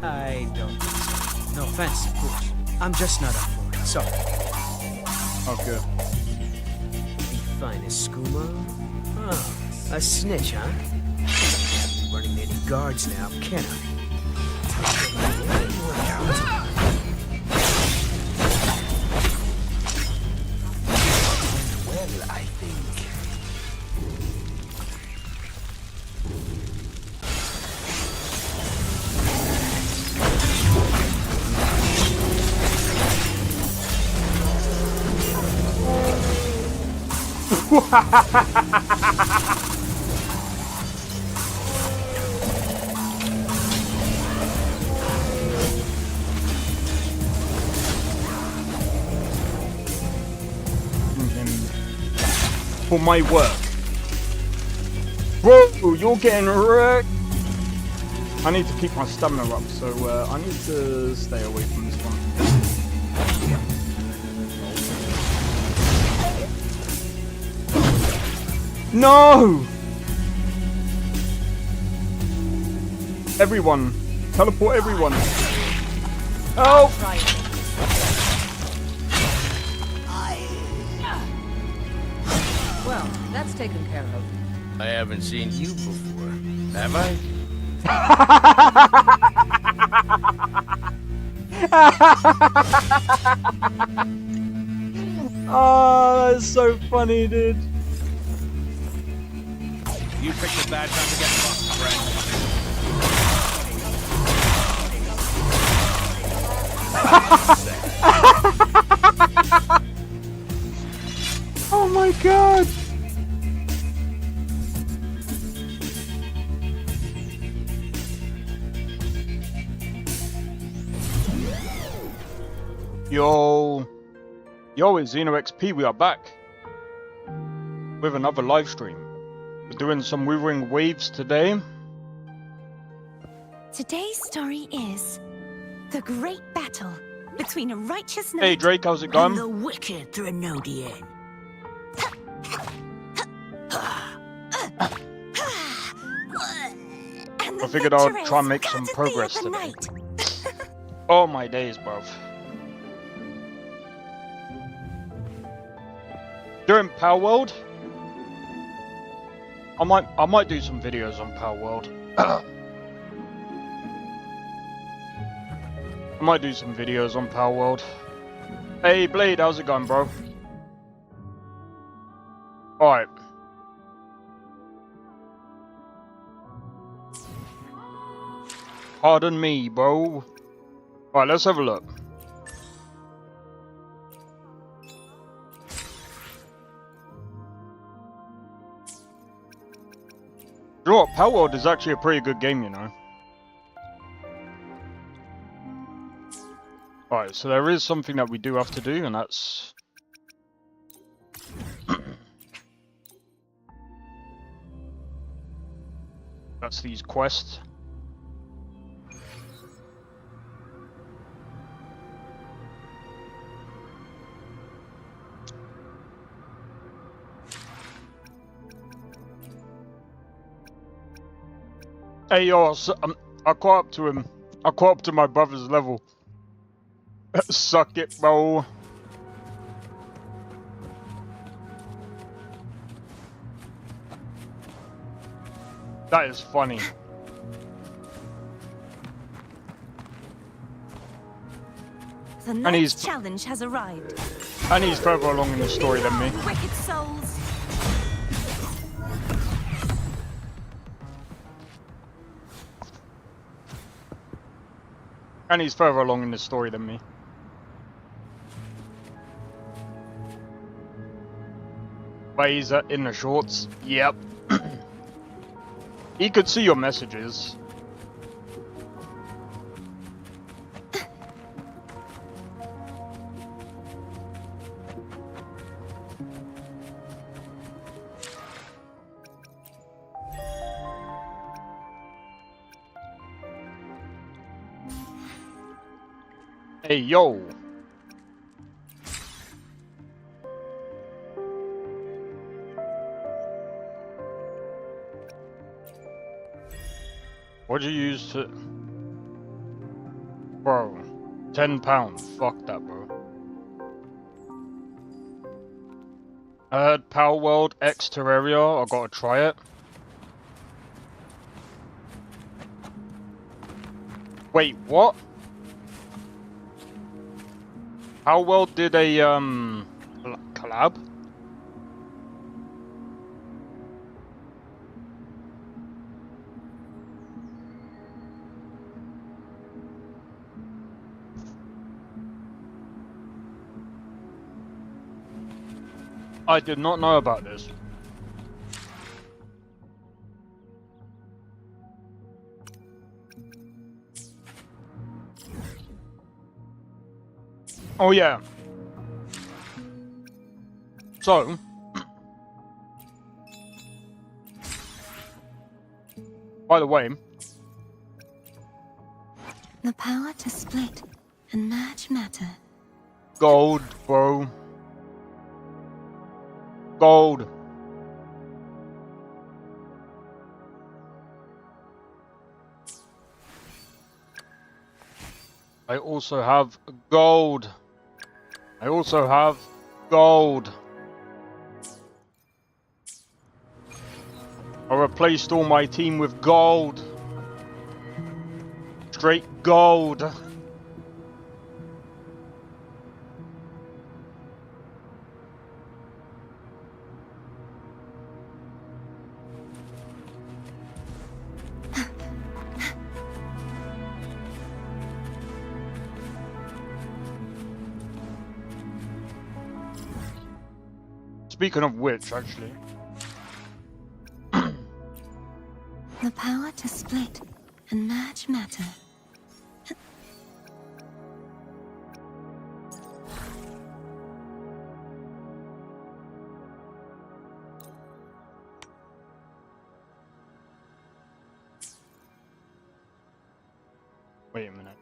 I don't think so. No offense, of course. I'm just not up for it. Sorry. Oh, good. The finest skooma? Oh, a snitch, huh? Running any guards now, can I? Well, I think... For my work. Bro, you're getting wrecked. I need to keep my stamina up, so I need to stay away from this one. No! Everyone. Teleport everyone. Help! Well, that's taken care of. I haven't seen you before, have I? Oh, that's so funny, dude. You picked a bad time to get fucked, friend. Oh my god! Yo, it's Xeno XP, we are back with another live stream. We're doing some Wuthering waves today. Today's story is the great battle between a righteous knight Hey Drake, how's it and going? the wicked Threnodian. I figured I'd try and make some progress today. Oh my days, bruv. During Power World, I might do some videos on Power World. I might do some videos on Power World. Hey Blade, how's it going, bro? Alright. Pardon me, bro. Alright, let's have a look. You know what? Power World is actually a pretty good game, you know. Alright, so there is something that we do have to do, and that's... that's these quests. Hey yo, I caught up to him. I caught up to my brother's level. Suck it, bro. That is funny. The knight's challenge has arrived. And he's further along in the story than me. Wicked souls. And he's further along in the story than me. But he's in the shorts. Yep. He could see your messages. Hey, yo. What'd you use to... Bro, £10. Fuck that, bro. I heard Power World X Terraria. I gotta try it. Wait, what? Power World did a collab? I did not know about this. Oh yeah. So, by the way, The power to split and merge matter. gold, bro. Gold. I also have gold. I also have gold. I replaced all my team with gold. Straight gold. Speaking of which, actually. The power to split and merge matter. Wait a minute.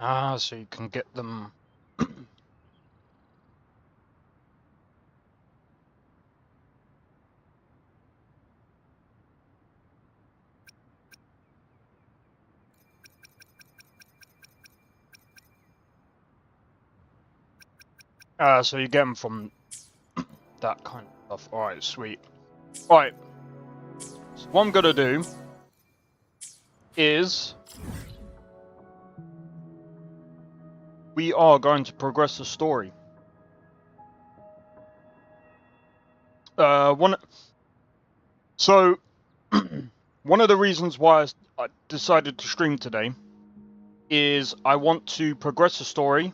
Ah, so you can get them. So you get them from that kind of stuff. Alright, sweet. Alright. So what I'm gonna do is we are going to progress the story. So one of the reasons why I decided to stream today is I want to progress the story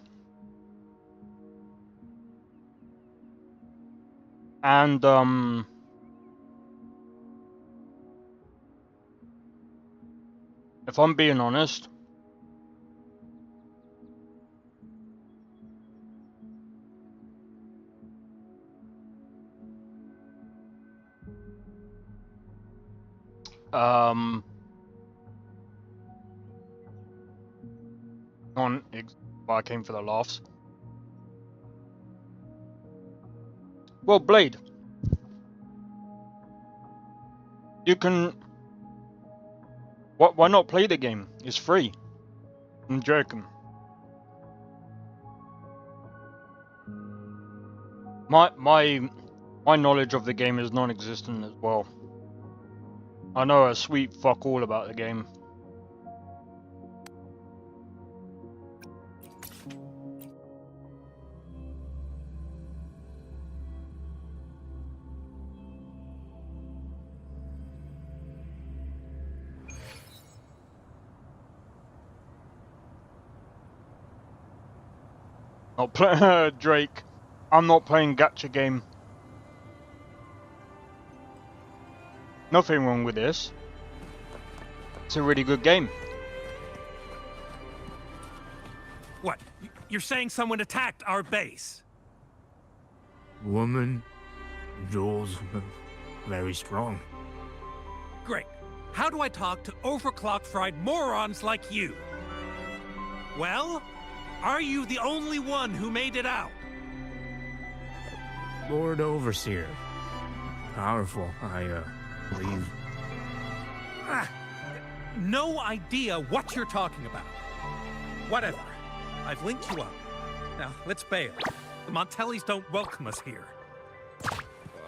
and if I'm being honest, I came for the laughs. Well, Blade, you can. Why not play the game? It's free. I'm joking. My knowledge of the game is non-existent as well. I know a sweet fuck all about the game. Not play Drake. I'm not playing gacha game. Nothing wrong with this. It's a really good game. What? You're saying someone attacked our base? Woman, those very strong. Great. How do I talk to overclock-fried morons like you? Well, are you the only one who made it out? Lord Overseer. Powerful, I believe. No idea what you're talking about. Whatever. I've linked you up. Now, let's bail. The Montellis don't welcome us here.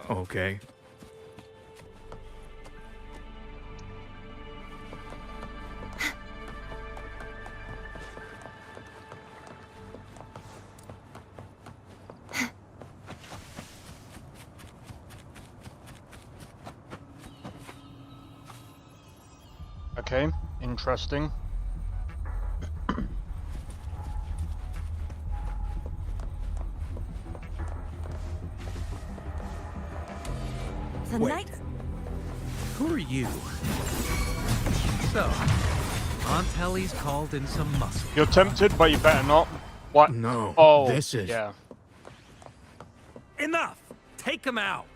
Okay. Okay, interesting. The Wait. night. Who are you? So, Montelli's called in some muscle. You're tempted, but you better not. What? No, Oh, this is... yeah. Enough! Take him out!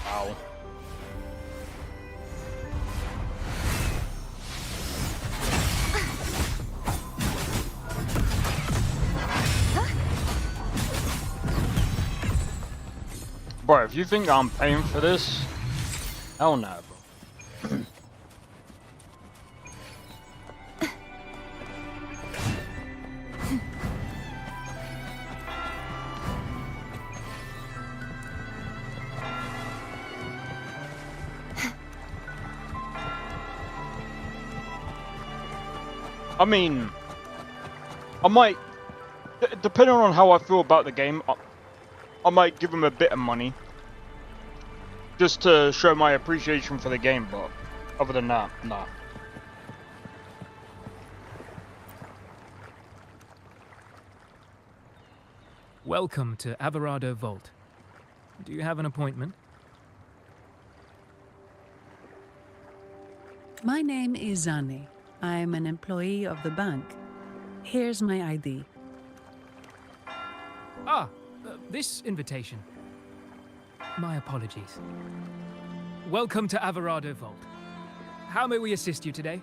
Ow. Bro, if you think I'm paying for this, hell no, bro. I mean, I might, depending on how I feel about the game, I might give him a bit of money just to show my appreciation for the game, but other than that, nah. Welcome to Averado Vault. Do you have an appointment? My name is Zani. I'm an employee of the bank. Here's my ID. This invitation. My apologies. Welcome to Averado Vault. How may we assist you today?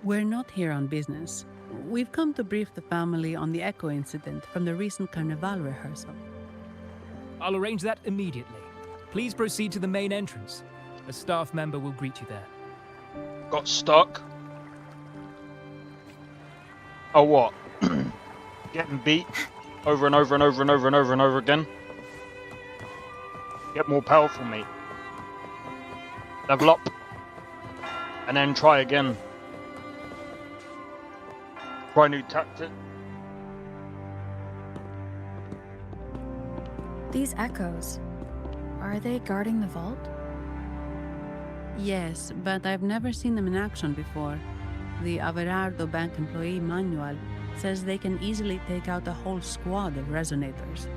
We're not here on business. We've come to brief the family on the Echo incident from the recent Carnival rehearsal. I'll arrange that immediately. Please proceed to the main entrance. A staff member will greet you there. Got stuck. Oh, what? Getting beat over and over and over and over and over and over again. Get more powerful, mate. Level up. And then try again. Try a new tactic. These echoes, are they guarding the vault? Yes, but I've never seen them in action before. The Averardo Bank employee manual says they can easily take out a whole squad of resonators.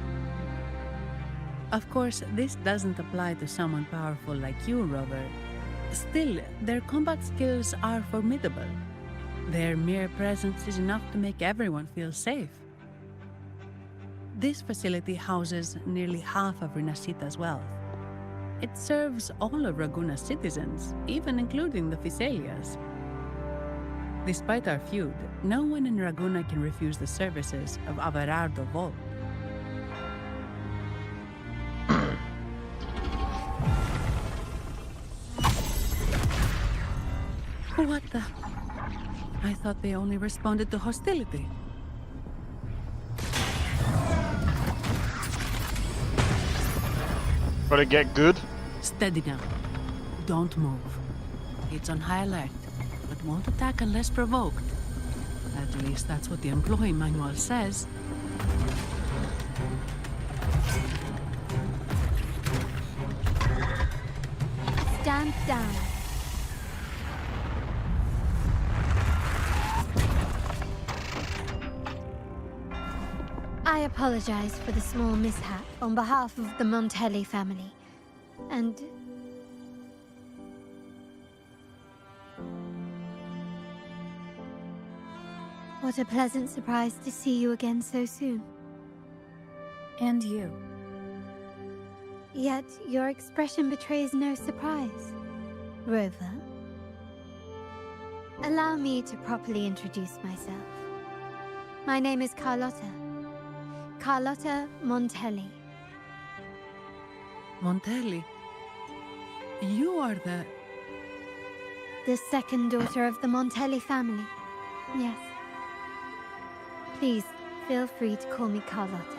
Of course, this doesn't apply to someone powerful like you, Rover. Still, their combat skills are formidable. Their mere presence is enough to make everyone feel safe. This facility houses nearly half of Rinascita's wealth. It serves all of Raguna's citizens, even including the Physaelias. Despite our feud, no one in Raguna can refuse the services of Averardo Vault. What the? I thought they only responded to hostility. Gotta get good. Steady now. Don't move. It's on high alert, but won't attack unless provoked. At least that's what the employee manual says. Stand down. I apologize for the small mishap on behalf of the Montelli family. And... what a pleasant surprise to see you again so soon. And you. Yet your expression betrays no surprise. Rover, allow me to properly introduce myself. My name is Carlotta. Carlotta Montelli. Montelli, you are the second daughter of the Montelli family. Yes. Please, feel free to call me Carlotta.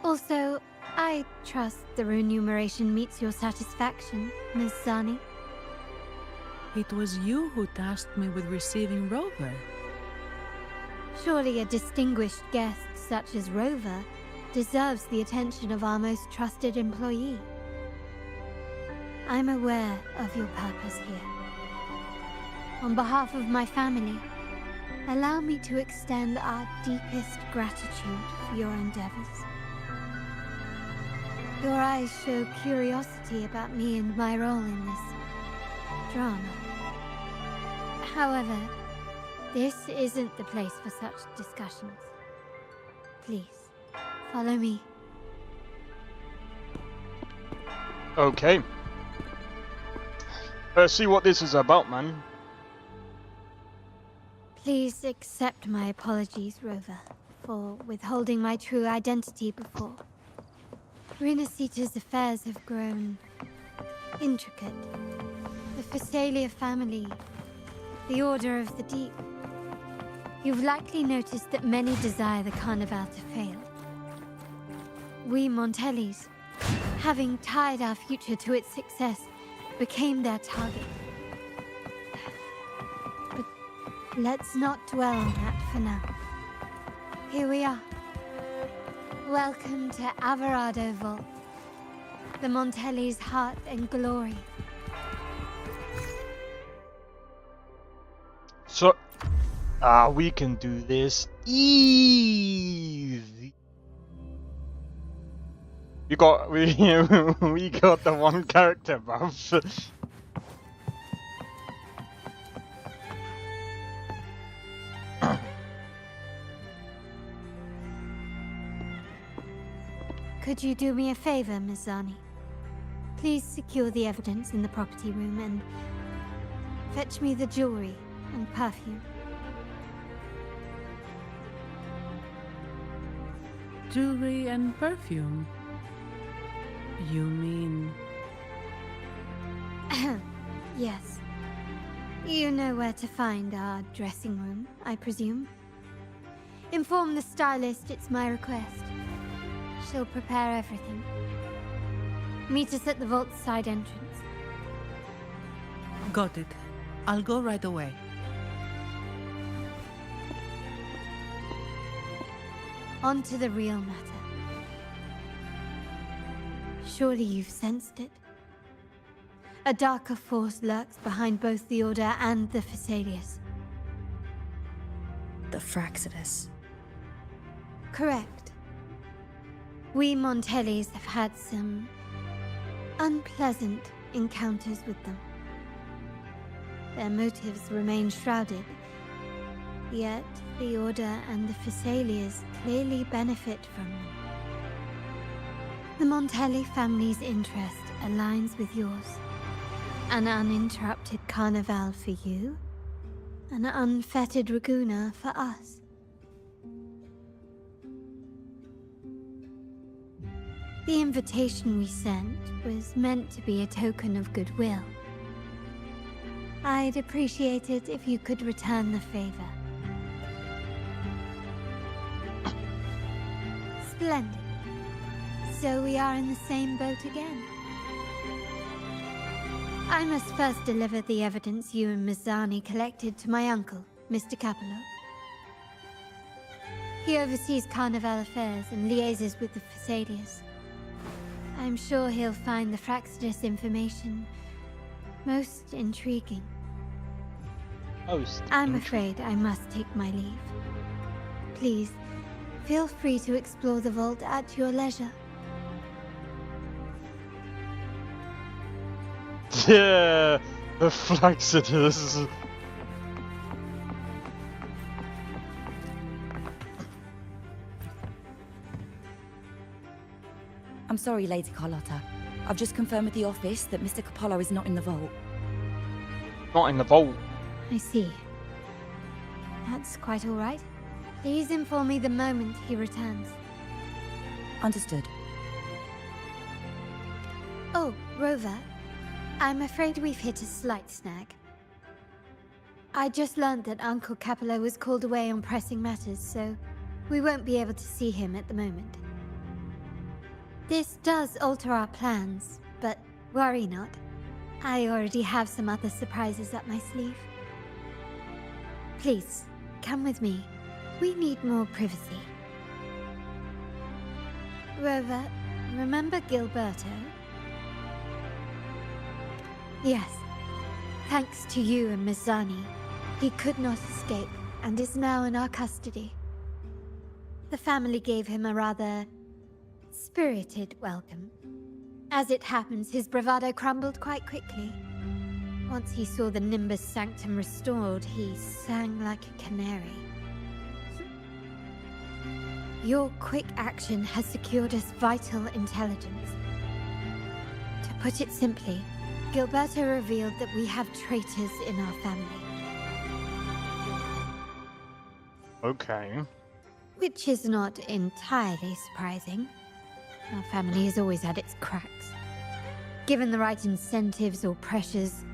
Also, I trust the remuneration meets your satisfaction, Miss Zani. It was you who tasked me with receiving Rover. Surely a distinguished guest such as Rover deserves the attention of our most trusted employee. I'm aware of your purpose here. On behalf of my family, allow me to extend our deepest gratitude for your endeavors. Your eyes show curiosity about me and my role in this drama. However, this isn't the place for such discussions. Please, follow me. Okay. Let's see what this is about, man. Please accept my apologies, Rover, for withholding my true identity before. Rinasita's affairs have grown intricate. The Phasalia family, the Order of the Deep. You've likely noticed that many desire the Carnival to fail. We Montellis, having tied our future to its success, became their target. But let's not dwell on that for now. Here we are. Welcome to Averardo Vault, the Montelli's heart and glory. So, we can do this easy. We got the one character buff. Could you do me a favor, Miss Zani? Please secure the evidence in the property room and fetch me the jewelry and perfume. jewelry and perfume. You mean... Yes. You know where to find our dressing room, I presume? Inform the stylist it's my request. She'll prepare everything. Meet us at the vault's side entrance. Got it. I'll go right away. On to the real matter. Surely you've sensed it. A darker force lurks behind both the Order and the Phasalias. The Fraxidus. Correct. We Montellis have had some unpleasant encounters with them. Their motives remain shrouded, yet the Order and the Phasalias clearly benefit from them. The Montelli family's interest aligns with yours. An uninterrupted carnival for you, an unfettered Raguna for us. The invitation we sent was meant to be a token of goodwill. I'd appreciate it if you could return the favor. Splendid. So we are in the same boat again. I must first deliver the evidence you and Miss Zani collected to my uncle, Mr. Capello. He oversees Carnival affairs and liaises with the Phasalias. I'm sure he'll find the Fraxidus information most intriguing. I'm afraid I must take my leave. Please, feel free to explore the vault at your leisure. Yeah, the Fraxidus. I'm sorry, Lady Carlotta. I've just confirmed with the office that Mr. Capello is not in the vault. Not in the vault. I see. That's quite all right. Please inform me the moment he returns. Understood. Oh, Rover. I'm afraid we've hit a slight snag. I just learned that Uncle Capello was called away on pressing matters, so we won't be able to see him at the moment. This does alter our plans, but worry not. I already have some other surprises up my sleeve. Please, come with me. We need more privacy. Rover, remember Gilberto? Yes. Thanks to you and Miss Zani, he could not escape and is now in our custody. The family gave him a rather spirited welcome. As it happens, his bravado crumbled quite quickly. Once he saw the Nimbus Sanctum restored, he sang like a canary. Your quick action has secured us vital intelligence. To put it simply, Gilberto revealed that we have traitors in our family. Okay. Which is not entirely surprising. Our family has always had its cracks. Given the right incentives or pressures,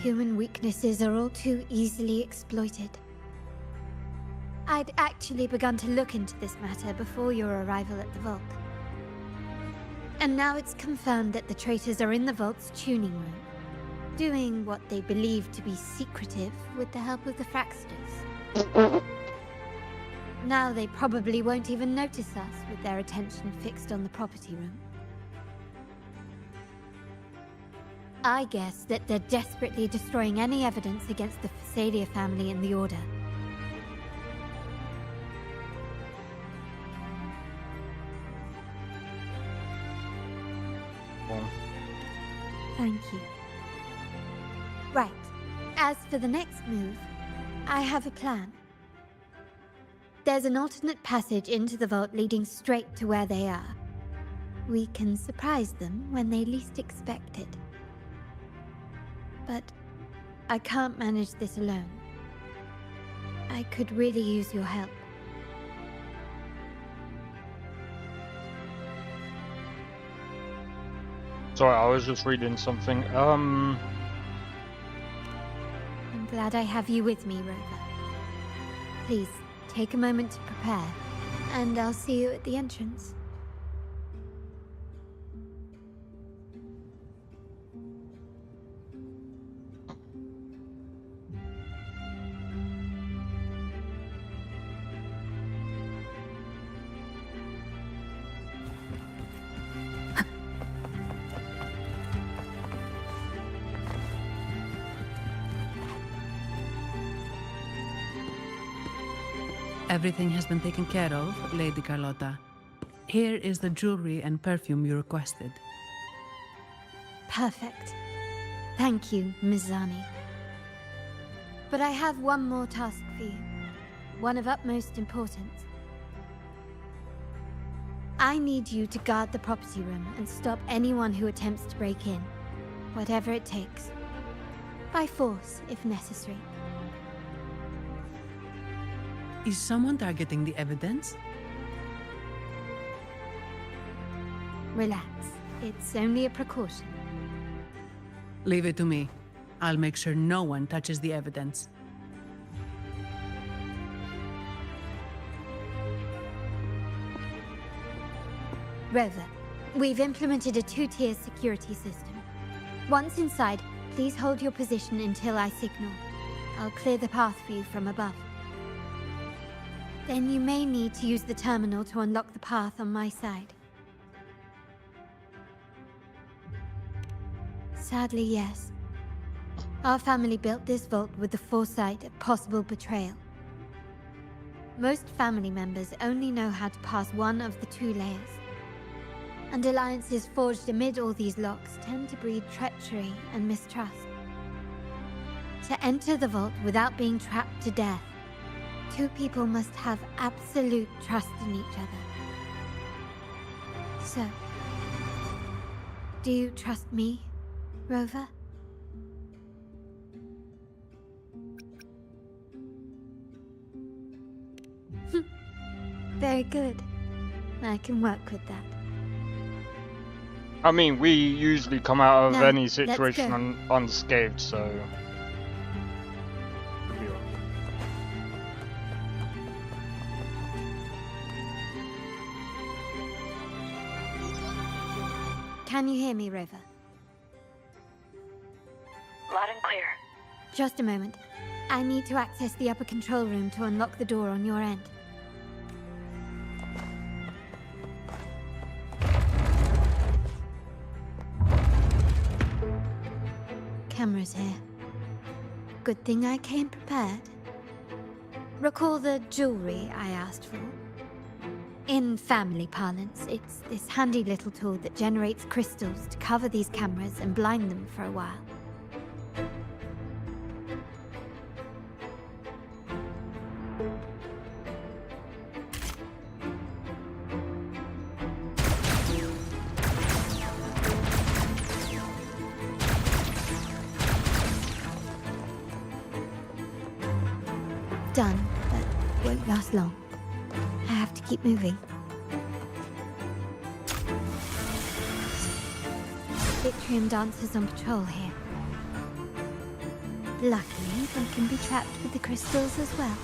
human weaknesses are all too easily exploited. I'd actually begun to look into this matter before your arrival at the vault. And now it's confirmed that the traitors are in the vault's tuning room, doing what they believe to be secretive with the help of the Fraxters. Now they probably won't even notice us with their attention fixed on the property room. I guess that they're desperately destroying any evidence against the Phasalia family in the Order. Thank you. Right. As for the next move, I have a plan. There's an alternate passage into the vault leading straight to where they are. We can surprise them when they least expect it. But I can't manage this alone. I could really use your help. Sorry, I was just reading something. I'm glad I have you with me, Rover. Please, take a moment to prepare, and I'll see you at the entrance. Everything has been taken care of, Lady Carlotta. Here is the jewelry and perfume you requested. Perfect. Thank you, Ms. Zani. But I have one more task for you. One of utmost importance. I need you to guard the property room and stop anyone who attempts to break in. Whatever it takes. By force, if necessary. Is someone targeting the evidence? Relax. It's only a precaution. Leave it to me. I'll make sure no one touches the evidence. Rover, we've implemented a two-tier security system. Once inside, please hold your position until I signal. I'll clear the path for you from above. Then you may need to use the terminal to unlock the path on my side. Sadly, yes. Our family built this vault with the foresight of possible betrayal. Most family members only know how to pass one of the two layers. And alliances forged amid all these locks tend to breed treachery and mistrust. To enter the vault without being trapped to death, two people must have absolute trust in each other. So, Do you trust me, Rover? Very good. I can work with that. I mean, we usually come out of Now, any let's situation go. unscathed, so... Can you hear me, Rover? Loud and clear. Just a moment. I need to access the upper control room to unlock the door on your end. Cameras here. Good thing I came prepared. Recall the jewelry I asked for? In family parlance, it's this handy little tool that generates crystals to cover these cameras and blind them for a while. Done, but won't last long. I have to keep moving. Victrium dancers on patrol here. Luckily, they can be trapped with the crystals as well.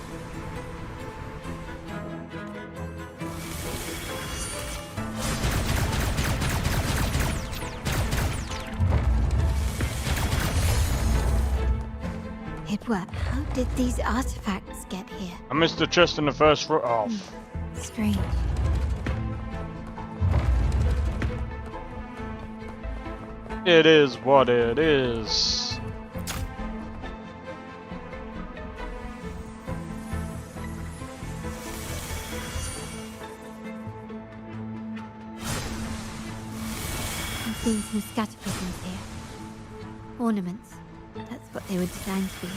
Edward, how did these artifacts get here? I missed the chest in the first row. Oh. Strange. It is what it is. I've seen some scatter prisms here. Ornaments. That's what they were designed to be.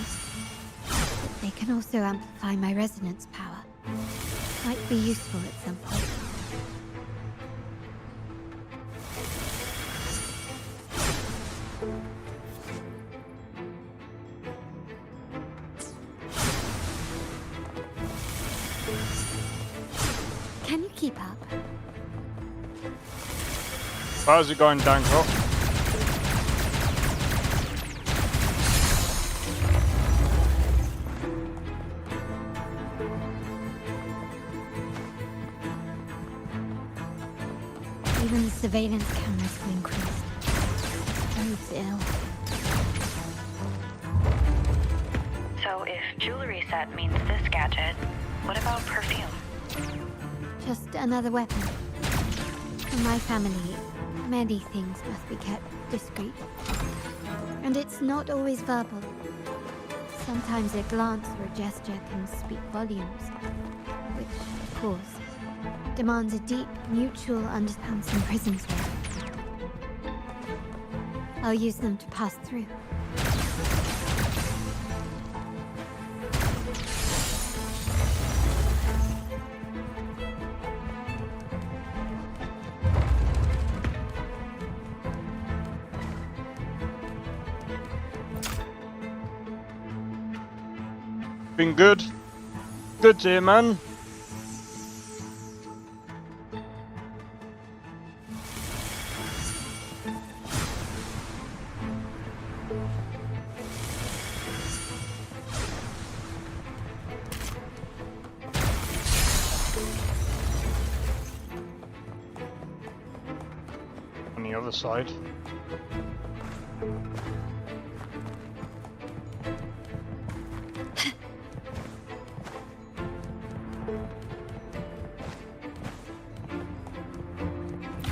But they can also amplify my resonance power. Might be useful at some point. Can you keep up? How's it going, Danko? Even the surveillance cameras have increased. Bodes ill. So if jewelry set means this gadget, what about perfume? Just another weapon. For my family, many things must be kept discreet. And it's not always verbal. Sometimes a glance or a gesture can speak volumes. Which, of course, demands a deep, mutual understanding. Some prisms here. I'll use them to pass through. Been good. Good to hear, man. On the other side.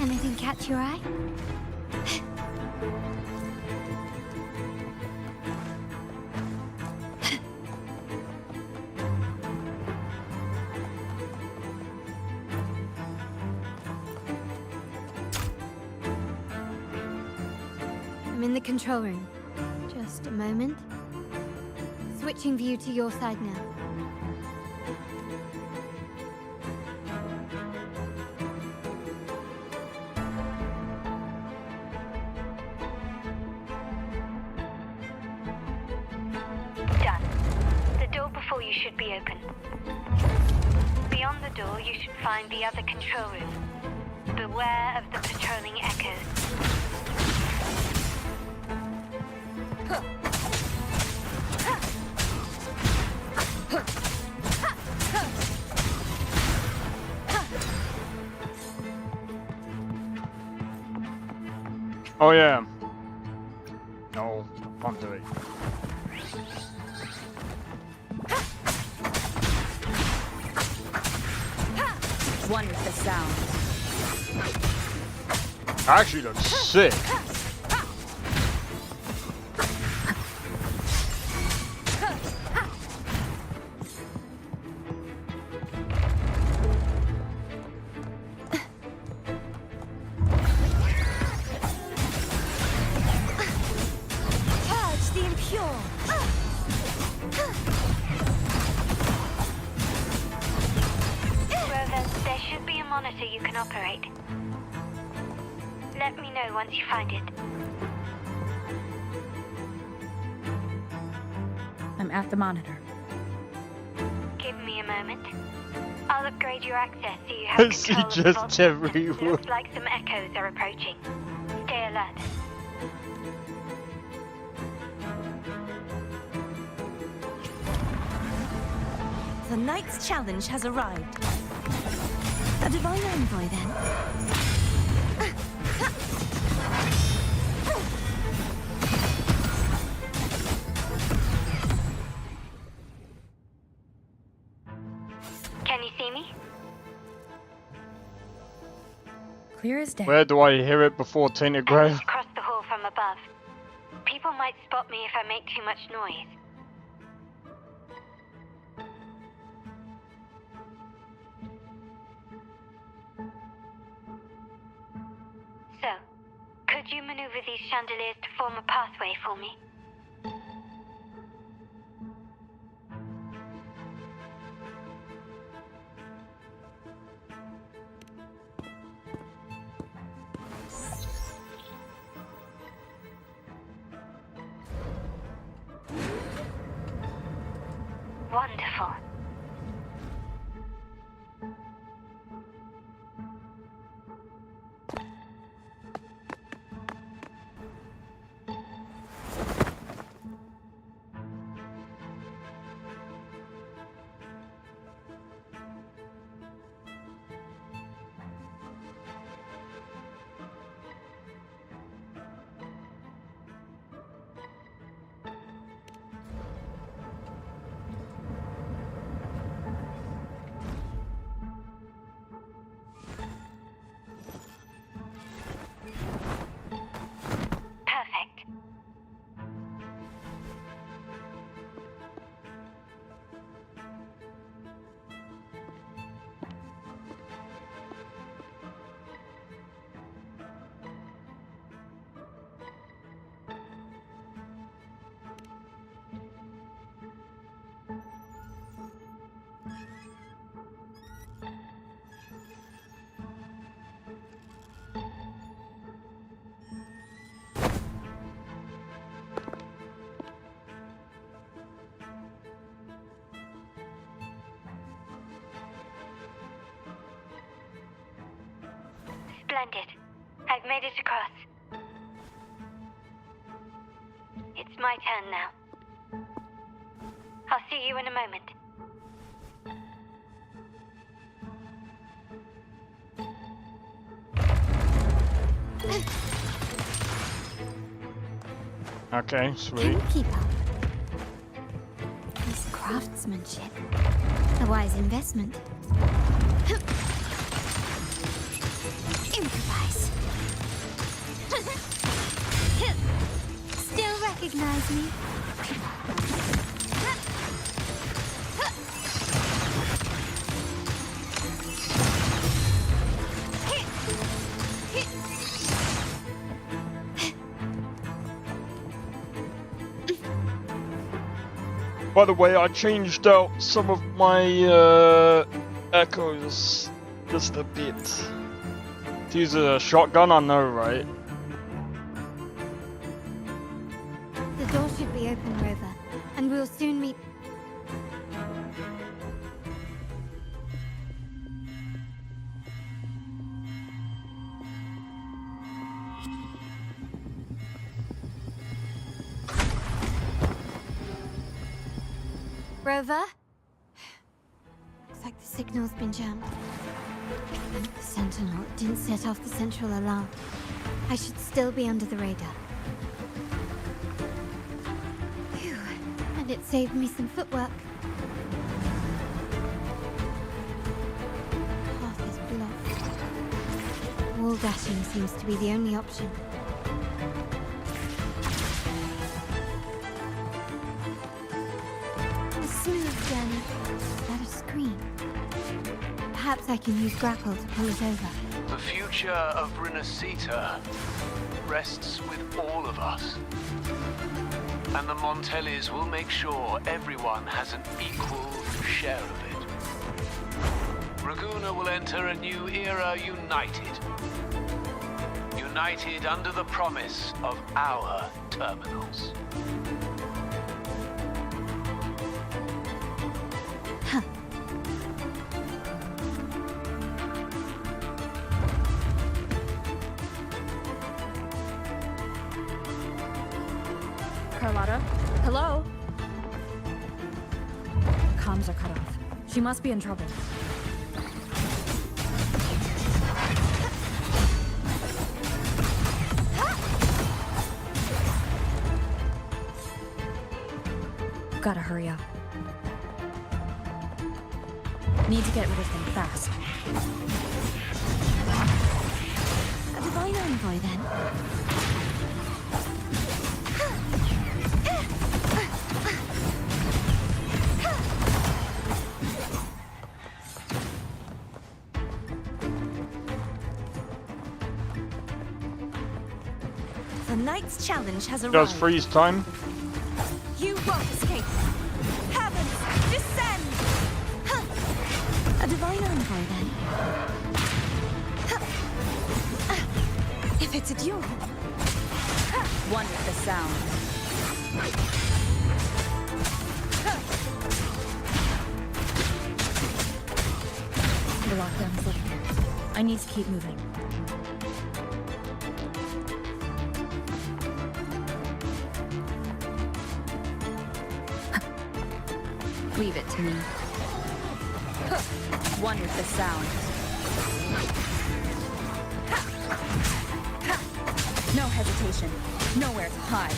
Anything catch your eye? I'm in the control room. Just a moment. Switching view to your side now. should be open. Beyond the door, you should find the other control room. Beware of the patrolling echoes. Oh yeah. No, can't do it. One with the sound. Actually looks sick. Purge the impure. Rover, there should be a monitor you can operate. Let me know once you find it. I'm at the monitor. Give me a moment. I'll upgrade your access so you have See control of the just vault. everywhere. Looks like some echoes are approaching. Stay alert. The Knight's challenge has arrived. A divine envoy, then. Can you see me? Clear as day. Where do I hear it before Tainted Grave? Just across the hall from above. People might spot me if I make too much noise. So, could you maneuver these chandeliers to form a pathway for me? Wonderful. Perfect. Splendid. I've made it across. It's my turn now. I'll see you in a moment. Okay, sweet. Can you keep up? This craftsmanship. A wise investment. Improvise. Still recognize me? By the way, I changed out some of my echoes just a bit. To use a shotgun, I know, right? The door should be open, Rover, and we'll soon meet. Rover? Looks like the signal's been jammed. And the Sentinel didn't set off the central alarm. I should still be under the radar. Phew. And it saved me some footwork. Path is blocked. Wall dashing seems to be the only option. A smooth journey. Is that a screen? Perhaps I can use grapple to pull it over. The future of Renacita rests with all of us. And the Montellis will make sure everyone has an equal share of it. Raguna will enter a new era united. United under the promise of our terminals. Carlotta? Hello? Comms are cut off. She must be in trouble. Gotta hurry up. Need to get rid of them fast. A divine envoy, then? The knight's challenge has arrived. Does freeze time? You won't escape. Heavens, descend! A divine envoy, then? If it's a duel. One with the sound. The lockdown is lifted. I need to keep moving. Leave it to me. One with the sound. No hesitation. Nowhere to hide.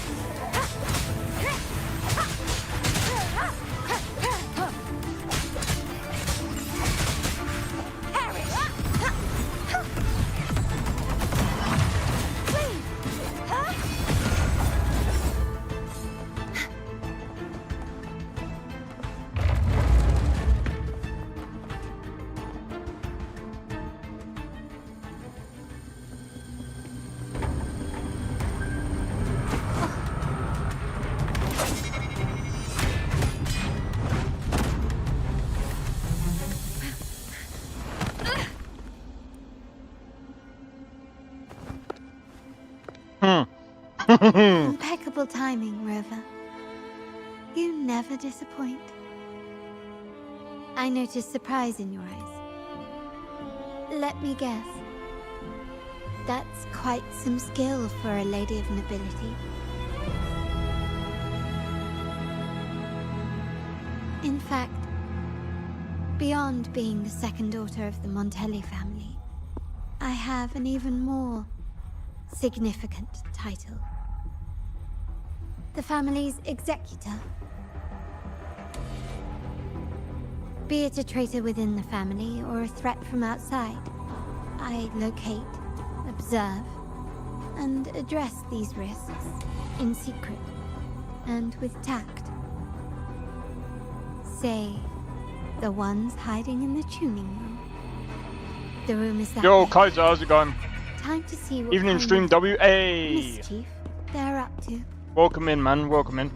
Impeccable timing, Rover. You never disappoint. I noticed surprise in your eyes. Let me guess. That's quite some skill for a lady of nobility. In fact, beyond being the second daughter of the Montelli family, I have an even more significant title. The family's executor. Be it a traitor within the family or a threat from outside, I locate, observe, and address these risks in secret and with tact. Say, the ones hiding in the tuning room. The room is that Yo, big. Kaiser, how's it going? Time to see what Evening kind stream of WA. mischief they're up to. Welcome in, man. Welcome in.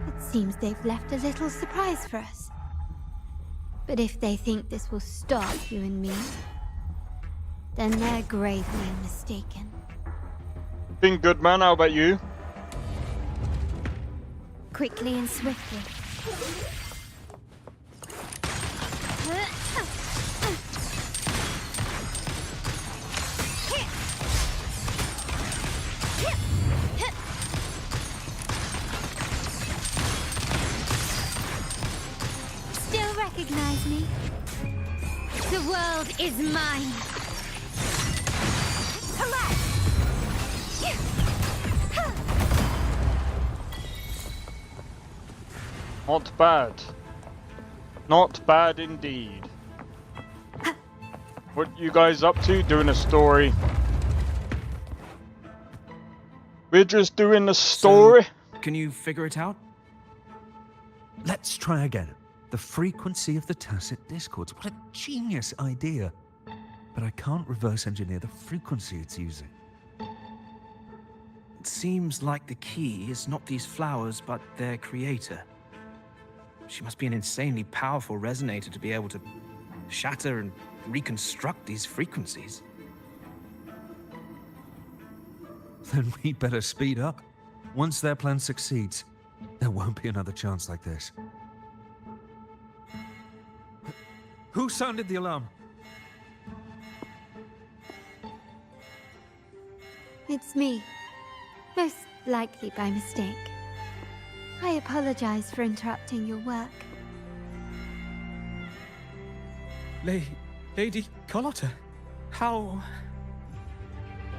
It seems they've left a little surprise for us. But if they think this will stop you and me, then they're gravely mistaken. Been good, man. How about you? Quickly and swiftly. me? The world is mine! Not bad. Not bad indeed. What you guys up to? Doing a story. We're just doing a story. So, can you figure it out? Let's try again. The frequency of the tacit discords. What a genius idea. But I can't reverse engineer the frequency it's using. It seems like the key is not these flowers, but their creator. She must be an insanely powerful resonator to be able to shatter and reconstruct these frequencies. Then we better speed up. Once their plan succeeds, there won't be another chance like this. Who sounded the alarm? It's me. Most likely by mistake. I apologize for interrupting your work. Lady Carlotta, how...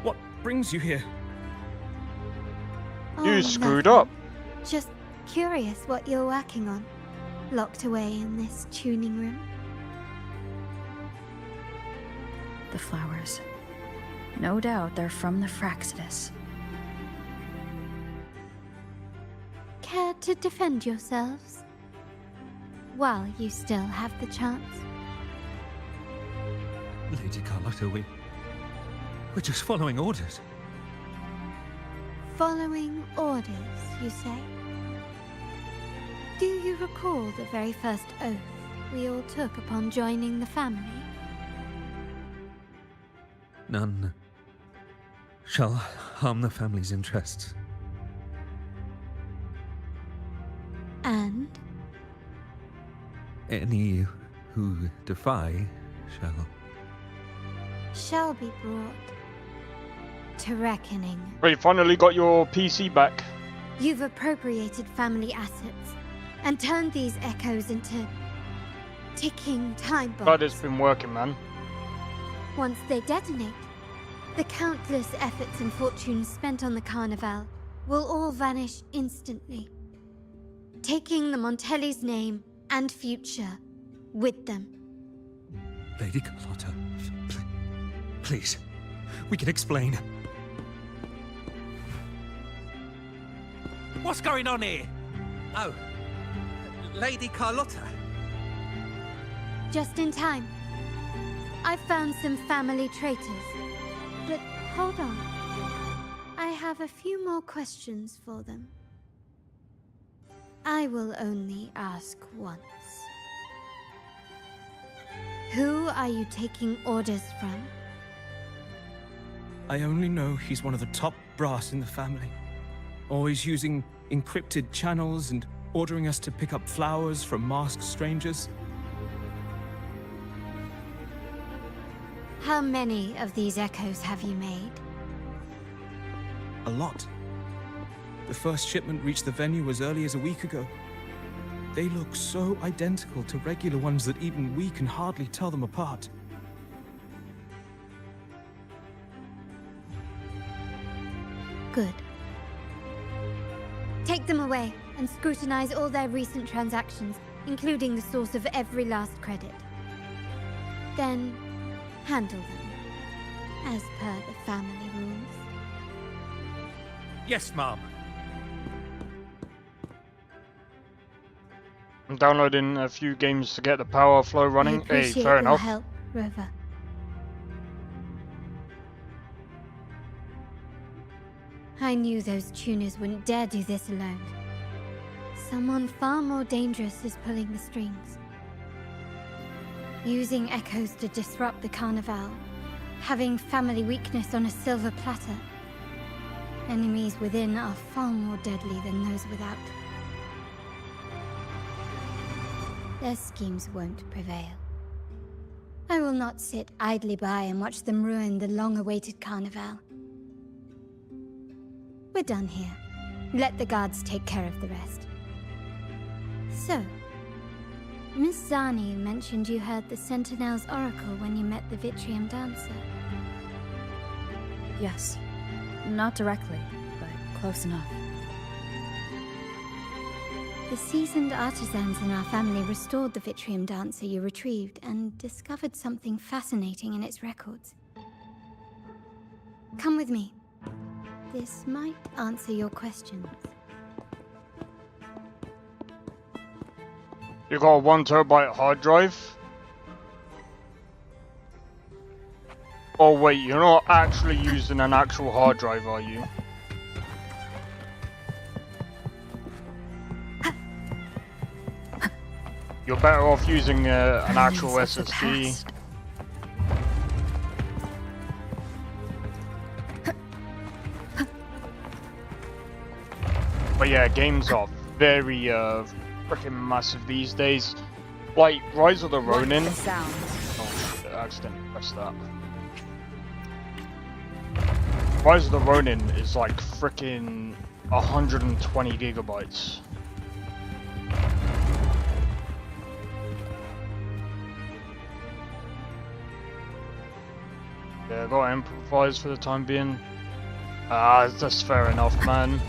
What brings you here? You screwed nothing. up. Just curious what you're working on. Locked away in this tuning room. The flowers. No doubt they're from the Fraxidus. Care to defend yourselves? While you still have the chance. Lady Carlotta, we're just following orders. Following orders, you say? Do you recall the very first oath we all took upon joining the family? None shall harm the family's interests. And? Any who defy shall be brought to reckoning. Well, you finally got your PC back. You've appropriated family assets and turned these echoes into ticking time bombs. God, it's been working, man. Once they detonate, the countless efforts and fortunes spent on the Carnival will all vanish instantly, taking the Montelli's name and future with them. Lady Carlotta, please, we can explain. What's going on here? Oh, Lady Carlotta. Just in time. I've found some family traitors. But hold on. I have a few more questions for them. I will only ask once. Who are you taking orders from? I only know he's one of the top brass in the family. Always using encrypted channels and ordering us to pick up flowers from masked strangers. How many of these echoes have you made? A lot. The first shipment reached the venue as early as a week ago. They look so identical to regular ones that even we can hardly tell them apart. Good. Take them away and scrutinize all their recent transactions, including the source of every last credit. Then, handle them, as per the family rules. Yes, Mom. I'm downloading a few games to get the power flow running. Hey, fair your enough. help, Rover. I knew those tuners wouldn't dare do this alone. Someone far more dangerous is pulling the strings. Using echoes to disrupt the Carnival. Having family weakness on a silver platter. Enemies within are far more deadly than those without. Their schemes won't prevail. I will not sit idly by and watch them ruin the long-awaited Carnival. We're done here. Let the guards take care of the rest. So, Miss Zani mentioned you heard the Sentinel's oracle when you met the Vitrium dancer. Yes. Not directly, but close enough. The seasoned artisans in our family restored the Vitrium dancer you retrieved and discovered something fascinating in its records. Come with me. This might answer your questions. You got a 1 terabyte hard drive? Oh wait, you're not actually using an actual hard drive, are you? You're better off using an actual SSD. But yeah, games are very freaking massive these days. Like Rise of the Ronin. Oh shit, I accidentally pressed that. Rise of the Ronin is like freaking 120 gigabytes. Yeah, I got amplifiers for the time being. That's fair enough, man.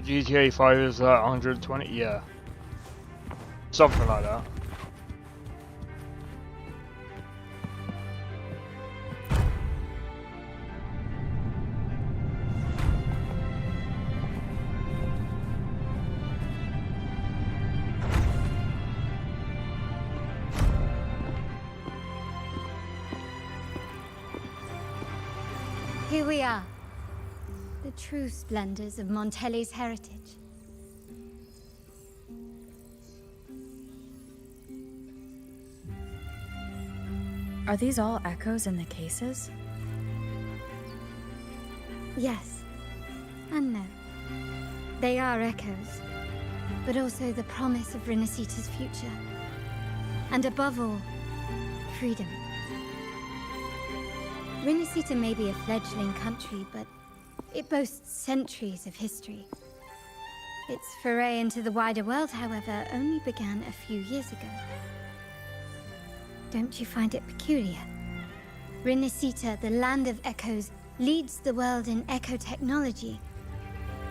GTA 5 is that 120? Yeah. Something like that. Here we are. The true splendors of Montelli's heritage. Are these all echoes in the cases? Yes. And no. They are echoes, but also the promise of Renacita's future. And above all, freedom. Renacita may be a fledgling country, but it boasts centuries of history. Its foray into the wider world, however, only began a few years ago. Don't you find it peculiar? Renacita, the land of echoes, leads the world in echo technology,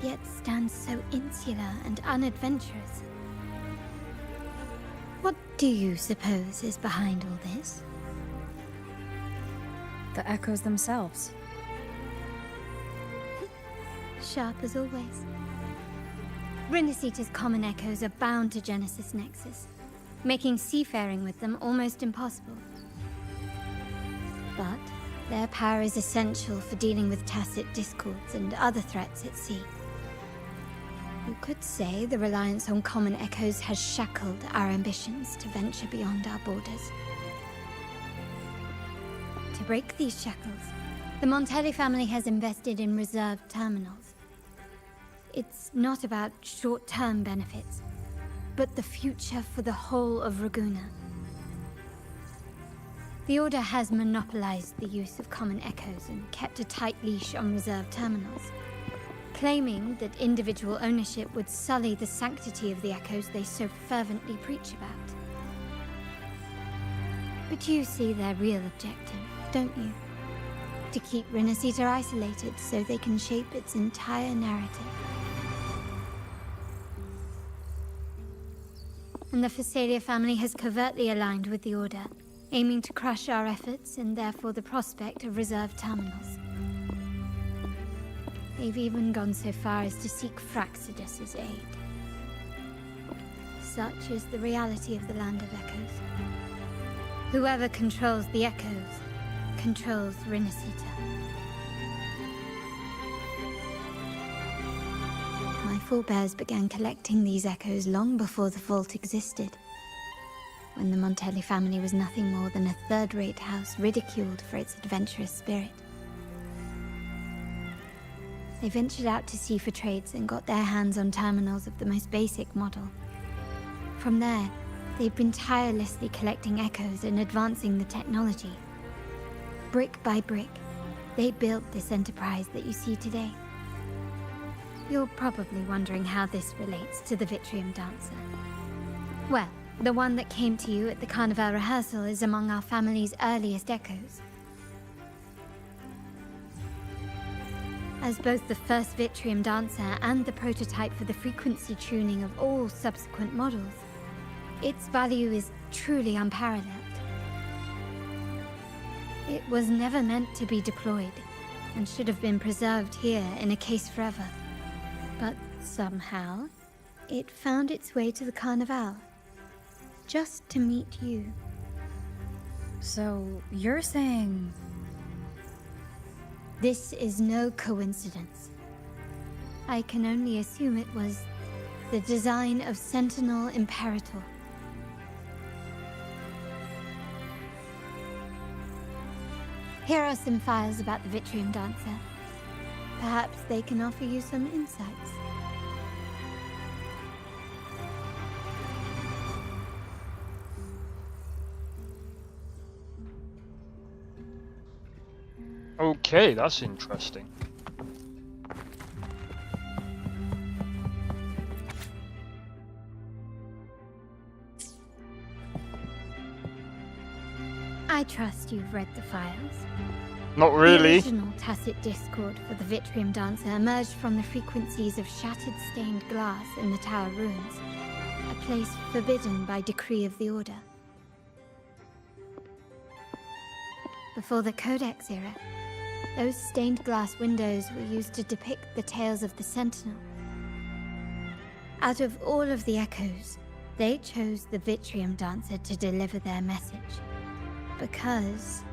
yet stands so insular and unadventurous. What do you suppose is behind all this? The echoes themselves. Sharp as always. Renacita's common echoes are bound to Genesis Nexus, making seafaring with them almost impossible. But their power is essential for dealing with tacit discords and other threats at sea. You could say the reliance on common echoes has shackled our ambitions to venture beyond our borders. To break these shackles, the Montelli family has invested in reserved terminals. It's not about short-term benefits, but the future for the whole of Raguna. The Order has monopolized the use of common echoes and kept a tight leash on reserved terminals, claiming that individual ownership would sully the sanctity of the echoes they so fervently preach about. But you see their real objective, don't you? To keep Renacita isolated so they can shape its entire narrative. And the Phasalia family has covertly aligned with the Order, aiming to crush our efforts and therefore the prospect of reserved terminals. They've even gone so far as to seek Fraxidus's aid. Such is the reality of the Land of Echoes. Whoever controls the Echoes controls Renacita. My forebears began collecting these echoes long before the vault existed, when the Montelli family was nothing more than a third-rate house ridiculed for its adventurous spirit. They ventured out to sea for trades and got their hands on terminals of the most basic model. From there, They've been tirelessly collecting echoes and advancing the technology. Brick by brick, they built this enterprise that you see today. You're probably wondering how this relates to the Wuthering dancer. Well, the one that came to you at the Carnival rehearsal is among our family's earliest echoes. As both the first Wuthering dancer and the prototype for the frequency tuning of all subsequent models, its value is truly unparalleled. It was never meant to be deployed, and should have been preserved here in a case forever. But somehow, it found its way to the Carnival, just to meet you. So, you're saying... This is no coincidence. I can only assume it was the design of Sentinel Imperator. Here are some files about the Wuthering dancer. Perhaps they can offer you some insights. Okay, that's interesting. I trust you've read the files. Not really. The original tacit discord for the Wuthering dancer emerged from the frequencies of shattered stained glass in the tower ruins, a place forbidden by decree of the Order. Before the Codex era, those stained glass windows were used to depict the tales of the Sentinel. Out of all of the echoes, they chose the Wuthering dancer to deliver their message. Because...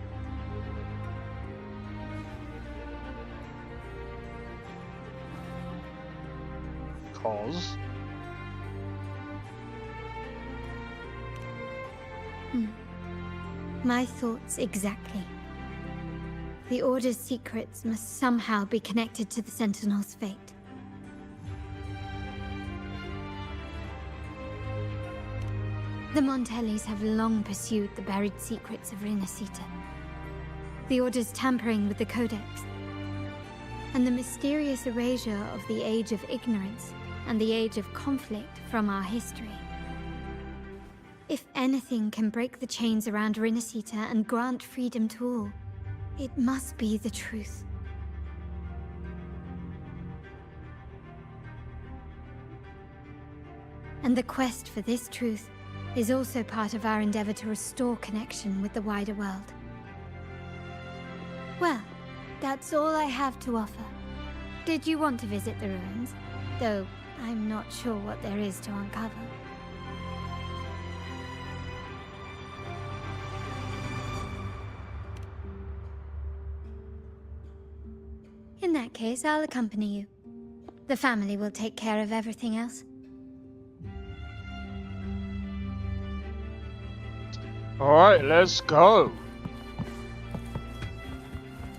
My thoughts exactly. The Order's secrets must somehow be connected to the Sentinel's fate. The Montellis have long pursued the buried secrets of Rinascita. The Order's tampering with the Codex, and the mysterious erasure of the Age of Ignorance and the Age of Conflict from our history. If anything can break the chains around Rinascita and grant freedom to all, it must be the truth. And the quest for this truth is also part of our endeavor to restore connection with the wider world. Well, that's all I have to offer. Did you want to visit the ruins? Though I'm not sure what there is to uncover. In that case, I'll accompany you. The family will take care of everything else. Alright, let's go.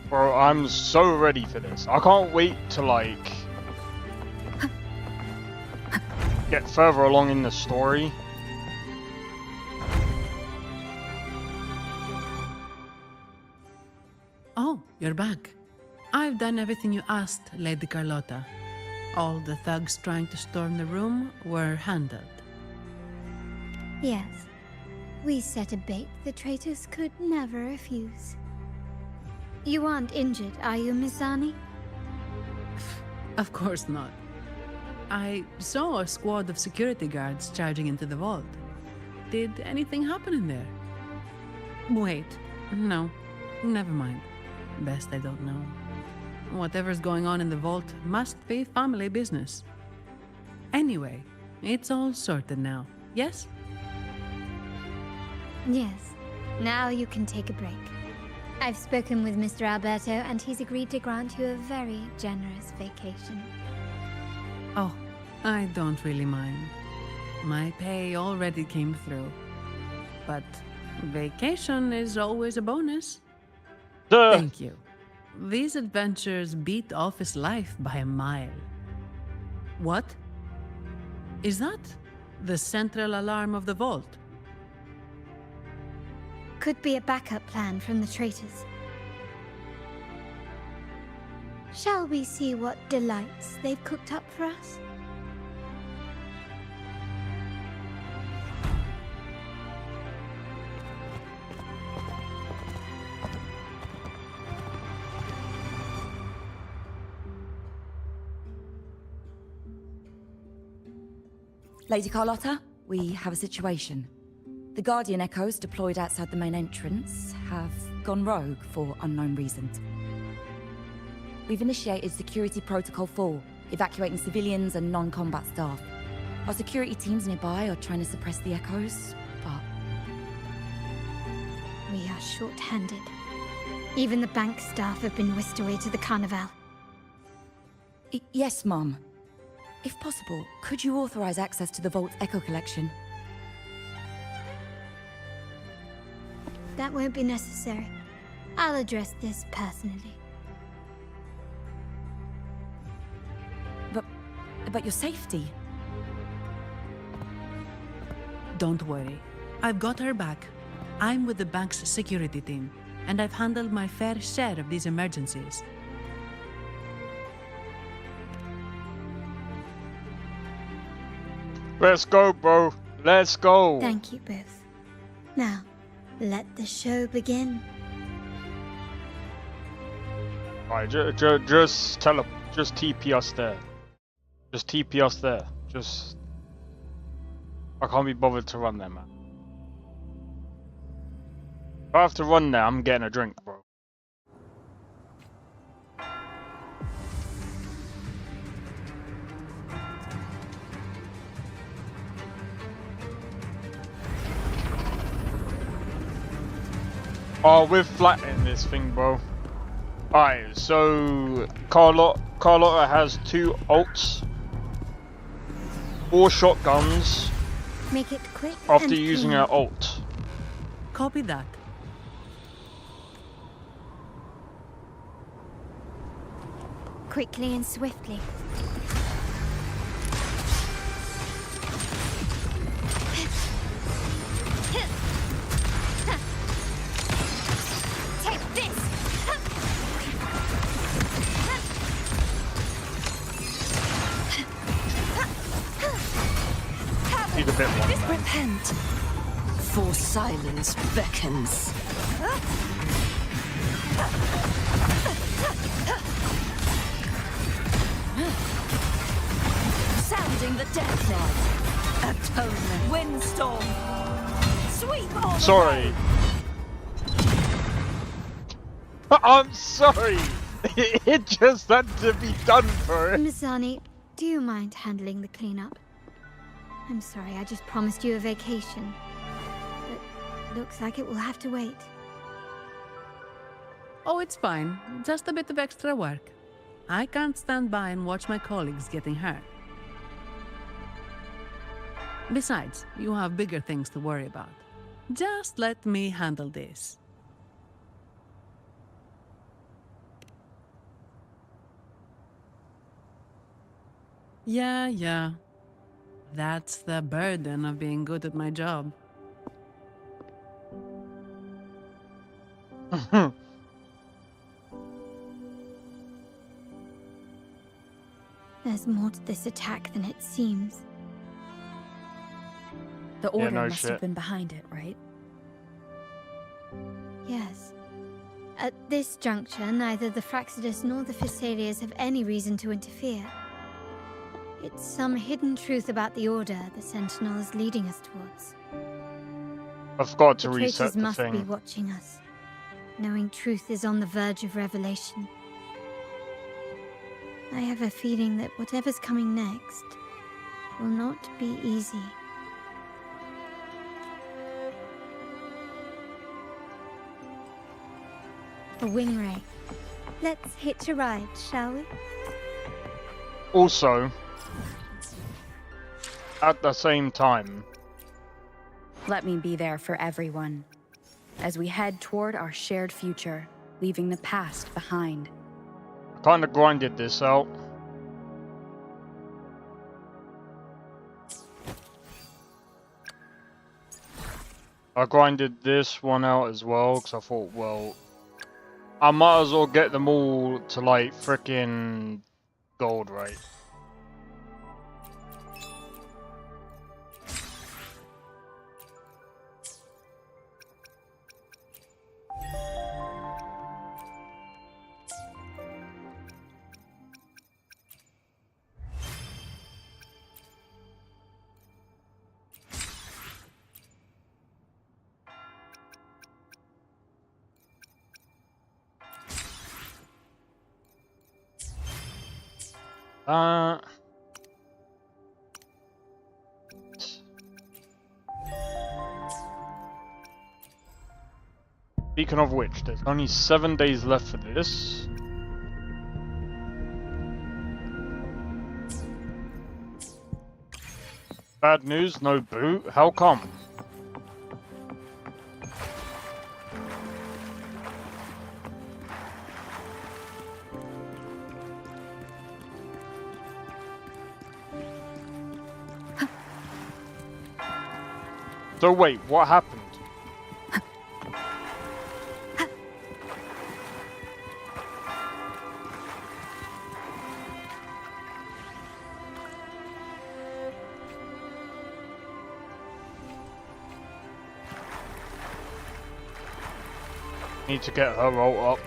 Bro, I'm so ready for this. I can't wait to, like, get further along in the story. Oh, you're back. I've done everything you asked, Lady Carlotta. All the thugs trying to storm the room were handled. Yes. We set a bait the traitors could never refuse. You aren't injured, are you, Mizani? Of course not. I saw a squad of security guards charging into the vault. Did anything happen in there? Wait, no, never mind. Best I don't know. Whatever's going on in the vault must be family business. Anyway, it's all sorted now, yes? Yes. Now you can take a break. I've spoken with Mr. Alberto, and he's agreed to grant you a very generous vacation. Oh, I don't really mind. My pay already came through. But vacation is always a bonus. Duh. Thank you. These adventures beat office life by a mile. What? Is that the central alarm of the vault? Could be a backup plan from the traitors. Shall we see what delights they've cooked up for us? Lady Carlotta, we have a situation. The Guardian Echoes deployed outside the main entrance have gone rogue for unknown reasons. We've initiated Security Protocol 4, evacuating civilians and non-combat staff. Our security teams nearby are trying to suppress the Echoes, but... We are short-handed. Even the bank staff have been whisked away to the Carnival. Yes, Mum. If possible, could you authorize access to the Vault's Echo collection? That won't be necessary. I'll address this personally. But your safety? Don't worry. I've got her back. I'm with the bank's security team, and I've handled my fair share of these emergencies. Let's go, bro. Let's go. Thank you both. Now, let the show begin. Alright, just TP us there. Just TP us there. I can't be bothered to run there, man. If I have to run there, I'm getting a drink, bro. Oh, we're flattening this thing, bro. Alright, so Carlotta has 2 ults, 4 shotguns. Make it quick after and using clean. her ult. Copy that. Quickly and swiftly. Take this. Need a bit more. Repent, for silence beckons. Sounding the death knell. Atonement. Windstorm. Sweep all. Sorry. I'm sorry. It just had to be done for it. Mizani, do you mind handling the cleanup? I'm sorry, I just promised you a vacation. But looks like it will have to wait. Oh, it's fine. Just a bit of extra work. I can't stand by and watch my colleagues getting hurt. Besides, you have bigger things to worry about. Just let me handle this. Yeah. That's the burden of being good at my job. There's more to this attack than it seems. The Order no must shit. have been behind it, right? Yes. At this juncture, neither the Fraxidus nor the Physaelias have any reason to interfere. It's some hidden truth about the Order the Sentinel is leading us towards. I forgot to The reset traitors the must be thing. watching us, knowing truth is on the verge of revelation. I have a feeling that whatever's coming next will not be easy. A wing ray. Let's hitch a ride, shall we? Also, at the same time, Let me be there for everyone as we head toward our shared future, leaving the past behind. I kind of grinded this out. I grinded this one out as well, because I thought, well, I might as well get them all to, like, frickin' gold, right? Speaking of which, there's only 7 days left for this. Bad news, no boot. How come? So wait, what happened? Need to get her roll up.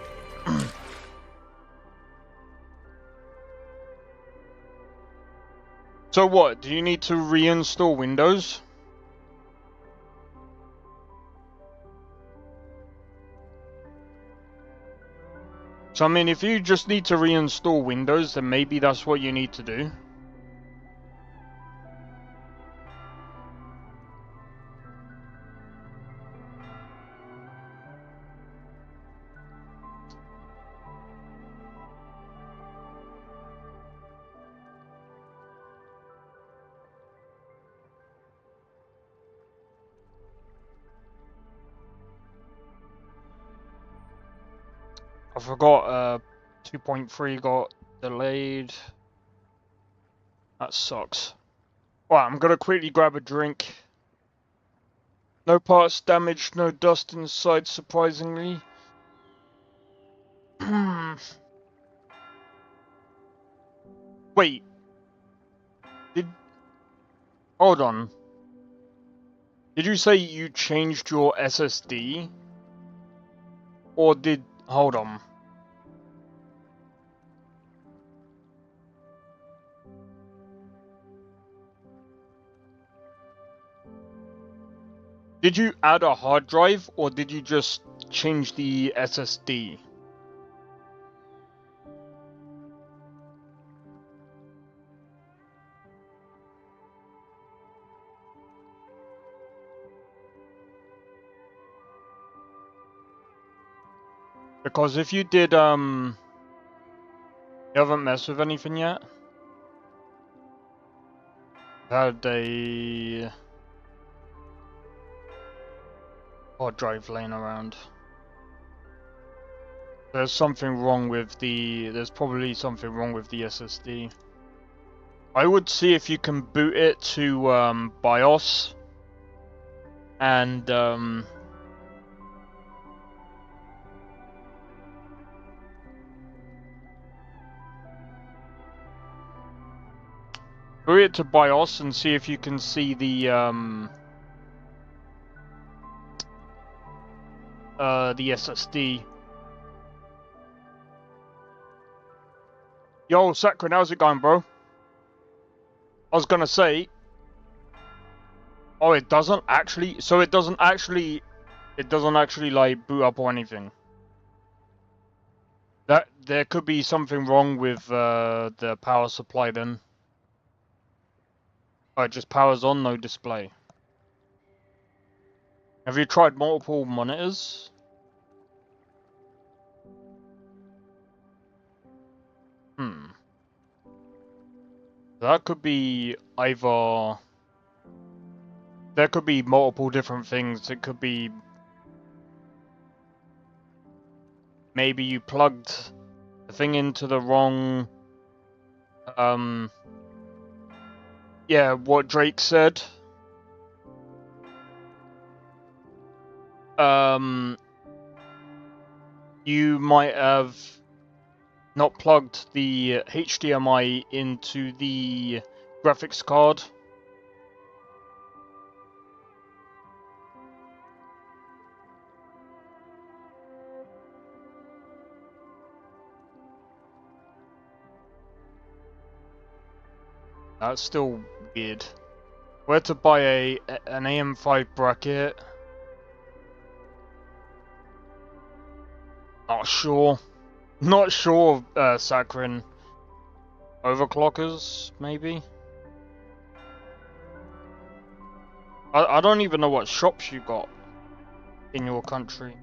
So what, do you need to reinstall Windows? So I mean, if you just need to reinstall Windows, then maybe that's what you need to do. I forgot 2.3 got delayed. That sucks. Alright, I'm gonna quickly grab a drink. No parts damaged, no dust inside, surprisingly. Wait. Hold on. Did you say you changed your SSD? Or did... Hold on. Did you add a hard drive, or did you just change the SSD? Because if you did, you haven't messed with anything yet? Had a hard drive laying around. There's something wrong with the... There's probably something wrong with the SSD. I would see if you can boot it to BIOS and boot it to BIOS and see if you can see the SSD. Yo, Sakrin, how's it going, bro? I was gonna say... Oh, it doesn't actually... So it doesn't actually... It doesn't actually, like, boot up or anything. That... There could be something wrong with the power supply then. Oh, it just powers on, no display. Have you tried multiple monitors? That could be either... There could be multiple different things. It could be... Maybe you plugged the thing into the wrong... Yeah, what Drake said. you might have not plugged the HDMI into the graphics card. That's still weird. Where to buy an AM5 bracket? Not sure. Not sure, Sakrin. Overclockers, maybe? I don't even know what shops you got in your country.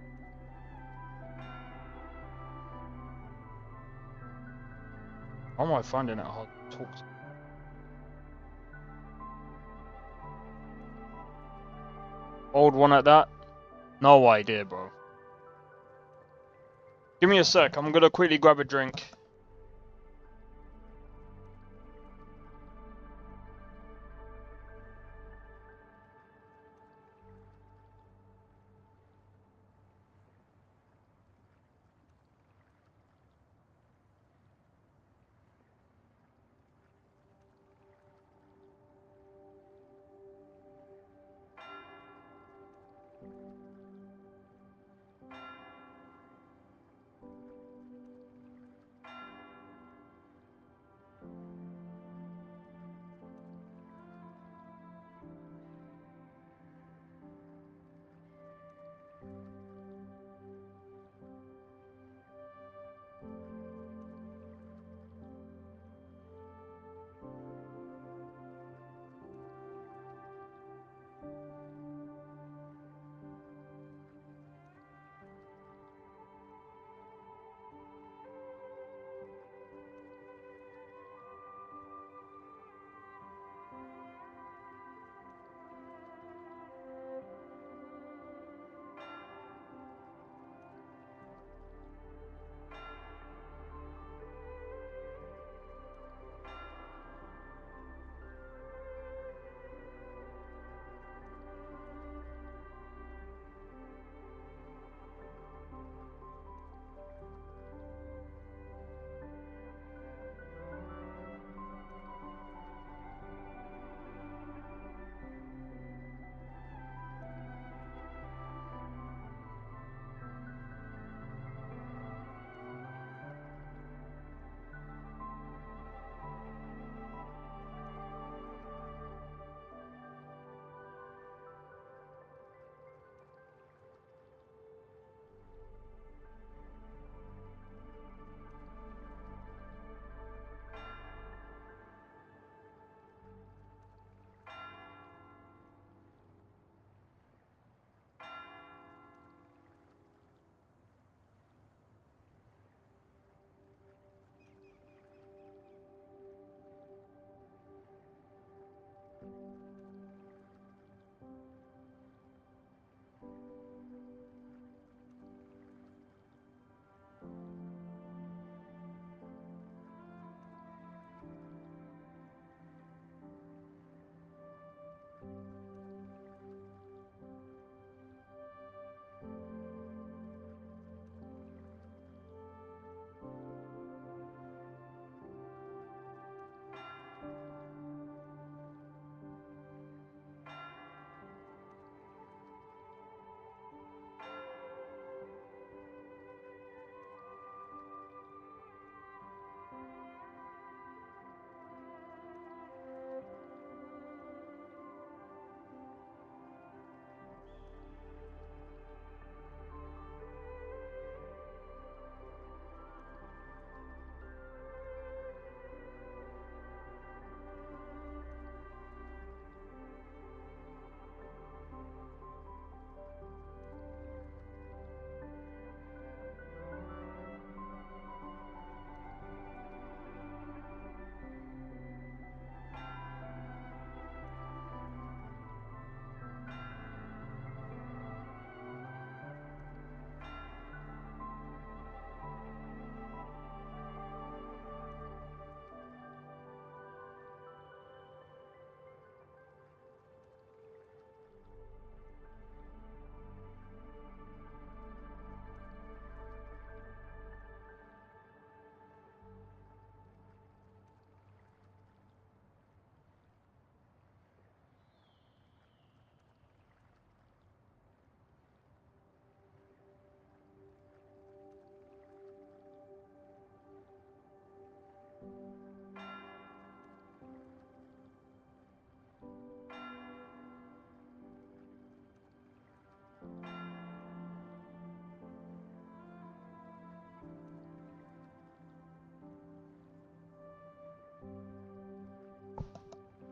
How am I finding it hard to talk to? Old one at that? No idea, bro. Give me a sec, I'm gonna quickly grab a drink.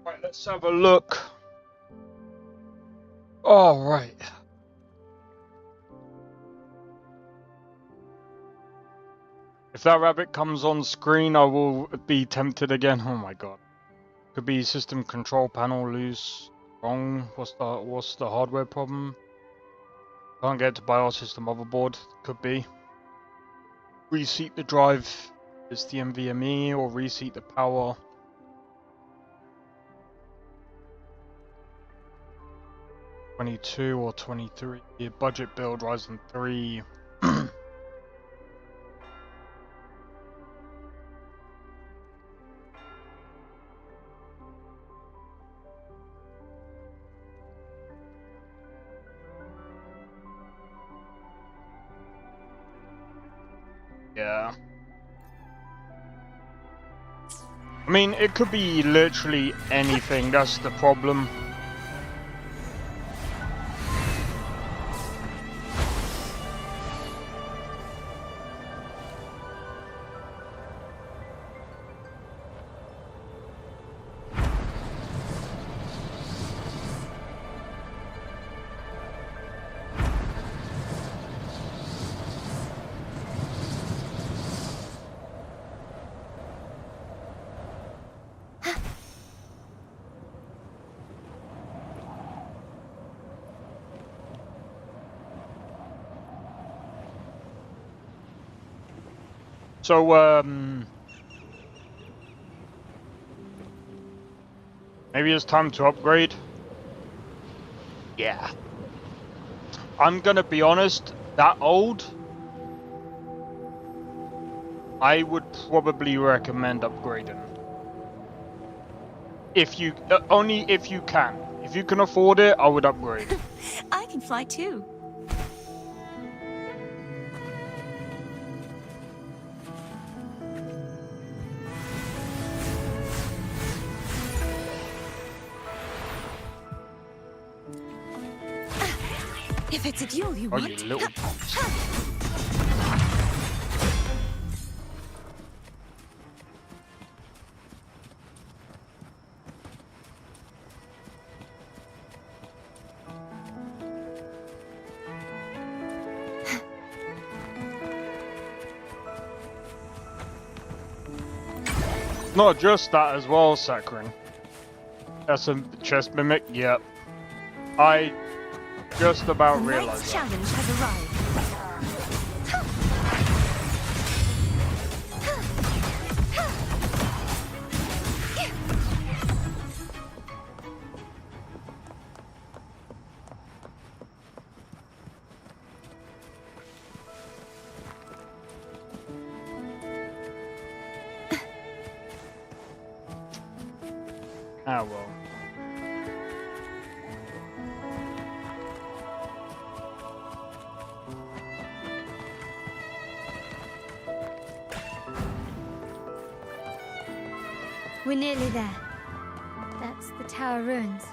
Right, let's have a look. All right. If that rabbit comes on screen, I will be tempted again. Oh my god. Could be system control panel loose. Wrong. What's the hardware problem? Can't get to BIOS the motherboard. Could be. Reseat the drive. It's the NVMe or reseat the power. $22 or $23. Budget build Ryzen 3. Yeah. I mean, it could be literally anything, that's the problem. So, maybe it's time to upgrade? Yeah. I'm gonna be honest, that old, I would probably recommend upgrading. If you, only if you can. If you can afford it, I would upgrade. I can fly too. If it's a duel you want. You little punks. Not just that as well, Sakrin. That's a chest mimic, yep. I just about realized that. Challenge has arrived. Ah well. We're nearly there. That's the tower ruins.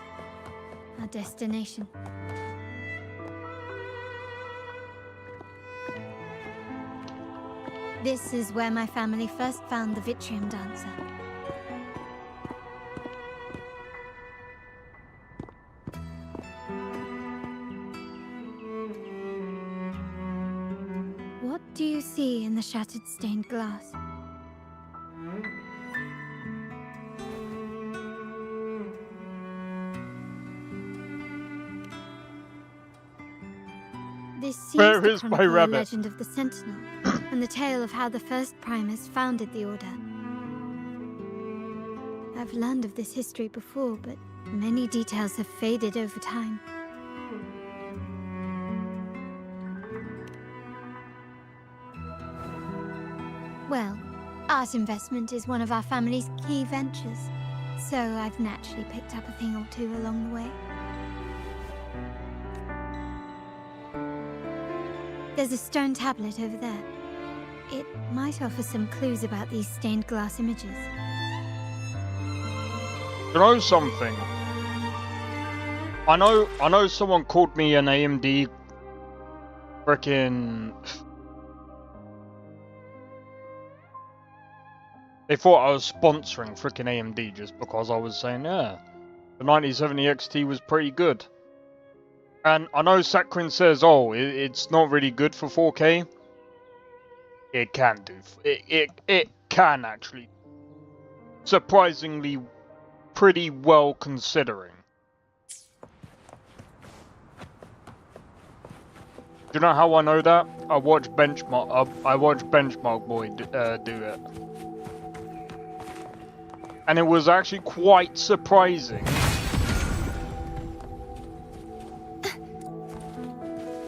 Our destination. This is where my family first found the Vitrium Dancer. What do you see in the shattered stained glass? This seems Where to is my chronicle the rabbit? legend of the Sentinel, and the tale of how the first Primus founded the Order. I've learned of this history before, but many details have faded over time. Well, art investment is one of our family's key ventures, so I've naturally picked up a thing or two along the way. There's a stone tablet over there. It might offer some clues about these stained glass images. You know something? I know someone called me an AMD frickin' They thought I was sponsoring freaking AMD just because I was saying, yeah, the 9070 XT was pretty good. And I know Sakrin says, oh, it's not really good for 4K. It can do. It can actually. Surprisingly, pretty well considering. Do you know how I know that? I watched Benchmark Boy do it. And it was actually quite surprising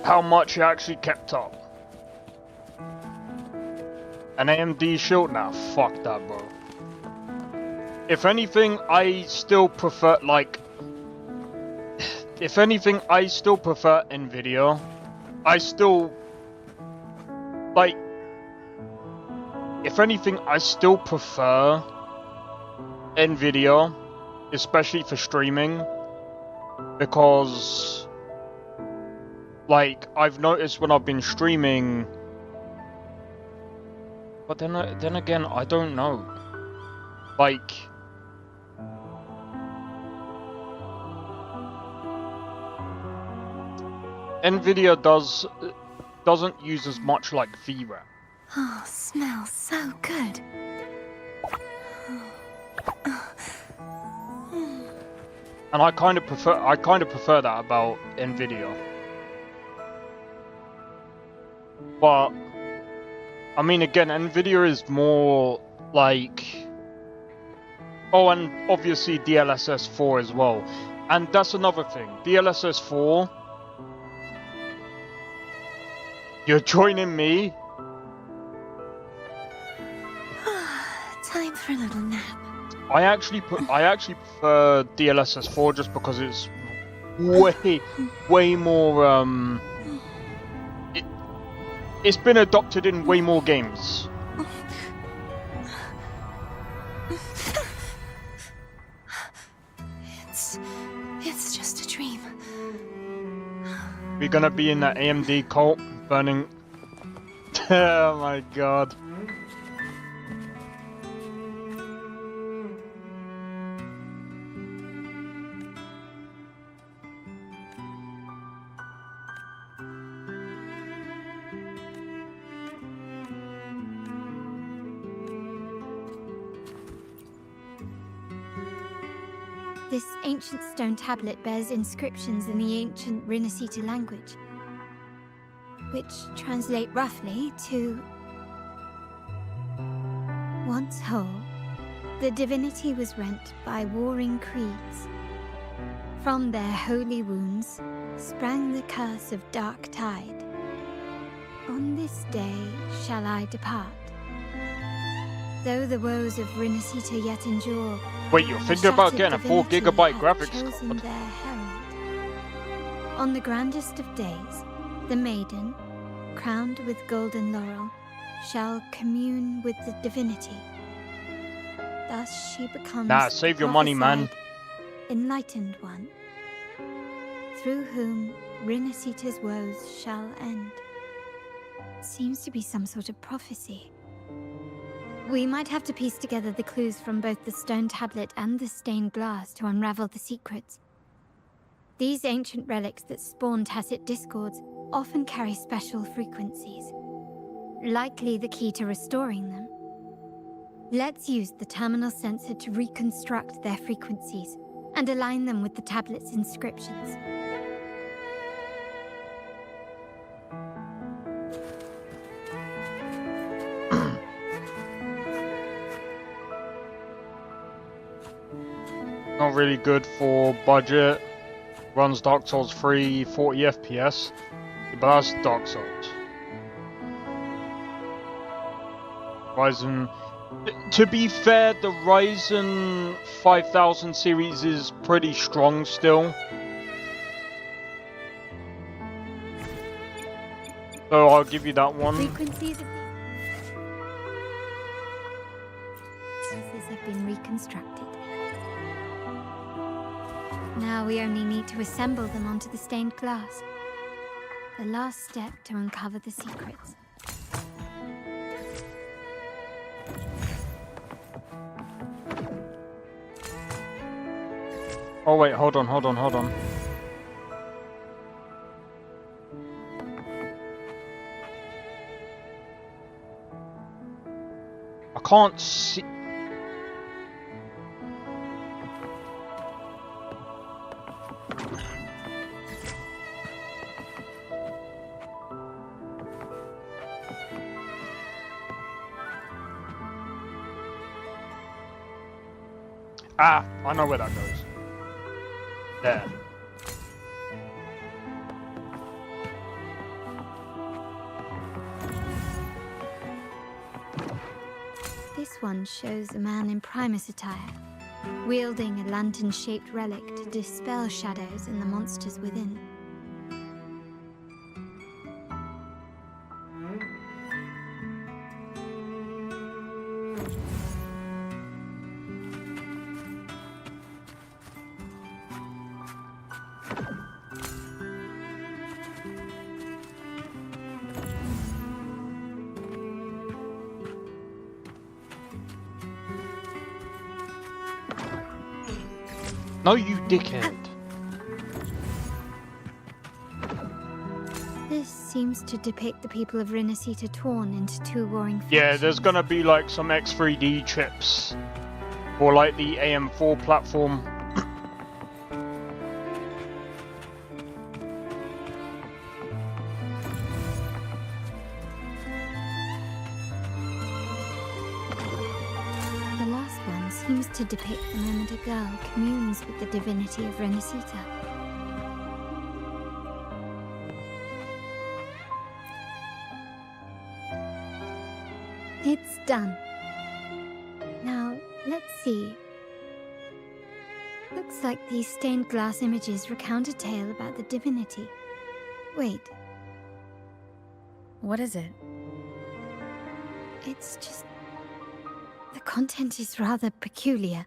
how much it actually kept up. An AMD Shield? Nah, fuck that, bro. If anything, I still prefer, like... If anything, I still prefer NVIDIA. I still... Like... If anything, I still prefer NVIDIA, especially for streaming, because... Like, I've noticed when I've been streaming... But then again, I don't know. Like... NVIDIA doesn't use as much like VRAM. Oh, smells so good. And I kind of prefer that about NVIDIA. But I mean, again, NVIDIA is more like... Oh, and obviously DLSS 4 as well. And that's another thing. DLSS 4... You're joining me? Time for a little nap. I actually prefer DLSS 4 just because it's way more it's been adopted in way more games. It's just a dream. We're gonna be in that AMD cult burning. Oh my god. This ancient stone tablet bears inscriptions in the ancient Rinascita language, which translate roughly to... Once whole, the divinity was rent by warring creeds. From their holy wounds sprang the curse of dark tide. On this day shall I depart. Though the woes of Rinascita yet endure... Wait, you're thinking about getting a 4 GB graphics card? Their herald. On the grandest of days, the maiden, crowned with golden laurel, shall commune with the divinity. Thus she becomes Nah, save your money, man. Enlightened one, through whom Rinascita's woes shall end. Seems to be some sort of prophecy. We might have to piece together the clues from both the stone tablet and the stained glass to unravel the secrets. These ancient relics that spawn tacit discords often carry special frequencies, likely the key to restoring them. Let's use the terminal sensor to reconstruct their frequencies and align them with the tablet's inscriptions. Not really good for budget. Runs Dark Souls 3, 40 FPS. But that's Dark Souls. Ryzen... To be fair, the Ryzen 5000 series is pretty strong still. So I'll give you that one. Frequencies have been reconstructed. Now we only need to assemble them onto the stained glass. The last step to uncover the secrets. Oh wait, hold on. I can't see. Ah, I know where that goes. There. This one shows a man in Primus attire, wielding a lantern-shaped relic to dispel shadows and the monsters within. No, you dickhead. This seems to depict the people of Rinasita torn into two warring factions. Yeah, there's gonna be like some X3D chips. Or like the AM4 platform. The last one seems to depict the moment a girl communes with the divinity of Rinasita. It's done. Now, let's see. Looks like these stained glass images recount a tale about the divinity. Wait. What is it? It's just... the content is rather peculiar.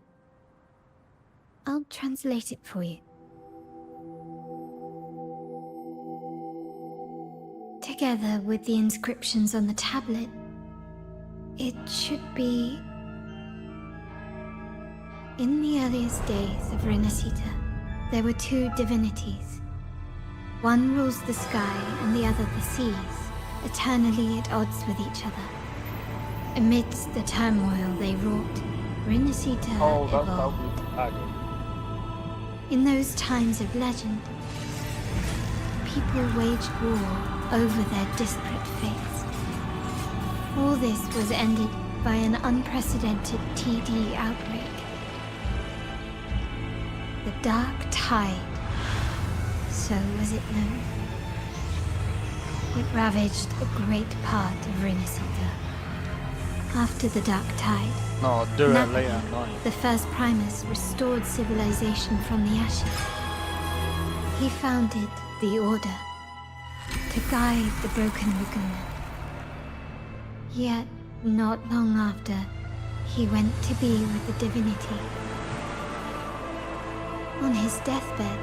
I'll translate it for you. Together with the inscriptions on the tablet, it should be... In the earliest days of Rinasita, there were two divinities. One rules the sky and the other the seas, eternally at odds with each other. Amidst the turmoil they wrought, Rinasita evolved. In those times of legend, people waged war over their disparate fates. All this was ended by an unprecedented TD outbreak. The Dark Tide, so was it known. It ravaged a great part of Rinasita. After the Dark Tide, No, I'll do it later at night. the first Primus restored civilization from the ashes. He founded the Order to guide the broken Laguna. Yet, not long after, he went to be with the divinity. On his deathbed,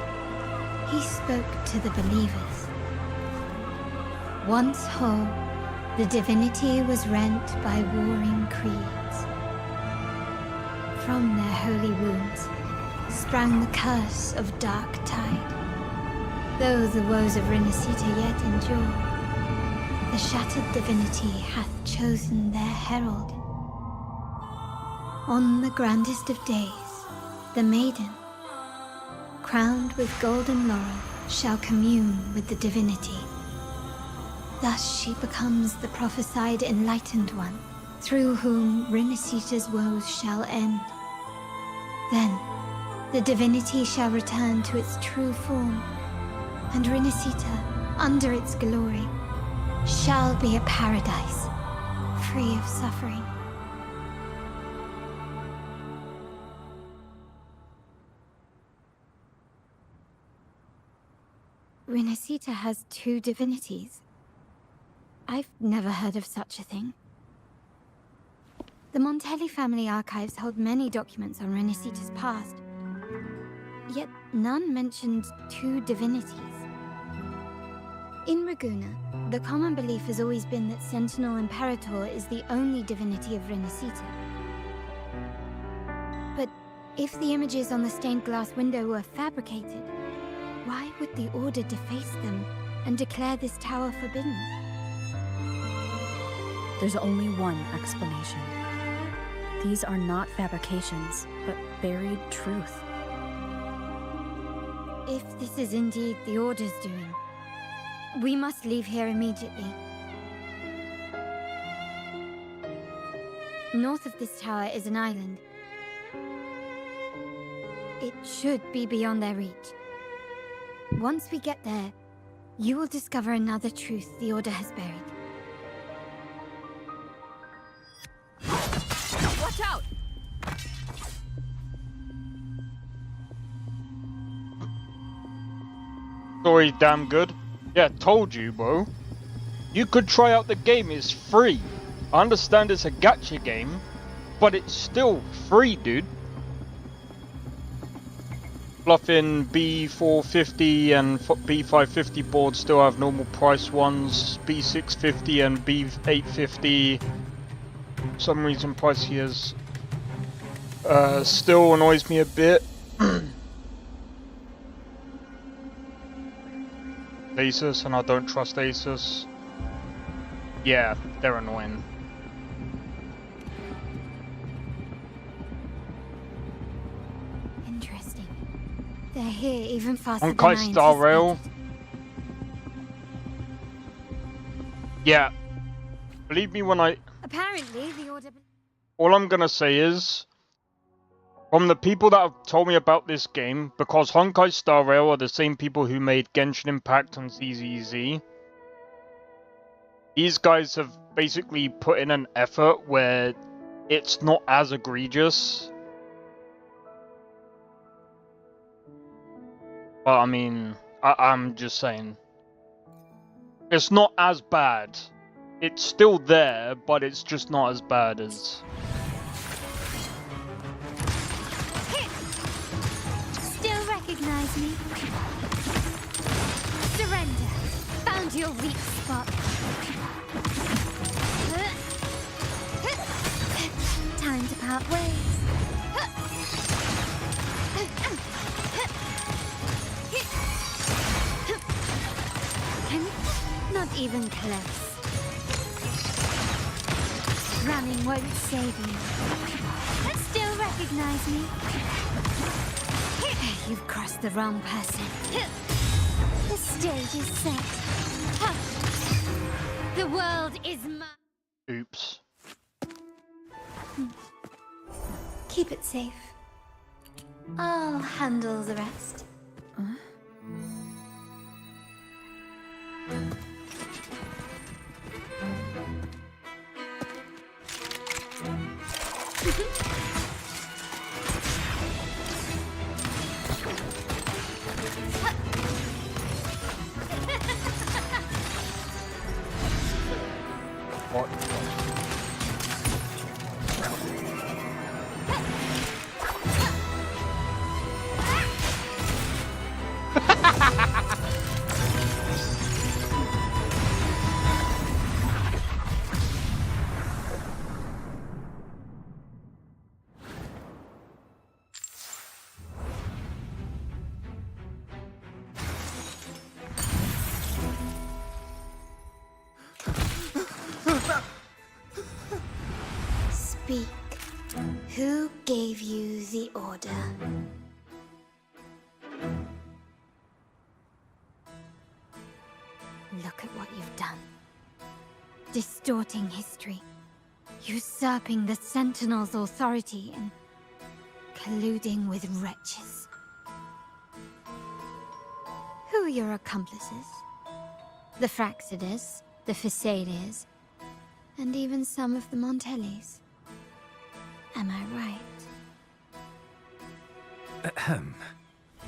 he spoke to the believers. Once whole, the divinity was rent by warring creeds. From their holy wounds sprang the curse of Dark Tide. Though the woes of Rinasita yet endure, the shattered divinity hath chosen their herald. On the grandest of days, the maiden, crowned with golden laurel, shall commune with the divinity. Thus she becomes the prophesied enlightened one, through whom Rinasita's woes shall end. Then, the divinity shall return to its true form, and Rinasita, under its glory, shall be a paradise, free of suffering. Rinasita has two divinities. I've never heard of such a thing. The Montelli family archives hold many documents on Rinasita's past, yet none mentioned two divinities. In Raguna, the common belief has always been that Sentinel Imperator is the only divinity of Rinasita. But If the images on the stained glass window were fabricated, why would the Order deface them and declare this tower forbidden? There's only one explanation. These are not fabrications, but buried truth. If this is indeed the Order's doing, we must leave here immediately. North of this tower is an island. It should be beyond their reach. Once we get there, you will discover another truth the Order has buried. Watch out! Story damn good. Yeah, told you, bro. You could try out the game, it's free. I understand it's a gacha game, but it's still free, dude. Bluffing B450 and B550 boards still have normal price ones. B650 and B850, for some reason pricier still annoys me a bit. Asus, and I don't trust Asus. Yeah, they're annoying. Interesting. They're here even faster than I Honkai Star anticipated. Rail. Yeah. Believe me when I... Apparently, the Order... All I'm gonna say is, from the people that have told me about this game, because Honkai Star Rail are the same people who made Genshin Impact and ZZZ, these guys have basically put in an effort where it's not as egregious. But I mean, I'm just saying, it's not as bad. It's still there, but it's just not as bad as... Still recognize me? Surrender. Found your weak spot. Time to part ways. Not even close. Running won't save you. Still recognize me? You've crossed the wrong person. The stage is set. The world is mine. Oops. Keep it safe. I'll handle the rest. What? Speak. Who gave you the order? Look at what you've done. Distorting history. Usurping the Sentinel's authority and colluding with wretches. Who are your accomplices? The Fraxidus, the Phisalias, and even some of the Montellis. Am I right? Ahem.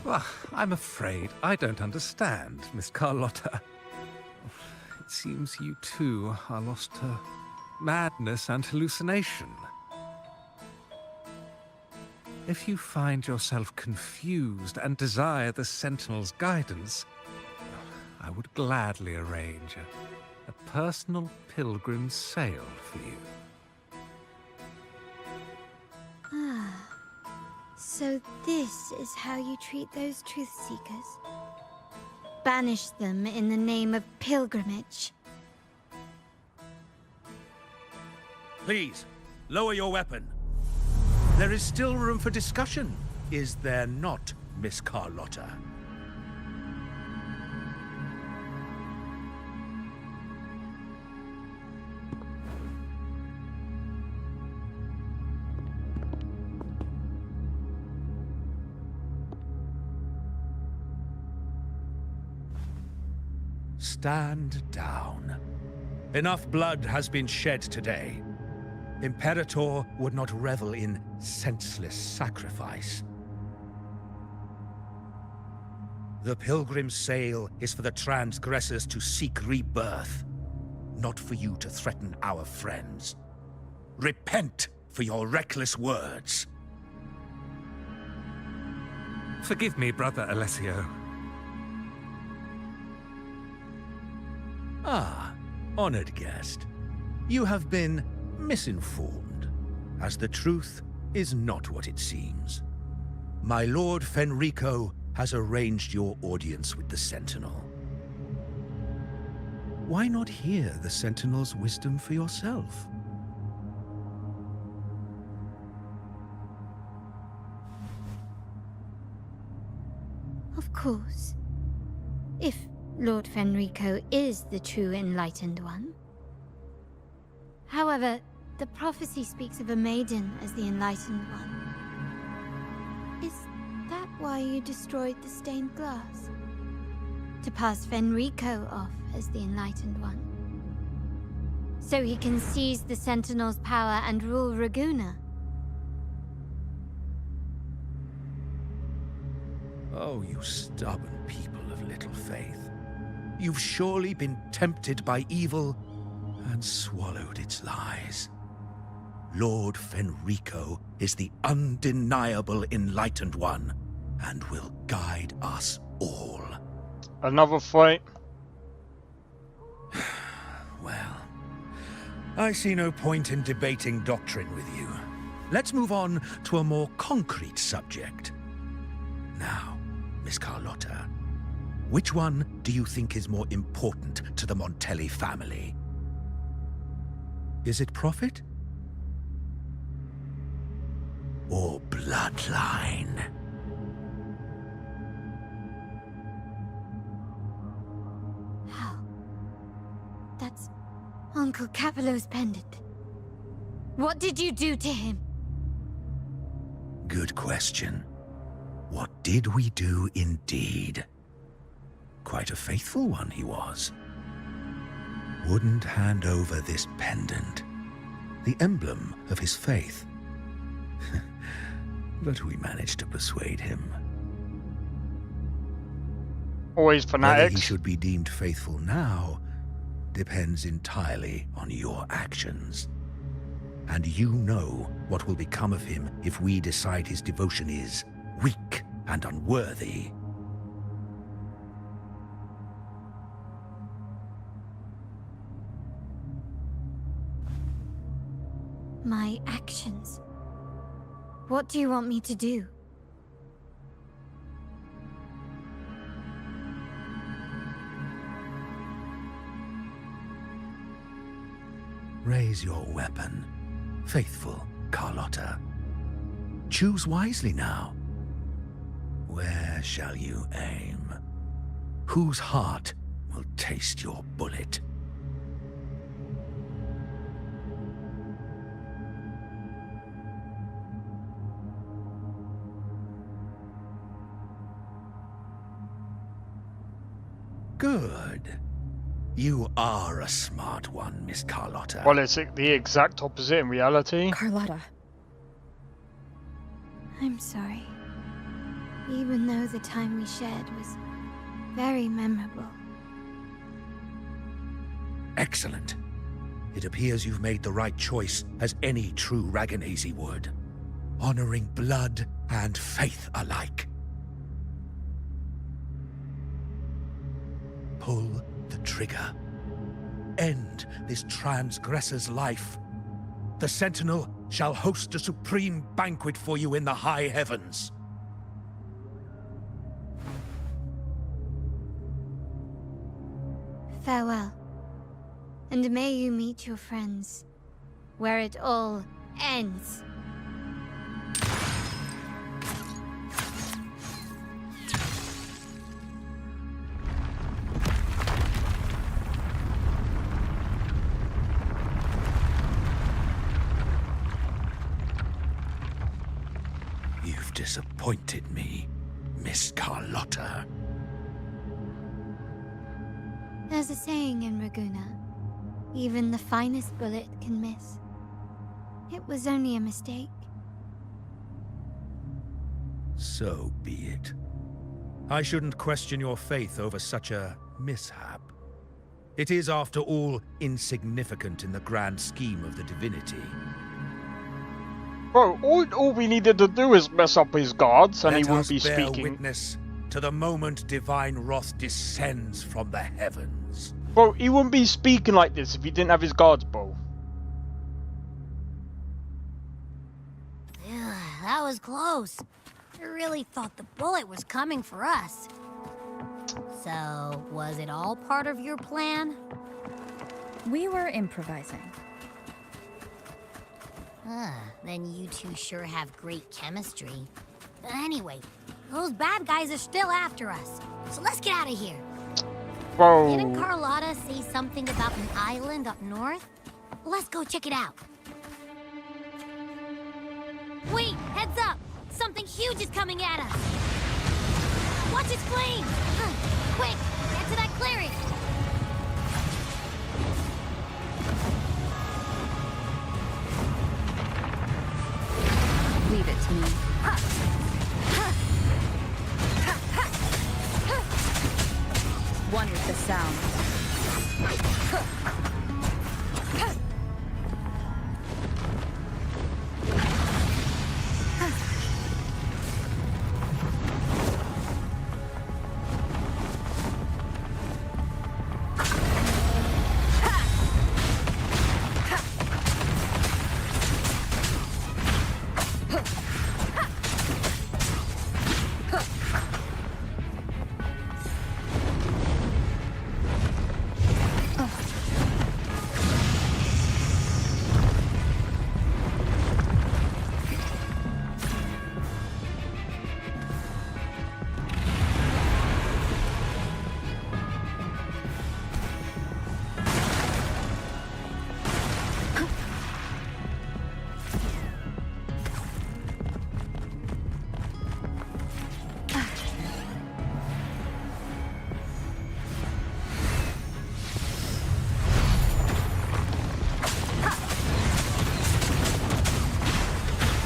Well, I'm afraid I don't understand, Miss Carlotta. It seems you too are lost to madness and hallucination. If you find yourself confused and desire the Sentinel's guidance, I would gladly arrange a personal pilgrim's sail for you. Ah. So this is how you treat those truth seekers? Banish them in the name of pilgrimage. Please, lower your weapon. There is still room for discussion, is there not, Miss Carlotta? Stand down. Enough blood has been shed today. Imperator would not revel in senseless sacrifice. The pilgrim's sail is for the transgressors to seek rebirth, not for you to threaten our friends. Repent for your reckless words. Forgive me, Brother Alessio. Ah, honored guest. You have been misinformed, as the truth is not what it seems. My Lord Fenrico has arranged your audience with the Sentinel. Why not hear the Sentinel's wisdom for yourself? Of course. If Lord Fenrico is the true Enlightened One. However, the prophecy speaks of a maiden as the Enlightened One. Is that why you destroyed the stained glass? To pass Fenrico off as the Enlightened One? So he can seize the Sentinel's power and rule Raguna? Oh, you stubborn people of little faith. You've surely been tempted by evil and swallowed its lies. Lord Fenrico is the undeniable Enlightened One and will guide us all. Another fight. Well, I see no point in debating doctrine with you. Let's move on to a more concrete subject. Now, Miss Carlotta, which one do you think is more important to the Montelli family? Is it profit? Or bloodline? How? That's Uncle Capello's pendant. What did you do to him? Good question. What did we do indeed? Quite a faithful one he was. Wouldn't hand over this pendant, the emblem of his faith. But we managed to persuade him. Always Whether fanatics. he should be deemed faithful now depends entirely on your actions. And you know what will become of him if we decide his devotion is weak and unworthy. My actions. What do you want me to do? Raise your weapon, faithful Carlotta. Choose wisely now. Where shall you aim? Whose heart will taste your bullet? Good. You are a smart one, Miss Carlotta. Well, it's the exact opposite in reality. Carlotta. I'm sorry. Even though the time we shared was very memorable. Excellent. It appears you've made the right choice, as any true Raganese would. Honoring blood and faith alike. Pull the trigger. End this transgressor's life. The Sentinel shall host a supreme banquet for you in the high heavens. Farewell. And may you meet your friends, where it all ends. You've disappointed me, Miss Carlotta. There's a saying in Raguna, even the finest bullet can miss. It was only a mistake. So be it. I shouldn't question your faith over such a mishap. It is, after all, insignificant in the grand scheme of the divinity. Bro, all we needed to do is mess up his guards and he wouldn't be Let us bear speaking. witness to the moment divine wrath descends from the heavens. Bro, he wouldn't be speaking like this if he didn't have his guards, bro. Ugh, that was close. I really thought the bullet was coming for us. So, was it all part of your plan? We were improvising. Then you two sure have great chemistry. But anyway, those bad guys are still after us. So let's get out of here. Bro. Didn't Carlotta say something about an island up north? Let's go check it out. Wait, heads up! Something huge is coming at us! Watch its flames! Quick, get to that clearing! Leave it to me. One with the sound.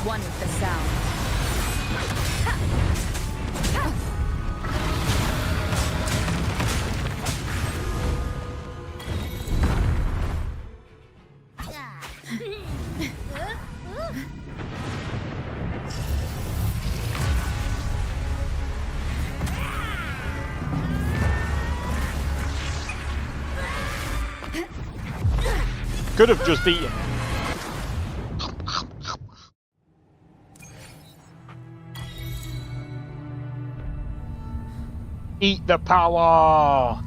One with the sound. Could have just eaten. Eat the power!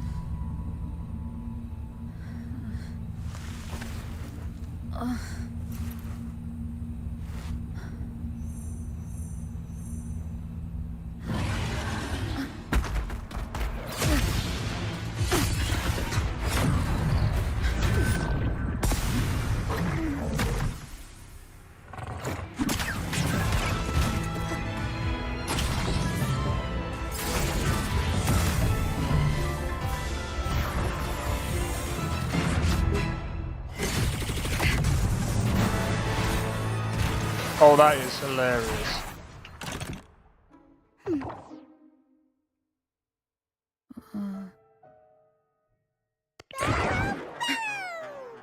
Oh, that is hilarious.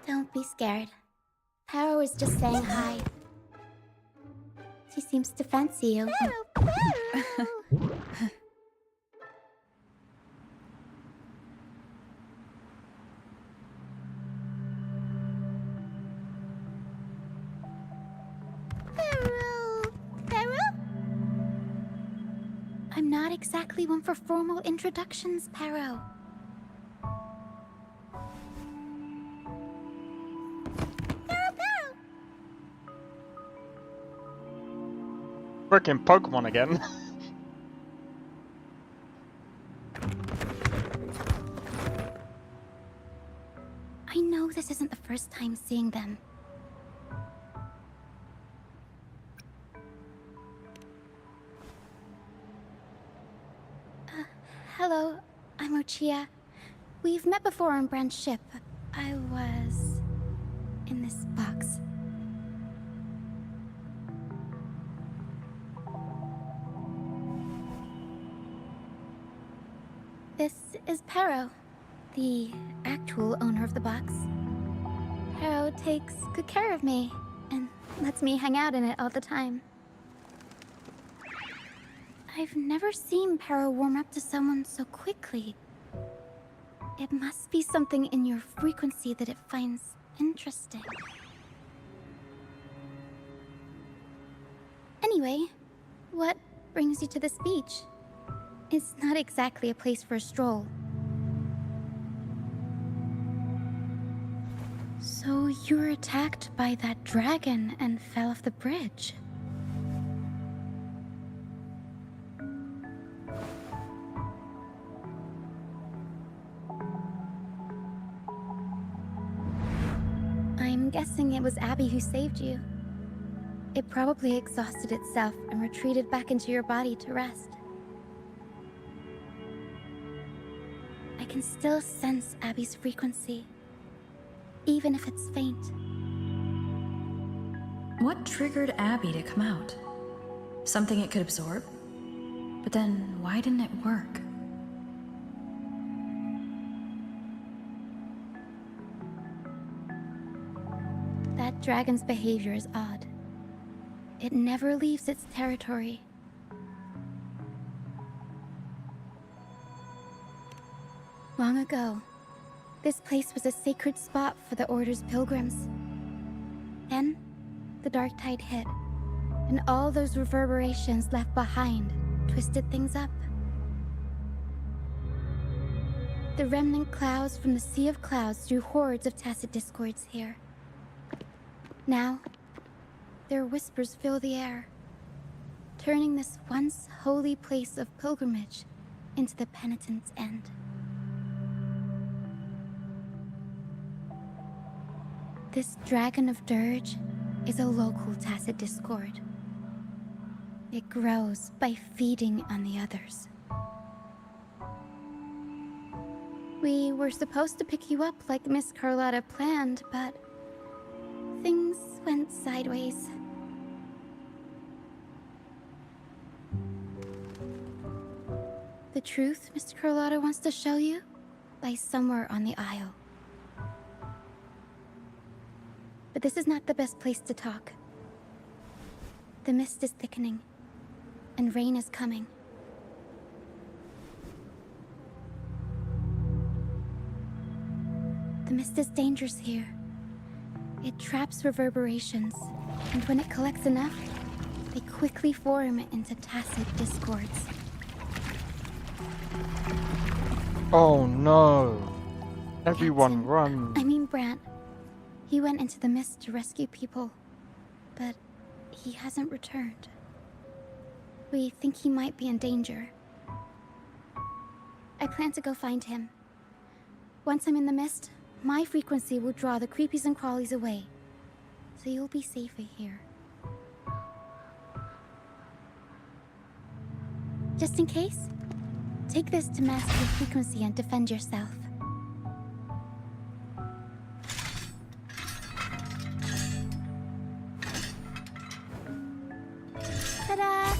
Don't be scared. Paro was just saying hi. She seems to fancy you. exactly one for formal introductions, Pero. Frickin' Pokemon again. I know this isn't the first time seeing them. Hello, I'm Ochia. We've met before on Brand's ship. I was in this box. This is Pero, the actual owner of the box. Pero takes good care of me and lets me hang out in it all the time. I've never seen Pero warm up to someone so quickly. It must be something in your frequency that it finds interesting. Anyway, what brings you to this beach? It's not exactly a place for a stroll. So you were attacked by that dragon and fell off the bridge. I'm guessing it was Abby who saved you. It probably exhausted itself and retreated back into your body to rest. I can still sense Abby's frequency, even if it's faint. What triggered Abby to come out? Something it could absorb? But then, why didn't it work? That dragon's behavior is odd. It never leaves its territory. Long ago, this place was a sacred spot for the Order's pilgrims. Then, the dark tide hit, and all those reverberations left behind twisted things up. The remnant clouds from the Sea of Clouds drew hordes of tacit discords here. Now, their whispers fill the air, turning this once holy place of pilgrimage into the penitent's end. This Dragon of Dirge is a local tacit discord. It grows by feeding on the others. We were supposed to pick you up like Miss Carlotta planned, but things went sideways. The truth Mr. Carlotta wants to show you lies somewhere on the Isle. But this is not the best place to talk. The mist is thickening, and rain is coming. The mist is dangerous here. It traps reverberations, and when it collects enough, they quickly form into tacit discords. Oh no! Everyone run! I mean Brant. He went into the mist to rescue people, but he hasn't returned. We think he might be in danger. I plan to go find him. Once I'm in the mist, my frequency will draw the creepies and crawlies away, so you'll be safer here. Just in case, take this to mask your frequency and defend yourself. Ta-da!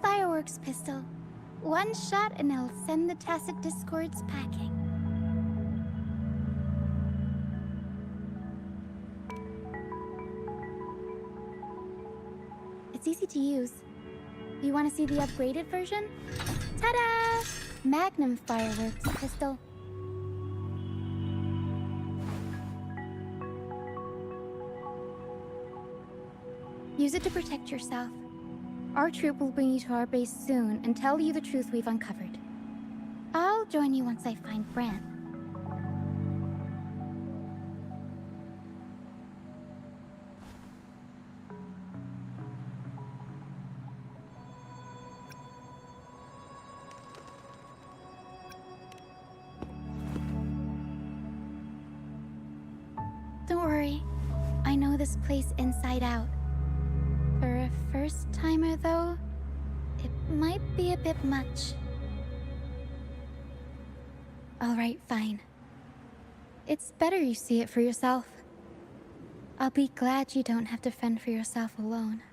Fireworks pistol. One shot and it'll send the tacit discords packing. It's easy to use. You want to see the upgraded version? Ta-da! Magnum fireworks pistol. Use it to protect yourself. Our troop will bring you to our base soon and tell you the truth we've uncovered. I'll join you once I find Bran. Don't worry. I know this place inside out. For a first-timer, though, it might be a bit much. Alright, fine. It's better you see it for yourself. I'll be glad you don't have to fend for yourself alone.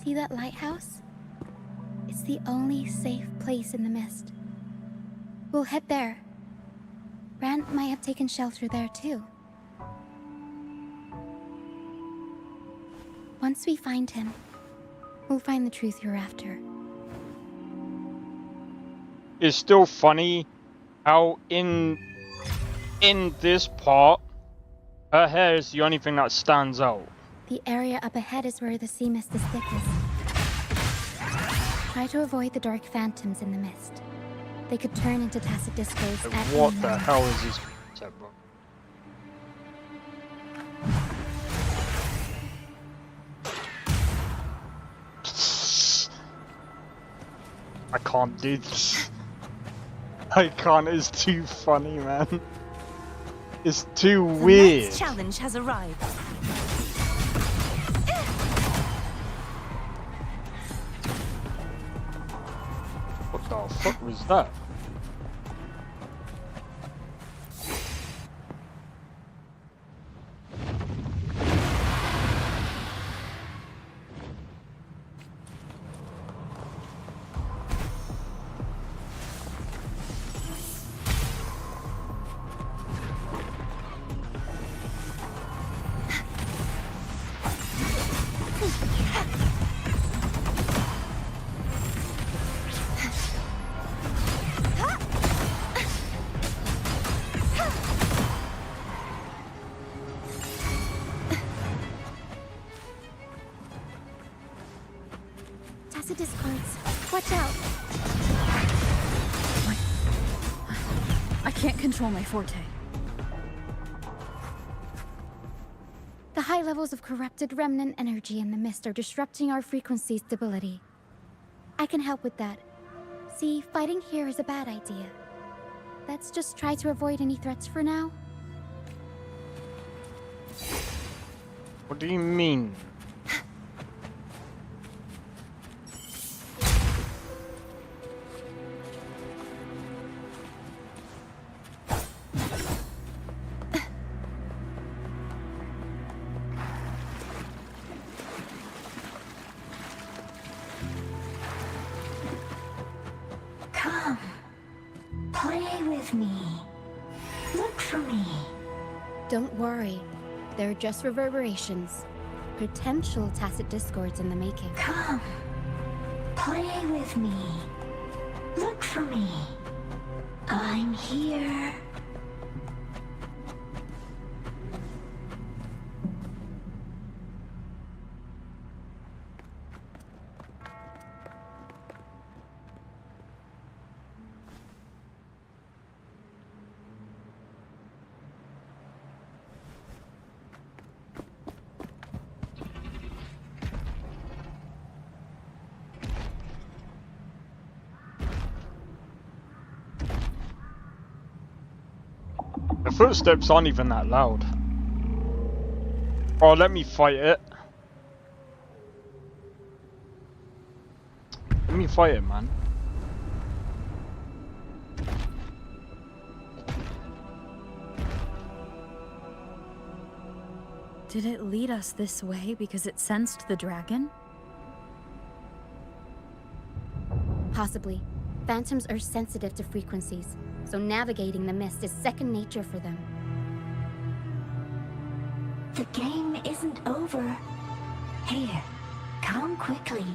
See that lighthouse? It's the only safe place in the mist. We'll head there. Bran might have taken shelter there too. Once we find him, we'll find the truth you're after. It's still funny how in this part, her hair is the only thing that stands out. The area up ahead is where the sea mist is thickest. Try to avoid the dark phantoms in the mist. They could turn into tacit discords at any What the moment. hell is this? Bro? I can't do this. I can't, it's too funny, man. It's too weird. Next challenge has arrived. What the fuck was that? Tacit discords. Watch out. I can't control my forte. The high levels of corrupted remnant energy in the mist are disrupting our frequency stability. I can help with that. See, fighting here is a bad idea. Let's just try to avoid any threats for now. What do you mean? Come. Play with me. Look for me. Don't worry. They're just reverberations. Potential tacit discords in the making. Come. Play with me. Look for me. I'm here. The footsteps aren't even that loud. Oh, let me fight it. Let me fight it, man. Did it lead us this way because it sensed the dragon? Possibly. Phantoms are sensitive to frequencies, so navigating the mist is second nature for them. The game isn't over. Here, come quickly.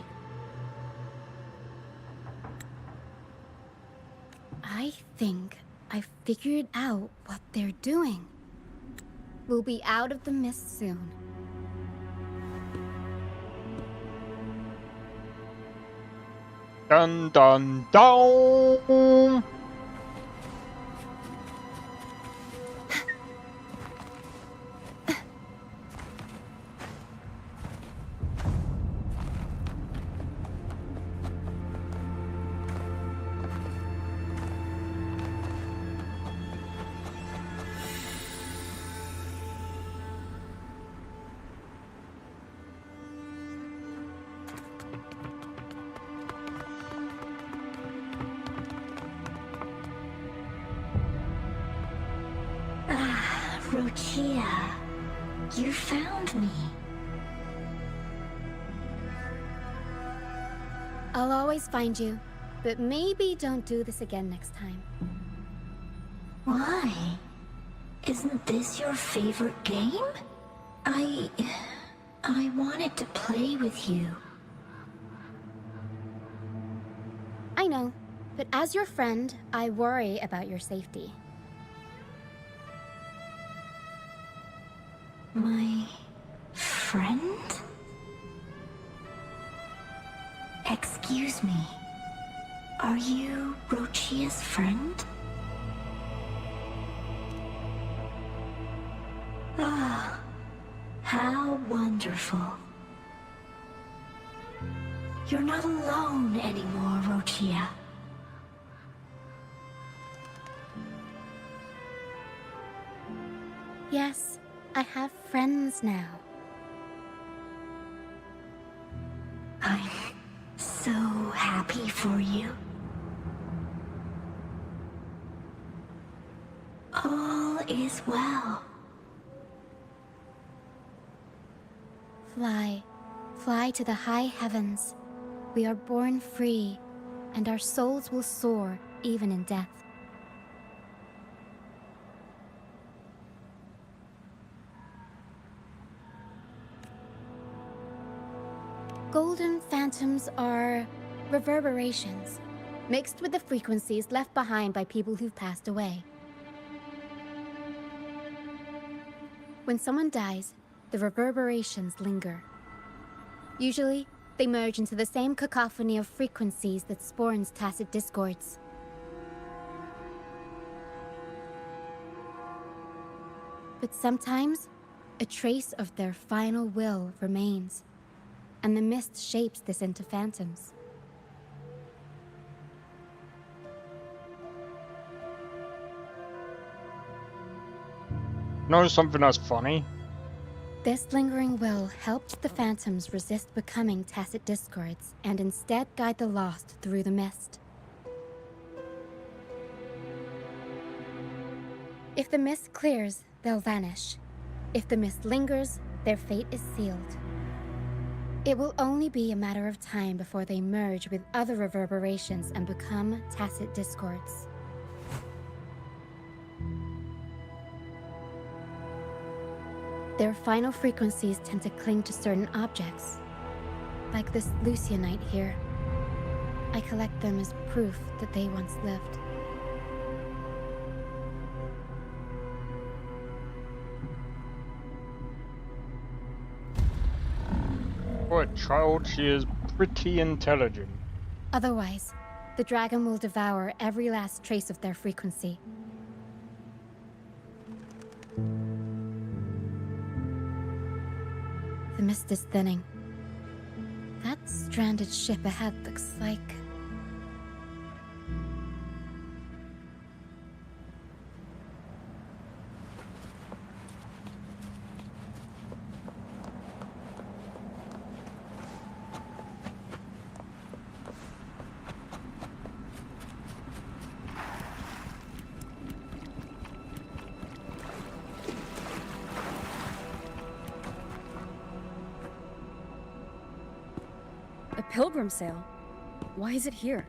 I think I figured out what they're doing. We'll be out of the mist soon. Dun dun dun! Rochia, you found me. I'll always find you, but maybe don't do this again next time. Why? Isn't this your favorite game? I wanted to play with you. I know, but as your friend, I worry about your safety. My friend? Excuse me. Are you Rochia's friend? Ah, how wonderful. You're not alone anymore, Rochia. Yes, I have friends now. I'm so happy for you. All is well. Fly. Fly to the high heavens. We are born free, and our souls will soar even in death. Golden phantoms are reverberations, mixed with the frequencies left behind by people who've passed away. When someone dies, the reverberations linger. Usually, they merge into the same cacophony of frequencies that spawns tacit discords. But sometimes, a trace of their final will remains, and the mist shapes this into phantoms. Know something that's funny? This lingering will helps the phantoms resist becoming tacit discords and instead guide the lost through the mist. If the mist clears, they'll vanish. If the mist lingers, their fate is sealed. It will only be a matter of time before they merge with other reverberations and become tacit discords. Their final frequencies tend to cling to certain objects, like this Lucianite here. I collect them as proof that they once lived. For a child, she is pretty intelligent. Otherwise, the dragon will devour every last trace of their frequency. The mist is thinning. That stranded ship ahead looks like... A pilgrim sale? Why is it here?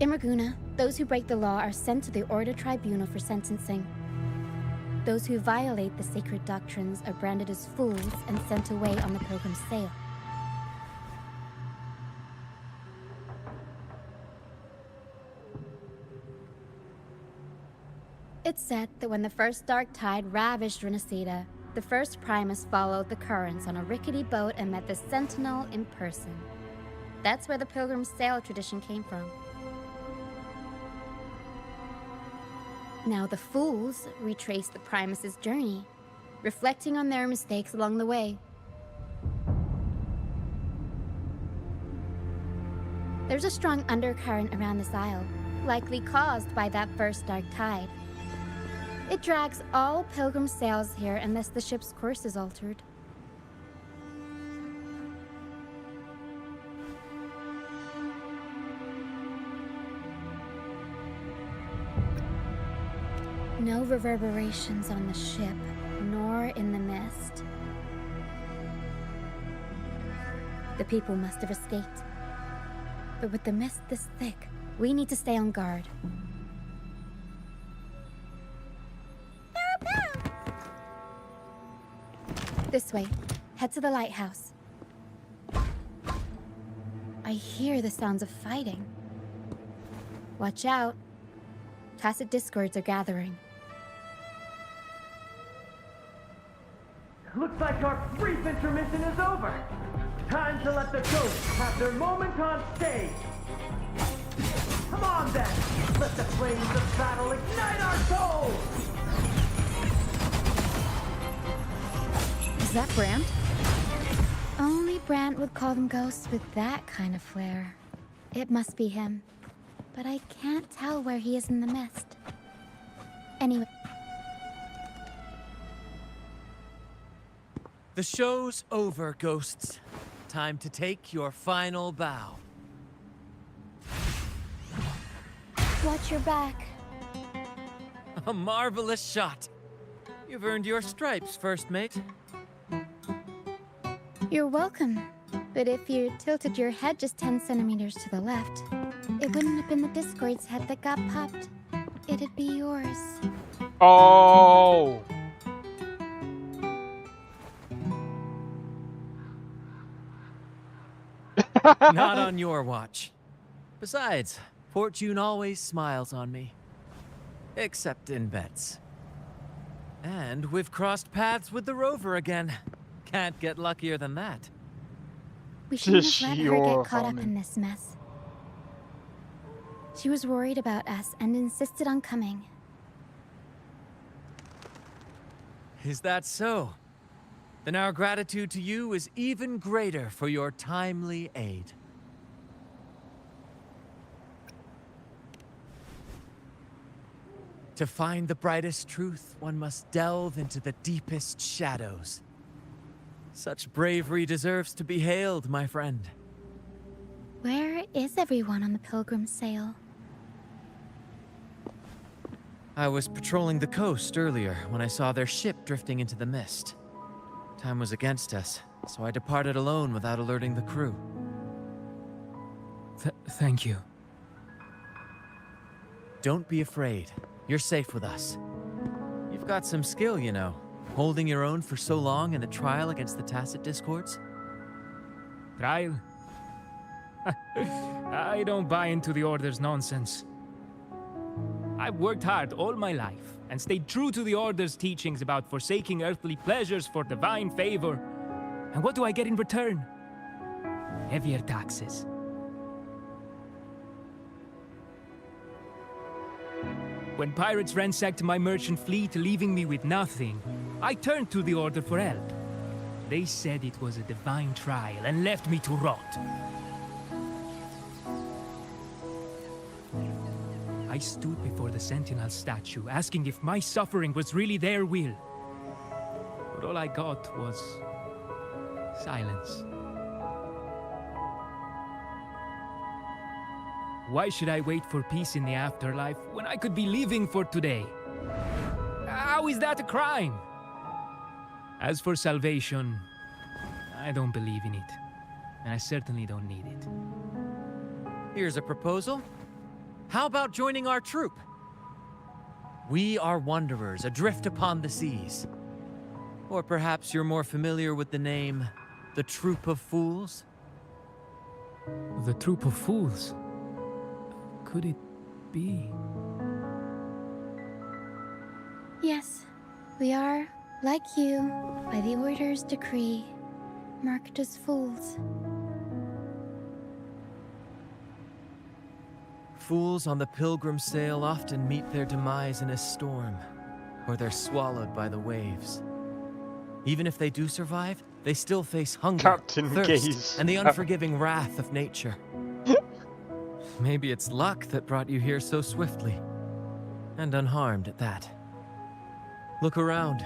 In Raguna, those who break the law are sent to the Order Tribunal for sentencing. Those who violate the sacred doctrines are branded as fools and sent away on the pilgrim's sale. It's said that when the first dark tide ravaged Renacita, the first Primus followed the currents on a rickety boat and met the Sentinel in person. That's where the Pilgrim's Sail tradition came from. Now the Fools retrace the Primus's journey, reflecting on their mistakes along the way. There's a strong undercurrent around this isle, likely caused by that first dark tide. It drags all Pilgrim sails here unless the ship's course is altered. No reverberations on the ship, nor in the mist. The people must have escaped. But with the mist this thick, we need to stay on guard. This way. Head to the lighthouse. I hear the sounds of fighting. Watch out. Tacit discords are gathering. Looks like our brief intermission is over. Time to let the ghosts have their moment on stage. Come on then, let the flames of battle ignite our souls! Is that Brant? Only Brant would call them ghosts with that kind of flair. It must be him. But I can't tell where he is in the mist. Anyway. The show's over, ghosts. Time to take your final bow. Watch your back. A marvelous shot. You've earned your stripes, first mate. You're welcome. But if you tilted your head just 10 centimeters to the left, it wouldn't have been the Discord's head that got popped. It'd be yours. Oh! Not on your watch. Besides, fortune always smiles on me. Except in bets. And we've crossed paths with the rover again. Can't get luckier than that. We shouldn't have let her get caught up in this mess. She was worried about us and insisted on coming. Is that so? Then our gratitude to you is even greater for your timely aid. To find the brightest truth, one must delve into the deepest shadows. Such bravery deserves to be hailed, my friend. Where is everyone on the Pilgrim's Sail? I was patrolling the coast earlier when I saw their ship drifting into the mist. Time was against us, so I departed alone without alerting the crew. Thank you. Don't be afraid. You're safe with us. You've got some skill, you know. Holding your own for so long in a trial against the Tacit Discords? Trial? I don't buy into the Order's nonsense. I've worked hard all my life and stayed true to the Order's teachings about forsaking earthly pleasures for divine favor. And what do I get in return? Heavier taxes. When pirates ransacked my merchant fleet, leaving me with nothing, I turned to the Order for help. They said it was a divine trial and left me to rot. I stood before the Sentinel statue, asking if my suffering was really their will. But all I got was silence. Why should I wait for peace in the afterlife when I could be living for today? How is that a crime? As for salvation, I don't believe in it. And I certainly don't need it. Here's a proposal. How about joining our troop? We are wanderers adrift upon the seas. Or perhaps you're more familiar with the name, the Troop of Fools? The Troop of Fools? Could it be? Yes, we are, like you, by the Order's decree, marked as fools. Fools on the pilgrim sail often meet their demise in a storm, or they're swallowed by the waves. Even if they do survive, they still face hunger, Captain thirst, Gaze. and the unforgiving wrath of nature. Maybe it's luck that brought you here so swiftly, and unharmed at that. Look around.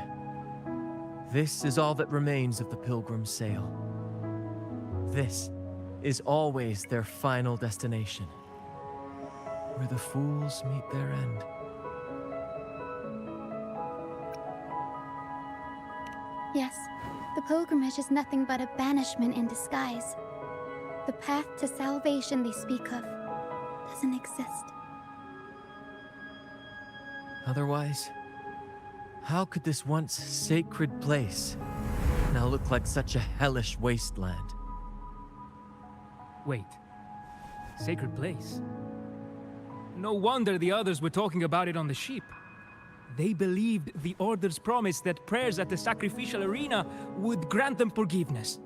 This is all that remains of the pilgrim's sail. This is always their final destination, where the fools meet their end. Yes, the pilgrimage is nothing but a banishment in disguise. The path to salvation they speak of doesn't exist. Otherwise, how could this once sacred place now look like such a hellish wasteland? Wait. Sacred place? No wonder the others were talking about it on the ship. They believed the Order's promise that prayers at the sacrificial arena would grant them forgiveness.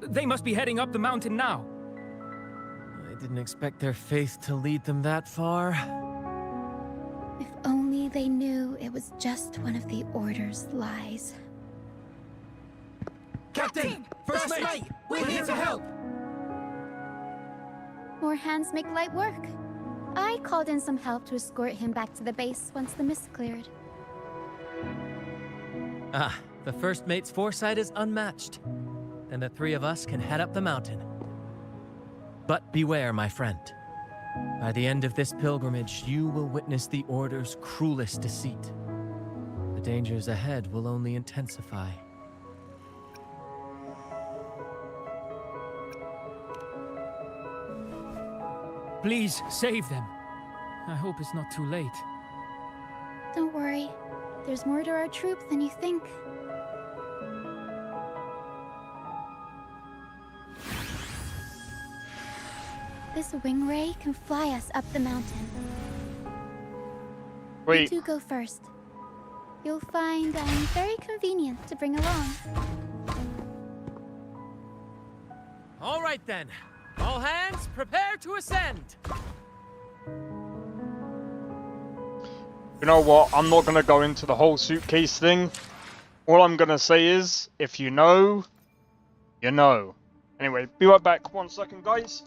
They must be heading up the mountain now. I didn't expect their faith to lead them that far. If only they knew it was just one of the Order's lies. Captain! First mate! We're here to help! More hands make light work. I called in some help to escort him back to the base once the mist cleared. Ah, the first mate's foresight is unmatched. Then the three of us can head up the mountain. But beware, my friend. By the end of this pilgrimage, you will witness the Order's cruelest deceit. The dangers ahead will only intensify. Please, save them. I hope it's not too late. Don't worry. There's more to our troop than you think. This wing ray can fly us up the mountain. Wait. You two go first. You'll find very convenient to bring along. All right then. All hands, prepare to ascend! You know what? I'm not gonna go into the whole suitcase thing. All I'm gonna say is, if you know, you know. Anyway, be right back. 1 second, guys.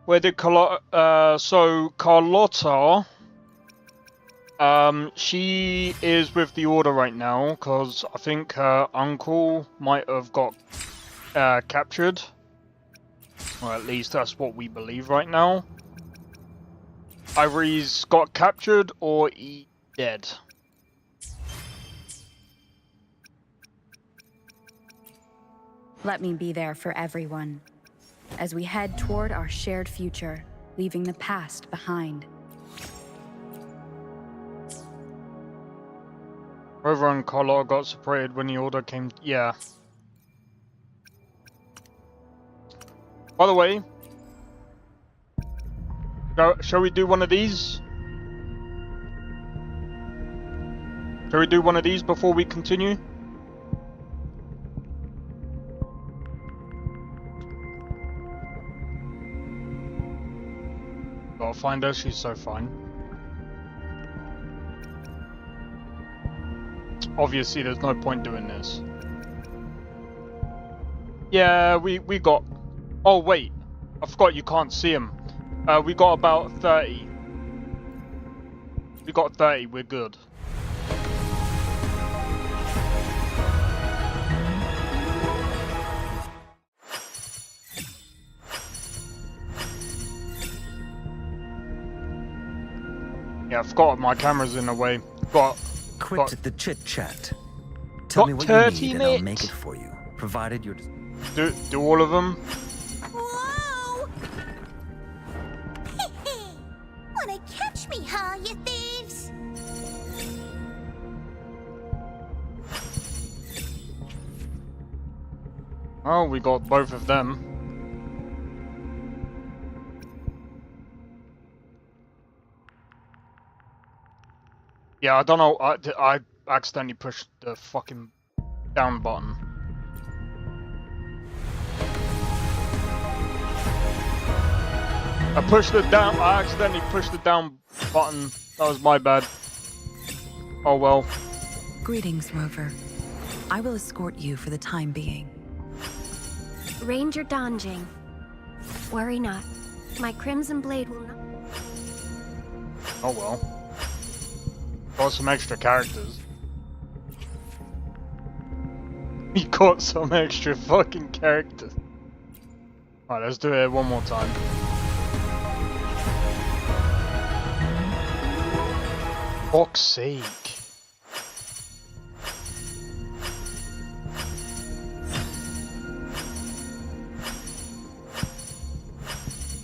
Where did so Carlotta, she is with the Order right now, because I think her uncle might have got captured. Or at least that's what we believe right now. Either he's got captured or he's dead. Let me be there for everyone, as we head toward our shared future, leaving the past behind. Rover and Carlotta got separated when the Order came. Yeah. By the way, shall we do one of these? Shall we do one of these before we continue? Gotta find her, she's so fine. Obviously, there's no point doing this. Yeah, we got... Oh, wait. I forgot you can't see him. We got about 30. We got 30, we're good. Yeah, I forgot my camera's in the way. Quit the chit-chat. Tell me what you need and I'll make it for you, provided you're... Do all of them? Whoa! Wanna catch me, huh, you thieves? Oh, we got both of them. Yeah, I don't know. I accidentally pushed the fucking down button. I accidentally pushed the down button. That was my bad. Oh well. Greetings, Rover. I will escort you for the time being. Ranger Donjing. Worry not. My Crimson Blade will not... Oh well. Got some extra characters. We got some extra fucking characters. Alright, let's do it one more time. Fuck's sake.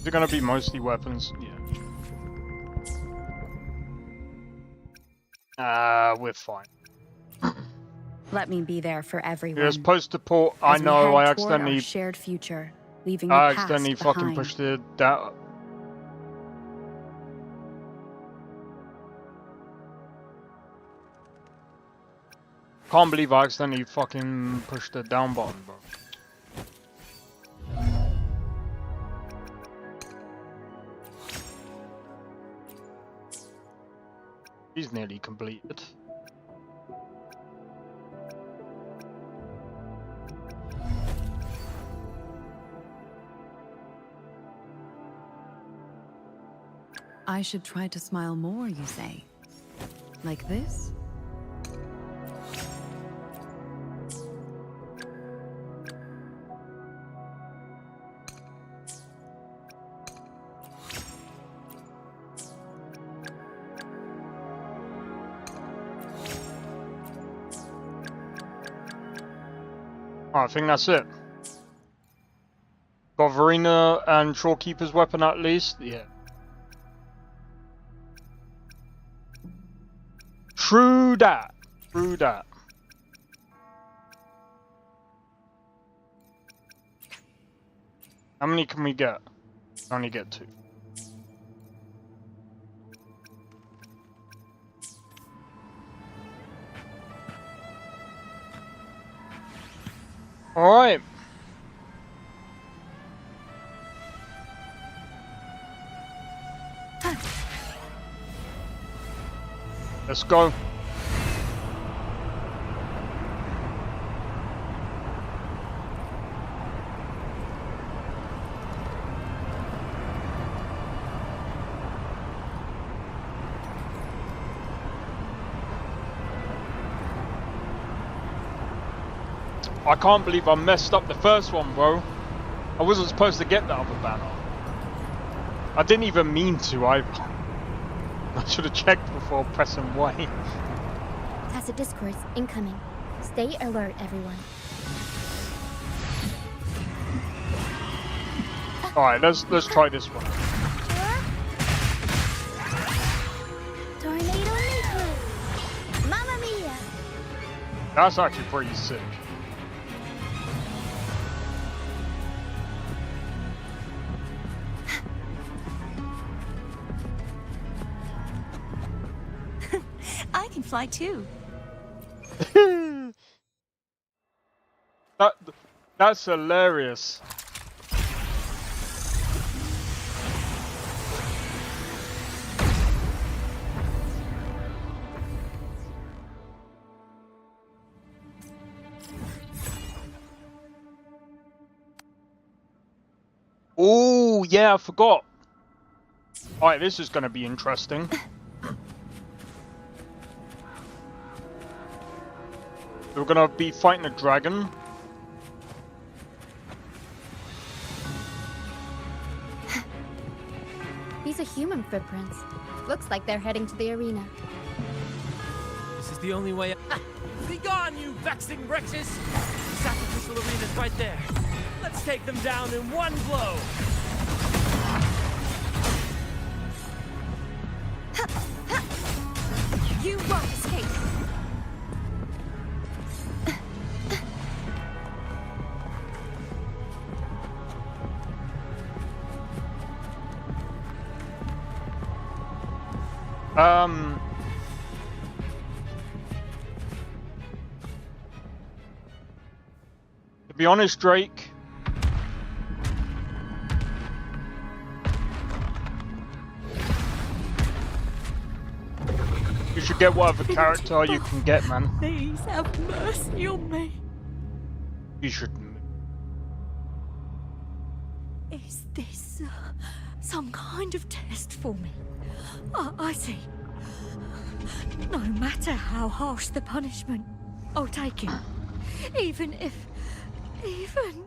Is it gonna be mostly weapons? Yeah. We're fine. Let me be there for everyone. You're supposed to pull. I know. I accidentally. Our shared future, leaving the I past accidentally fucking behind. pushed it down. Can't believe I accidentally fucking pushed the down button, bro. He's nearly completed. I should try to smile more, you say? Like this? Oh, I think that's it. Got Verena and Shorekeeper's weapon at least? Yeah. True that. True that. How many can we get? Only get 2. Alright. Let's go. I can't believe I messed up the first one, bro. I wasn't supposed to get that other banner. I didn't even mean to either. I should have checked before pressing Y. Tacit discords incoming. Stay alert, everyone. Alright, let's try this one. Tornado nucleus! Mamma mia! That's actually pretty sick. I can fly too. That's hilarious. Oh, yeah, I forgot. Alright, this is going to be interesting. We're going to be fighting a dragon. These are human footprints. Looks like they're heading to the arena. This is the only way. Be gone, you vexing wretches! The sacrificial arena's right there. Let's take them down in one blow. You won't escape. To be honest, Drake, you should get whatever character you can get, man. Please have mercy on me. You should. Is this some kind of test for me? I see. No matter how harsh the punishment, I'll take it. Even if... Even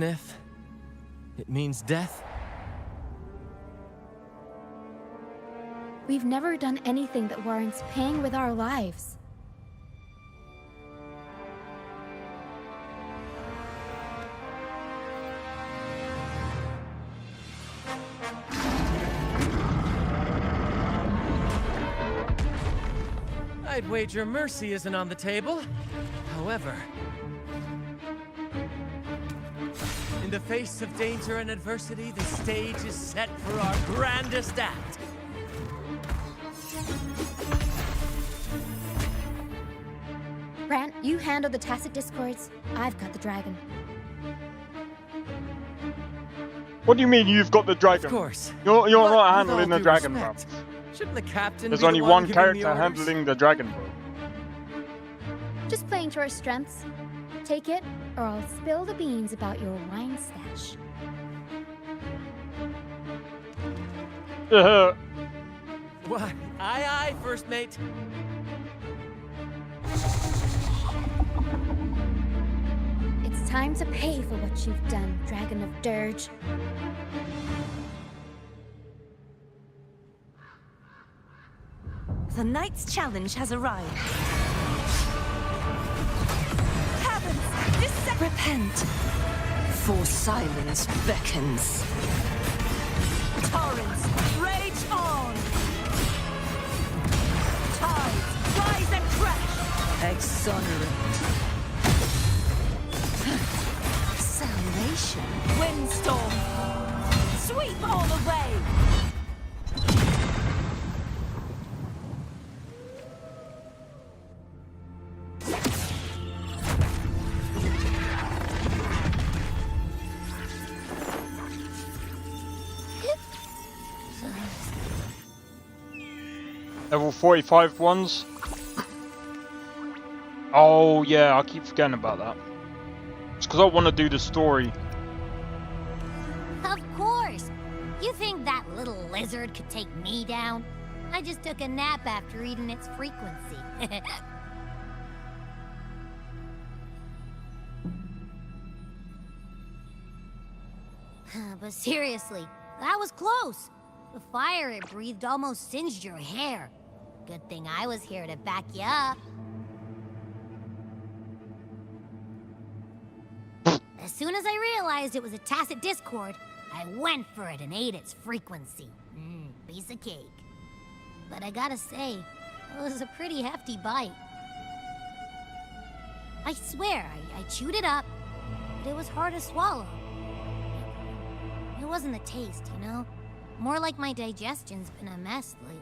if it means death? We've never done anything that warrants paying with our lives. I'd wager mercy isn't on the table. However, in the face of danger and adversity, the stage is set for our grandest act. Brant, you handle the Tacit discords. I've got the dragon. What do you mean you've got the dragon? Of course. You're not With handling all the due dragon, respect, bro. Shouldn't the captain There's be only the one giving the character orders? handling the dragon, bro. Just playing to our strengths. Take it, or I'll spill the beans about your wine stash. Why? Aye, first mate. It's time to pay for what you've done, Dragon of Dirge. The knight's challenge has arrived. Heavens, this repent, for silence beckons. Torrents, rage on! Tides, rise and crash! Exonerate. Salvation. Windstorm. Sweep all away! Level 45 ones. Oh, yeah, I keep forgetting about that. It's because I want to do the story. Of course! You think that little lizard could take me down? I just took a nap after eating its frequency. But seriously, that was close. The fire it breathed almost singed your hair. Good thing I was here to back you up. As soon as I realized it was a tacit discord, I went for it and ate its frequency. Piece of cake. But I gotta say, it was a pretty hefty bite. I swear, I chewed it up, but it was hard to swallow. It wasn't the taste, you know? More like my digestion's been a mess lately.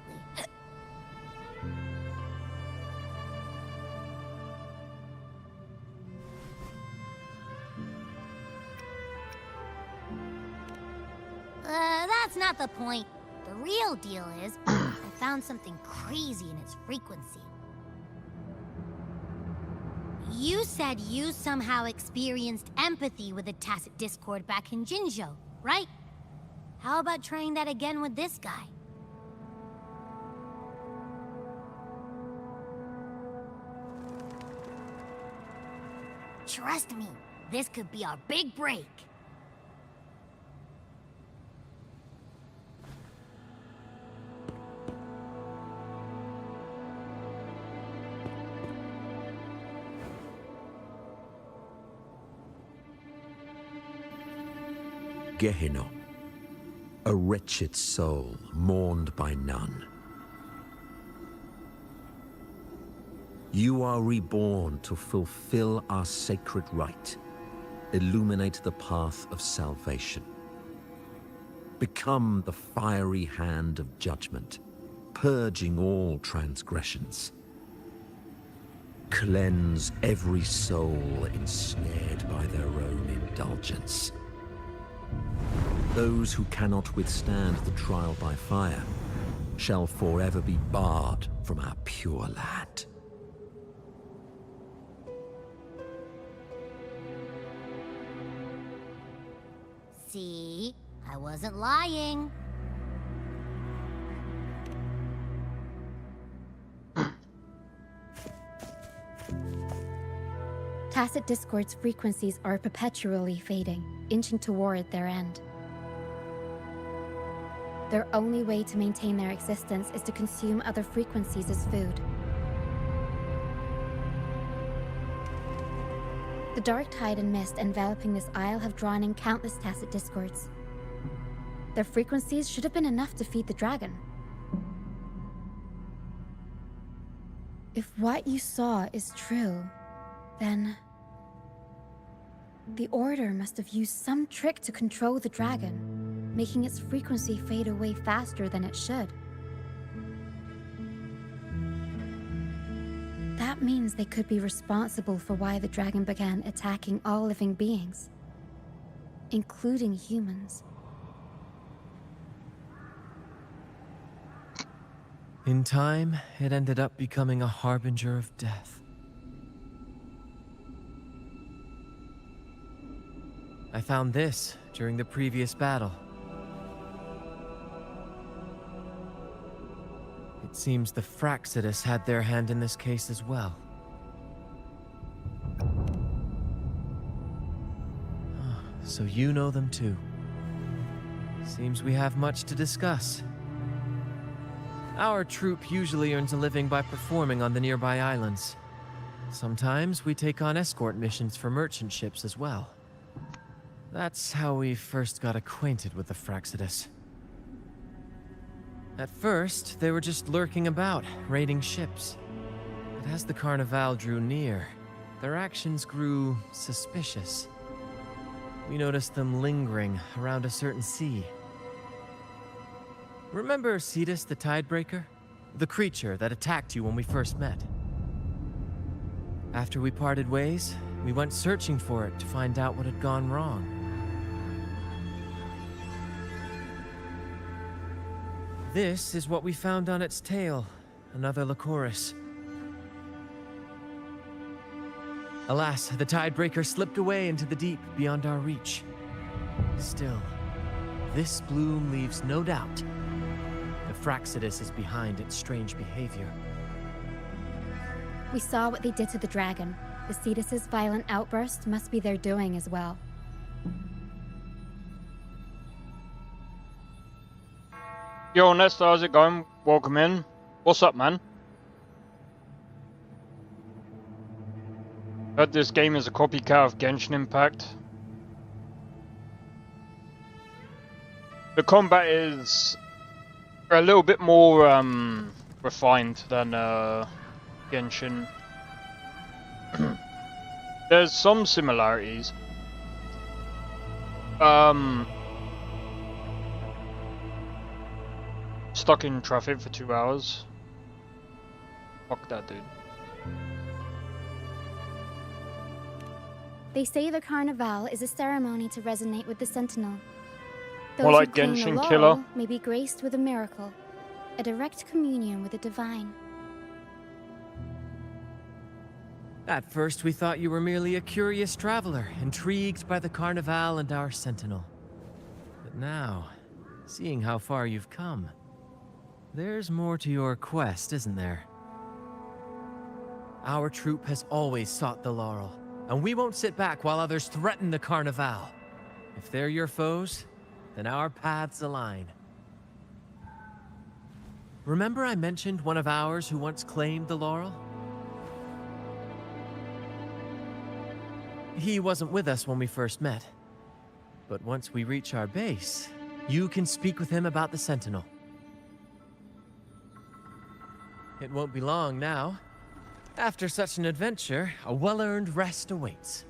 That's not the point. The real deal is, I found something crazy in its frequency. You said you somehow experienced empathy with the tacit discord back in Jinzhou, right? How about trying that again with this guy? Trust me, this could be our big break. Gehenna, a wretched soul mourned by none. You are reborn to fulfill our sacred rite, illuminate the path of salvation. Become the fiery hand of judgment, purging all transgressions. Cleanse every soul ensnared by their own indulgence. Those who cannot withstand the trial by fire shall forever be barred from our pure land. See? I wasn't lying. Tacit Discord's frequencies are perpetually fading, inching toward their end. Their only way to maintain their existence is to consume other frequencies as food. The dark tide and mist enveloping this isle have drawn in countless Tacit Discords. Their frequencies should have been enough to feed the dragon. If what you saw is true, then the Order must have used some trick to control the dragon, making its frequency fade away faster than it should. That means they could be responsible for why the dragon began attacking all living beings, including humans. In time, it ended up becoming a harbinger of death. I found this during the previous battle. It seems the Fraxidus had their hand in this case as well. So you know them too. Seems we have much to discuss. Our troop usually earns a living by performing on the nearby islands. Sometimes we take on escort missions for merchant ships as well. That's how we first got acquainted with the Fraxidus. At first, they were just lurking about, raiding ships. But as the Carnival drew near, their actions grew suspicious. We noticed them lingering around a certain sea. Remember Cetus the Tidebreaker? The creature that attacked you when we first met? After we parted ways, we went searching for it to find out what had gone wrong. This is what we found on its tail, another Lycoris. Alas, the tidebreaker slipped away into the deep beyond our reach. Still, this bloom leaves no doubt. The Fraxidus is behind its strange behavior. We saw what they did to the dragon. The Cetus's violent outburst must be their doing as well. Yo, Nesta, how's it going? Welcome in. What's up, man? Heard this game is a copycat of Genshin Impact. The combat is a little bit more refined than Genshin. There's some similarities. Stuck in traffic for 2 hours. Fuck that, dude. They say the Carnival is a ceremony to resonate with the Sentinel. Those More like who claim the Genshin laurel Killer. may be graced with a miracle, a direct communion with the divine. At first, we thought you were merely a curious traveler, intrigued by the Carnival and our Sentinel. But now, seeing how far you've come, there's more to your quest, isn't there? Our troop has always sought the laurel, and we won't sit back while others threaten the Carnival. If they're your foes, then our paths align. Remember I mentioned one of ours who once claimed the laurel? He wasn't with us when we first met. But once we reach our base, you can speak with him about the Sentinel. It won't be long now. After such an adventure, a well-earned rest awaits.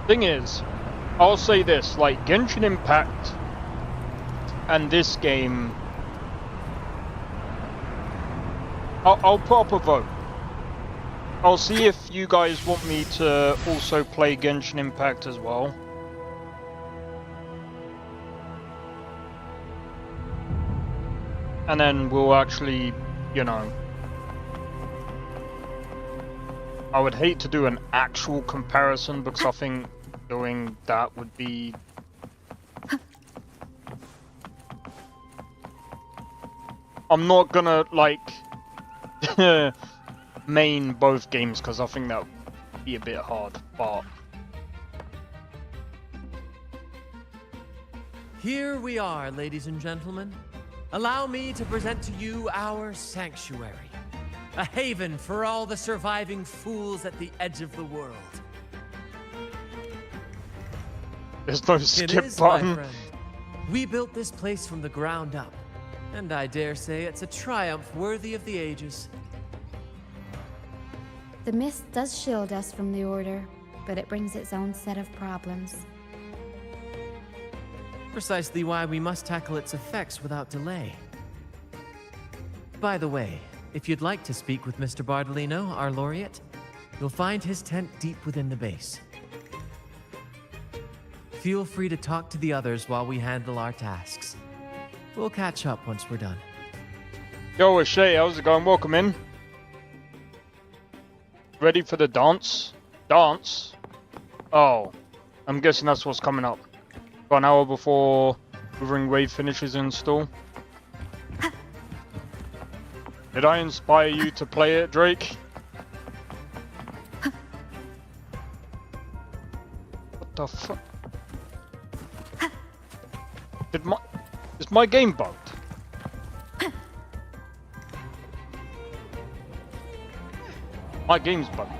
Thing is, I'll say this, like Genshin Impact and this game, I'll put up a vote. I'll see if you guys want me to also play Genshin Impact as well. And then we'll actually, you know, I would hate to do an actual comparison because I think doing that would be... I'm not gonna, like, main both games because I think that would be a bit hard, but... Here we are, ladies and gentlemen. Allow me to present to you our sanctuary. A haven for all the surviving fools at the edge of the world. There's no skip It is, button. my friend. We built this place from the ground up, and I dare say it's a triumph worthy of the ages. The mist does shield us from the Order, but it brings its own set of problems. Precisely why we must tackle its effects without delay. By the way, if you'd like to speak with Mr. Bardolino, our laureate, you'll find his tent deep within the base. Feel free to talk to the others while we handle our tasks. We'll catch up once we're done. Yo, it's Shay, how's it going? Welcome in. Ready for the dance? Dance? Oh, I'm guessing that's what's coming up. About an hour before Wuthering Wave finishes install. Did I inspire you to play it, Drake? What the fuck? Is my game bugged? My game's bugged.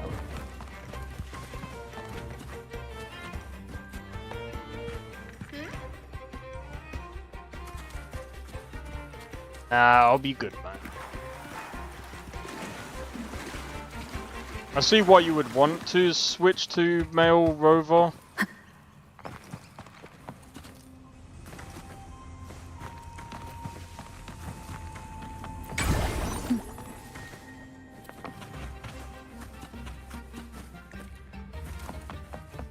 Nah, I'll be good, man. I see why you would want to switch to male rover.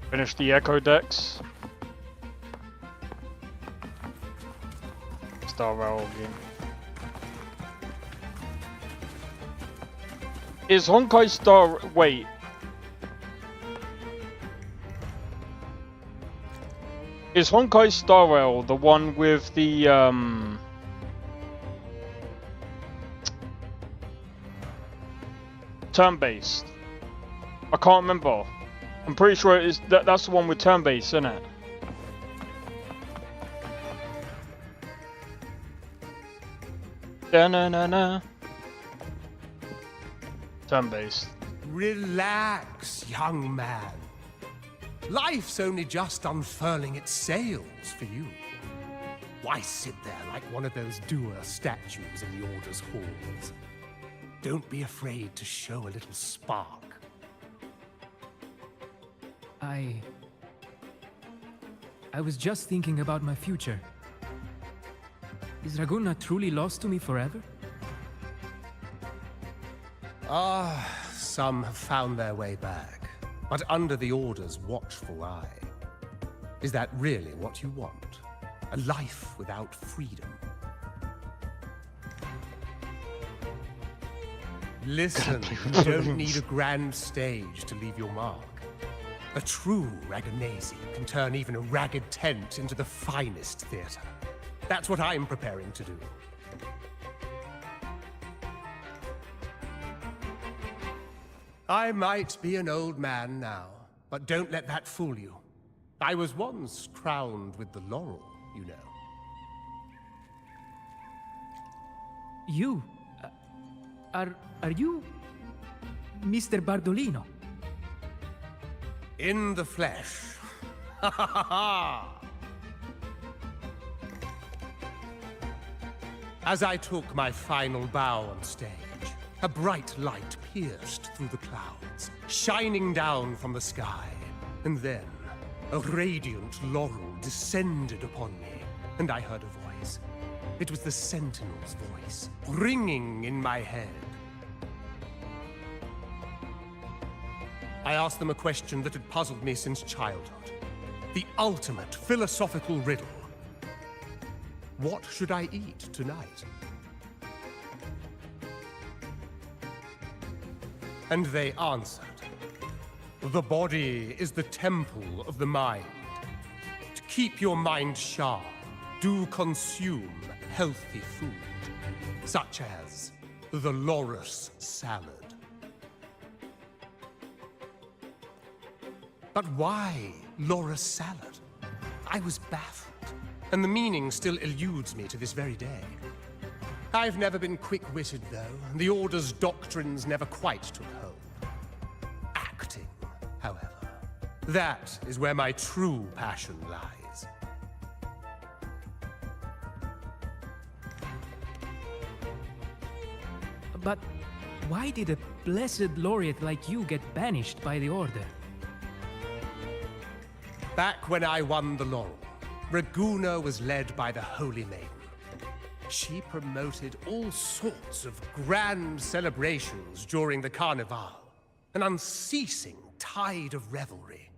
Finish the Echo decks. Star Rail game. Is Honkai Star... wait. Is Honkai Star Rail the one with the, turn-based? I can't remember. I'm pretty sure it is that's the one with turn-based, isn't it? Da-na-na-na. Turn-based. Relax, young man. Life's only just unfurling its sails for you. Why sit there like one of those dour statues in the Order's halls? Don't be afraid to show a little spark. I was just thinking about my future. Is Raguna truly lost to me forever? Some have found their way back, but under the Order's watchful eye. Is that really what you want? A life without freedom? Listen, you don't need a grand stage to leave your mark. A true Raganese can turn even a ragged tent into the finest theater. That's what I'm preparing to do. I might be an old man now, but don't let that fool you. I was once crowned with the laurel, you know. You? Are you... Mr. Bardolino? In the flesh. Ha ha ha ha! As I took my final bow on stage, a bright light pierced through the clouds, shining down from the sky. And then, a radiant laurel descended upon me, and I heard a voice. It was the Sentinel's voice, ringing in my head. I asked them a question that had puzzled me since childhood. The ultimate philosophical riddle. What should I eat tonight? And they answered. The body is the temple of the mind. To keep your mind sharp, do consume healthy food, such as the Loris salad. But why Loris salad? I was baffled, and the meaning still eludes me to this very day. I've never been quick-witted, though, and the Order's doctrines never quite took hold. Acting, however, that is where my true passion lies. But why did a blessed laureate like you get banished by the Order? Back when I won the laurel, Raguna was led by the Holy Maiden. She promoted all sorts of grand celebrations during the Carnival, an unceasing tide of revelry.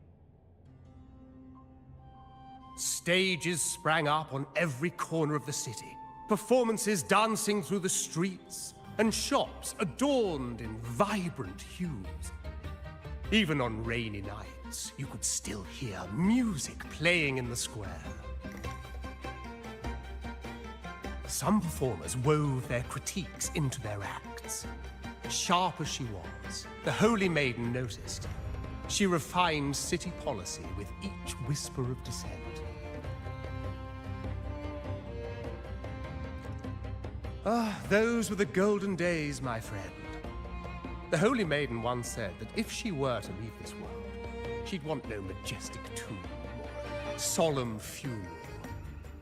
Stages sprang up on every corner of the city, performances dancing through the streets, and shops adorned in vibrant hues. Even on rainy nights, you could still hear music playing in the square. Some performers wove their critiques into their acts. Sharp as she was, the Holy Maiden noticed. She refined city policy with each whisper of dissent. Those were the golden days, my friend. The Holy Maiden once said that if she were to leave this world, she'd want no majestic tomb or solemn funeral,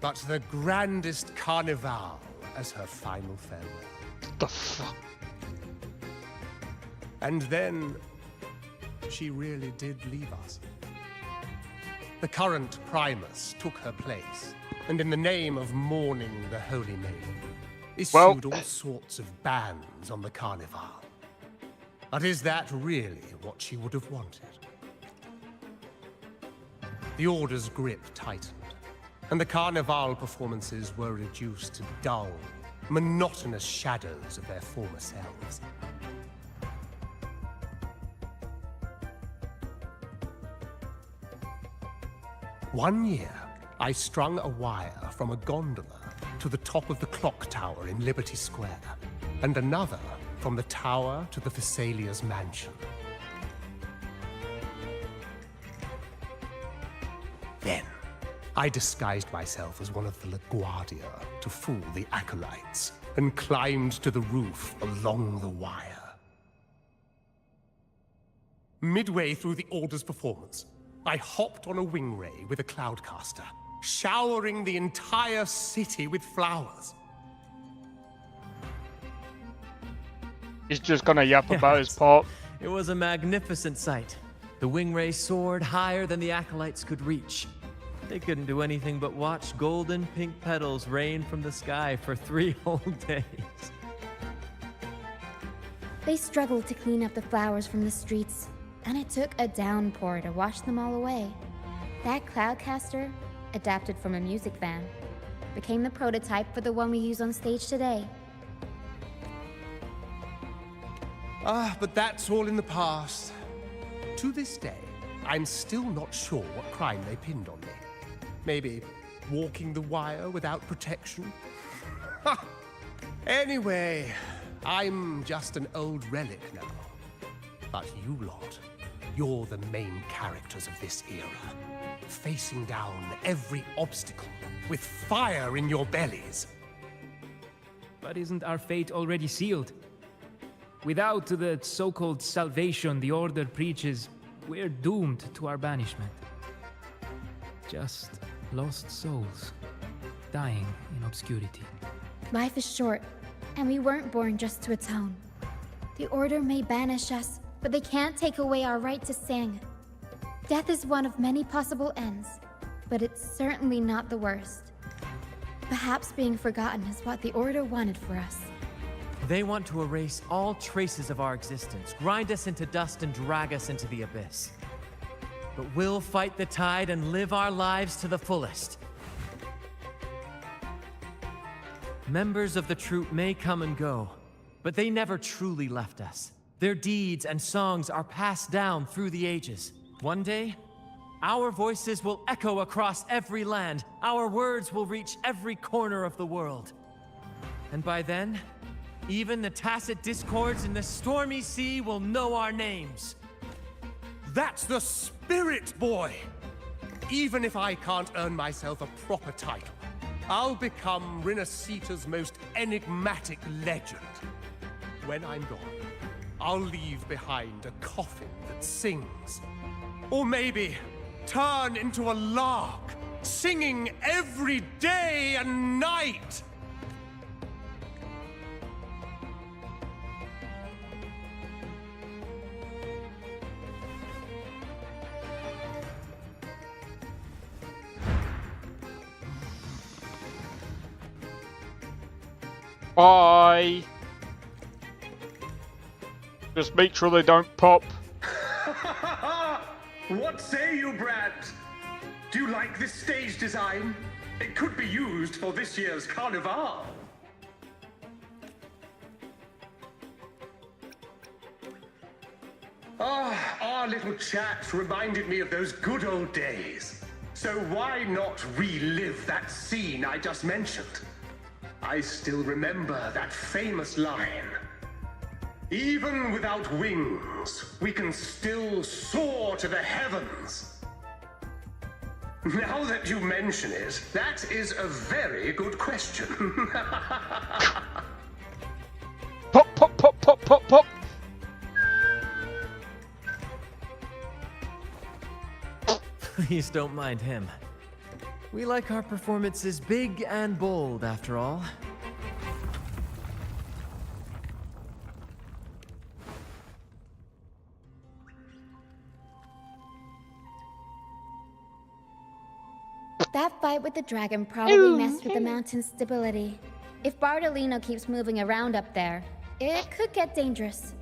but the grandest carnival as her final farewell. The fuck? And then she really did leave us. The current Primus took her place, and in the name of mourning the Holy Maiden, issued all sorts of bans on the Carnival. But is that really what she would have wanted? The Order's grip tightened, and the Carnival performances were reduced to dull, monotonous shadows of their former selves. One year, I strung a wire from a gondola to the top of the clock tower in Liberty Square, and another from the tower to the Thessalia's mansion. Then, I disguised myself as one of the LaGuardia to fool the acolytes, and climbed to the roof along the wire. Midway through the Order's performance, I hopped on a wing ray with a cloudcaster, showering the entire city with flowers. He's just gonna yap about his part. It was a magnificent sight. The wingray soared higher than the acolytes could reach. They couldn't do anything but watch golden pink petals rain from the sky for 3 whole days. They struggled to clean up the flowers from the streets, and it took a downpour to wash them all away. That cloudcaster, adapted from a music van, became the prototype for the one we use on stage today. But that's all in the past. To this day, I'm still not sure what crime they pinned on me. Maybe walking the wire without protection? Anyway, I'm just an old relic now. But you lot, you're the main characters of this era, facing down every obstacle with fire in your bellies. But isn't our fate already sealed? Without the so-called salvation the Order preaches, we're doomed to our banishment. Just lost souls, dying in obscurity. Life is short, and we weren't born just to atone. The Order may banish us, but they can't take away our right to sing. Death is one of many possible ends, but it's certainly not the worst. Perhaps being forgotten is what the Order wanted for us. They want to erase all traces of our existence, grind us into dust and drag us into the abyss. But we'll fight the tide and live our lives to the fullest. Members of the troupe may come and go, but they never truly left us. Their deeds and songs are passed down through the ages. One day, our voices will echo across every land. Our words will reach every corner of the world. And by then, even the tacit discords in the stormy sea will know our names. That's the spirit, boy! Even if I can't earn myself a proper title, I'll become Rinasita's most enigmatic legend. When I'm gone, I'll leave behind a coffin that sings. Or maybe turn into a lark, singing every day and night! Bye. Just make sure they don't pop. What say you, Brad? Do you like this stage design? It could be used for this year's Carnival. Our little chat reminded me of those good old days. So why not relive that scene I just mentioned? I still remember that famous line. Even without wings, we can still soar to the heavens. Now that you mention it, that is a very good question. Pop, pop, pop, pop, pop, pop. Please don't mind him. We like our performances big and bold, after all. That fight with the dragon probably messed with the mountain's stability. If Bartolino keeps moving around up there, it could get dangerous.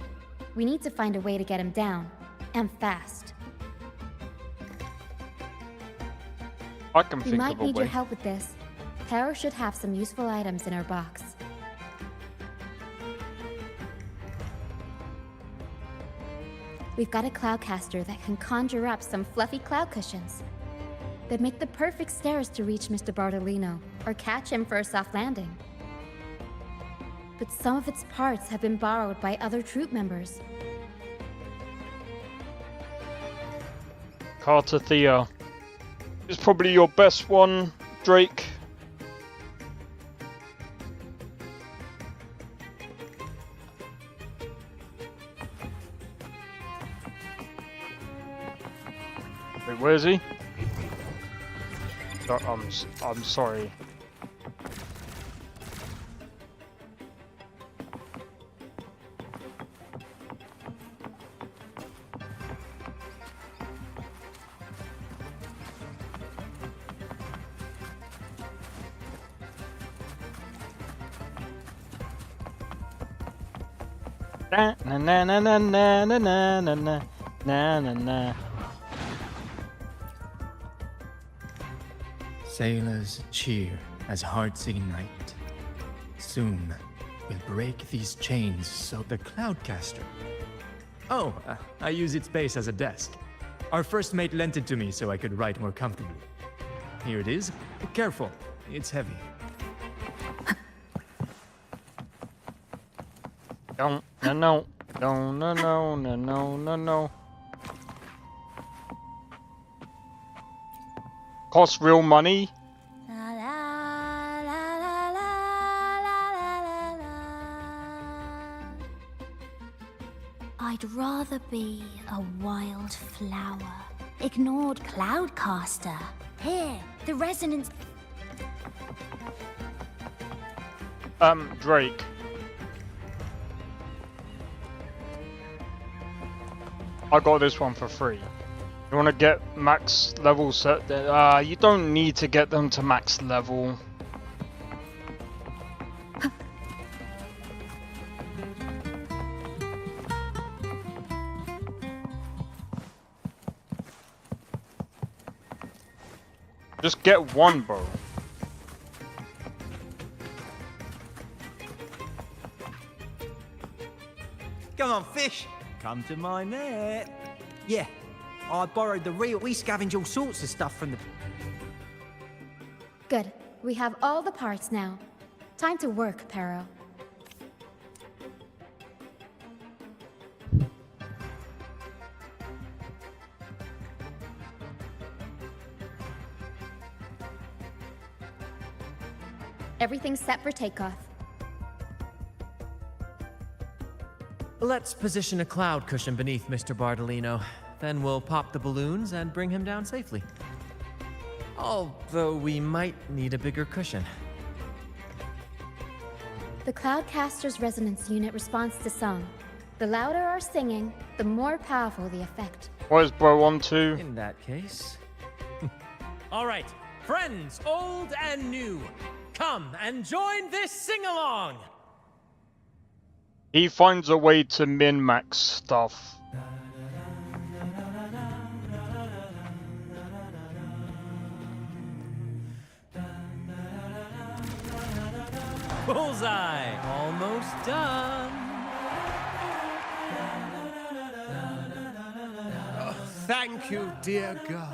We need to find a way to get him down, and fast. I can We think might of a need way. your help with this. Tara should have some useful items in her box. We've got a cloudcaster that can conjure up some fluffy cloud cushions. They'd make the perfect stairs to reach Mr. Bartolino, or catch him for a soft landing. But some of its parts have been borrowed by other troop members. Carter Thea is probably your best one, Drake. Wait, where is he? I'm sorry. Na na na na na na na na na na na na. Sailors cheer as hearts ignite. Soon we'll break these chains so the Cloudcaster. Oh, I use its base as a desk. Our first mate lent it to me so I could write more comfortably. Here it is. Careful, it's heavy. No, no, no, no, no, no, no, no, no, no. Costs real money. I'd rather be a wild flower. Ignored Cloudcaster. Here, the resonance. Drake. I got this one for free. You want to get max level set? You don't need to get them to max level. Just get one, bro. Come on, fish. Come to my net. Yeah, I borrowed the reel. We scavenge all sorts of stuff from the... Good. We have all the parts now. Time to work, Pero. Everything's set for takeoff. Let's position a cloud cushion beneath Mr. Bartolino. Then we'll pop the balloons and bring him down safely. Although we might need a bigger cushion. The Cloudcaster's resonance unit responds to song. The louder our singing, the more powerful the effect. What is bro on to? In that case... All right, friends, old and new, come and join this sing-along! He finds a way to min-max stuff. Bullseye! Almost done. Oh, thank you, dear girl.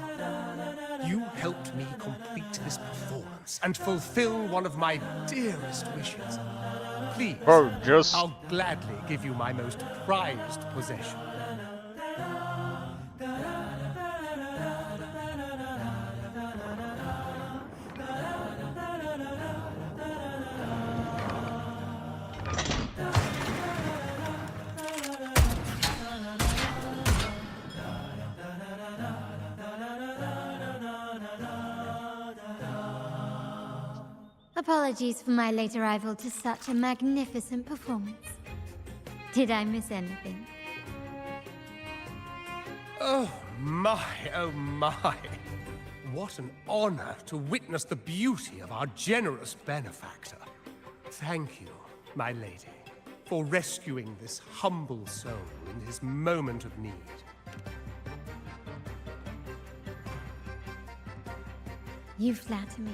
You helped me complete this performance and fulfill one of my dearest wishes. Please, I'll gladly give you my most prized possession. Apologies for my late arrival to such a magnificent performance. Did I miss anything? Oh my, oh my. what an honor to witness the beauty of our generous benefactor. Thank you, my lady, for rescuing this humble soul in his moment of need. You flatter me.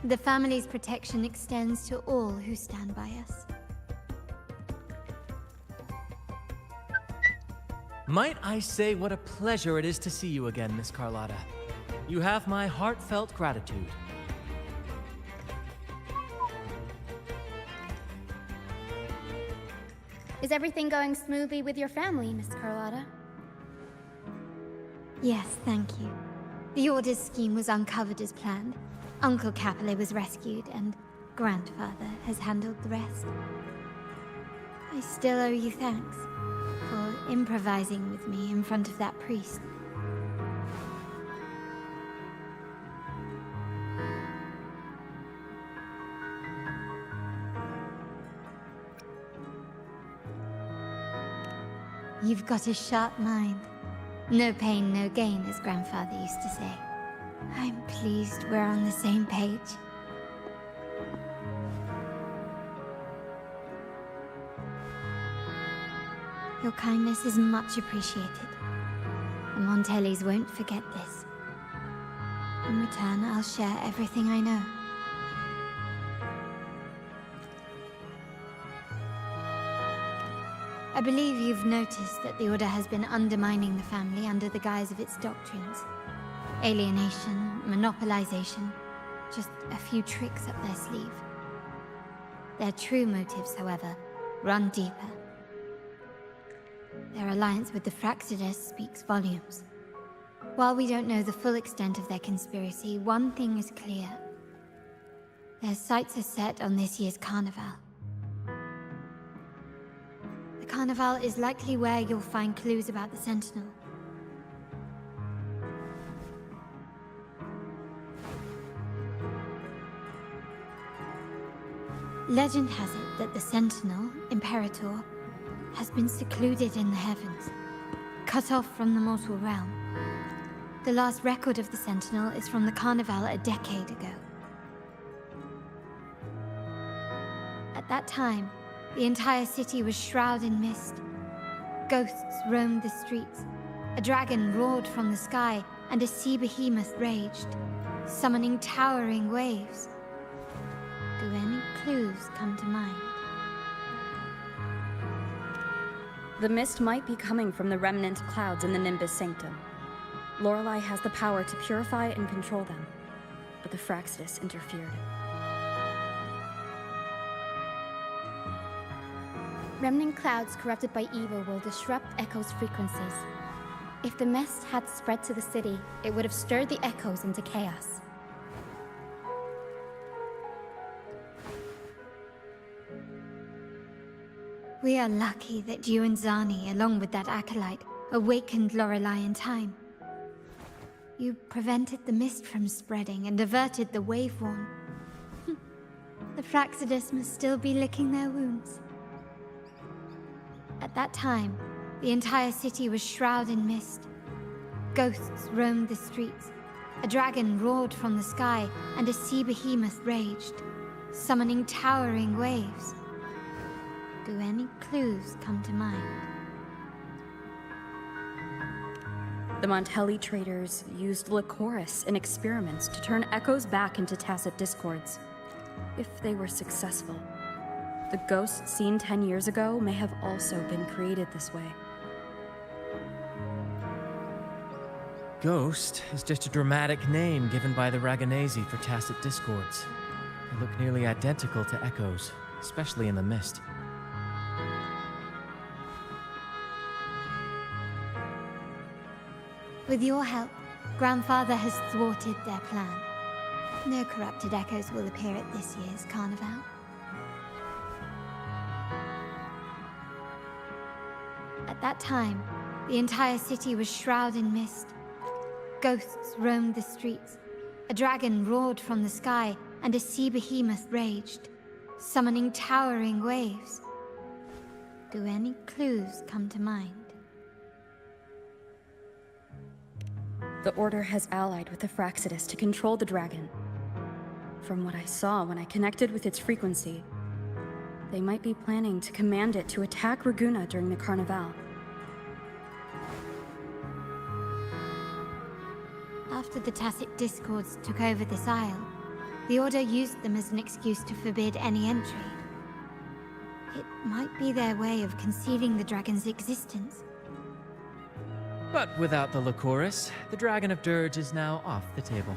The family's protection extends to all who stand by us. Might I say what a pleasure it is to see you again, Miss Carlotta. You have my heartfelt gratitude. Is everything going smoothly with your family, Miss Carlotta? Yes, thank you. The Order's scheme was uncovered as planned. Uncle Capilet was rescued, and Grandfather has handled the rest. I still owe you thanks for improvising with me in front of that priest. You've got a sharp mind. No pain, no gain, as Grandfather used to say. I'm pleased we're on the same page. Your kindness is much appreciated. The Montellis won't forget this. In return, I'll share everything I know. I believe you've noticed that the Order has been undermining the family under the guise of its doctrines. Alienation, monopolization, just a few tricks up their sleeve. Their true motives, however, run deeper. Their alliance with the Fraxidus speaks volumes. While we don't know the full extent of their conspiracy, one thing is clear. Their sights are set on this year's carnival. The carnival is likely where you'll find clues about the Sentinel. Legend has it that the Sentinel, Imperator, has been secluded in the heavens, cut off from the mortal realm. The last record of the Sentinel is from the Carnival a decade ago. At that time, the entire city was shrouded in mist. Ghosts roamed the streets. A dragon roared from the sky, and a sea behemoth raged, summoning towering waves. Do any clues come to mind? The mist might be coming from the remnant clouds in the Nimbus Sanctum. Lorelei has the power to purify and control them, but the Fraxidus interfered. Remnant clouds corrupted by evil will disrupt Echo's frequencies. If the mist had spread to the city, it would have stirred the Echoes into chaos. We are lucky that you and Zani, along with that acolyte, awakened Lorelei in time. You prevented the mist from spreading and averted the wave-worn. The Fraxidus must still be licking their wounds. At that time, the entire city was shrouded in mist. Ghosts roamed the streets. A dragon roared from the sky, and a sea behemoth raged, summoning towering waves. Do any clues come to mind? The Montelli traders used Lycoris in experiments to turn echoes back into tacit discords. If they were successful, the ghosts seen 10 years ago may have also been created this way. Ghost is just a dramatic name given by the Raganesi for tacit discords. They look nearly identical to echoes, especially in the mist. With your help, Grandfather has thwarted their plan. No corrupted echoes will appear at this year's carnival. At that time, the entire city was shrouded in mist. Ghosts roamed the streets. A dragon roared from the sky, and a sea behemoth raged, summoning towering waves. Do any clues come to mind? The Order has allied with the Fraxidus to control the dragon. From what I saw when I connected with its frequency, they might be planning to command it to attack Raguna during the Carnival. After the Tacit Discords took over this isle, the Order used them as an excuse to forbid any entry. It might be their way of concealing the dragon's existence. But without the Lycoris, the Dragon of Dirge is now off the table.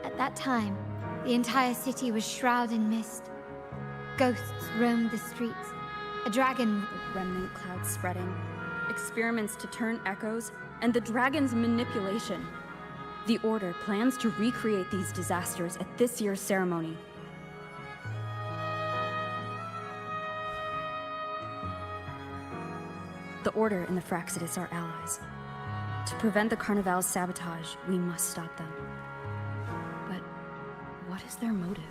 At that time, the entire city was shrouded in mist. Ghosts roamed the streets. A dragon... Remnant clouds spreading. Experiments to turn echoes, and the dragon's manipulation. The Order plans to recreate these disasters at this year's ceremony. The Order and the Fraxidus are allies. To prevent the Carnival's sabotage, we must stop them. But what is their motive?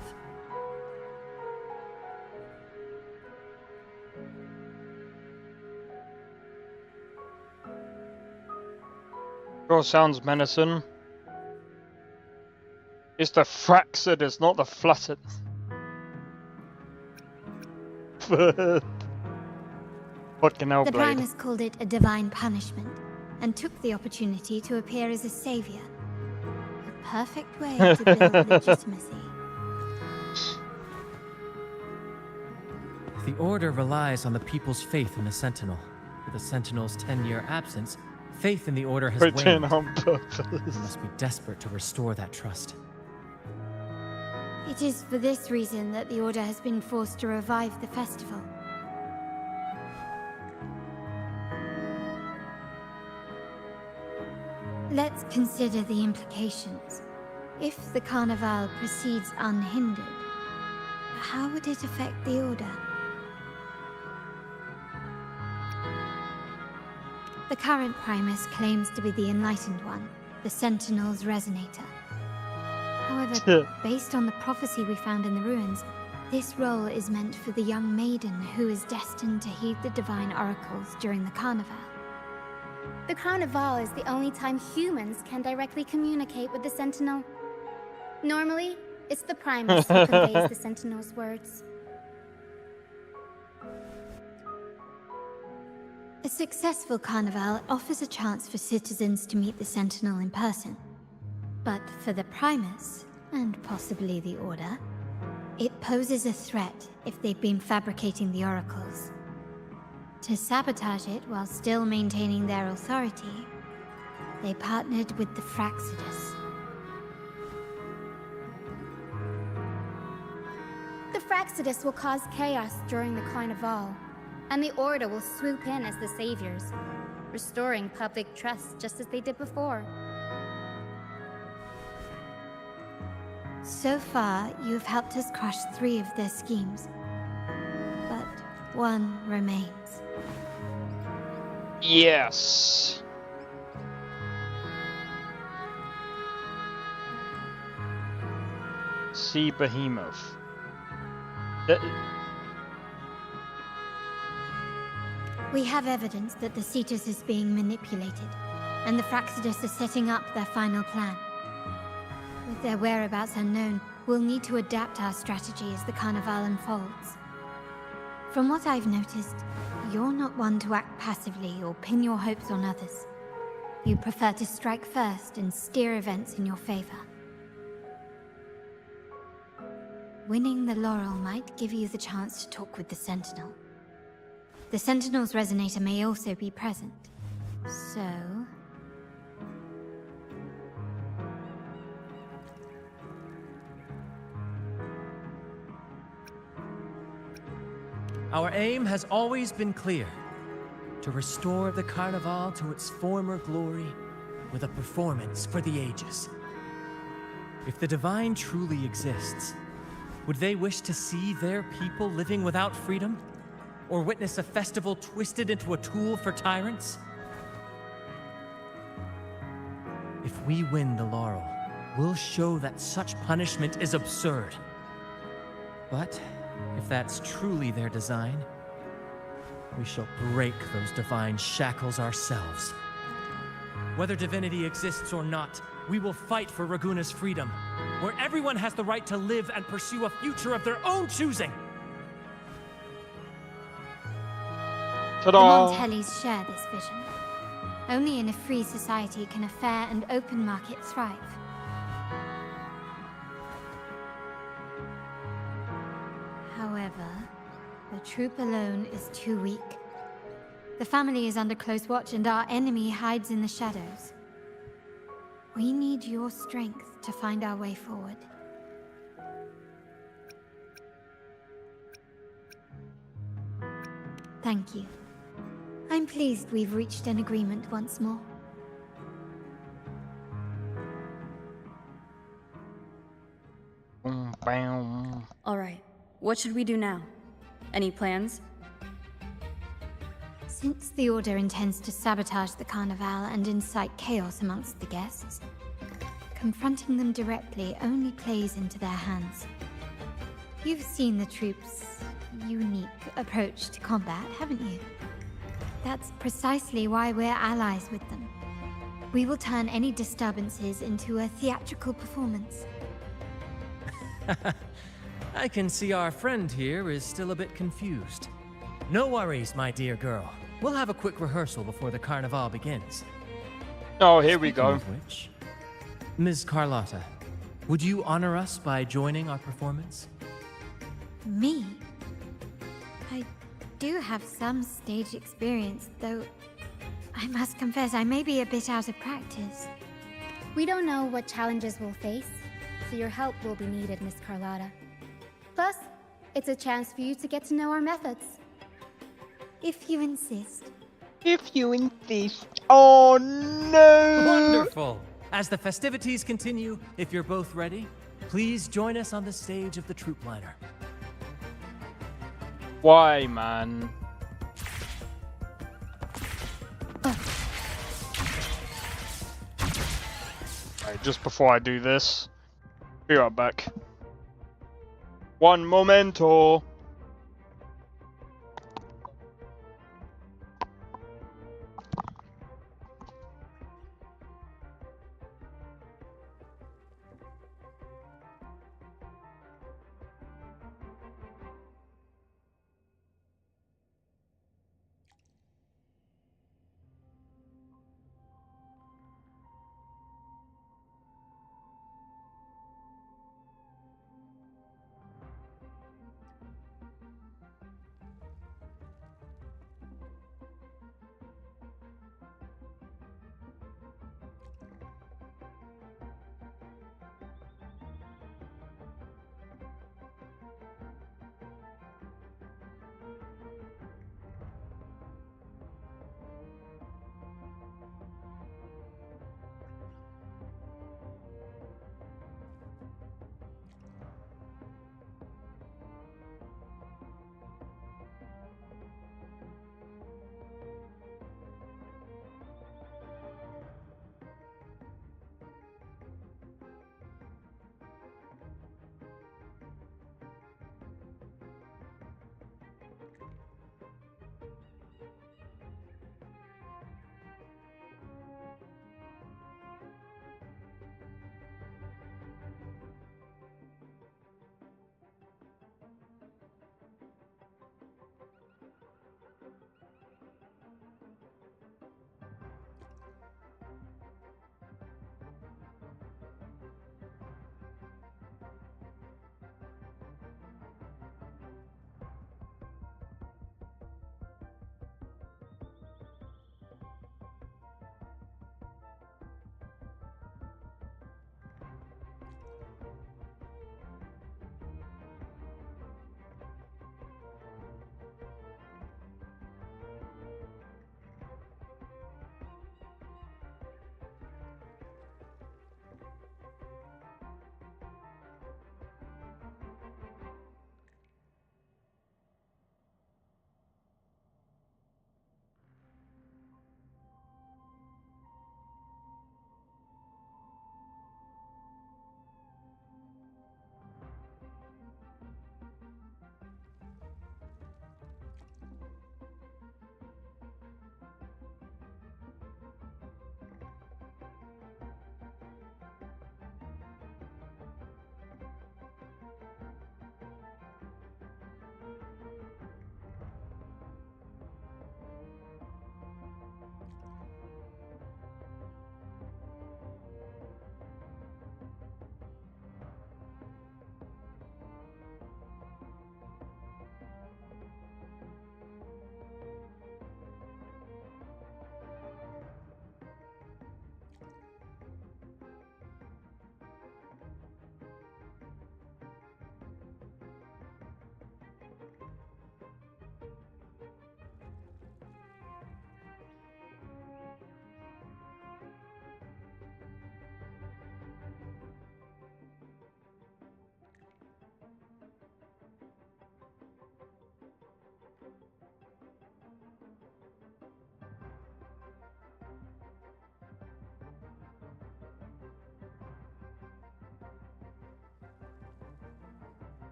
Sure sounds menacing. It's the Fraxidus, not the Flaccid. Fucking hell, The Blade. Primus called it a divine punishment, and took the opportunity to appear as a savior. A perfect way to build legitimacy. The Order relies on the people's faith in the Sentinel. With the Sentinel's 10-year absence, faith in the Order has Pretend waned. on purpose. We must be desperate to restore that trust. It is for this reason that the Order has been forced to revive the festival. Let's consider the implications. If the Carnival proceeds unhindered, how would it affect the Order? The current Primus claims to be the Enlightened One, the Sentinel's Resonator. However, based on the prophecy we found in the ruins, this role is meant for the young maiden who is destined to heed the divine oracles during the Carnival. The Carnival is the only time humans can directly communicate with the Sentinel. Normally, it's the Primus who conveys the Sentinel's words. A successful Carnival offers a chance for citizens to meet the Sentinel in person. But for the Primus, and possibly the Order, it poses a threat if they've been fabricating the oracles. To sabotage it while still maintaining their authority, they partnered with the Fraxidus. The Fraxidus will cause chaos during the Carnival, and the Order will swoop in as the saviors, restoring public trust just as they did before. So far, you've helped us crush 3 of their schemes. But one remains. Yes. Sea Behemoth. We have evidence that the Cetus is being manipulated, and the Fraxidus are setting up their final plan. With their whereabouts unknown, we'll need to adapt our strategy as the Carnival unfolds. From what I've noticed, you're not one to act passively or pin your hopes on others. You prefer to strike first and steer events in your favor. Winning the laurel might give you the chance to talk with the Sentinel. The Sentinel's Resonator may also be present, so... Our aim has always been clear: to restore the Carnival to its former glory with a performance for the ages. If the Divine truly exists, would they wish to see their people living without freedom? Or witness a festival twisted into a tool for tyrants? If we win the laurel, we'll show that such punishment is absurd. But if that's truly their design, we shall break those divine shackles ourselves. Whether divinity exists or not, we will fight for Raguna's freedom, where everyone has the right to live and pursue a future of their own choosing. The Montellys share this vision. Only in a free society can a fair and open market thrive. However, the troop alone is too weak. The family is under close watch and our enemy hides in the shadows. We need your strength to find our way forward. Thank you. I'm pleased we've reached an agreement once more. All right, what should we do now? Any plans? Since the Order intends to sabotage the Carnival and incite chaos amongst the guests, confronting them directly only plays into their hands. You've seen the troops' unique approach to combat, haven't you? That's precisely why we're allies with them. We will turn any disturbances into a theatrical performance. I can see our friend here is still a bit confused. No worries, my dear girl. We'll have a quick rehearsal before the Carnival begins. Oh, here we go. Speaking of which, Ms. Carlotta, would you honor us by joining our performance? Me? I do have some stage experience, though I must confess I may be a bit out of practice. We don't know what challenges we'll face, so your help will be needed, Miss Carlotta. Plus, it's a chance for you to get to know our methods. If you insist. If you insist. Oh no! Wonderful! As the festivities continue, if you're both ready, please join us on the stage of the troop liner. Why, man? Right, just before I do this, be right back. One momento.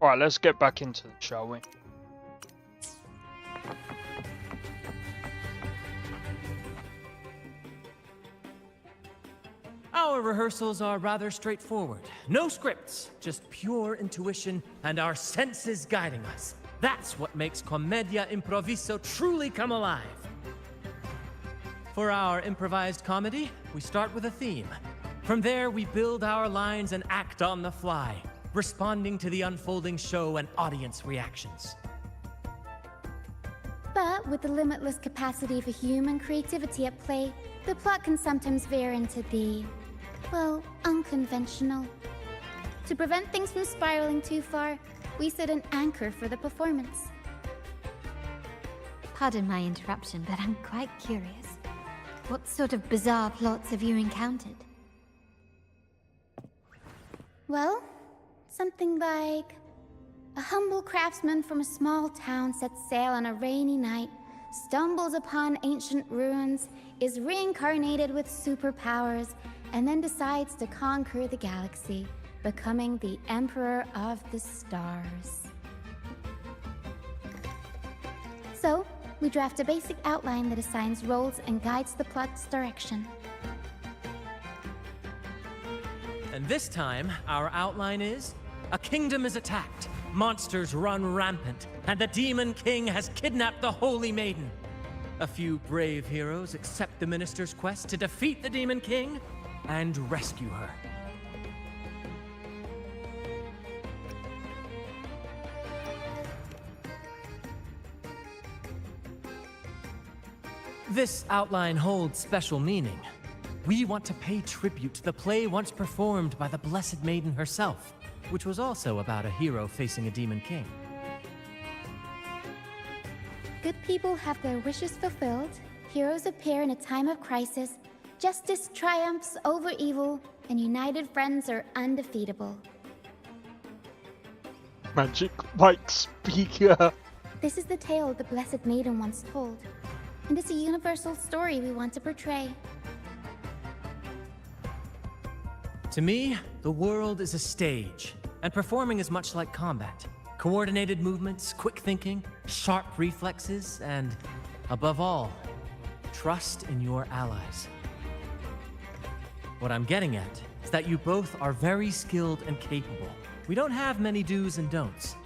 Alright, let's get back into it, shall we? Our rehearsals are rather straightforward. No scripts, just pure intuition and our senses guiding us. That's what makes Commedia Improviso truly come alive. For our improvised comedy, we start with a theme. From there, we build our lines and act on the fly, responding to the unfolding show and audience reactions. But with the limitless capacity for human creativity at play, the plot can sometimes veer into the, well, unconventional. To prevent things from spiraling too far, we set an anchor for the performance. Pardon my interruption, but I'm quite curious. What sort of bizarre plots have you encountered? Well, something like a humble craftsman from a small town sets sail on a rainy night, stumbles upon ancient ruins, is reincarnated with superpowers, and then decides to conquer the galaxy, becoming the Emperor of the Stars. So, we draft a basic outline that assigns roles and guides the plot's direction. And this time, our outline is: a kingdom is attacked, monsters run rampant, and the Demon King has kidnapped the Holy Maiden. A few brave heroes accept the Minister's quest to defeat the Demon King and rescue her. This outline holds special meaning. We want to pay tribute to the play once performed by the Blessed Maiden herself, which was also about a hero facing a Demon King. Good people have their wishes fulfilled, heroes appear in a time of crisis, justice triumphs over evil, and united friends are undefeatable. Magic Mike speaker. This is the tale the Blessed Maiden once told, and it's a universal story we want to portray. To me, the world is a stage, and performing is much like combat. Coordinated movements, quick thinking, sharp reflexes, and, above all, trust in your allies. What I'm getting at is that you both are very skilled and capable. We don't have many do's and don'ts.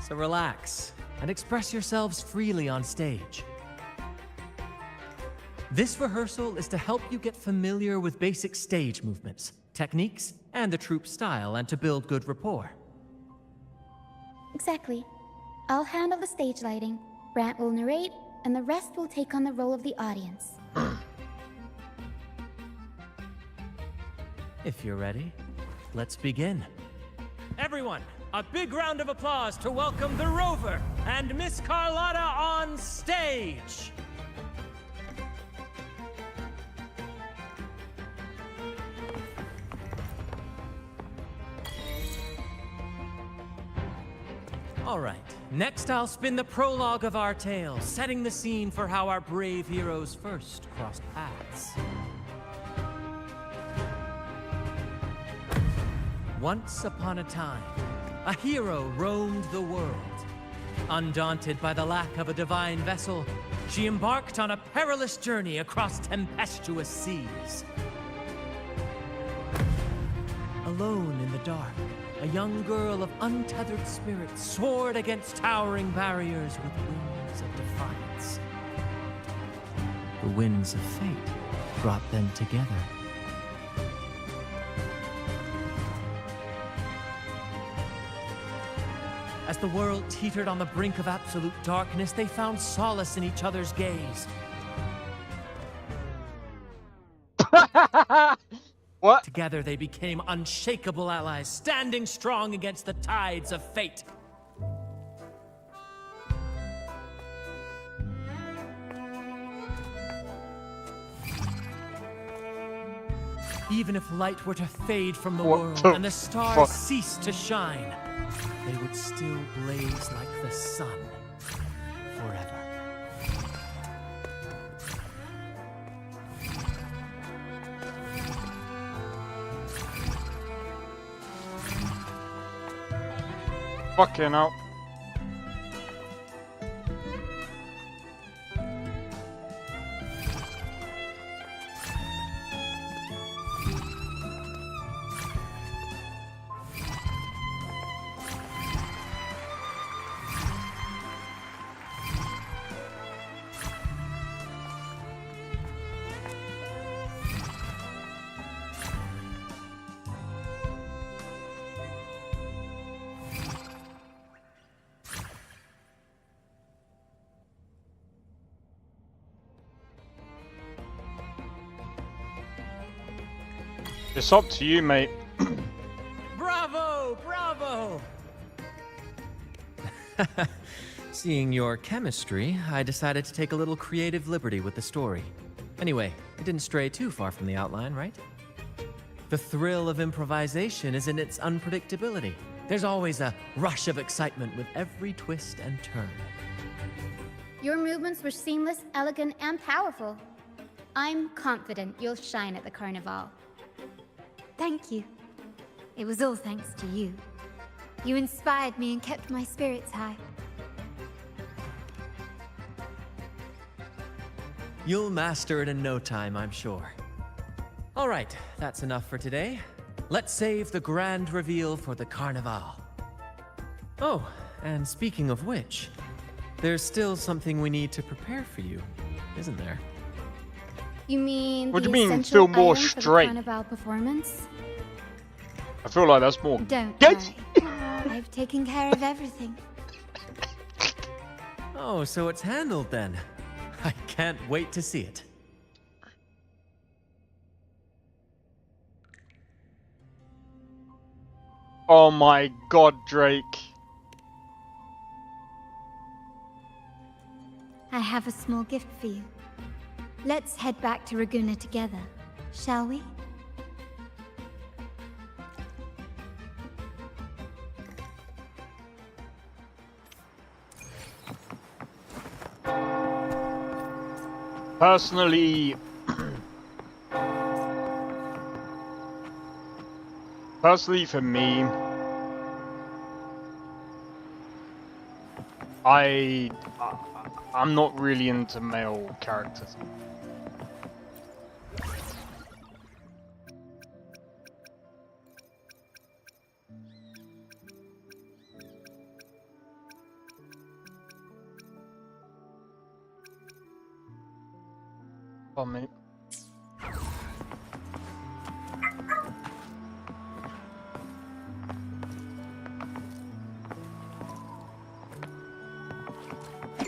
So relax, and express yourselves freely on stage. This rehearsal is to help you get familiar with basic stage movements, techniques, and the troupe style, and to build good rapport. Exactly. I'll handle the stage lighting, Brant will narrate, and the rest will take on the role of the audience. If you're ready, let's begin. Everyone, a big round of applause to welcome the Rover and Miss Carlotta on stage! All right, next I'll spin the prologue of our tale, setting the scene for how our brave heroes first crossed paths. Once upon a time, a hero roamed the world. Undaunted by the lack of a divine vessel, she embarked on a perilous journey across tempestuous seas. Alone in the dark, a young girl of untethered spirit soared against towering barriers with wings of defiance. The winds of fate brought them together. As the world teetered on the brink of absolute darkness, they found solace in each other's gaze. What? Together they became unshakable allies, standing strong against the tides of fate. Even if light were to fade from the world and the stars cease to shine, they would still blaze like the sun forever. Fucking hell. It's up to you, mate. Bravo! Bravo! Seeing your chemistry, I decided to take a little creative liberty with the story. Anyway, it didn't stray too far from the outline, right? The thrill of improvisation is in its unpredictability. There's always a rush of excitement with every twist and turn. Your movements were seamless, elegant, and powerful. I'm confident you'll shine at the carnival. Thank you. It was all thanks to you. You inspired me and kept my spirits high. You'll master it in no time, I'm sure. All right, that's enough for today. Let's save the grand reveal for the carnival. Oh, and speaking of which, there's still something we need to prepare for you, isn't there? You mean What do the you mean, essential feel more item for the straight? carnival performance? I feel like that's more. Don't Get- worry. I've taken care of everything. Oh, so it's handled then. I can't wait to see it. Oh my god, Drake. I have a small gift for you. Let's head back to Raguna together, shall we? Personally, for me, I'm not really into male characters. Oh, mate.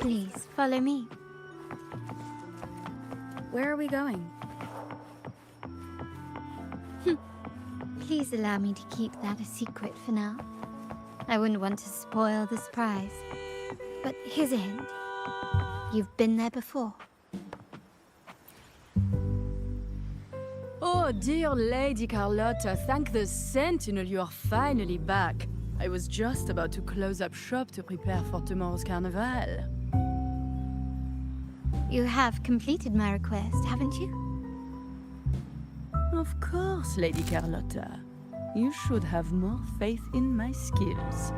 Please, follow me. Where are we going? Please allow me to keep that a secret for now. I wouldn't want to spoil the surprise. But here's a hint. You've been there before. Oh, dear Lady Carlotta, thank the Sentinel you are finally back. I was just about to close up shop to prepare for tomorrow's carnival. You have completed my request, haven't you? Of course, Lady Carlotta. You should have more faith in my skills.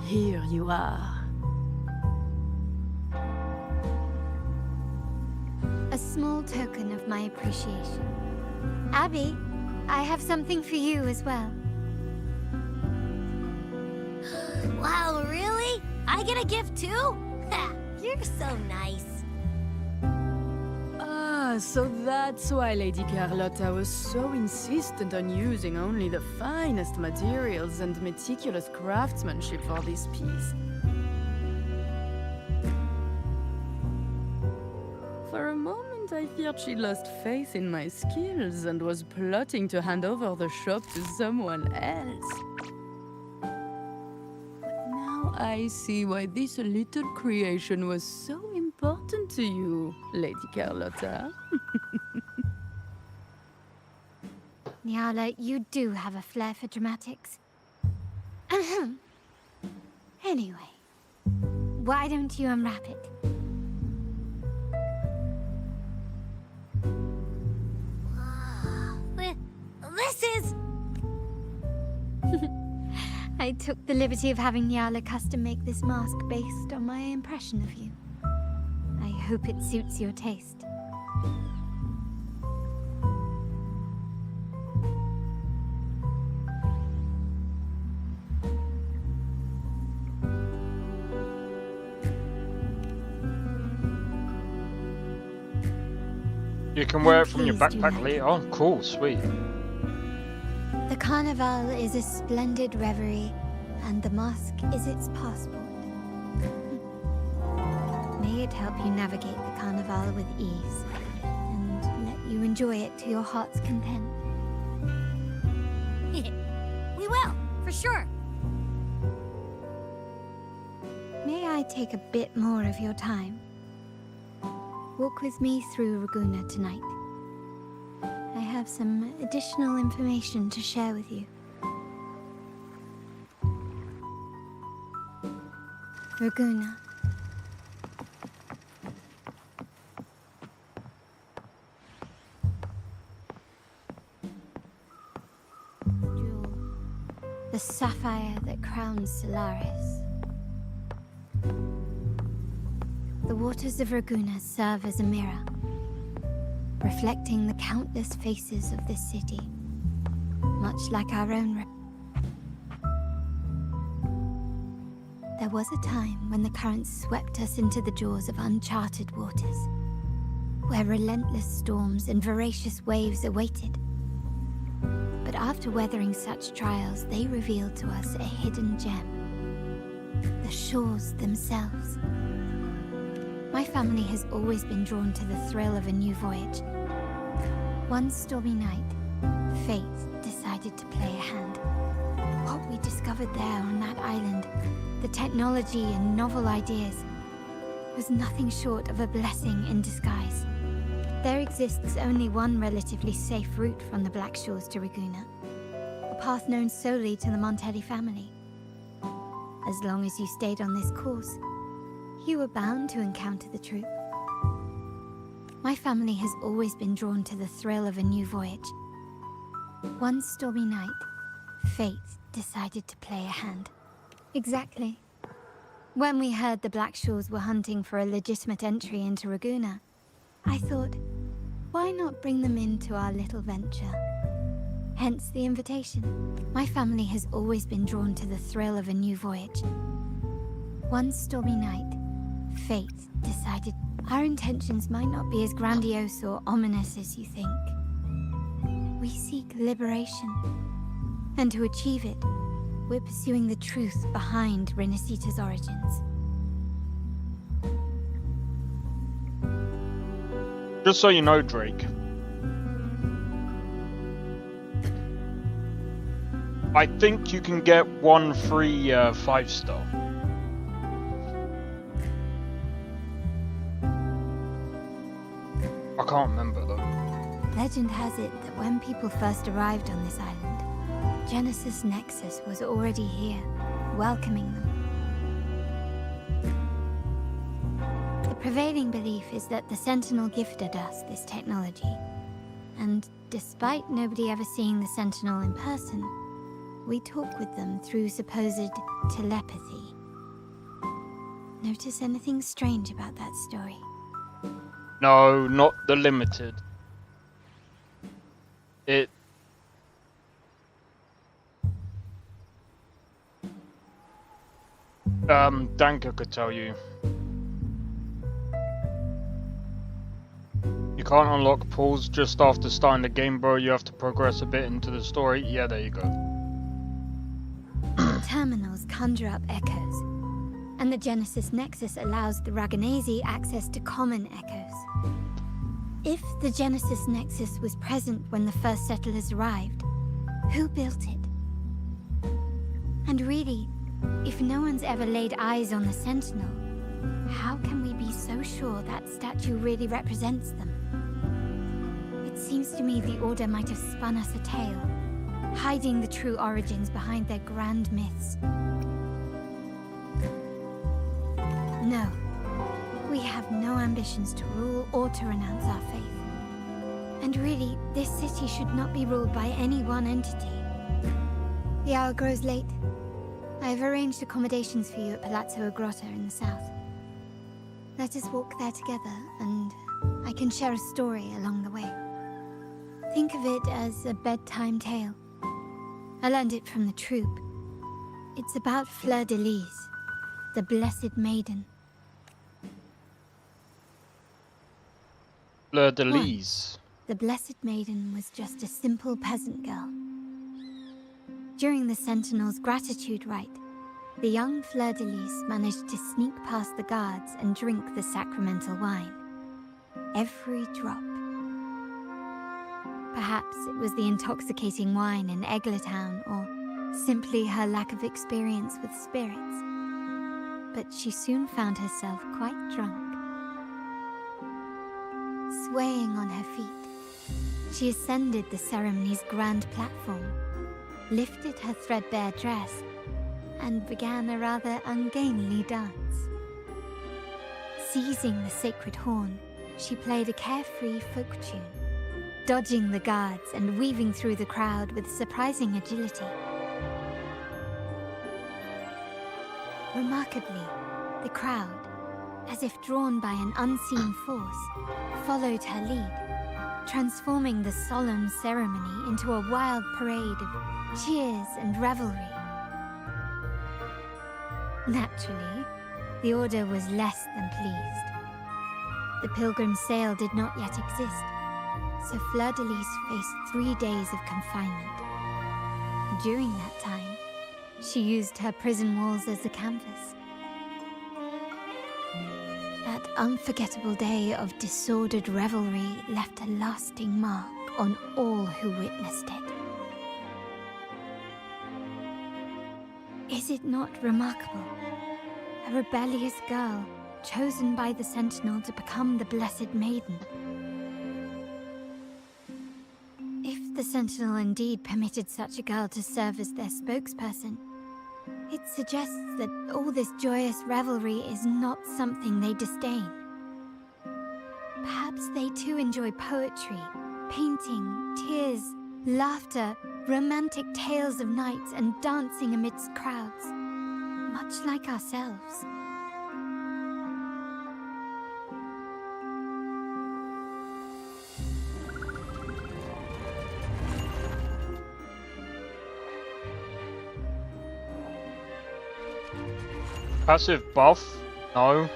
Here you are. A small token of my appreciation. Abby, I have something for you as well. Wow, really? I get a gift too? Ha, you're so nice. Ah, so that's why Lady Carlotta was so insistent on using only the finest materials and meticulous craftsmanship for this piece. For a moment, I feared she lost faith in my skills and was plotting to hand over the shop to someone else. But now I see why this little creation was so important to you, Lady Carlotta. Nyala, you do have a flair for dramatics. Ahem. Anyway, why don't you unwrap it? This is... I I took the liberty of having Nyala custom make this mask based on my impression of you. I hope it suits your taste. You can wear it from your backpack later. Oh, cool, sweet. The Carnival is a splendid reverie, and the mask is its passport. May it help you navigate the Carnival with ease, and let you enjoy it to your heart's content. We will, for sure. May I take a bit more of your time? Walk with me through Ragunna tonight. I have some additional information to share with you. Ragunna. Jewel, the sapphire that crowns Solaris. The waters of Ragunna serve as a mirror, reflecting the countless faces of this city, much like our own. There was a time when the currents swept us into the jaws of uncharted waters, where relentless storms and voracious waves awaited. But after weathering such trials, they revealed to us a hidden gem, the shores themselves. My family has always been drawn to the thrill of a new voyage. One stormy night, fate decided to play a hand. What we discovered there on that island, the technology and novel ideas, was nothing short of a blessing in disguise. There exists only one relatively safe route from the Black Shores to Ragunna, a path known solely to the Montelli family. As long as you stayed on this course, you were bound to encounter the truth. My family has always been drawn to the thrill of a new voyage. One stormy night, fate decided to play a hand. Exactly. When we heard the Black Shores were hunting for a legitimate entry into Ragunna, I thought, why not bring them into our little venture? Hence the invitation. My family has always been drawn to the thrill of a new voyage. One stormy night, fate decided our intentions might not be as grandiose or ominous as you think. We seek liberation, and to achieve it, we're pursuing the truth behind Renacita's origins. Just so you know, Drake, I think you can get one free 5-star. I can't remember though. Legend has it that when people first arrived on this island, Genesis Nexus was already here, welcoming them. The prevailing belief is that the Sentinel gifted us this technology, and despite nobody ever seeing the Sentinel in person, we talk with them through supposed telepathy. Notice anything strange about that story? No, not the limited. It... Danka could tell you. You can't unlock pools just after starting the game, bro. You have to progress a bit into the story. Yeah, there you go. Terminals conjure up echoes, and the Genesis Nexus allows the Raganese access to common echoes. If the Genesis Nexus was present when the first settlers arrived, who built it? And really, if no one's ever laid eyes on the Sentinel, how can we be so sure that statue really represents them? It seems to me the Order might have spun us a tale, hiding the true origins behind their grand myths. No, we have no ambitions to rule or to renounce our faith. And really, this city should not be ruled by any one entity. The hour grows late. I've arranged accommodations for you at Palazzo Grotta in the south. Let us walk there together, and I can share a story along the way. Think of it as a bedtime tale. I learned it from the troupe. It's about Fleur de Lis, the Blessed Maiden. Fleur de Lis. The Blessed Maiden was just a simple peasant girl. During the Sentinel's gratitude rite, the young Fleur de Lis managed to sneak past the guards and drink the sacramental wine. Every drop. Perhaps it was the intoxicating wine in Eglatown, or simply her lack of experience with spirits. But she soon found herself quite drunk. Swaying on her feet, she ascended the ceremony's grand platform, lifted her threadbare dress, and began a rather ungainly dance. Seizing the sacred horn, she played a carefree folk tune, dodging the guards and weaving through the crowd with surprising agility. Remarkably, the crowd, as if drawn by an unseen force, followed her lead, transforming the solemn ceremony into a wild parade of cheers and revelry. Naturally, the Order was less than pleased. The Pilgrim's Sale did not yet exist, so Fleur de Lis faced 3 days of confinement. During that time, she used her prison walls as a canvas. That unforgettable day of disordered revelry left a lasting mark on all who witnessed it. Is it not remarkable? A rebellious girl, chosen by the Sentinel to become the Blessed Maiden. If the Sentinel indeed permitted such a girl to serve as their spokesperson, it suggests that all this joyous revelry is not something they disdain. Perhaps they too enjoy poetry, painting, tears, laughter, romantic tales of nights, and dancing amidst crowds, much like ourselves. Passive buff? No.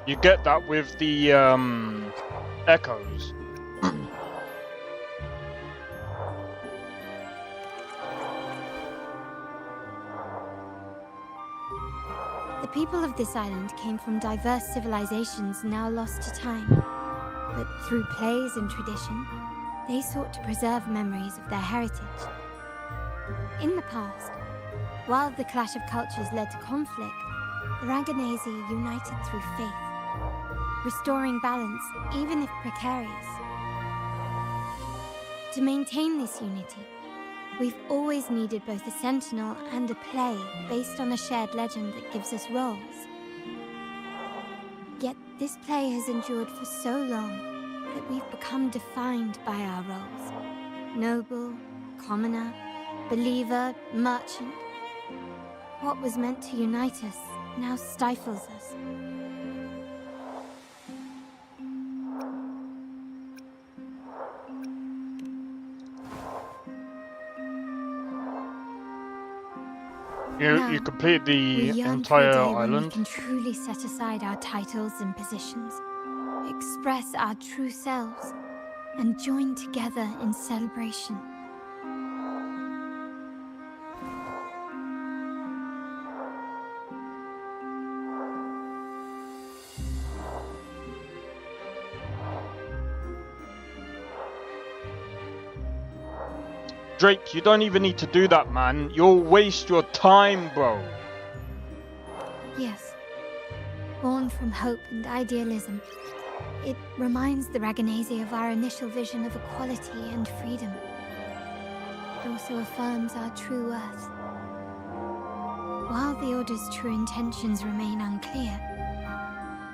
You get that with the echoes. The people of this island came from diverse civilizations now lost to time. But through plays and tradition, they sought to preserve memories of their heritage. In the past, while the clash of cultures led to conflict, the Ragganese united through faith, restoring balance even if precarious. To maintain this unity, we've always needed both a sentinel and a play based on a shared legend that gives us roles. Yet this play has endured for so long that we've become defined by our roles. Noble, commoner, believer, merchant. What was meant to unite us now stifles us. You complete the we yearn entire for a day when we island. can truly set aside our titles and positions, express our true selves, and join together in celebration. Drake, you don't even need to do that, man. You'll waste your time, bro. Yes. Born from hope and idealism, it reminds the Ragganese of our initial vision of equality and freedom. It also affirms our true worth. While the Order's true intentions remain unclear,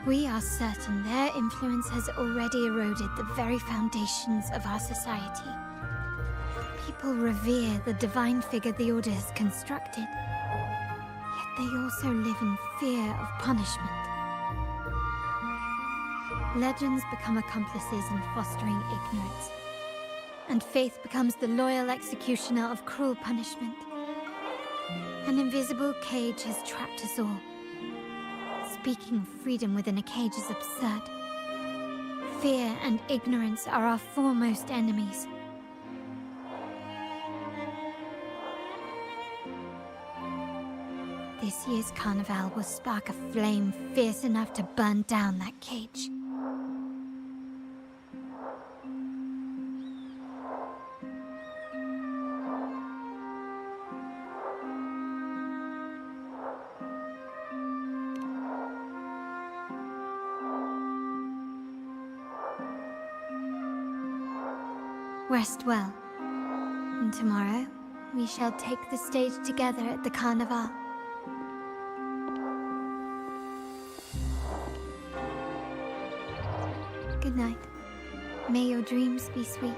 we are certain their influence has already eroded the very foundations of our society. People revere the divine figure the Order has constructed, yet they also live in fear of punishment. Legends become accomplices in fostering ignorance, and faith becomes the loyal executioner of cruel punishment. An invisible cage has trapped us all. Speaking of freedom within a cage is absurd. Fear and ignorance are our foremost enemies. This year's carnival will spark a flame fierce enough to burn down that cage. Rest well, and tomorrow we shall take the stage together at the carnival. Good night. May your dreams be sweet.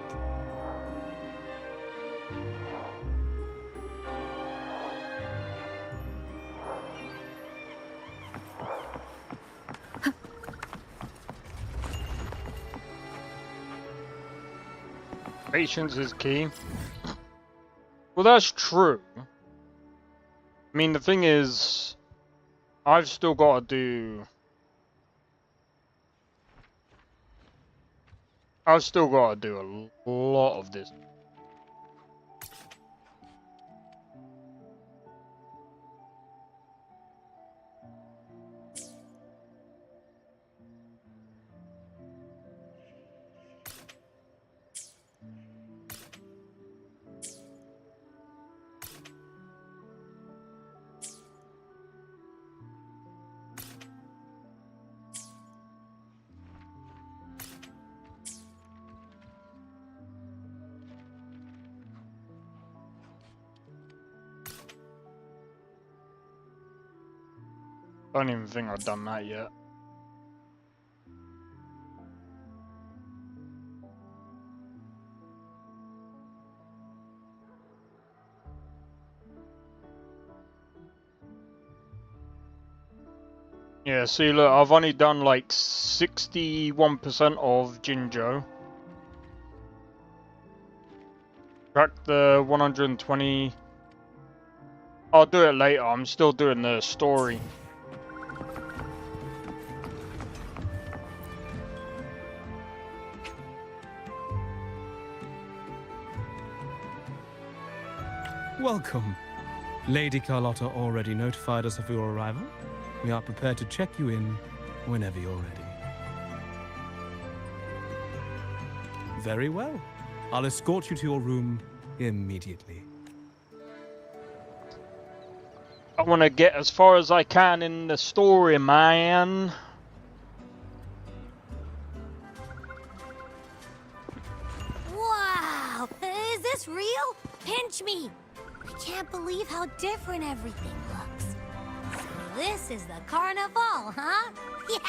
Patience is key. Well, that's true. I mean, the thing is, I've still got to do... I've still got to do a lot of this. I don't even think I've done that yet. Yeah, see, look, I've only done like 61% of Jinjo. Track the 120. I'll do it later, I'm still doing the story. Welcome. Lady Carlotta already notified us of your arrival. We are prepared to check you in whenever you're ready. Very well. I'll escort you to your room immediately. I want to get as far as I can in the story, man. Wow! Is this real? Pinch me! I can't believe how different everything looks. So this is the carnival, huh? Yeah!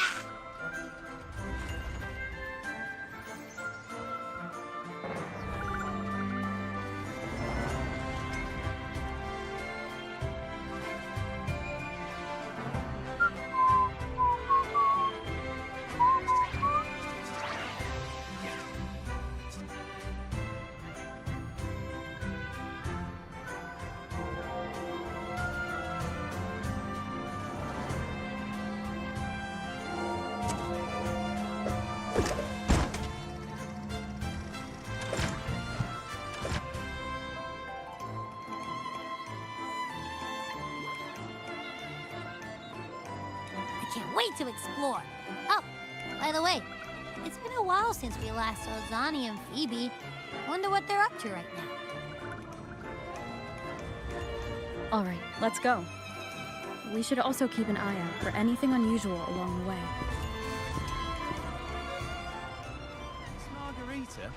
Can't wait to explore. Oh, by the way, it's been a while since we last saw Zani and Phoebe. Wonder what they're up to right now. All right, let's go. We should also keep an eye out for anything unusual along the way. Margarita,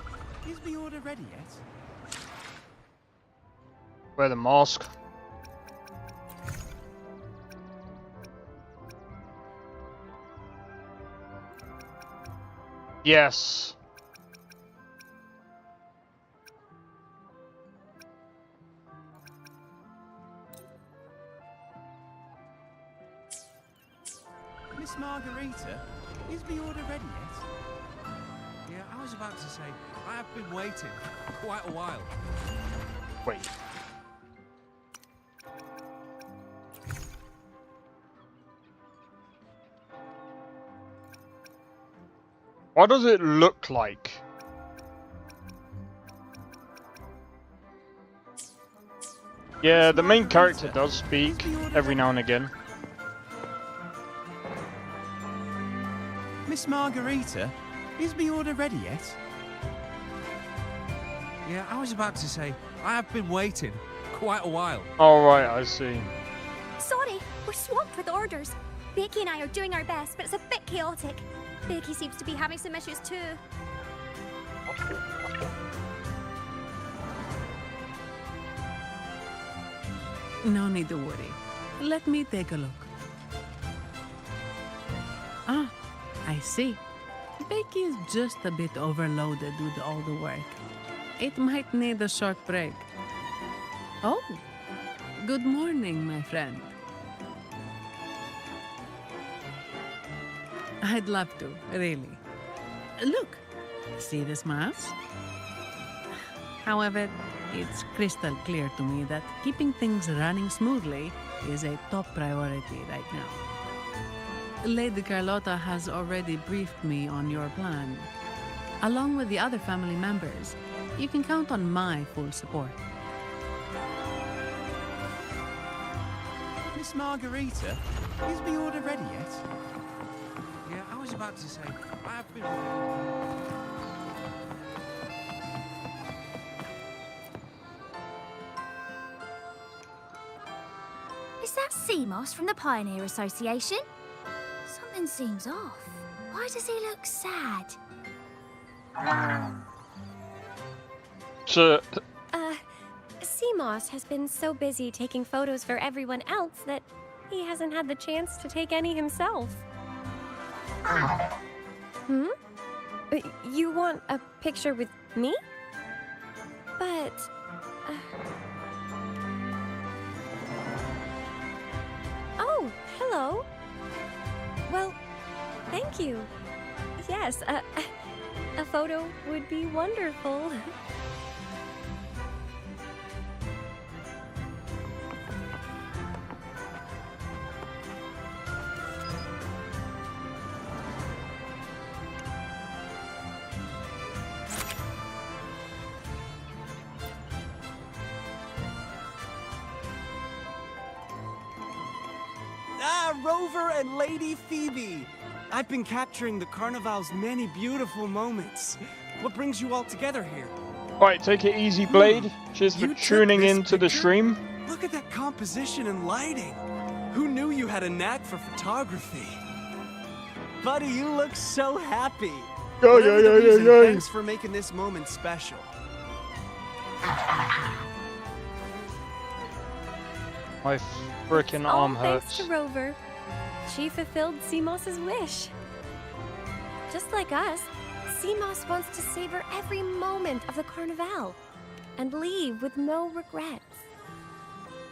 is the order ready yet? Wear the mask. Yes. Miss Margarita, is the order ready yet? Yeah, I was about to say, I have been waiting quite a while. Wait. What does it look like? Yeah, the main character does speak every now and again. Miss Margarita, is the order ready yet? Yeah, I was about to say, I have been waiting quite a while. Alright, I see. Sorry, we're swamped with orders. Becky and I are doing our best, but it's a bit chaotic. Becky seems to be having some issues too. No need to worry. Let me take a look. Ah, I see. Becky is just a bit overloaded with all the work. It might need a short break. Oh, good morning, my friend. I'd love to, really. Look, see this mouse? However, it's crystal clear to me that keeping things running smoothly is a top priority right now. Lady Carlotta has already briefed me on your plan. Along with the other family members, you can count on my full support. Miss Margarita, is the order ready yet? Yeah, I was about to say, I have been... Is that sea moss from the Pioneer Association? Something seems off. Why does he look sad? Seamoss has been so busy taking photos for everyone else that he hasn't had the chance to take any himself. Hmm? You want a picture with me? But... Oh, hello. Well, thank you. Yes, a photo would be wonderful. Ah, Rover and Lady Phoebe! I've been capturing the Carnival's many beautiful moments. What brings you all together here? Alright, take it easy, Blade. Cheers for tuning in to the stream. Look at that composition and lighting. Who knew you had a knack for photography? Buddy, you look so happy. Whatever the reason, thanks for making this moment special. My frickin' arm hurts. Thanks to Rover. She fulfilled Seamoss's wish. Just like us, Seamoss wants to savor every moment of the Carnival and leave with no regrets.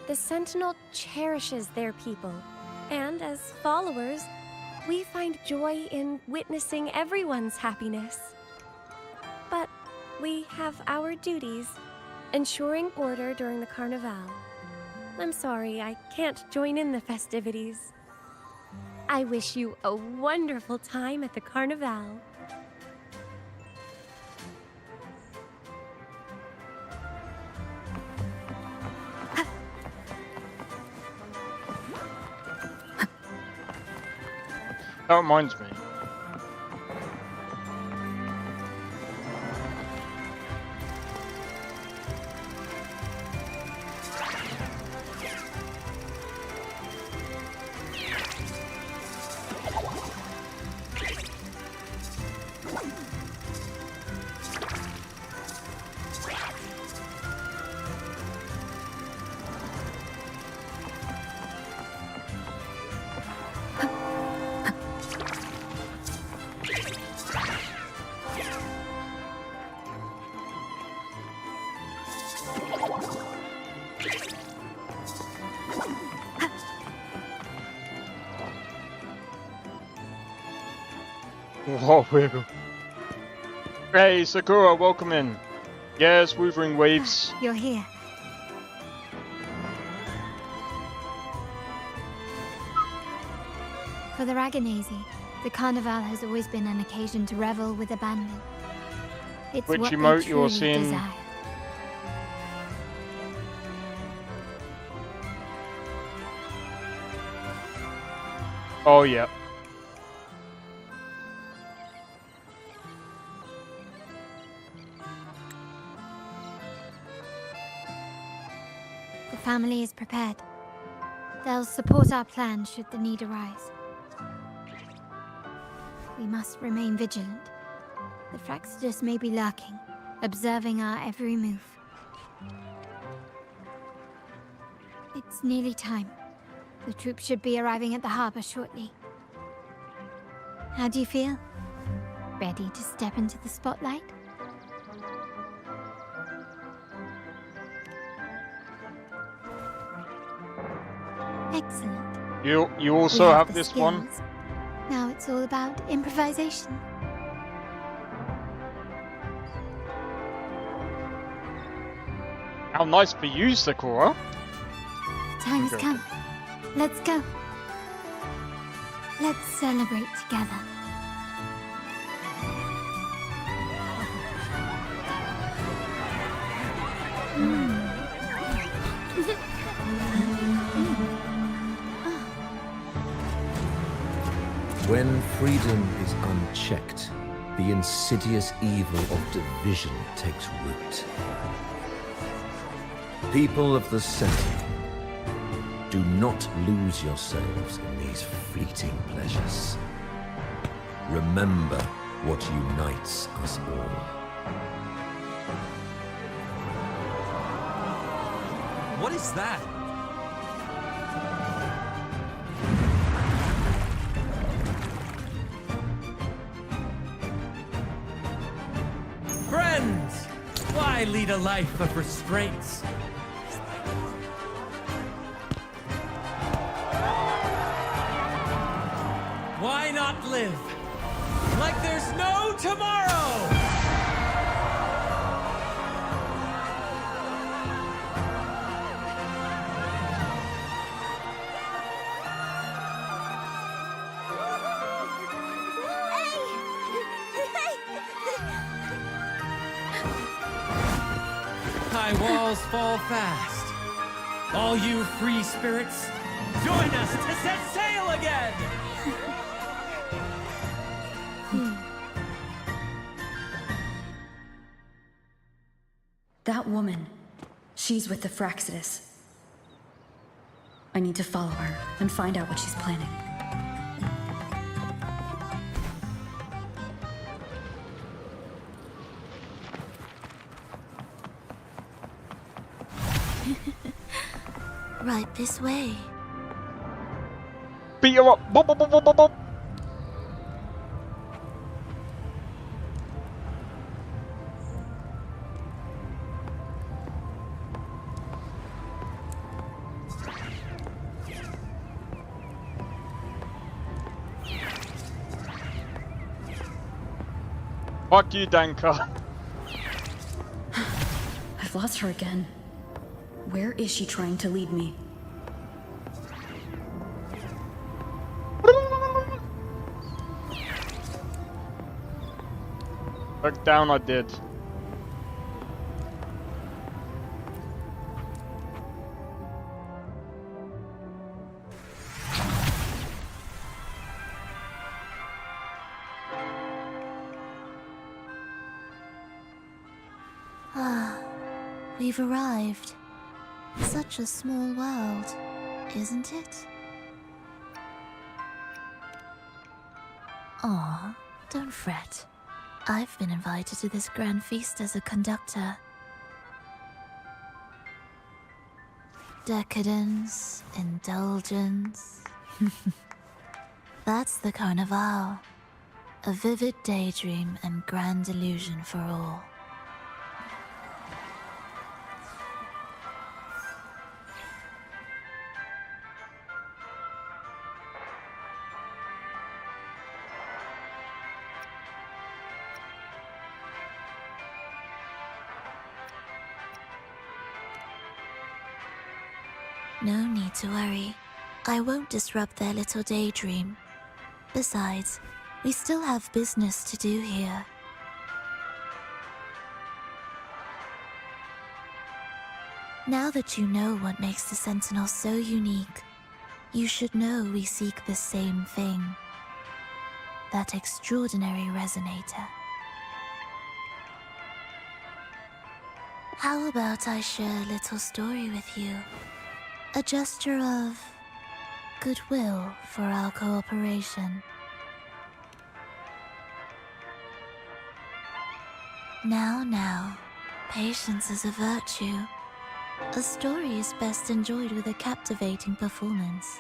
The Sentinel cherishes their people, and as followers, we find joy in witnessing everyone's happiness. But we have our duties, ensuring order during the Carnival. I'm sorry, I can't join in the festivities. I wish you a wonderful time at the Carnival. That reminds me. Whoa, wiggle. Hey, Sakura, welcome in. Yes, Wuthering Waves. You're here. For the Raganese, the Carnival has always been an occasion to revel with abandon. It's Which what emote they you're truly seeing? desire. Oh, yeah. The family is prepared. They'll support our plan should the need arise. We must remain vigilant. The Fraxidus may be lurking, observing our every move. It's nearly time. The troops should be arriving at the harbor shortly. How do you feel? Ready to step into the spotlight? Excellent. You also We have the this one? skills. Now it's all about improvisation. How nice for you, Sakura. The time has Okay. come. Let's go. Let's celebrate together. When freedom is unchecked, the insidious evil of division takes root. People of the Center, do not lose yourselves in these fleeting pleasures. Remember what unites us all. What is that? Friends! Why lead a life of restraints? Why not live like there's no tomorrow? High walls fall fast. All you free spirits, join us to set sail again! That woman, she's with the Fraxidus. I need to follow her and find out what she's planning. Right this way. Beat her up! Bop, bop, bop, bop, bop, bop. Fuck you, Danka. I've lost her again. Where is she trying to lead me? Look down, I did. Ah, we've arrived. Such a small world, isn't it? Aw, don't fret. I've been invited to this grand feast as a conductor. Decadence, indulgence. That's the Carnival. A vivid daydream and grand illusion for all. No need to worry. I won't disrupt their little daydream. Besides, we still have business to do here. Now that you know what makes the Sentinel so unique, you should know we seek the same thing. That extraordinary resonator. How about I share a little story with you? A gesture of goodwill for our cooperation. Now, patience is a virtue. A story is best enjoyed with a captivating performance,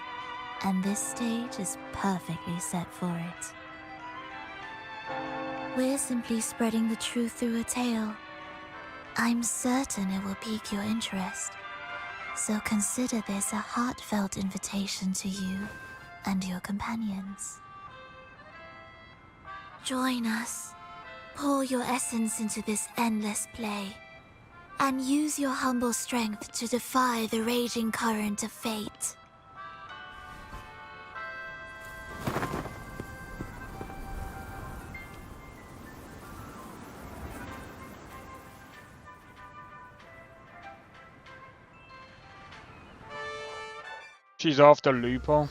and this stage is perfectly set for it. We're simply spreading the truth through a tale. I'm certain it will pique your interest, so consider this a heartfelt invitation to you and your companions. Join us. Pour your essence into this endless play, and use your humble strength to defy the raging current of fate. She's after Lupo.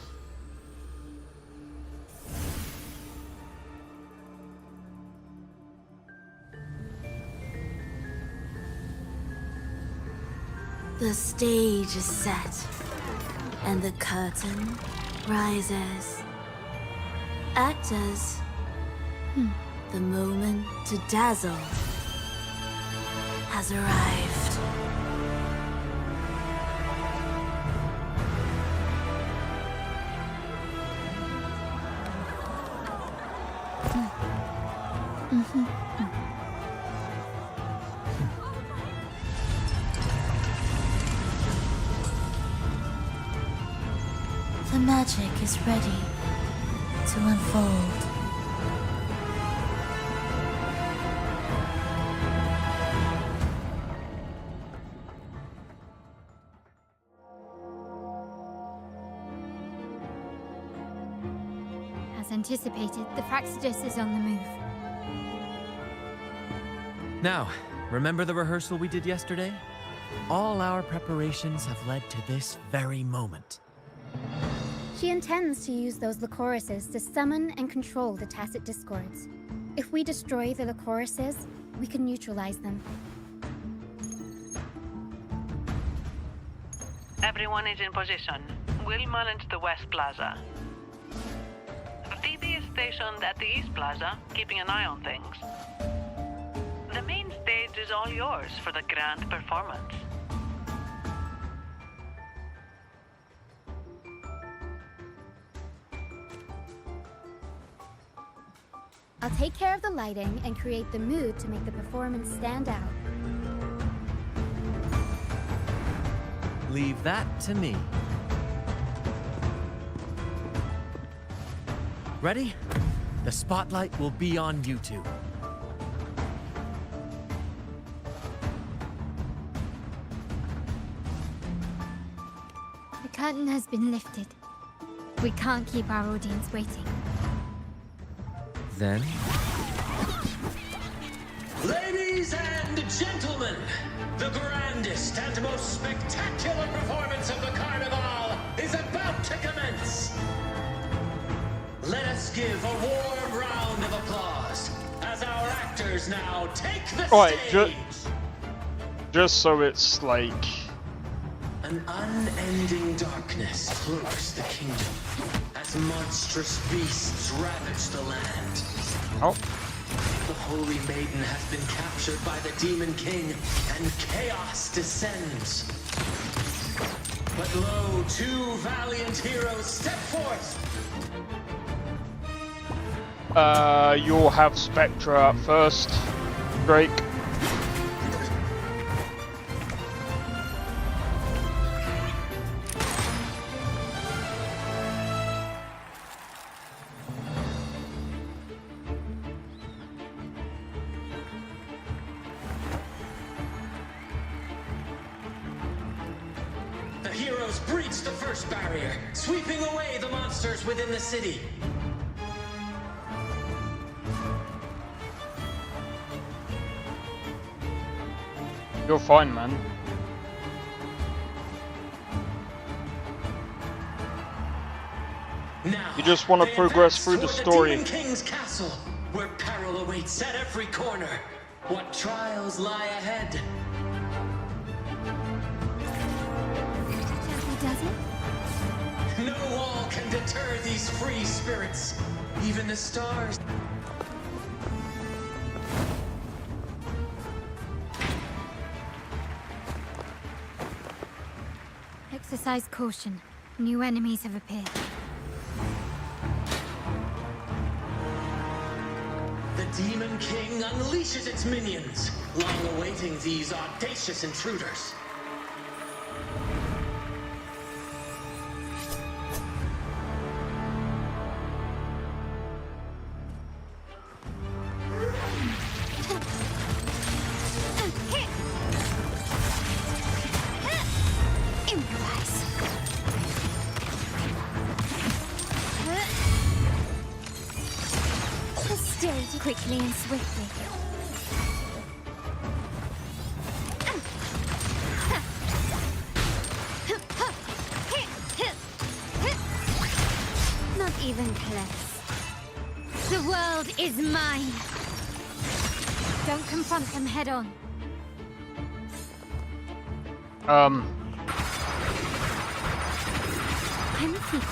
The stage is set, and the curtain rises. Actors, the moment to dazzle has arrived. The magic is ready to unfold. As anticipated, the Praxidus is on the move. Now, remember the rehearsal we did yesterday? All our preparations have led to this very moment. She intends to use those Lycoruses to summon and control the Tacit Discords. If we destroy the Lycoruses, we can neutralize them. Everyone is in position. We'll manage the West Plaza. Phoebe is stationed at the East Plaza, keeping an eye on things. The main stage is all yours for the grand performance. I'll take care of the lighting and create the mood to make the performance stand out. Leave that to me. Ready? The spotlight will be on you two. The curtain has been lifted. We can't keep our audience waiting. Then? Ladies and gentlemen, the grandest and most spectacular performance of the Carnival is about to commence. Let us give a warm round of applause as our actors now take the stage. Just so it's like... An unending darkness cloaks the kingdom as monstrous beasts ravage the land. Oh. The Holy Maiden has been captured by the Demon King, and chaos descends. But lo, two valiant heroes step forth. You'll have Spectra up first, Drake. The heroes breach the first barrier, sweeping away the monsters within the city. You're fine, man. Now, You just want to progress through the story. Demon King's castle, where peril awaits at every corner. What trials lie ahead? Does it? No wall can deter these free spirits. Even the stars. Exercise caution. New enemies have appeared. The Demon King unleashes its minions, long awaiting these audacious intruders. Quickly and swiftly. Not even close. The world is mine. Don't confront them head on. I'm thinking.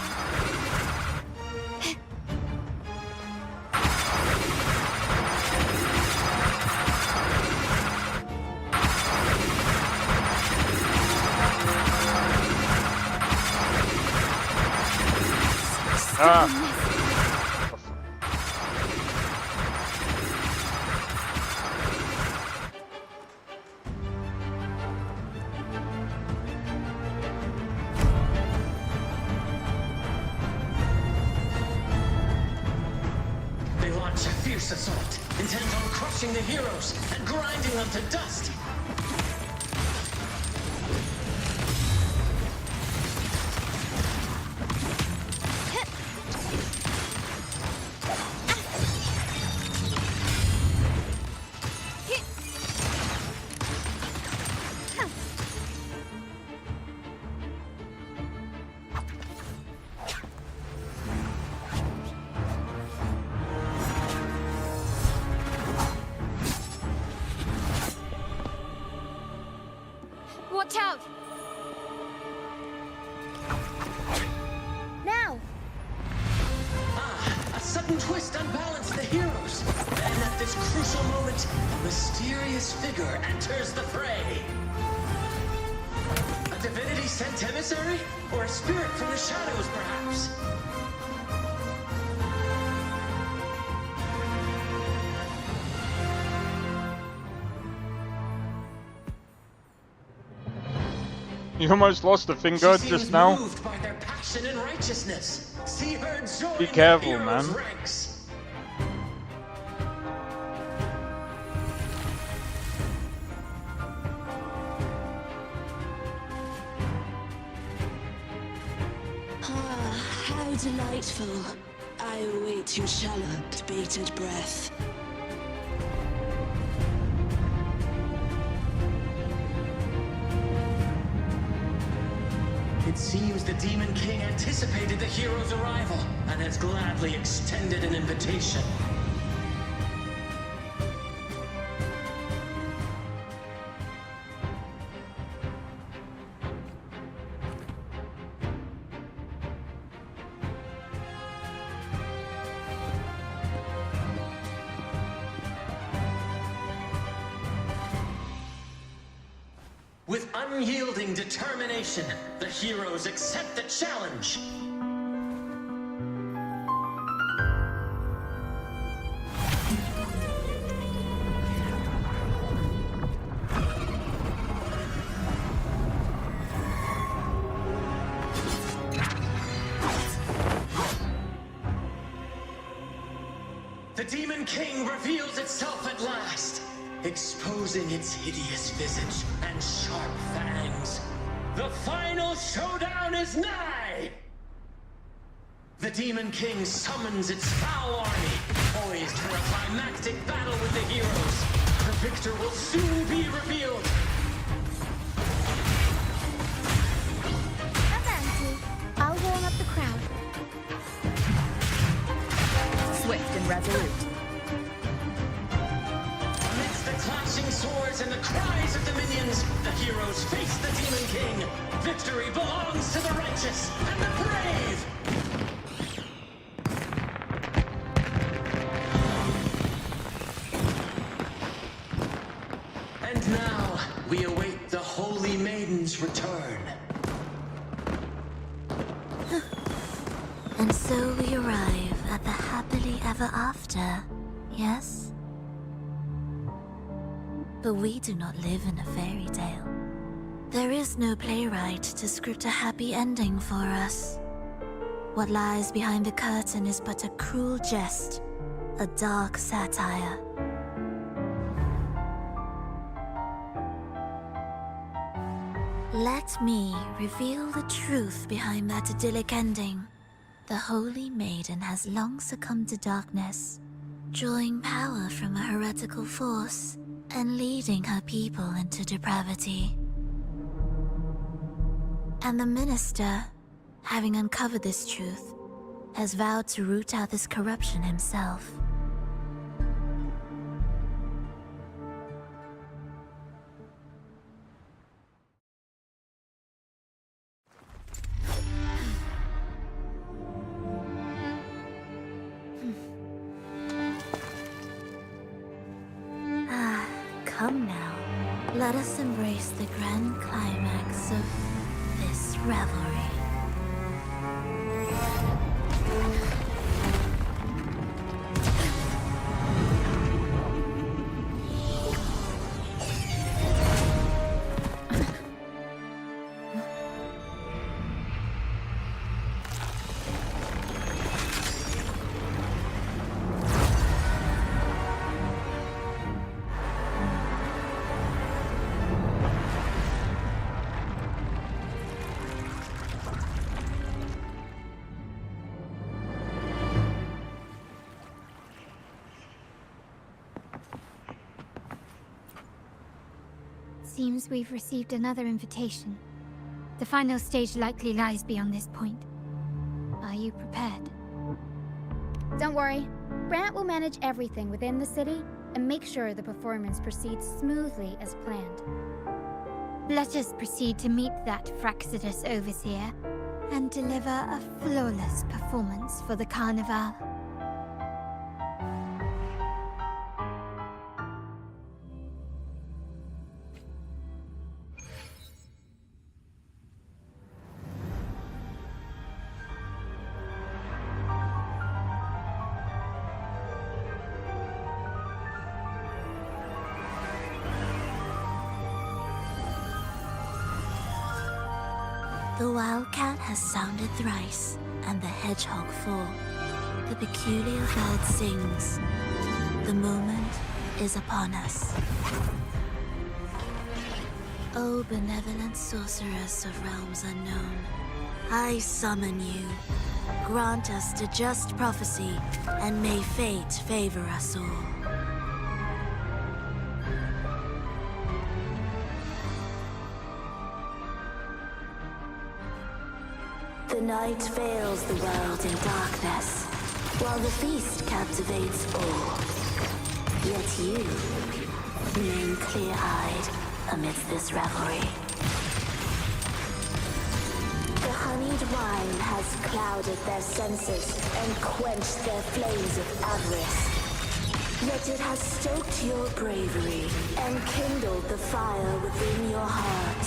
They launch a fierce assault, intent on crushing the heroes and grinding them to dust. Watch out! Now! A sudden twist unbalanced the heroes. And at this crucial moment, a mysterious figure enters the fray. A divinity sent emissary? Or a spirit from the shadows, perhaps? You almost lost a finger just now. Moved by their passion and righteousness. See her join Be careful, the heroes' man. ranks. Ah, how delightful. I await your shallowed, bated breath. It seems the Demon King anticipated the hero's arrival and has gladly extended an invitation. With unyielding determination, the heroes accept the challenge. The Demon King reveals itself at last, exposing its hideous visage and sharp fangs. The final showdown is nigh! The Demon King summons its foul army, poised for a climactic battle with the heroes. The victor will soon be revealed. I'll warm up the crowd. Swift and resolute. Amidst the clashing swords and the cries of the minions, the heroes face the Demon King. Victory belongs to the righteous and the brave! And now, we await the Holy Maiden's return. And so we arrive at the happily ever after, yes? But we do not live in a fairy tale. There is no playwright to script a happy ending for us. What lies behind the curtain is but a cruel jest, a dark satire. Let me reveal the truth behind that idyllic ending. The Holy Maiden has long succumbed to darkness, drawing power from a heretical force and leading her people into depravity. And the minister, having uncovered this truth, has vowed to root out this corruption himself. Come now, let us embrace the grand climax of this revelry. Seems we've received another invitation. The final stage likely lies beyond this point. Are you prepared? Don't worry. Brant will manage everything within the city and make sure the performance proceeds smoothly as planned. Let us proceed to meet that Fraxidus Overseer and deliver a flawless performance for the Carnival. The wildcat has sounded thrice, and the hedgehog four. The peculiar bird sings. The moment is upon us. O benevolent sorceress of realms unknown, I summon you. Grant us the just prophecy, and may fate favor us all. The night veils the world in darkness, while the feast captivates all. Yet you remain clear-eyed amidst this revelry. The honeyed wine has clouded their senses and quenched their flames of avarice. Yet it has stoked your bravery and kindled the fire within your heart.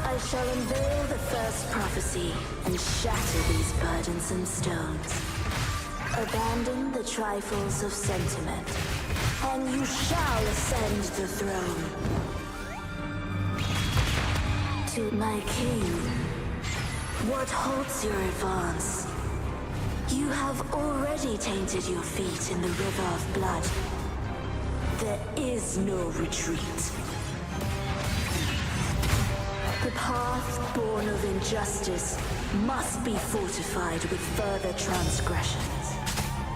I shall unveil the first prophecy and shatter these burdensome stones. Abandon the trifles of sentiment, and you shall ascend the throne. To my king, what halts your advance? You have already tainted your feet in the river of blood. There is no retreat. path born of injustice must be fortified with further transgressions.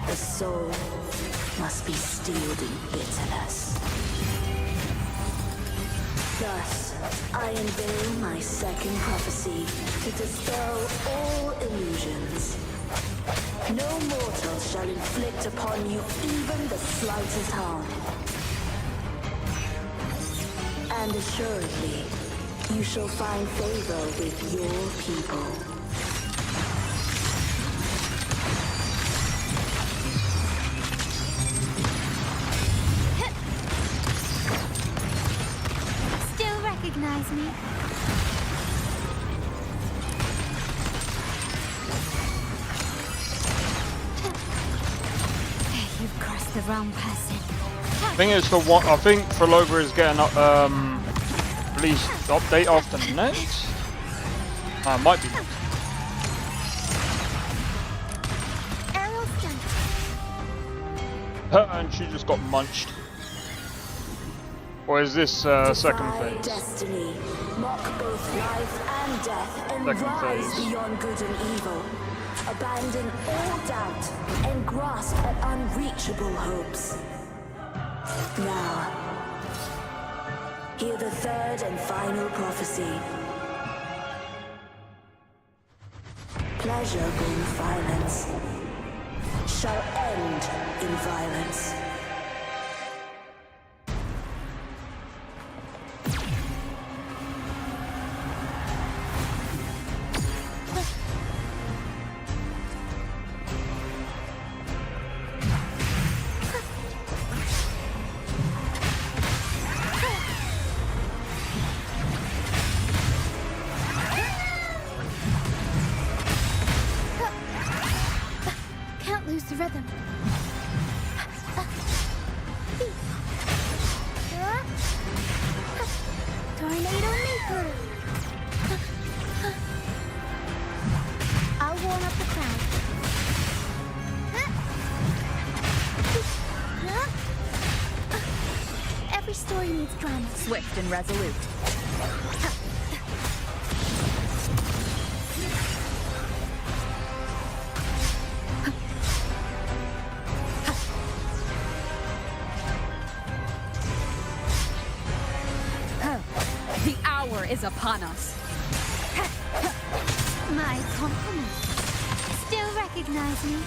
The soul must be steeled in bitterness. Thus, I unveil my second prophecy to dispel all illusions. No mortal shall inflict upon you even the slightest harm. And assuredly, you shall find favor with your people. Still recognize me? You've crossed the wrong person. I think it's the one. I think Philova is getting released update after next. Might be. And she just got munched. Or is this second phase? Destiny, mock both life and death, and Second rise phase. beyond good and evil. Abandon all doubt and grasp at unreachable hopes. Now, hear the third and final prophecy. Pleasure born violence shall end in violence. Can't lose the rhythm. Tornado Maker! I'll warm up the crowd. Every story needs drama. Swift and resolute. The hour is upon us. My compliments. Still recognize me?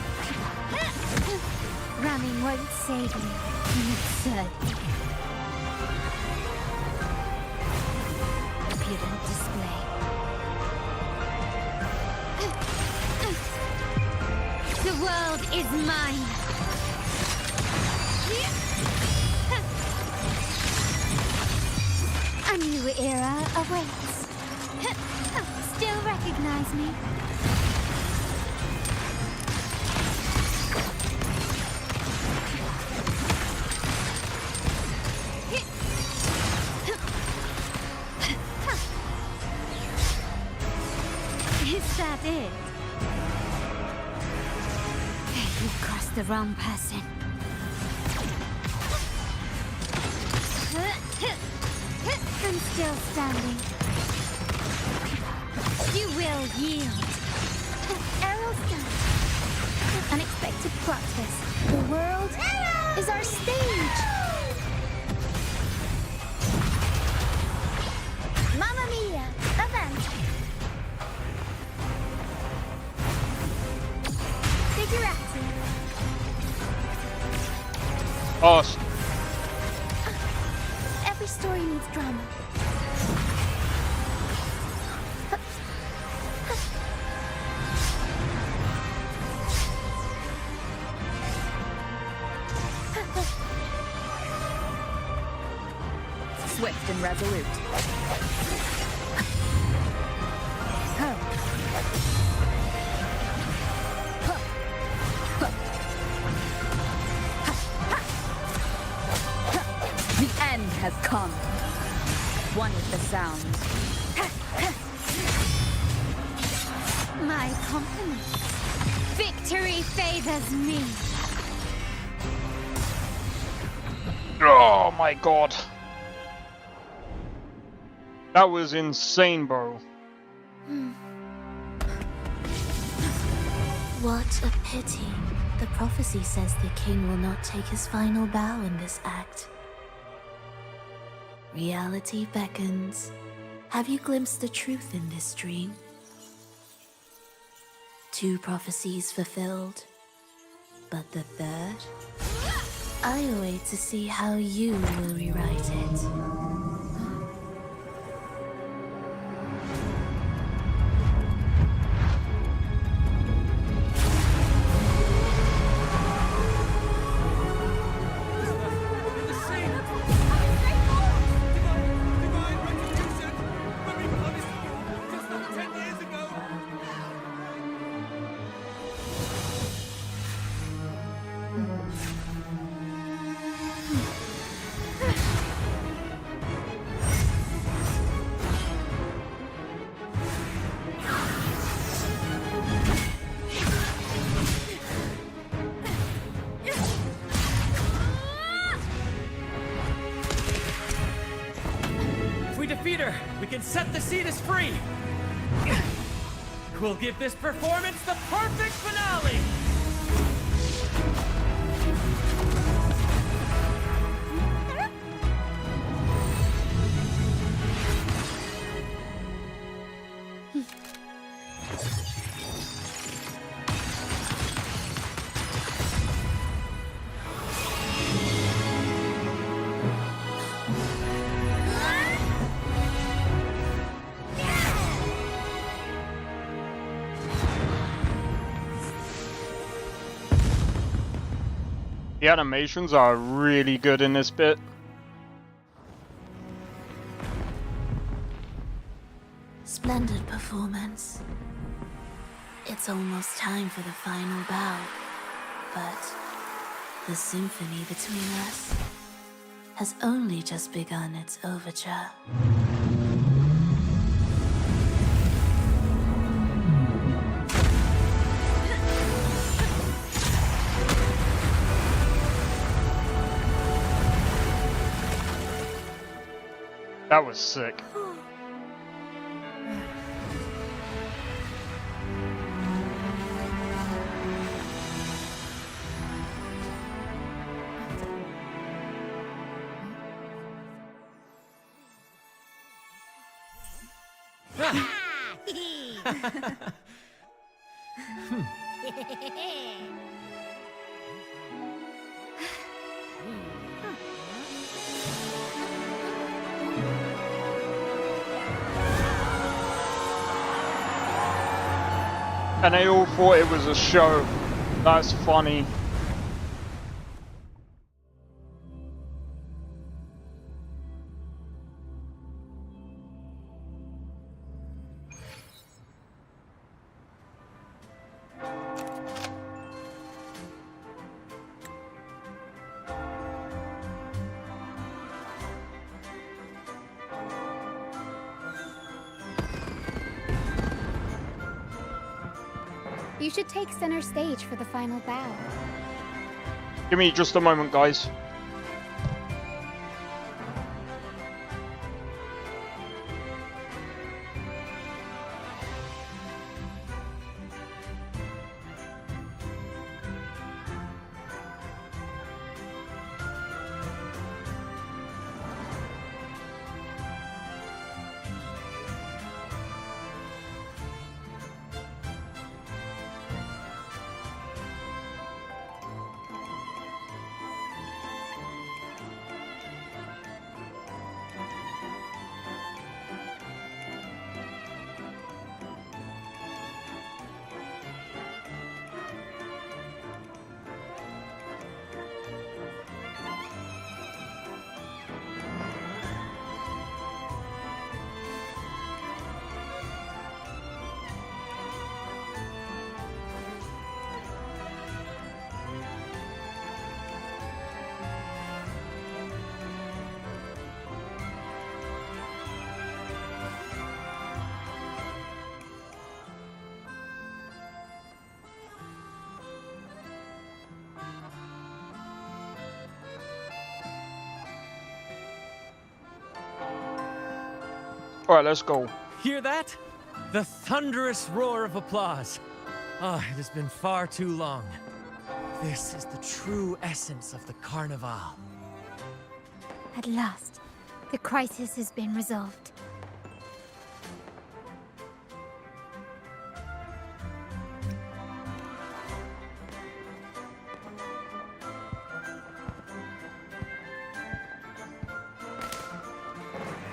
Ramming won't save me. Absurd. Impudent display. The world is mine. A new era awaits. Still recognize me? Is that it? You've crossed the wrong person. I'm still standing. You will yield. Arrow stand. Unexpected plot twist. The world is our stage. Mamma mia! Avanti. Figurati. Awesome. Every story needs drama. Swift and resolute. The end has come. One with the sound. My compliments. Victory favors me. Oh my god. That was insane, bro. What a pity. The prophecy says the king will not take his final bow in this act. Reality beckons. Have you glimpsed the truth in this dream? 2 prophecies fulfilled, but the third? I await to see how you will rewrite it. We can set the Cetus free! We'll give this performance the perfect finale! The animations are really good in this bit. Splendid performance. It's almost time for the final bow, but the symphony between us has only just begun its overture. That was sick. And they all thought it was a show. That's funny. You should take center stage for the final bow. Give me just a moment, guys. Alright, let's go. Hear that? The thunderous roar of applause. Ah, it has been far too long. This is the true essence of the Carnival. At last, the crisis has been resolved.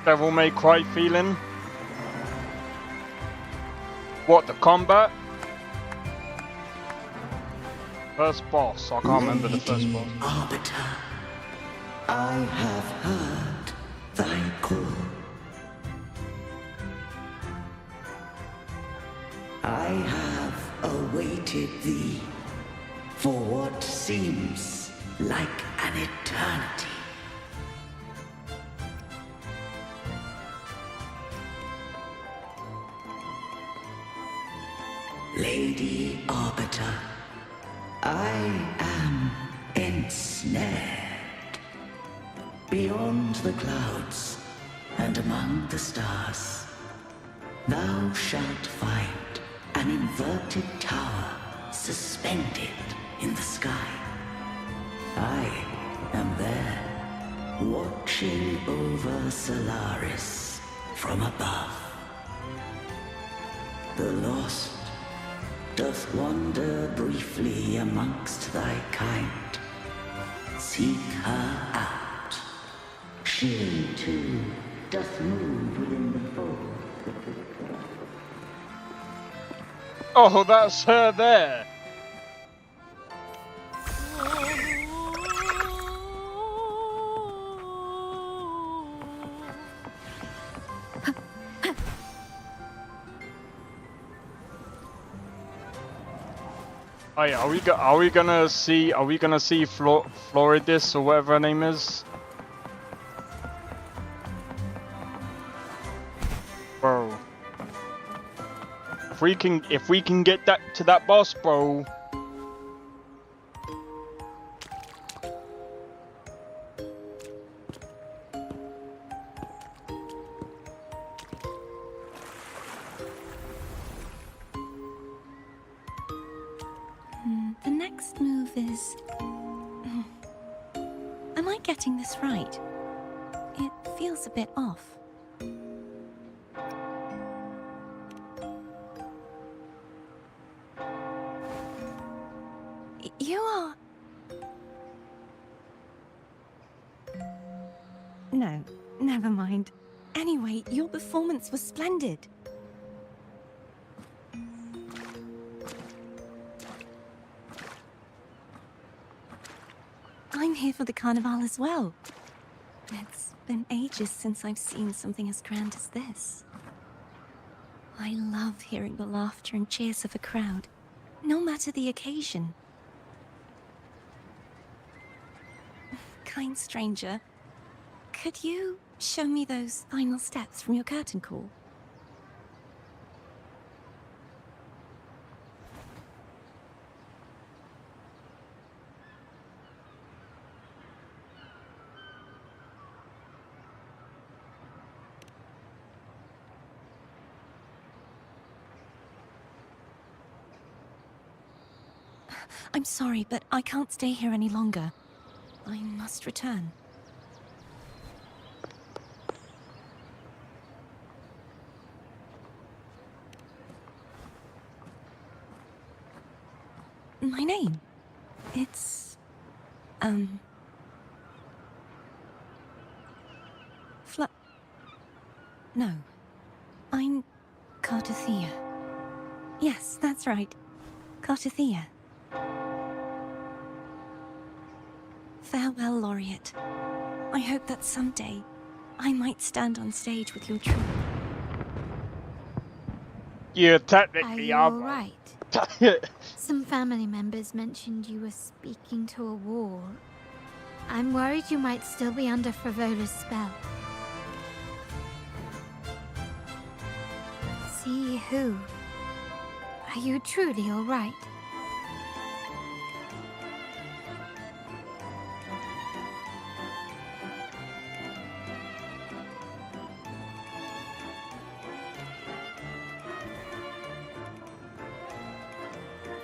Devil May Cry feeling. What, the combat? First boss. I can't remember the first boss. Arbiter, I have heard thy call. I have awaited thee for what seems like an eternity. Lady Arbiter, I am ensnared. Beyond the clouds and among the stars, thou shalt find an inverted tower suspended in the sky. I am there, watching over Solaris from above. The lost doth wander briefly amongst thy kind. Seek her out. She, too, doth move within the fold. Oh, that's her there. Oh yeah, are we gonna see Floridis or whatever her name is? Bro. If we can get that to that boss, bro. The next move is... Am I getting this right? It feels a bit off. You are... No, never mind. Anyway, your performance was splendid. I'm here for the Carnival as well. It's been ages since I've seen something as grand as this. I love hearing the laughter and cheers of a crowd, no matter the occasion. Kind stranger, could you show me those final steps from your curtain call? I'm sorry, but I can't stay here any longer. I must return. My name? It's... No. I'm Cartothea. Yes, that's right. Cartothea. Farewell, Laureate. I hope that someday I might stand on stage with your troupe. Yeah, technically, Are you all right? Some family members mentioned you were speaking to a wall. I'm worried you might still be under Frivola's spell. See who? Are you truly all right?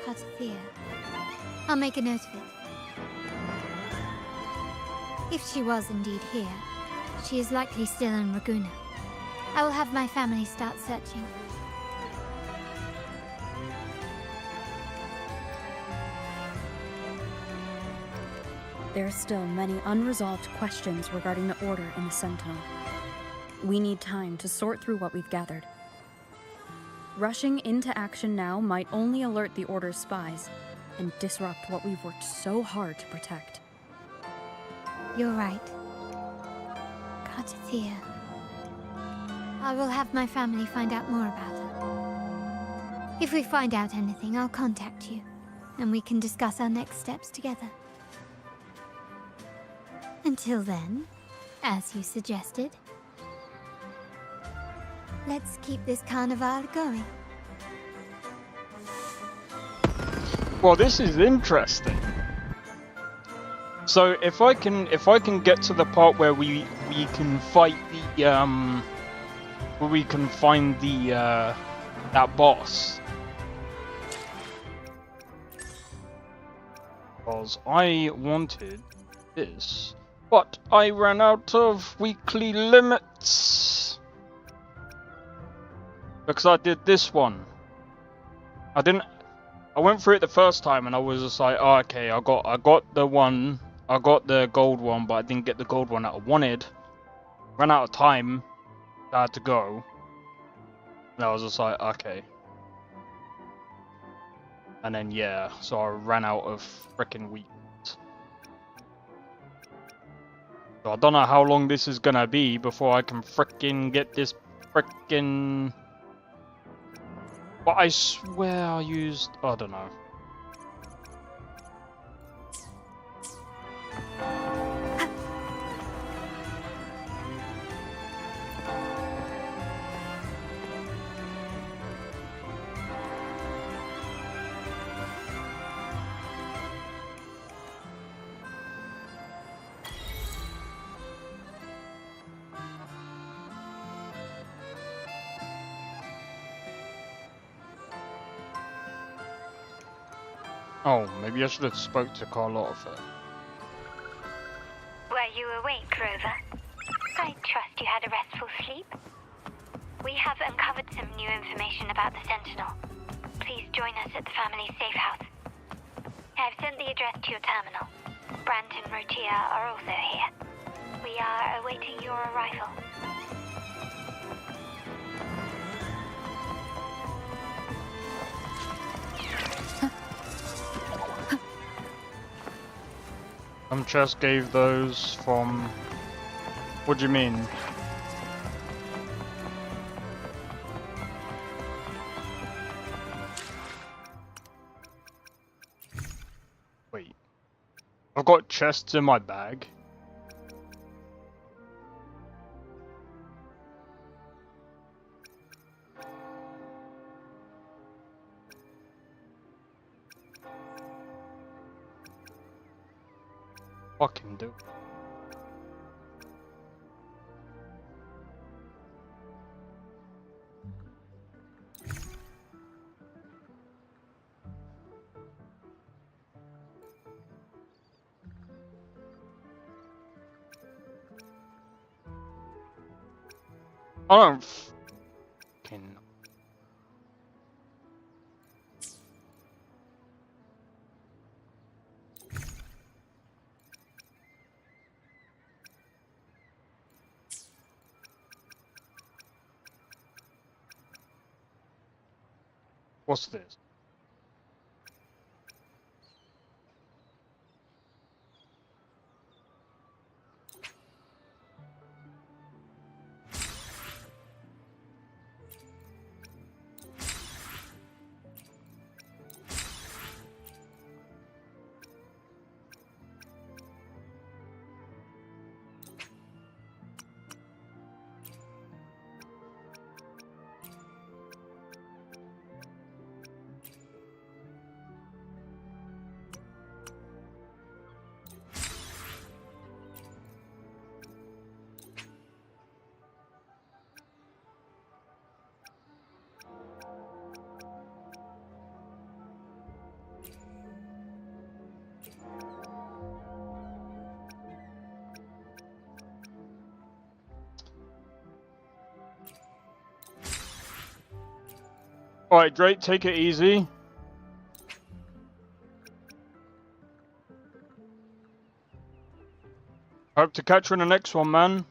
Cartathea. I'll make a note of it. If she was indeed here, she is likely still in Raguna. I will have my family start searching. There are still many unresolved questions regarding the Order and the Sentinel. We need time to sort through what we've gathered. Rushing into action now might only alert the Order's spies and disrupt what we've worked so hard to protect. You're right. Cartathea. I will have my family find out more about her. If we find out anything, I'll contact you, and we can discuss our next steps together. Until then, as you suggested, let's keep this carnival going. Well, this is interesting. So if I can get to the part where we can fight the where we can find the that boss, because I wanted this, but I ran out of weekly limits because I did this one. I went through it the first time and I was just like, oh, okay, I got the one. I got the gold one, but I didn't get the gold one that I wanted. Ran out of time. I had to go. And I was just like, okay. And then, yeah, so I ran out of frickin' weeks. So I don't know how long this is gonna be before I can frickin' get this frickin'... But I swear I used... I don't know. Oh, maybe I should have spoke to Carlotta first. Were you awake, Rover? I trust you had a restful sleep. We have uncovered some new information about the Sentinel. Please join us at the family safe house. I've sent the address to your terminal. Brant and Rotia are also here. We are awaiting your arrival. Some chest gave those from... What do you mean? Wait. I've got chests in my bag. Fucking do. I don't fucking... What's this? Alright, Drake, take it easy. Hope to catch you in the next one, man.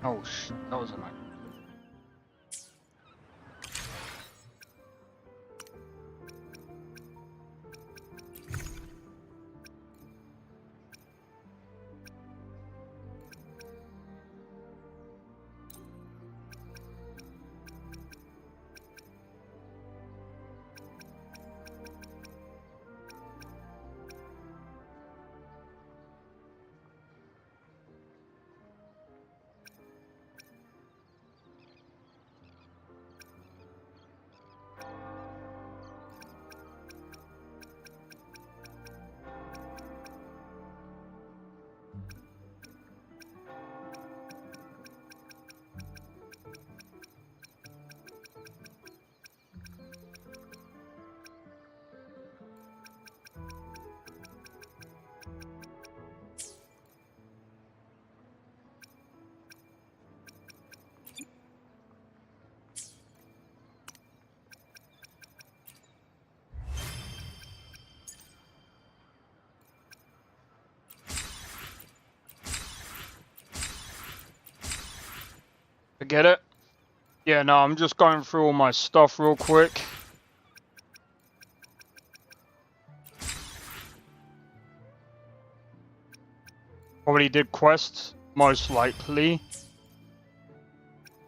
Oh, that was a nice. I get it. Yeah, no, I'm just going through all my stuff real quick. Probably did quests, most likely.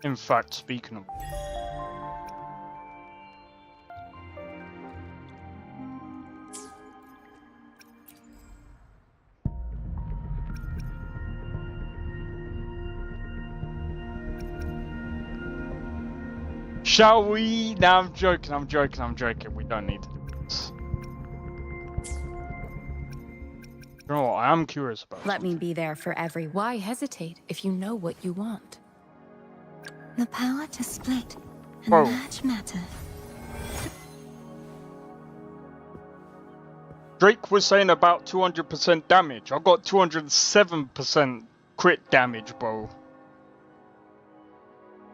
In fact, speaking of... Shall we? Nah, I'm joking. We don't need to do this. You know what? I am curious about Let me be there for every. Why hesitate if you know what you want? The power to split and Whoa. merge matter. Drake was saying about 200% damage. I got 207% crit damage, bro.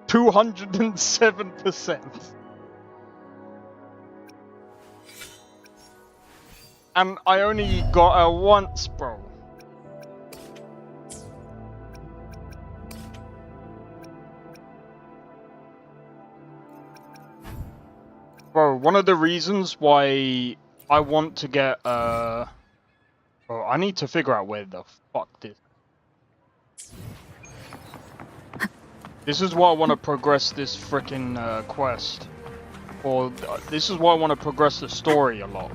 207%. And I only got her once, bro. Bro, one of the reasons why I want to get, bro, I need to figure out where the fuck this... This is why I want to progress this frickin' quest. Or, this is why I want to progress the story a lot.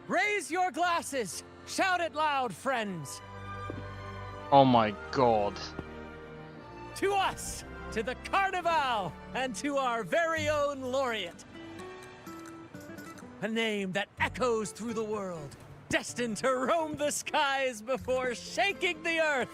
Raise your glasses! Shout it loud, friends! Oh my god. To us! To the Carnival! And to our very own laureate! A name that echoes through the world, destined to roam the skies before shaking the earth!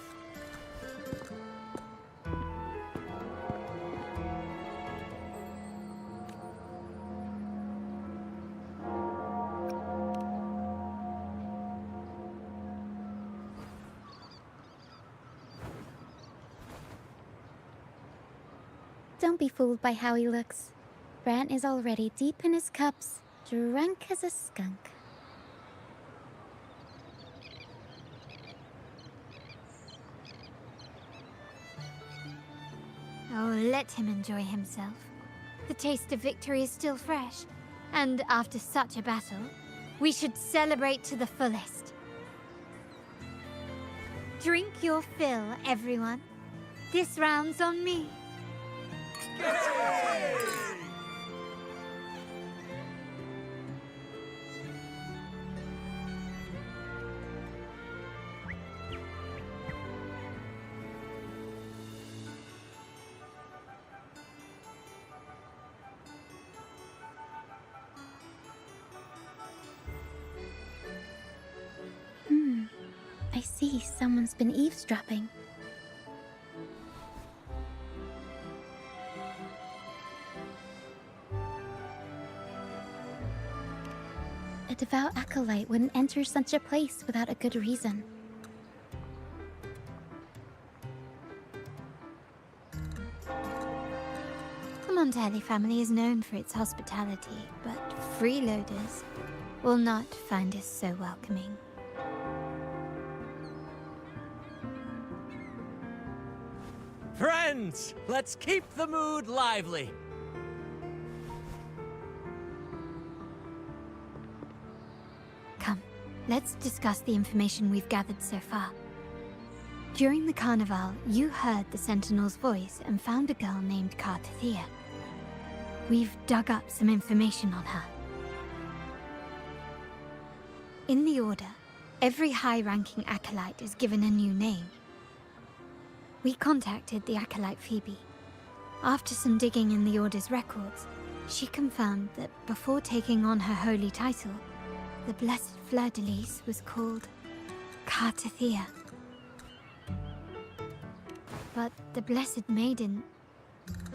Don't be fooled by how he looks. Brant is already deep in his cups, drunk as a skunk. Oh, let him enjoy himself. The taste of victory is still fresh. And after such a battle, we should celebrate to the fullest. Drink your fill, everyone. This round's on me. I see someone's been eavesdropping. A devout acolyte wouldn't enter such a place without a good reason. The Montelli family is known for its hospitality, but freeloaders will not find us so welcoming. Friends, let's keep the mood lively. Come, let's discuss the information we've gathered so far. During the carnival, you heard the Sentinel's voice and found a girl named Cartathea. We've dug up some information on her. In the Order, every high-ranking acolyte is given a new name. We contacted the acolyte Phoebe. After some digging in the Order's records, she confirmed that before taking on her holy title, the Blessed Fleur-de-Lis was called Cartathea. But the Blessed Maiden,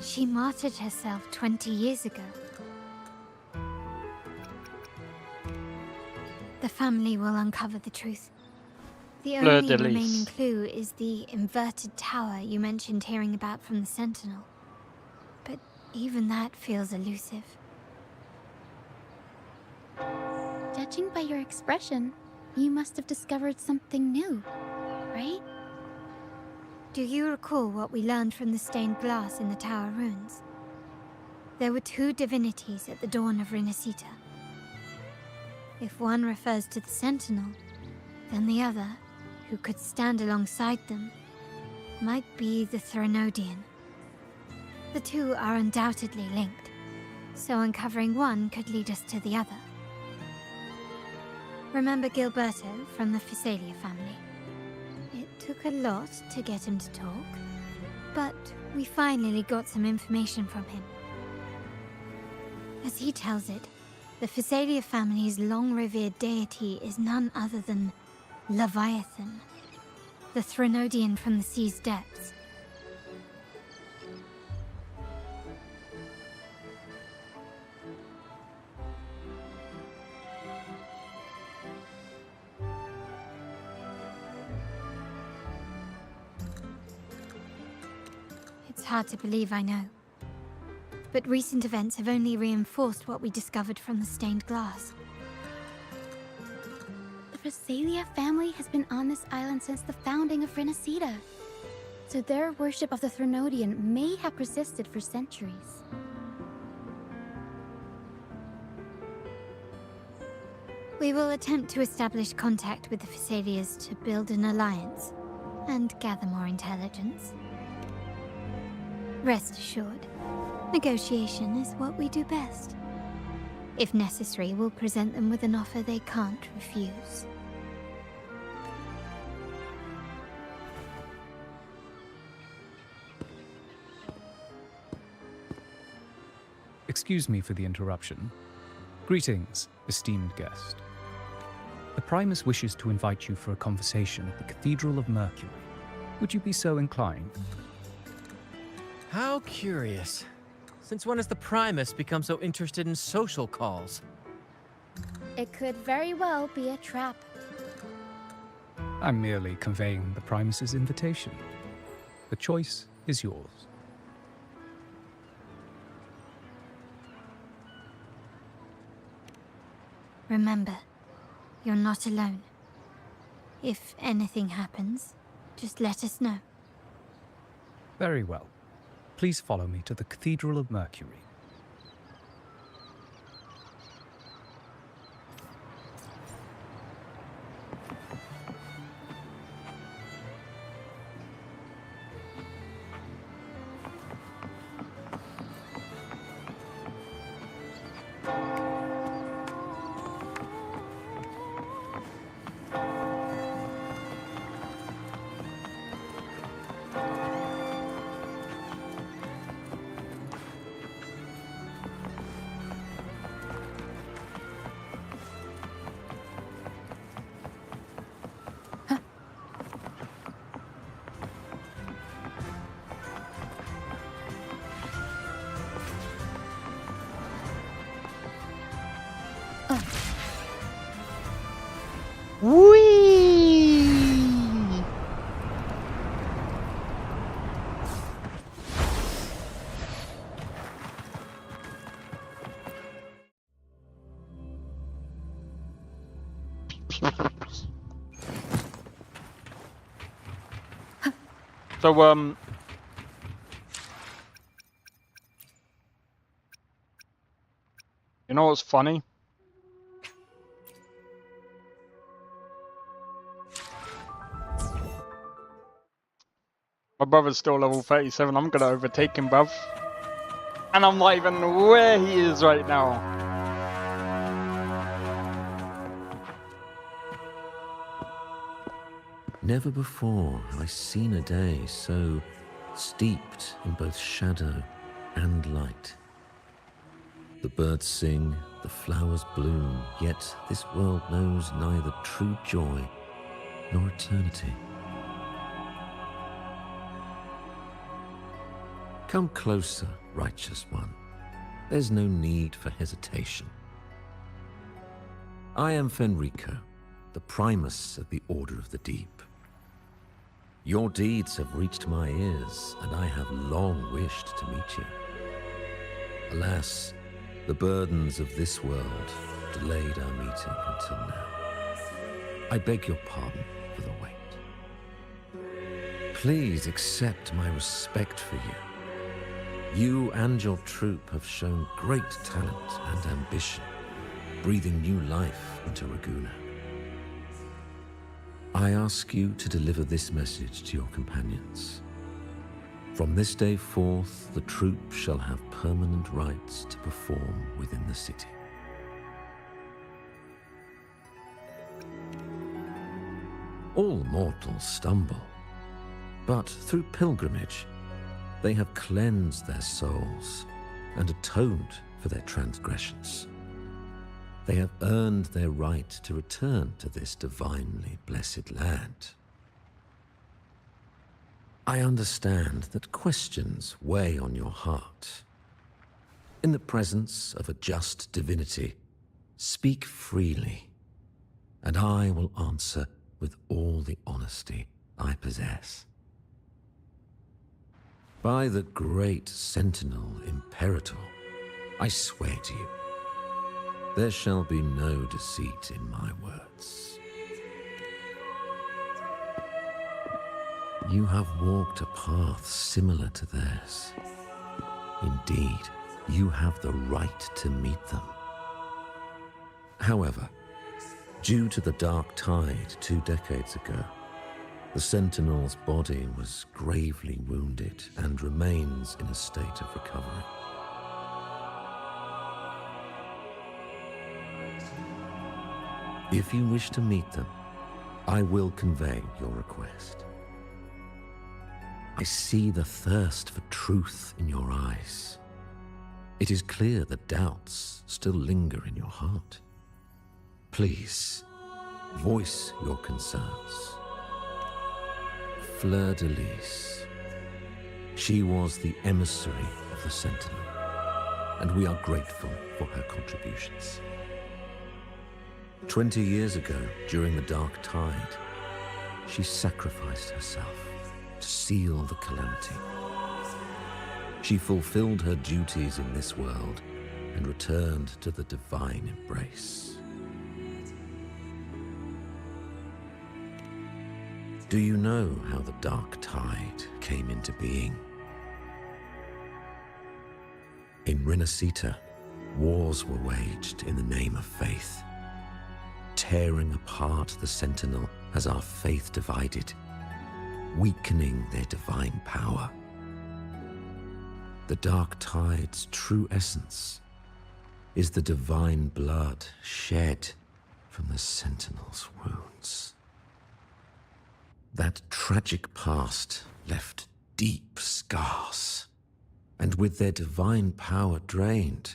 she martyred herself 20 years ago. The family will uncover the truth. The only remaining clue is the inverted tower you mentioned hearing about from the Sentinel. But even that feels elusive. Judging by your expression, you must have discovered something new, right? Do you recall what we learned from the stained glass in the tower ruins? There were two divinities at the dawn of Renacita. If one refers to the Sentinel, then the other, who could stand alongside them, might be the Threnodian. The two are undoubtedly linked, so uncovering one could lead us to the other. Remember Gilberto from the Physalia family? It took a lot to get him to talk, but we finally got some information from him. As he tells it, the Physalia family's long-revered deity is none other than Leviathan, the Threnodian from the sea's depths. It's hard to believe, I know. But recent events have only reinforced what we discovered from the stained glass. The Physalia family has been on this island since the founding of Renacita. So their worship of the Threnodian may have persisted for centuries. We will attempt to establish contact with the Physalias to build an alliance and gather more intelligence. Rest assured, negotiation is what we do best. If necessary, we'll present them with an offer they can't refuse. Excuse me for the interruption. Greetings, esteemed guest. The Primus wishes to invite you for a conversation at the Cathedral of Mercury. Would you be so inclined? How curious. Since when has the Primus become so interested in social calls? It could very well be a trap. I'm merely conveying the Primus's invitation. The choice is yours. Remember, you're not alone. If anything happens, just let us know. Very well. Please follow me to the Cathedral of Mercury. Whee! So, you know what's funny? My brother's still level 37. I'm gonna overtake him, bruv. And I'm not even where he is right now. Never before have I seen a day so steeped in both shadow and light. The birds sing, the flowers bloom, yet this world knows neither true joy nor eternity. Come closer, righteous one. There's no need for hesitation. I am Fenrico, the Primus of the Order of the Deep. Your deeds have reached my ears, and I have long wished to meet you. Alas, the burdens of this world delayed our meeting until now. I beg your pardon for the wait. Please accept my respect for you. You and your troop have shown great talent and ambition, breathing new life into Raguna. I ask you to deliver this message to your companions. From this day forth, the troop shall have permanent rights to perform within the city. All mortals stumble, but through pilgrimage, they have cleansed their souls and atoned for their transgressions. They have earned their right to return to this divinely blessed land. I understand that questions weigh on your heart. In the presence of a just divinity, speak freely, and I will answer with all the honesty I possess. By the great Sentinel Imperator, I swear to you, there shall be no deceit in my words. You have walked a path similar to theirs. Indeed, you have the right to meet them. However, due to the Dark Tide 2 decades ago, the Sentinel's body was gravely wounded and remains in a state of recovery. If you wish to meet them, I will convey your request. I see the thirst for truth in your eyes. It is clear that doubts still linger in your heart. Please, voice your concerns. Fleur de Lis. She was the emissary of the Sentinel, and we are grateful for her contributions. 20 years ago, during the Dark Tide, she sacrificed herself to seal the calamity. She fulfilled her duties in this world and returned to the divine embrace. Do you know how the Dark Tide came into being? In Renacita, wars were waged in the name of faith, tearing apart the Sentinel as our faith divided, weakening their divine power. The Dark Tide's true essence is the divine blood shed from the Sentinel's wounds. That tragic past left deep scars, and with their divine power drained,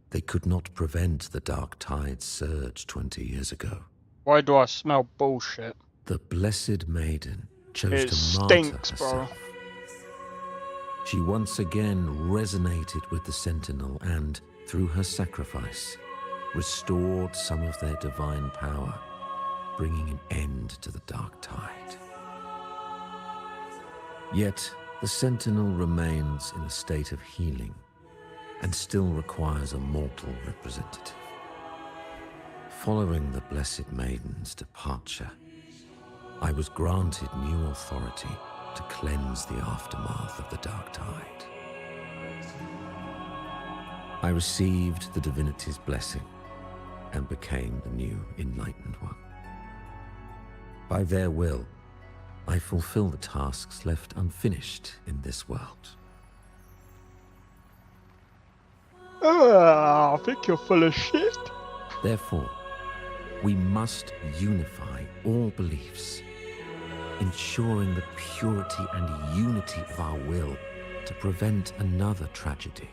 they could not prevent the Dark Tide's surge 20 years ago. Why do I smell bullshit? The Blessed Maiden chose It to martyr stinks, bro. herself. She once again resonated with the Sentinel and, through her sacrifice, restored some of their divine power, bringing an end to the dark tide. Yet, the Sentinel remains in a state of healing and still requires a mortal representative. Following the Blessed Maiden's departure, I was granted new authority to cleanse the aftermath of the dark tide. I received the divinity's blessing and became the new Enlightened One. By their will, I fulfill the tasks left unfinished in this world. I think you're full of shit. Therefore, we must unify all beliefs, ensuring the purity and unity of our will to prevent another tragedy.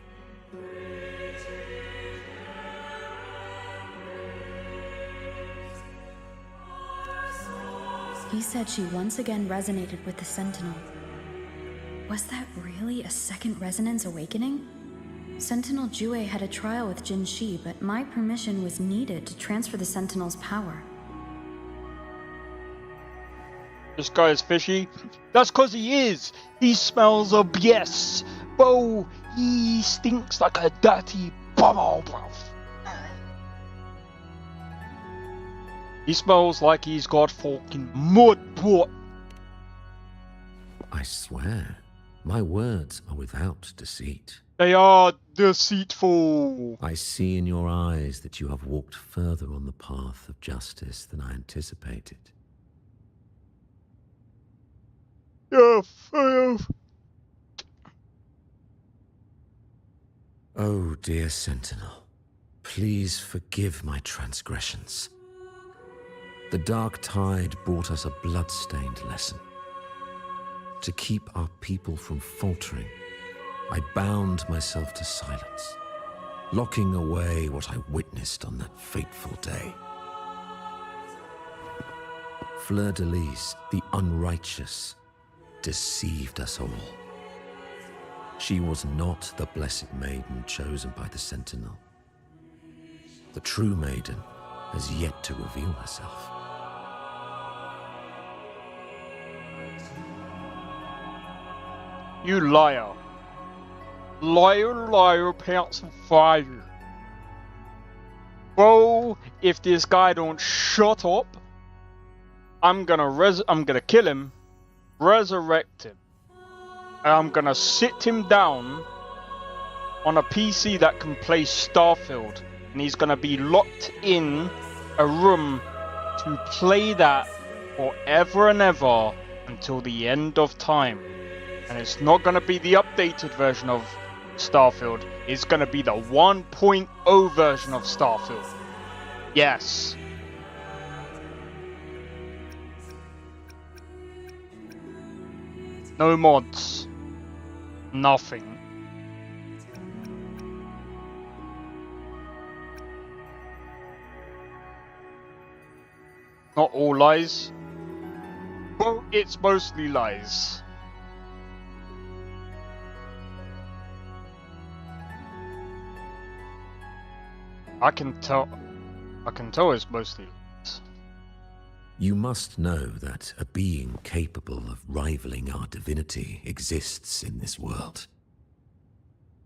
He said she once again resonated with the Sentinel. Was that really a second resonance awakening? Sentinel Jue had a trial with Jin Shi, but my permission was needed to transfer the Sentinel's power. This guy is fishy. That's cause he is. He smells of BS. Bro, he stinks like a dirty bubble, bruv. He smells like he's got fucking mud, bro. I swear, my words are without deceit. They are deceitful. I see in your eyes that you have walked further on the path of justice than I anticipated. Yeah, Oh, dear Sentinel, please forgive my transgressions. The dark tide brought us a blood-stained lesson. To keep our people from faltering, I bound myself to silence, locking away what I witnessed on that fateful day. Fleur-de-Lis, the unrighteous, deceived us all. She was not the Blessed Maiden chosen by the Sentinel. The true maiden has yet to reveal herself. You liar. Liar, liar, pants of fire. Bro, if this guy don't shut up, I'm gonna kill him, resurrect him, and I'm gonna sit him down on a PC that can play Starfield, and he's gonna be locked in a room to play that forever and ever until the end of time. And it's not gonna be the updated version of Starfield, it's gonna be the 1.0 version of Starfield. Yes. No mods. Nothing. Not all lies. Well, it's mostly lies. I can tell it's mostly lies. You must know that a being capable of rivaling our divinity exists in this world.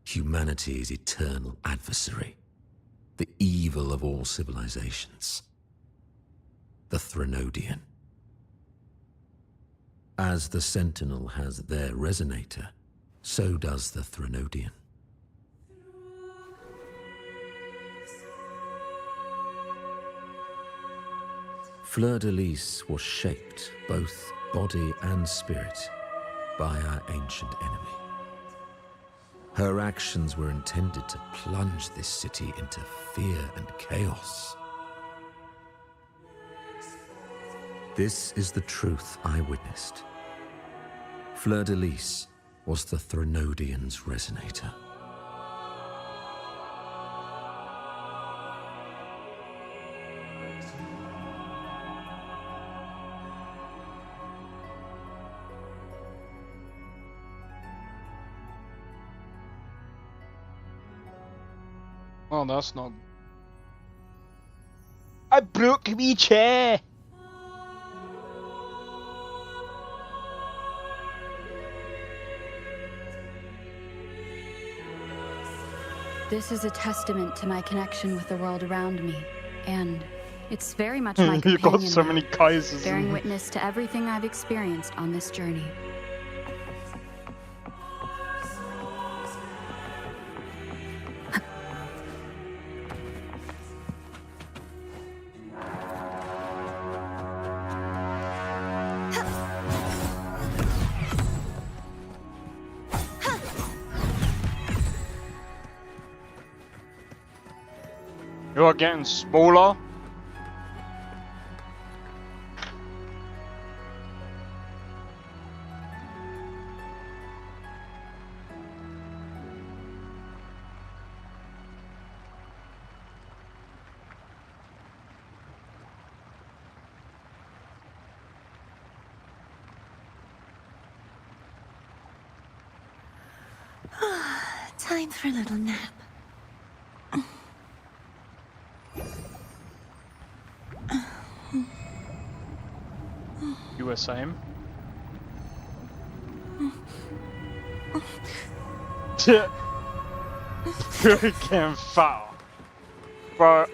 Humanity's eternal adversary, the evil of all civilizations, the Threnodian. As the Sentinel has their resonator, so does the Threnodian. Fleur-de-Lis was shaped, both body and spirit, by our ancient enemy. Her actions were intended to plunge this city into fear and chaos. This is the truth I witnessed. Fleur-de-Lis was the Threnodian's resonator. Well, that's not... I broke me chair! This is a testament to my connection with the world around me, and it's very much my companion. You got so many Kaisers. Bearing witness to everything I've experienced on this journey. You are getting smaller. Time for a little nap. You were saying? You're getting fat. Bro.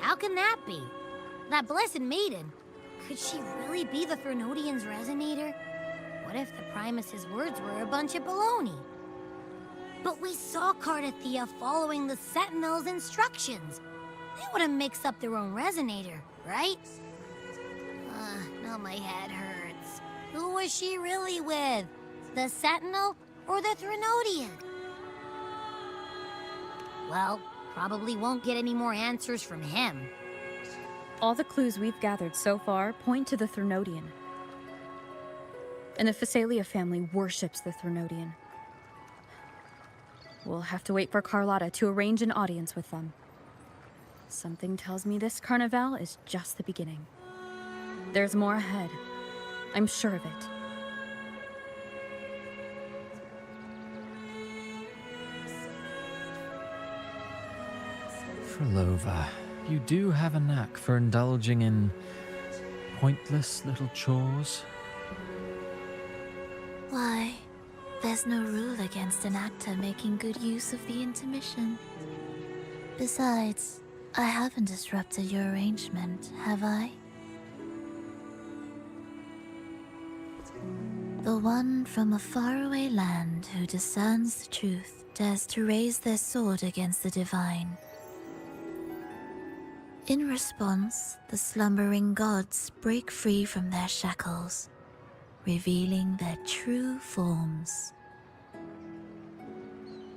How can that be? That blessed maiden. Could she really be the Threnodian's resonator? What if the Primus's words were a bunch of baloney? But we saw Cardathea following the Sentinel's instructions. They wouldn't mix up their own resonator, right? Now my head hurts. Who was she really with? The Sentinel or the Threnodian? Well, probably won't get any more answers from him. All the clues we've gathered so far point to the Threnodian. And the Phasalia family worships the Threnodian. We'll have to wait for Carlotta to arrange an audience with them. Something tells me this Carnival is just the beginning. There's more ahead. I'm sure of it. Frolova, you do have a knack for indulging in pointless little chores. Why? There's no rule against an actor making good use of the intermission. Besides, I haven't disrupted your arrangement, have I? The one from a faraway land who discerns the truth dares to raise their sword against the divine. In response, the slumbering gods break free from their shackles, revealing their true forms.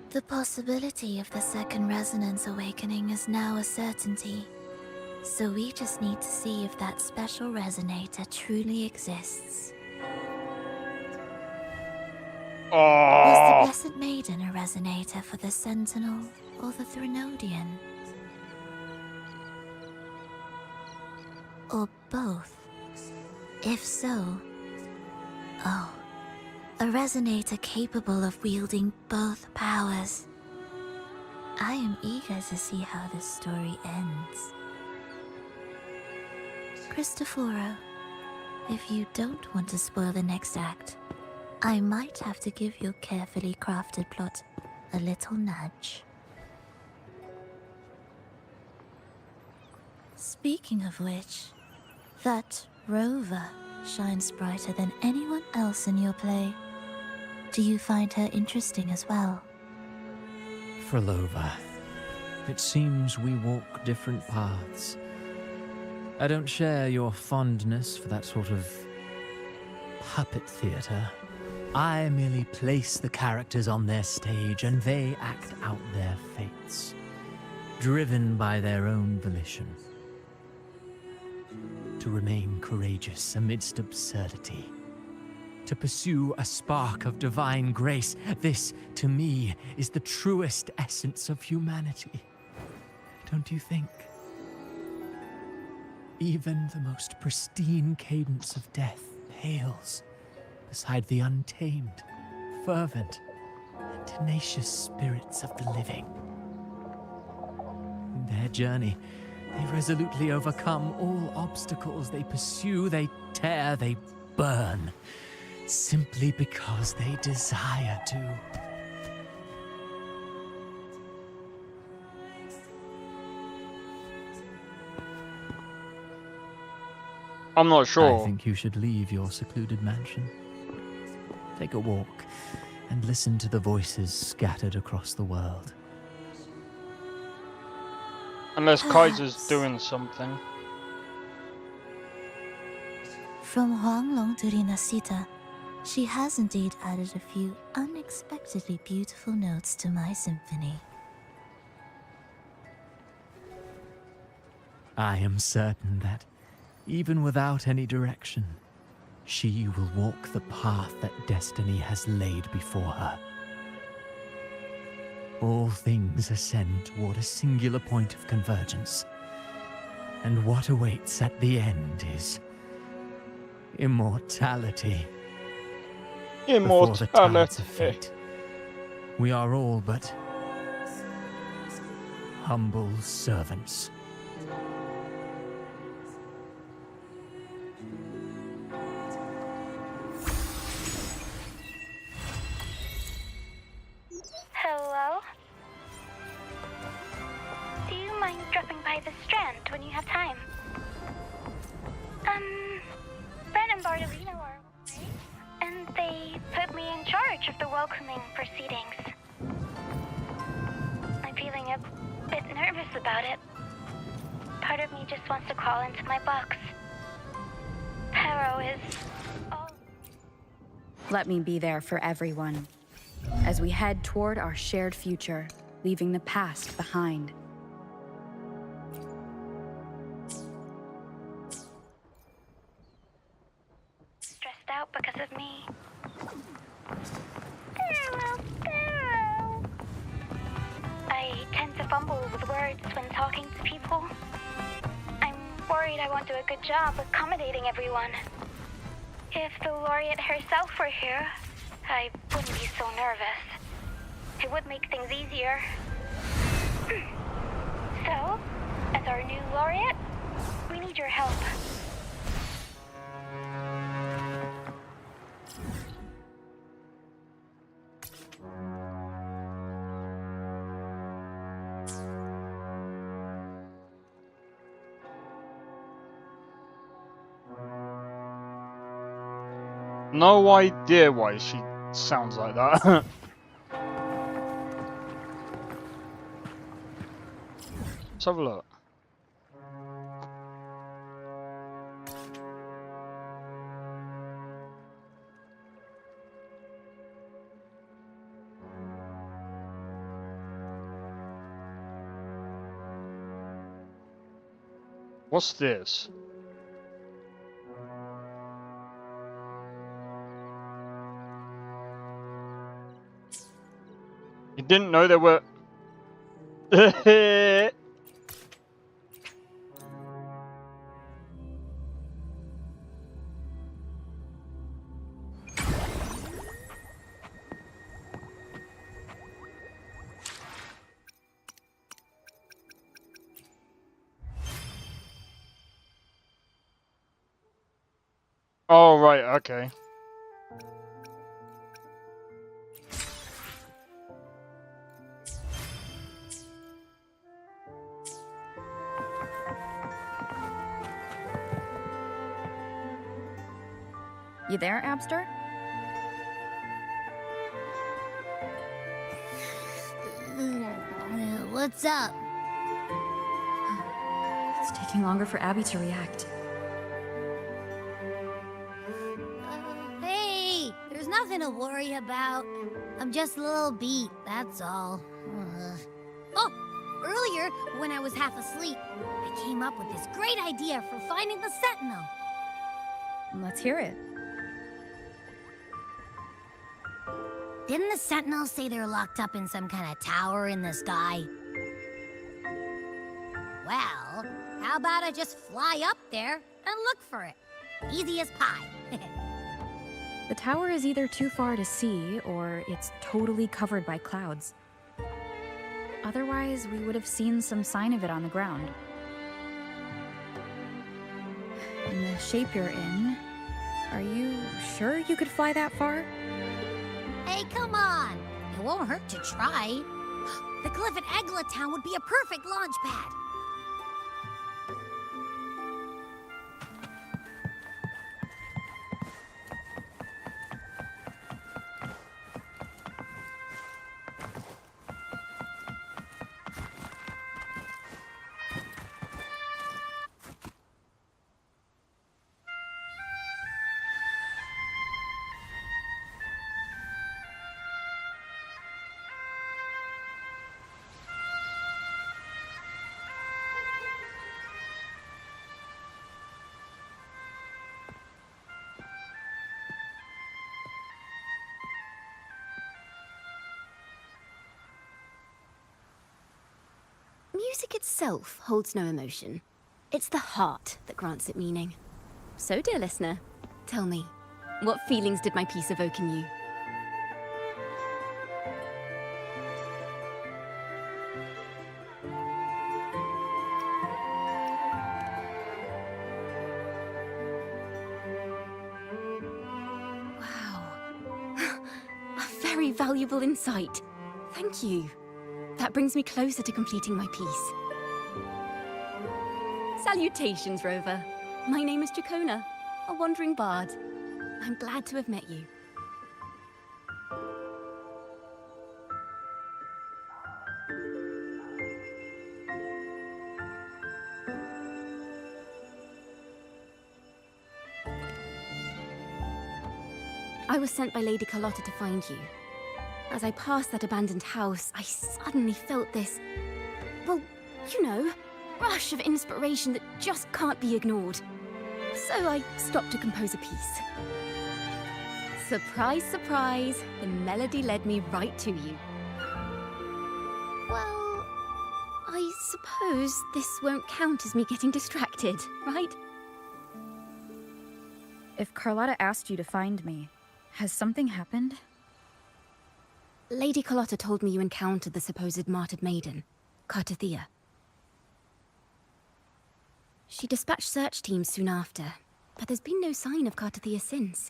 The possibility of the second resonance awakening is now a certainty, so we just need to see if that special resonator truly exists. Was the Blessed Maiden a resonator for the Sentinel or the Threnodian? Or both? If so, a resonator capable of wielding both powers. I am eager to see how this story ends. Cristoforo, if you don't want to spoil the next act, I might have to give your carefully crafted plot a little nudge. Speaking of which, that rover shines brighter than anyone else in your play. Do you find her interesting as well? Frolova, it seems we walk different paths. I don't share your fondness for that sort of puppet theater. I merely place the characters on their stage and they act out their fates, driven by their own volition. To remain courageous amidst absurdity. to pursue a spark of divine grace. This, to me, is the truest essence of humanity. Don't you think? Even the most pristine cadence of death pales beside the untamed, fervent, and tenacious spirits of the living. In their journey, they resolutely overcome all obstacles. They pursue, they tear, they burn, simply because they desire to. I'm not sure. I think you should leave your secluded mansion. Take a walk and listen to the voices scattered across the world. Unless Kaiser's doing something. From Huanglong to Rinasita, she has indeed added a few unexpectedly beautiful notes to my symphony. I am certain that, even without any direction, she will walk the path that destiny has laid before her. All things ascend toward a singular point of convergence, and what awaits at the end is immortality. Before the tides of fate, we are all but humble servants. Hello? Do you mind dropping by the Strand when you have time? Brent and Bartolino are away, and they put me in charge of the welcoming proceedings. I'm feeling a bit nervous about it. Part of me just wants to crawl into my box. Pero is all... Let me be there for everyone, as we head toward our shared future, leaving the past behind. Stressed out because of me. Farewell. I tend to fumble with words when talking to people. I'm worried I won't do a good job accommodating everyone. If the laureate herself were here, I wouldn't be so nervous. It would make things easier. So, as our new laureate, we need your help. No idea why she sounds like that. Let's have a look. What's this? You didn't know there were... Oh, right, okay. You there, Abster? What's up? It's taking longer for Abby to react. Hey, there's nothing to worry about. I'm just a little beat, that's all. Oh, earlier, when I was half asleep, I came up with this great idea for finding the Sentinel. Let's hear it. Didn't the Sentinels say they're locked up in some kind of tower in the sky? Well, how about I just fly up there and look for it? Easy as pie. The tower is either too far to see, or it's totally covered by clouds. Otherwise, we would have seen some sign of it on the ground. In the shape you're in, are you sure you could fly that far? Hey, come on! It won't hurt to try. The cliff at Egla Town would be a perfect launch pad. Music itself holds no emotion. It's the heart that grants it meaning. So, dear listener, tell me, what feelings did my piece evoke in you? Wow. A very valuable insight. Thank you. That brings me closer to completing my piece. Salutations, Rover. My name is Jacona, a wandering bard. I'm glad to have met you. I was sent by Lady Carlotta to find you. As I passed that abandoned house, I suddenly felt this, well, you know, rush of inspiration that just can't be ignored. So I stopped to compose a piece. Surprise, surprise, the melody led me right to you. Well, I suppose this won't count as me getting distracted, right? If Carlotta asked you to find me, has something happened? Lady Carlotta told me you encountered the supposed martyred maiden, Cartathea. She dispatched search teams soon after, but there's been no sign of Cartathea since.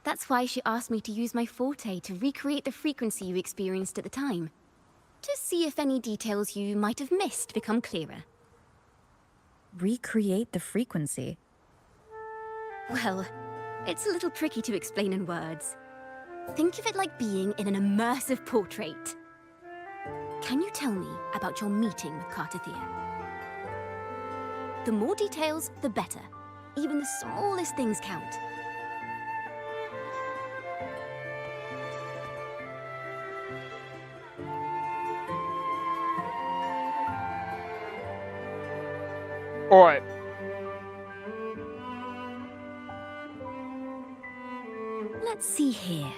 That's why she asked me to use my forte to recreate the frequency you experienced at the time, to see if any details you might have missed become clearer. Recreate the frequency? Well, it's a little tricky to explain in words. Think of it like being in an immersive portrait. Can you tell me about your meeting with Cartathea? The more details, the better. Even the smallest things count. Alright. Let's see here.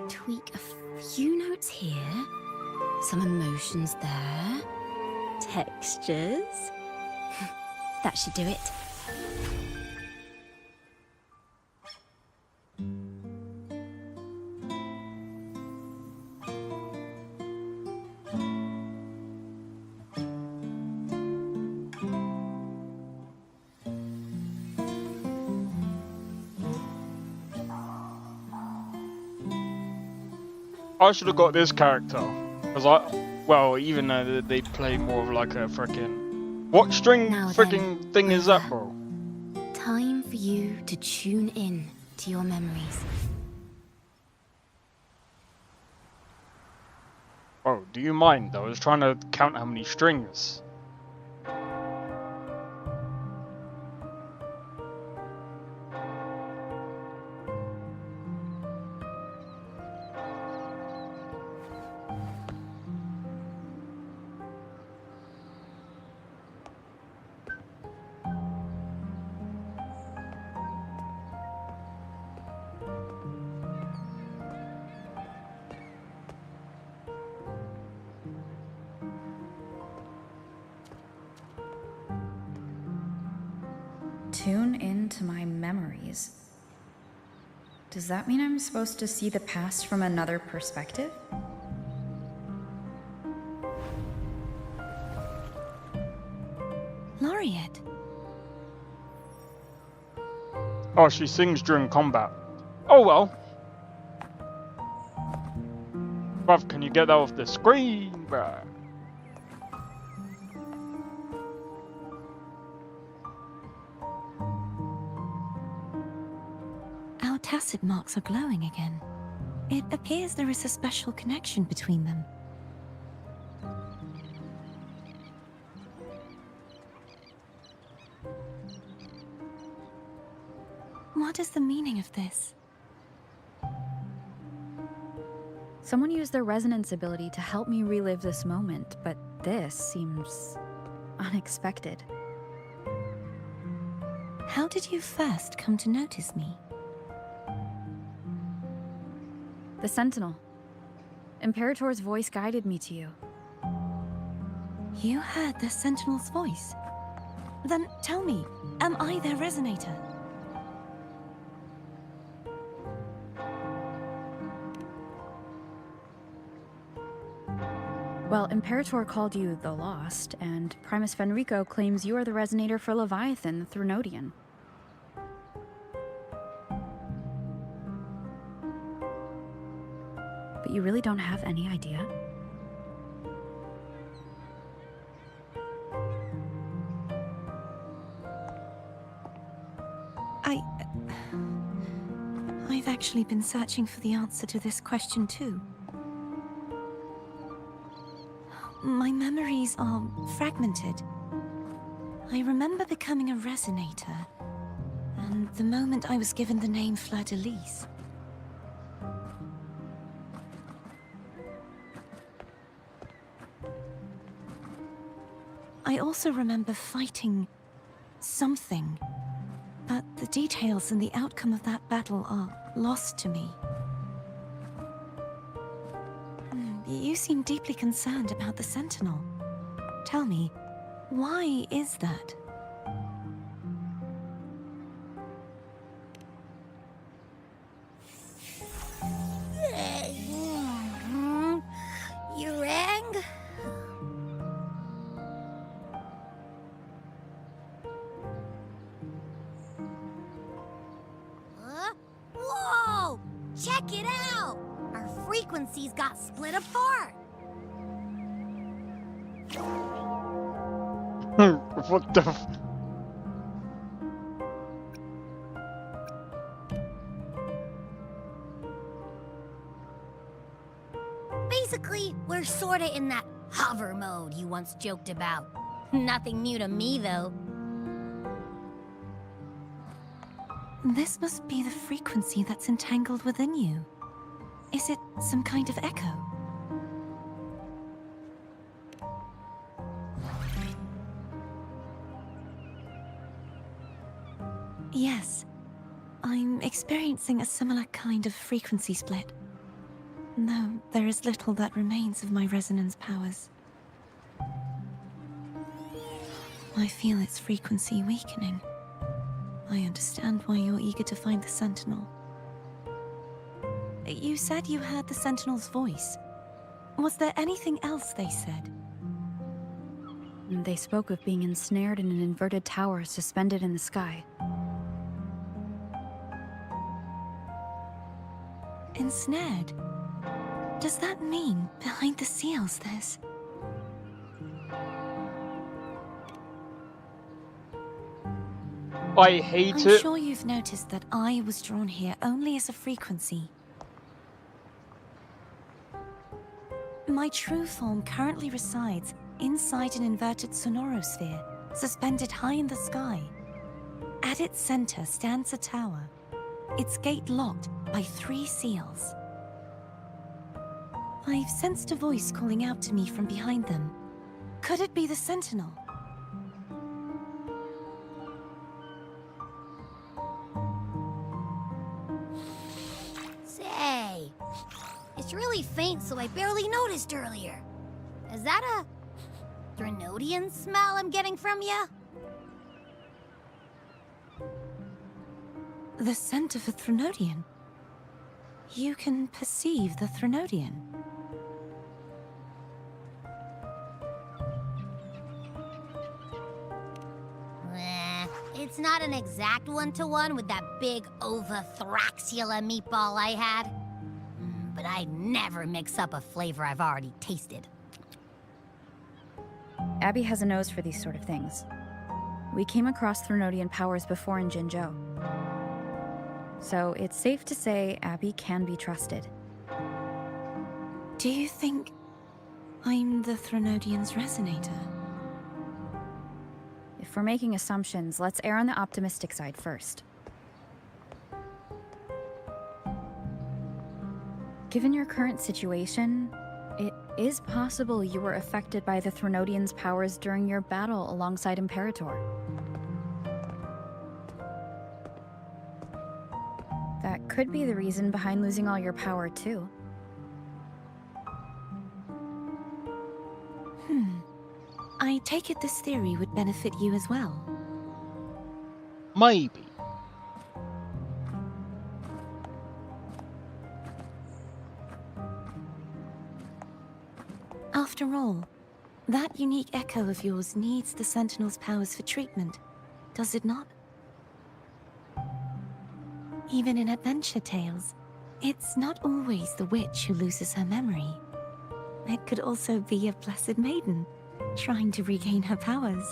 Tweak a few notes here. Some emotions there. Textures. That should do it. I should have got this character. Because well, even though they play more of like a freaking... What string freaking thing is that, bro? Time for you to tune in to your memories. Oh, do you mind? I was trying to count how many strings. Tune into my memories. Does that mean I'm supposed to see the past from another perspective? Laureate. Oh, she sings during combat. Oh well. Bruv, can you get that off the screen, bruh? Our tacit marks are glowing again. It appears there is a special connection between them. What is the meaning of this? Someone used their resonance ability to help me relive this moment, but this seems unexpected. How did you first come to notice me? The Sentinel. Imperator's voice guided me to you. You heard the Sentinel's voice? Then tell me, am I their resonator? Well, Imperator called you the Lost, and Primus Fenrico claims you are the resonator for Leviathan through Nodian. But you really don't have any idea? I've actually been searching for the answer to this question too. My memories are fragmented. I remember becoming a resonator, and the moment I was given the name Fleur-de-Lis. I also remember fighting something, but the details and the outcome of that battle are lost to me. You seem deeply concerned about the Sentinel. Tell me, why is that? You rang? Huh? Whoa! Check it out! Our frequencies got split apart. What the f- Basically, we're sorta in that hover mode you once joked about. Nothing new to me, though. This must be the frequency that's entangled within you. Is it some kind of echo? Yes. I'm experiencing a similar kind of frequency split. Though there is little that remains of my resonance powers. I feel its frequency weakening. I understand why you're eager to find the Sentinel. You said you heard the Sentinel's voice. Was there anything else they said? They spoke of being ensnared in an inverted tower suspended in the sky. Ensnared? Does that mean behind the seals there's... I hate I'm it. sure you've noticed that I was drawn here only as a frequency. My true form currently resides inside an inverted sonorosphere, suspended high in the sky. At its center stands a tower, its gate locked by 3 seals. I've sensed a voice calling out to me from behind them. Could it be the Sentinel? Say, it's really faint, so I barely noticed earlier. Is that a Drenodian smell I'm getting from you? The scent of a Threnodian. You can perceive the Threnodian. It's not an exact one-to-one with that big Ovathraxula meatball I had. But I'd never mix up a flavor I've already tasted. Abby has a nose for these sort of things. We came across Threnodian powers before in Jinzhou. So it's safe to say Abby can be trusted. Do you think I'm the Threnodian's resonator? If we're making assumptions, let's err on the optimistic side first. Given your current situation, it is possible you were affected by the Threnodian's powers during your battle alongside Imperator. That could be the reason behind losing all your power, too. I take it this theory would benefit you as well. Maybe. After all, that unique echo of yours needs the Sentinel's powers for treatment, does it not? Even in adventure tales, it's not always the witch who loses her memory. It could also be a blessed maiden, trying to regain her powers.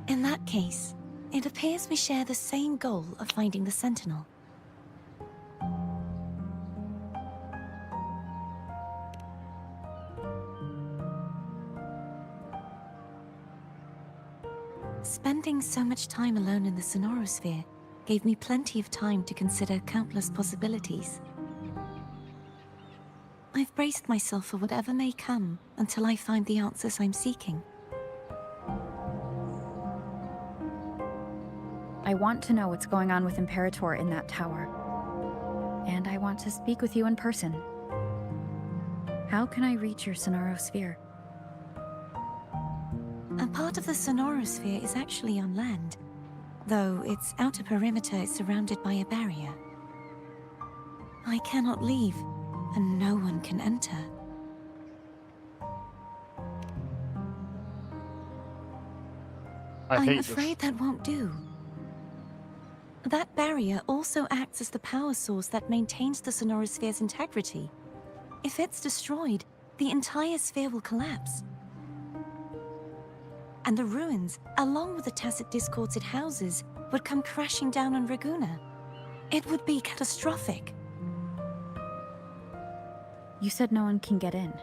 In that case, it appears we share the same goal of finding the Sentinel. Spending so much time alone in the Sonorosphere gave me plenty of time to consider countless possibilities. I've braced myself for whatever may come until I find the answers I'm seeking. I want to know what's going on with Imperator in that tower. And I want to speak with you in person. How can I reach your Sonorosphere? A part of the Sonorosphere is actually on land, though its outer perimeter is surrounded by a barrier. I cannot leave, and no one can enter. I'm afraid that won't do. That barrier also acts as the power source that maintains the Sonorosphere's integrity. If it's destroyed, the entire sphere will collapse. And the ruins, along with the tacit discords it houses, would come crashing down on Raguna. It would be catastrophic. You said no one can get in.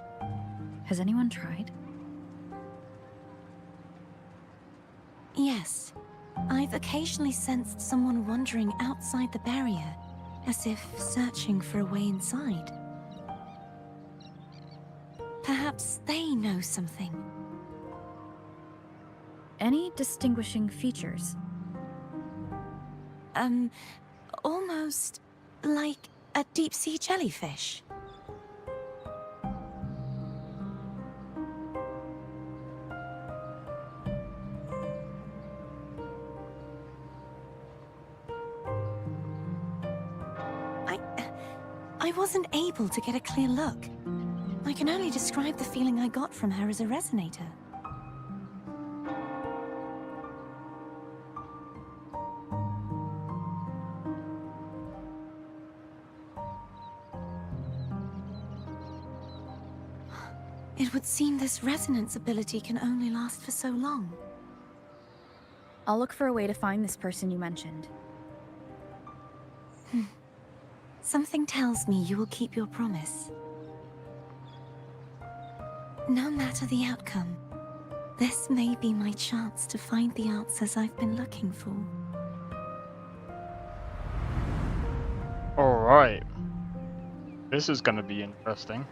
Has anyone tried? Yes. I've occasionally sensed someone wandering outside the barrier, as if searching for a way inside. Perhaps they know something. Any distinguishing features? Almost like a deep-sea jellyfish. I wasn't able to get a clear look. I can only describe the feeling I got from her as a resonator. It would seem this resonance ability can only last for so long. I'll look for a way to find this person you mentioned. Something tells me you will keep your promise. No matter the outcome, this may be my chance to find the answers I've been looking for. Alright. This is gonna be interesting.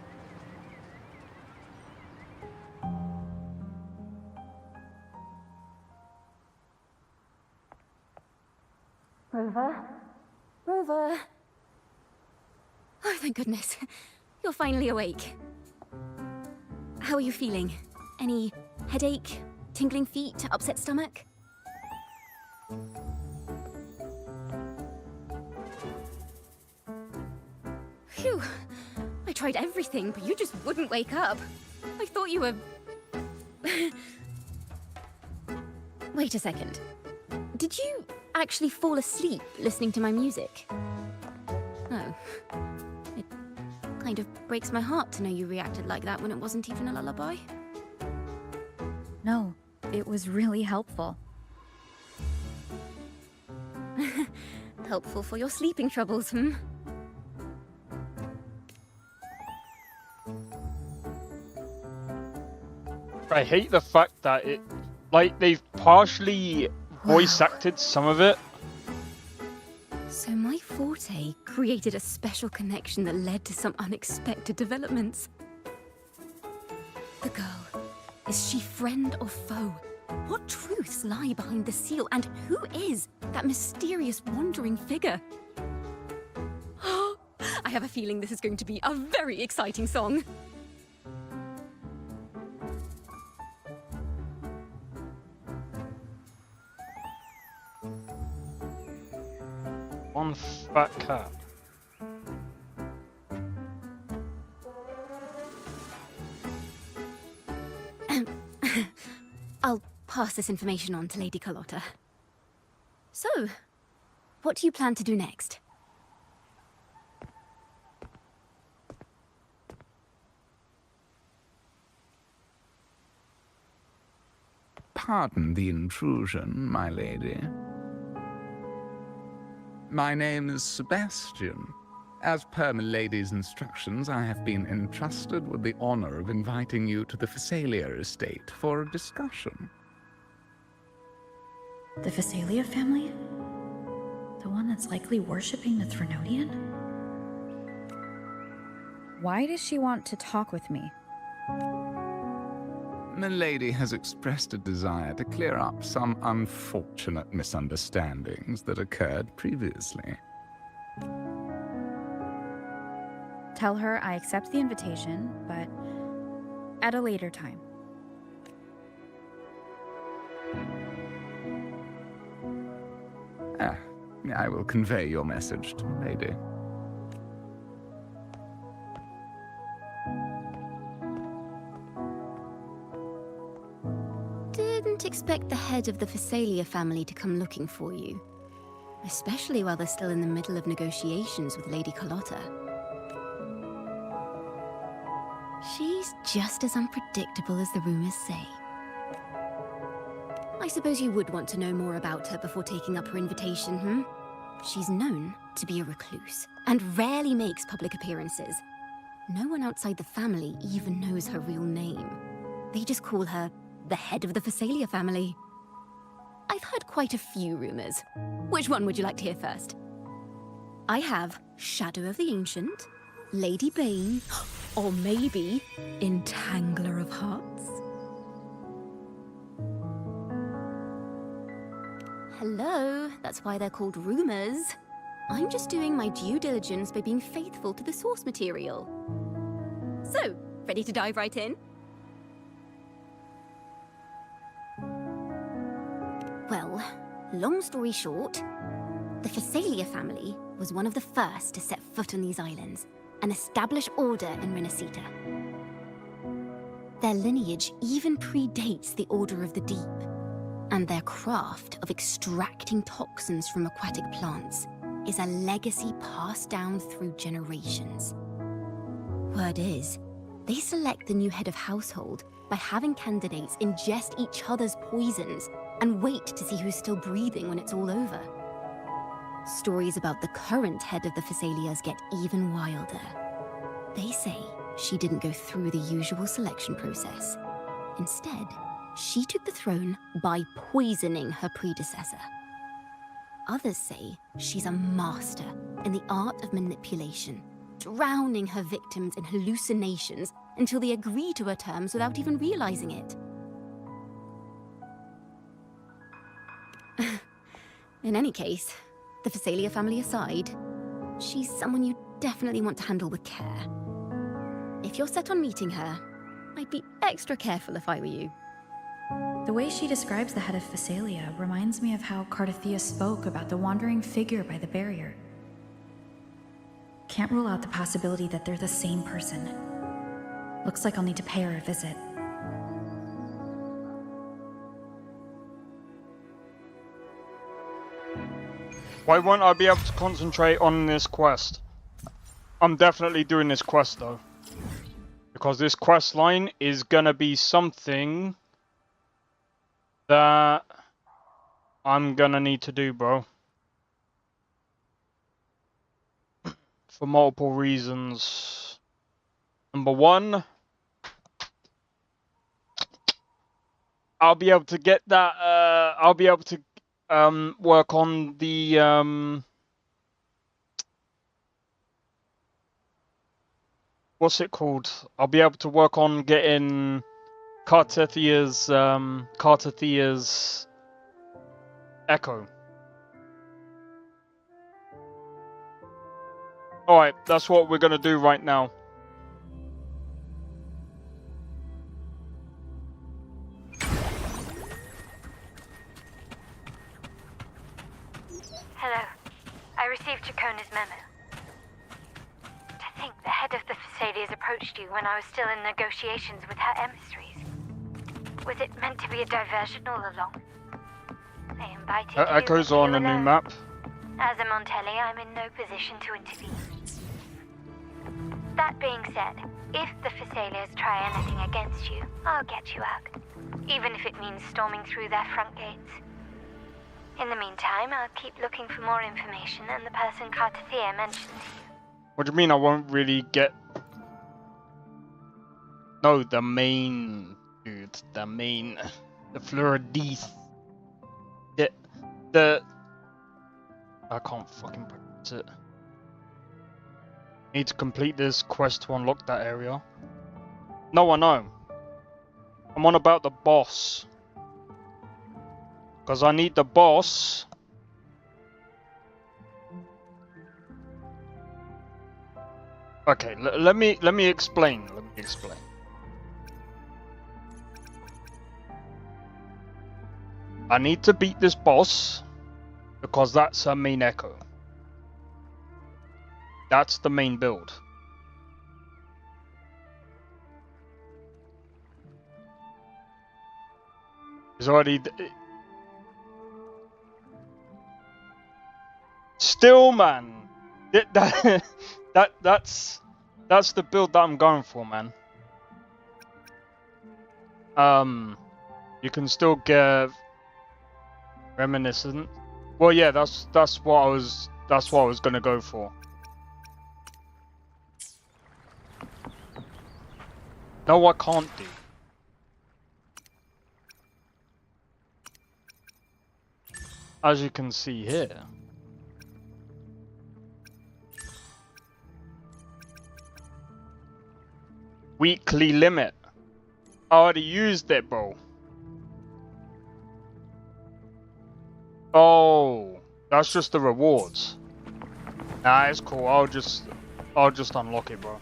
Rover? Rover! Oh, thank goodness. You're finally awake. How are you feeling? Any headache, tingling feet, upset stomach? Phew. I tried everything, but you just wouldn't wake up. I thought you were... Wait a second. Did you actually fall asleep listening to my music? Oh. It kind of breaks my heart to know you reacted like that when it wasn't even a lullaby. No, it was really helpful. Helpful for your sleeping troubles, hmm? I hate the fact that it, like, they've partially voice acted some of it. So my forte created a special connection that led to some unexpected developments. The girl, is she friend or foe? What truths lie behind the seal, and who is that mysterious wandering figure? I have a feeling this is going to be a very exciting song. One fat cat. I'll pass this information on to Lady Carlotta. So, what do you plan to do next? Pardon the intrusion, my lady. My name is Sebastian. As per milady's instructions, I have been entrusted with the honor of inviting you to the Phasalia estate for a discussion. The Phasalia family? The one that's likely worshipping the Threnodian? Why does she want to talk with me? Milady has expressed a desire to clear up some unfortunate misunderstandings that occurred previously. Tell her I accept the invitation, but at a later time. I will convey your message to Milady. Didn't expect the head of the Phasalia family to come looking for you. Especially while they're still in the middle of negotiations with Lady Carlotta. She's just as unpredictable as the rumors say. I suppose you would want to know more about her before taking up her invitation, hmm? She's known to be a recluse, and rarely makes public appearances. No one outside the family even knows her real name. They just call her the head of the Phasalia family. I've heard quite a few rumors. Which one would you like to hear first? I have Shadow of the Ancient, Lady Bane, or maybe Entangler of Hearts. Hello, that's why they're called rumors. I'm just doing my due diligence by being faithful to the source material. So, ready to dive right in? Well, long story short, the Phasalia family was one of the first to set foot on these islands and establish order in Renacita. Their lineage even predates the Order of the Deep, and their craft of extracting toxins from aquatic plants is a legacy passed down through generations. Word is, they select the new head of household by having candidates ingest each other's poisons and wait to see who's still breathing when it's all over. Stories about the current head of the Phasalias get even wilder. They say she didn't go through the usual selection process. Instead, she took the throne by poisoning her predecessor. Others say she's a master in the art of manipulation, drowning her victims in hallucinations until they agree to her terms without even realizing it. In any case, the Phasalia family aside, she's someone you definitely want to handle with care. If you're set on meeting her, I'd be extra careful if I were you. The way she describes the head of Phasalia reminds me of how Cardathea spoke about the wandering figure by the barrier. Can't rule out the possibility that they're the same person. Looks like I'll need to pay her a visit. Why won't I be able to concentrate on this quest? I'm definitely doing this quest though. Because this quest line is gonna be something that I'm gonna need to do, bro. For multiple reasons. Number one, I'll be able to get that, I'll be able to work on the, what's it called? I'll be able to work on getting Cardathea's echo. Alright, that's what we're gonna do right now. Hello. I received Chacona's memo. To think the head of the Phasalias approached you when I was still in negotiations with her emissaries. Was it meant to be a diversion all along? They invited you. Echo's on a new map. As a Montelli, I'm in no position to intervene. That being said, if the Phasalias try anything against you, I'll get you out. Even if it means storming through their front gates. In the meantime, I'll keep looking for more information and the person Cardathea mentioned to you. What do you mean I won't really get... No, the main... Dude, the main... The Fleurodis. The... I can't fucking pronounce it. Need to complete this quest to unlock that area. No, I know. I'm on about the boss. Because I need the boss. Okay, let me explain. Let me explain. I need to beat this boss because that's her main echo. That's the main build. It's already... Still, man. That's the build that I'm going for, man. You can still get reminiscent. Well, yeah, that's what I was gonna go for. No, I can't do. As you can see here. Weekly limit. I already used it, bro. Oh, that's just the rewards. Nah, it's cool. I'll just unlock it, bro.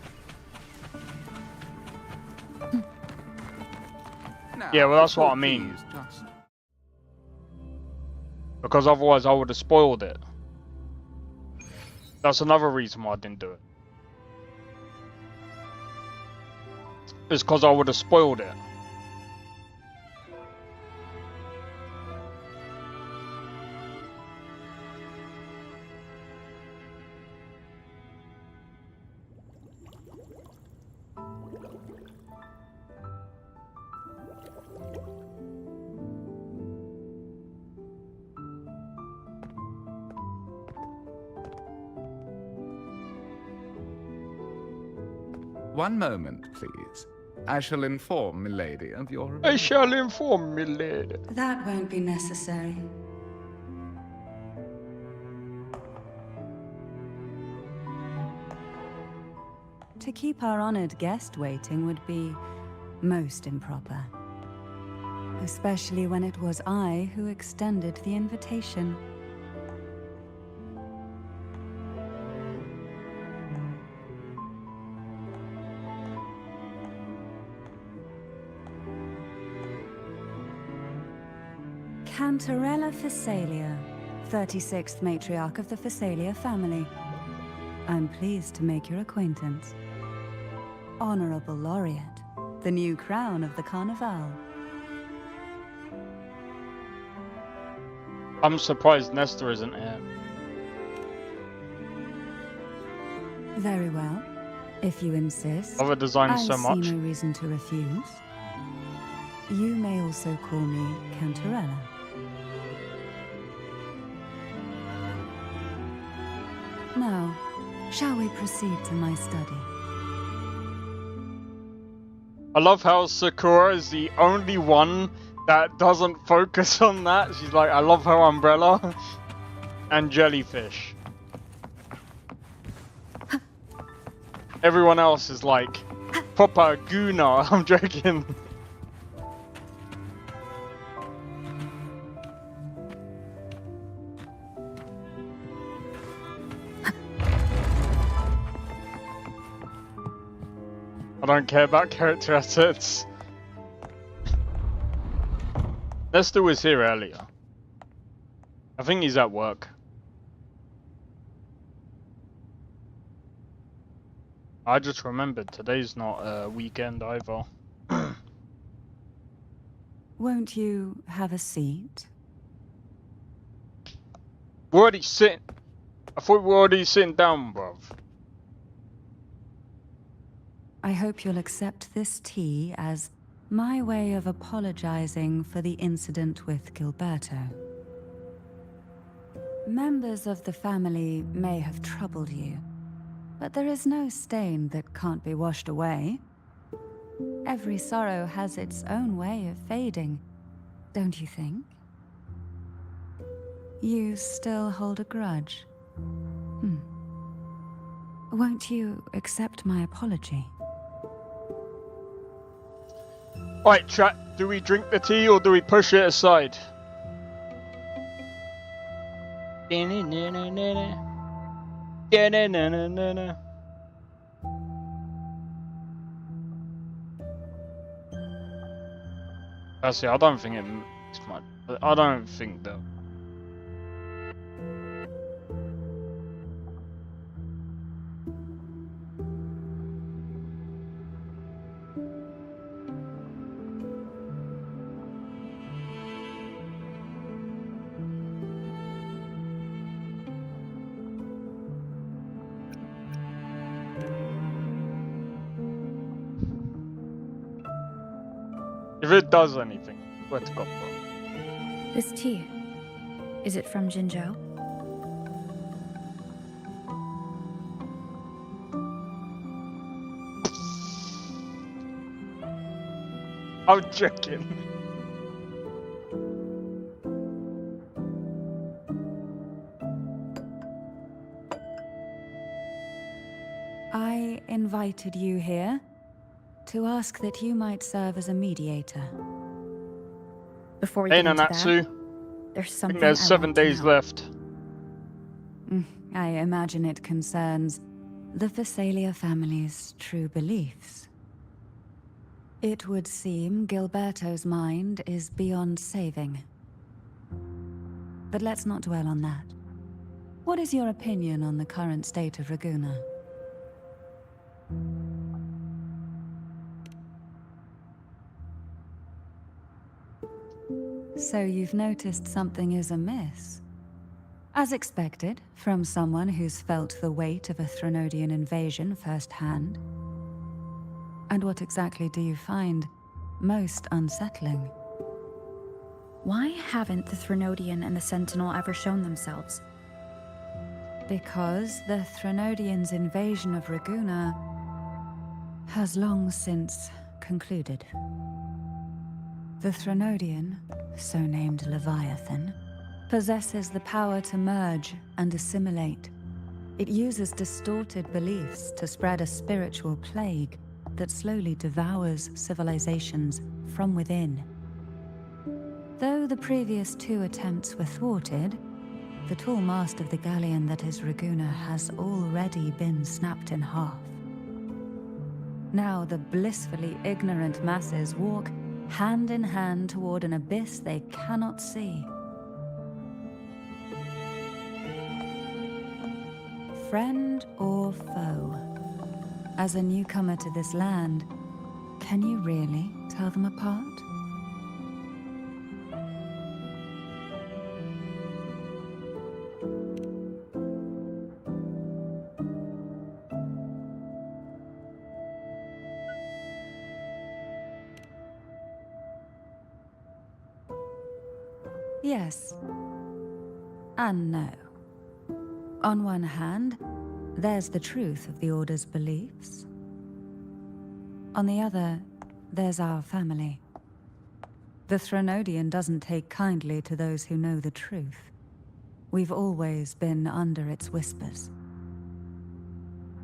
Yeah, well, that's what I mean. Because otherwise I would have spoiled it. That's another reason why I didn't do it. It's because I would have spoiled it. One moment, please. I shall inform milady of your... I shall inform milady. That won't be necessary. To keep our honored guest waiting would be most improper. Especially when it was I who extended the invitation. Cantarella Phasalia, 36th matriarch of the Phasalia family. I'm pleased to make your acquaintance. Honorable Laureate, the new crown of the Carnival. I'm surprised Nestor isn't here. Very well. If you insist, Love the design I so much. see no reason to refuse. You may also call me Cantarella. Now, shall we proceed to my study? I love how Sakura is the only one that doesn't focus on that. She's like, I love her umbrella and jellyfish. Everyone else is like, proper Guna. I'm joking. I don't care about character assets. Nestor was here earlier. I think he's at work. I just remembered today's not a weekend either. Won't you have a seat? We're already sitting. I thought we were already sitting down, bruv. I hope you'll accept this tea as my way of apologizing for the incident with Gilberto. Members of the family may have troubled you, but there is no stain that can't be washed away. Every sorrow has its own way of fading, don't you think? You still hold a grudge? Won't you accept my apology? Alright, chat, do we drink the tea or do we push it aside? Actually, I don't think it's much. I don't think though. If it does anything, let's go, bro. This tea, is it from Jinzhou? I'm joking. I invited you here to ask that you might serve as a mediator. Before we Hey, get into Nanatsu. that, there's I something think there's I 7 want to days know. left. I imagine it concerns the Phasalia family's true beliefs. It would seem Gilberto's mind is beyond saving. But let's not dwell on that. What is your opinion on the current state of Raguna? So you've noticed something is amiss. As expected, from someone who's felt the weight of a Threnodian invasion firsthand. And what exactly do you find most unsettling? Why haven't the Threnodian and the Sentinel ever shown themselves? Because the Threnodians' invasion of Raguna has long since concluded. The Threnodian, so named Leviathan, possesses the power to merge and assimilate. It uses distorted beliefs to spread a spiritual plague that slowly devours civilizations from within. Though the previous 2 attempts were thwarted, the tall mast of the galleon that is Raguna has already been snapped in half. Now the blissfully ignorant masses walk hand in hand toward an abyss they cannot see. Friend or foe? As a newcomer to this land, can you really tell them apart? Yes. And no. On one hand, there's the truth of the Order's beliefs. On the other, there's our family. The Threnodian doesn't take kindly to those who know the truth. We've always been under its whispers.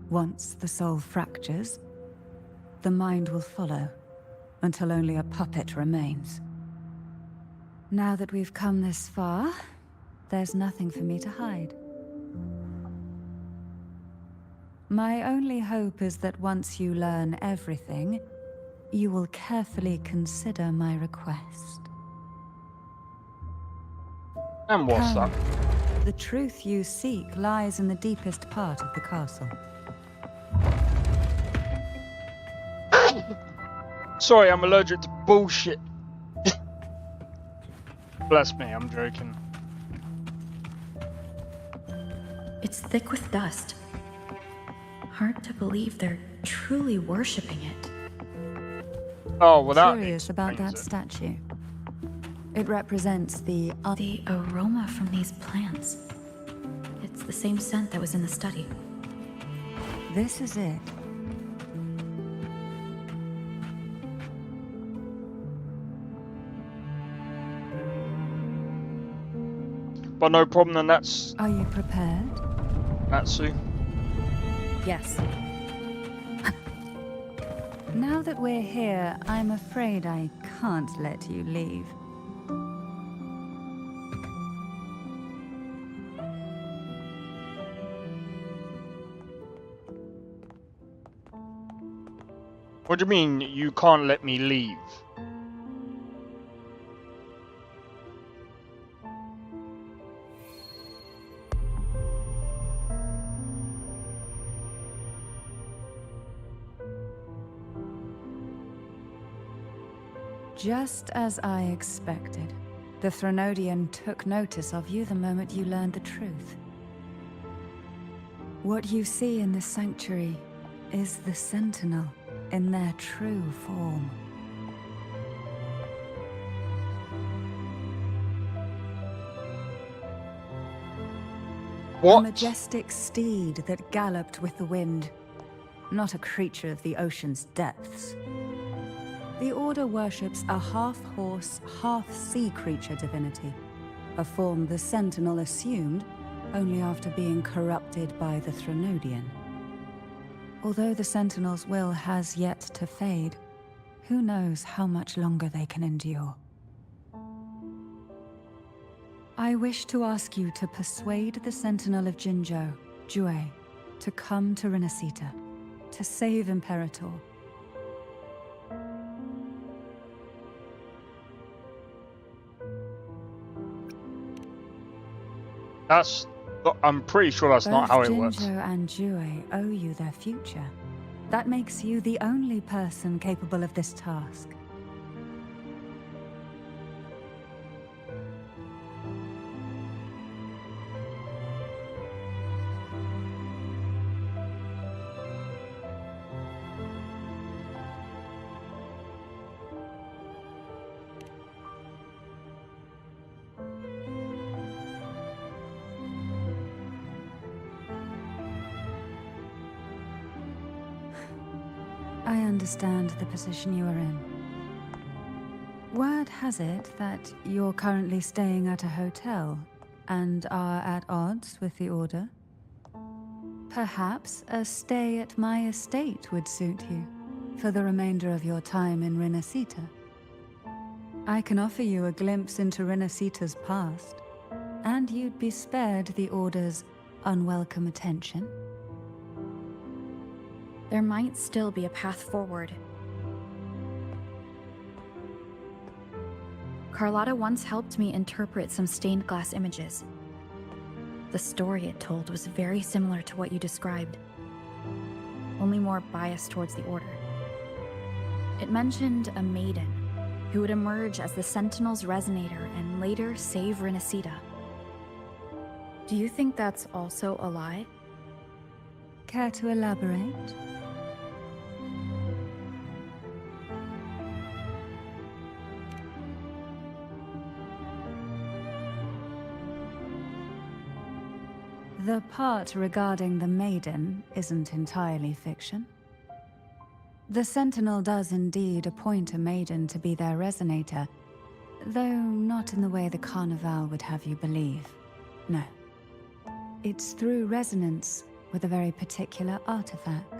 Once the soul fractures, the mind will follow, until only a puppet remains. Now that we've come this far, there's nothing for me to hide. My only hope is that once you learn everything, you will carefully consider my request. And what's that? The truth you seek lies in the deepest part of the castle. Sorry, I'm allergic to bullshit. Bless me, I'm joking. It's thick with dust. Hard to believe they're truly worshipping it. Oh, well that Curious about that statue. It represents the aroma from these plants. It's the same scent that was in the study. This is it. But no problem, then that's... Are you prepared? Natsu. Yes. Now that we're here, I'm afraid I can't let you leave. What do you mean, you can't let me leave? Just as I expected, the Threnodian took notice of you the moment you learned the truth. What you see in this sanctuary is the Sentinel in their true form. What? A majestic steed that galloped with the wind, not a creature of the ocean's depths. The Order worships a half-horse, half-sea creature divinity, a form the Sentinel assumed only after being corrupted by the Threnodian. Although the Sentinel's will has yet to fade, who knows how much longer they can endure. I wish to ask you to persuade the Sentinel of Jinzhou, Jue, to come to Renacita, to save Imperator. I'm pretty sure that's not how it works. Both Jinzhou and Jue owe you their future. That makes you the only person capable of this task. I understand the position you are in. Word has it that you're currently staying at a hotel and are at odds with the Order. Perhaps a stay at my estate would suit you for the remainder of your time in Renacita. I can offer you a glimpse into Renacita's past, and you'd be spared the Order's unwelcome attention. There might still be a path forward. Carlotta once helped me interpret some stained glass images. The story it told was very similar to what you described, only more biased towards the Order. It mentioned a maiden who would emerge as the Sentinel's resonator and later save Renacida. Do you think that's also a lie? Care to elaborate? The part regarding the maiden isn't entirely fiction. The Sentinel does indeed appoint a maiden to be their resonator, though not in the way the Carnival would have you believe. No. It's through resonance with a very particular artifact.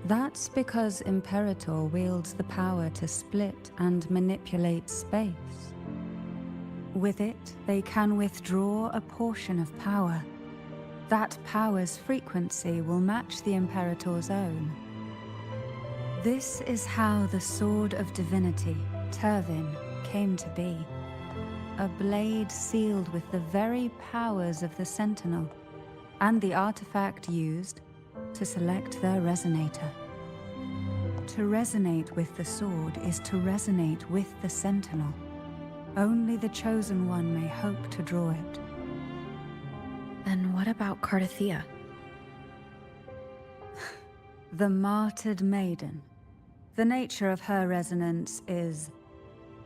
That's because Imperator wields the power to split and manipulate space. With it, they can withdraw a portion of power. That power's frequency will match the Imperator's own. This is how the Sword of Divinity, Turvin, came to be. A blade sealed with the very powers of the Sentinel, and the artifact used to select their resonator. To resonate with the sword is to resonate with the Sentinel. Only the Chosen One may hope to draw it. Then what about Cardothea? The martyred maiden. The nature of her resonance is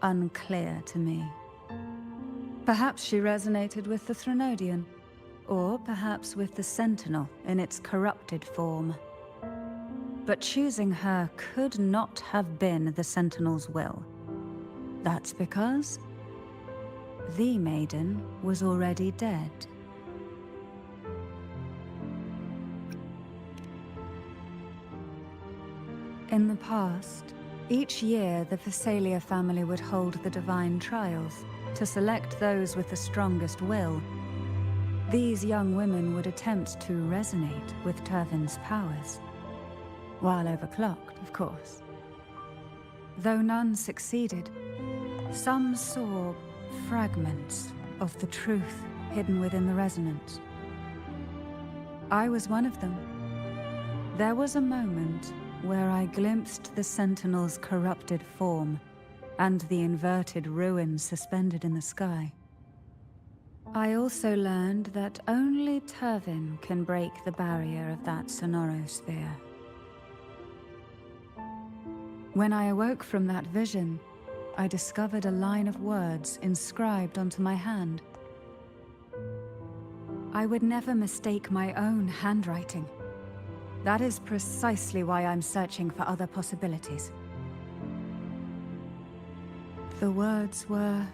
unclear to me. Perhaps she resonated with the Threnodian, or perhaps with the Sentinel in its corrupted form. But choosing her could not have been the Sentinel's will. That's because the maiden was already dead. In the past, each year the Phasalia family would hold the Divine Trials to select those with the strongest will. These young women would attempt to resonate with Turvin's powers. While overclocked, of course. Though none succeeded, some saw fragments of the truth hidden within the resonance. I was one of them. There was a moment where I glimpsed the Sentinel's corrupted form and the inverted ruins suspended in the sky. I also learned that only Turvin can break the barrier of that sonorosphere. When I awoke from that vision, I discovered a line of words inscribed onto my hand. I would never mistake my own handwriting. That is precisely why I'm searching for other possibilities. The words were,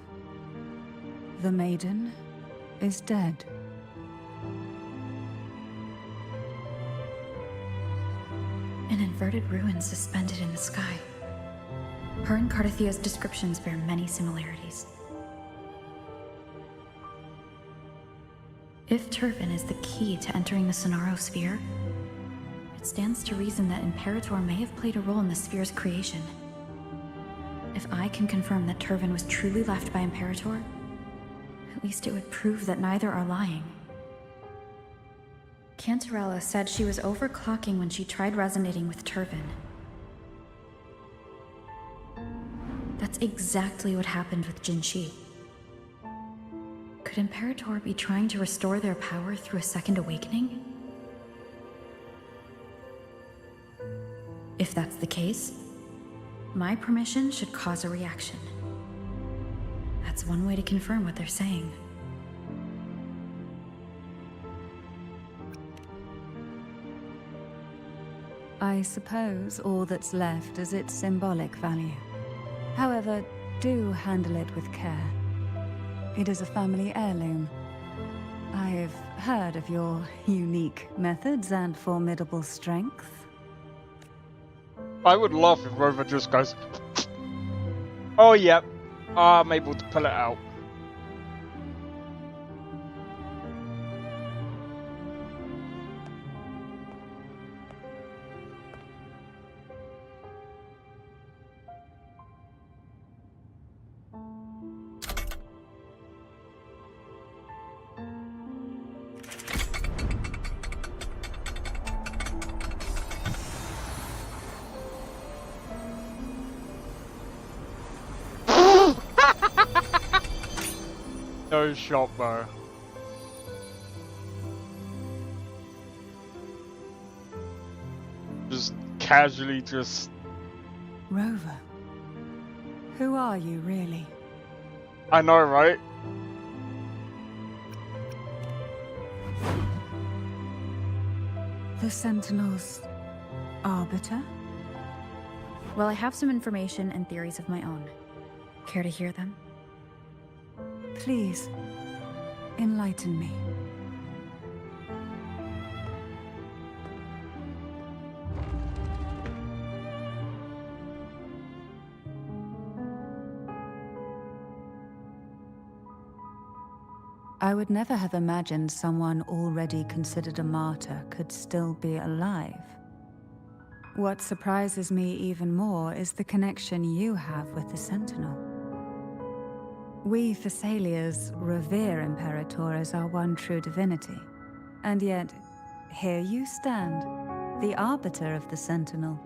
"The maiden is dead." An inverted ruin suspended in the sky. Her and Cardothea's descriptions bear many similarities. If Turvin is the key to entering the Sonaro sphere, it stands to reason that Imperator may have played a role in the sphere's creation. If I can confirm that Turvin was truly left by Imperator, at least it would prove that neither are lying. Cantarella said she was overclocking when she tried resonating with Turvin. That's exactly what happened with Jinshi. Could Imperator be trying to restore their power through a second awakening? If that's the case, my permission should cause a reaction. That's one way to confirm what they're saying. I suppose all that's left is its symbolic value. However, do handle it with care. It is a family heirloom. I've heard of your unique methods and formidable strength. I would laugh if Rover just goes, "Oh yep, I'm able to pull it out." No shot, bro. Just casually just... Rover, who are you really? I know, right? The Sentinel's arbiter? Well, I have some information and theories of my own. Care to hear them? Please, enlighten me. I would never have imagined someone already considered a martyr could still be alive. What surprises me even more is the connection you have with the Sentinel. We Thessalians revere Imperator as our one true divinity, and yet, here you stand, the arbiter of the Sentinel.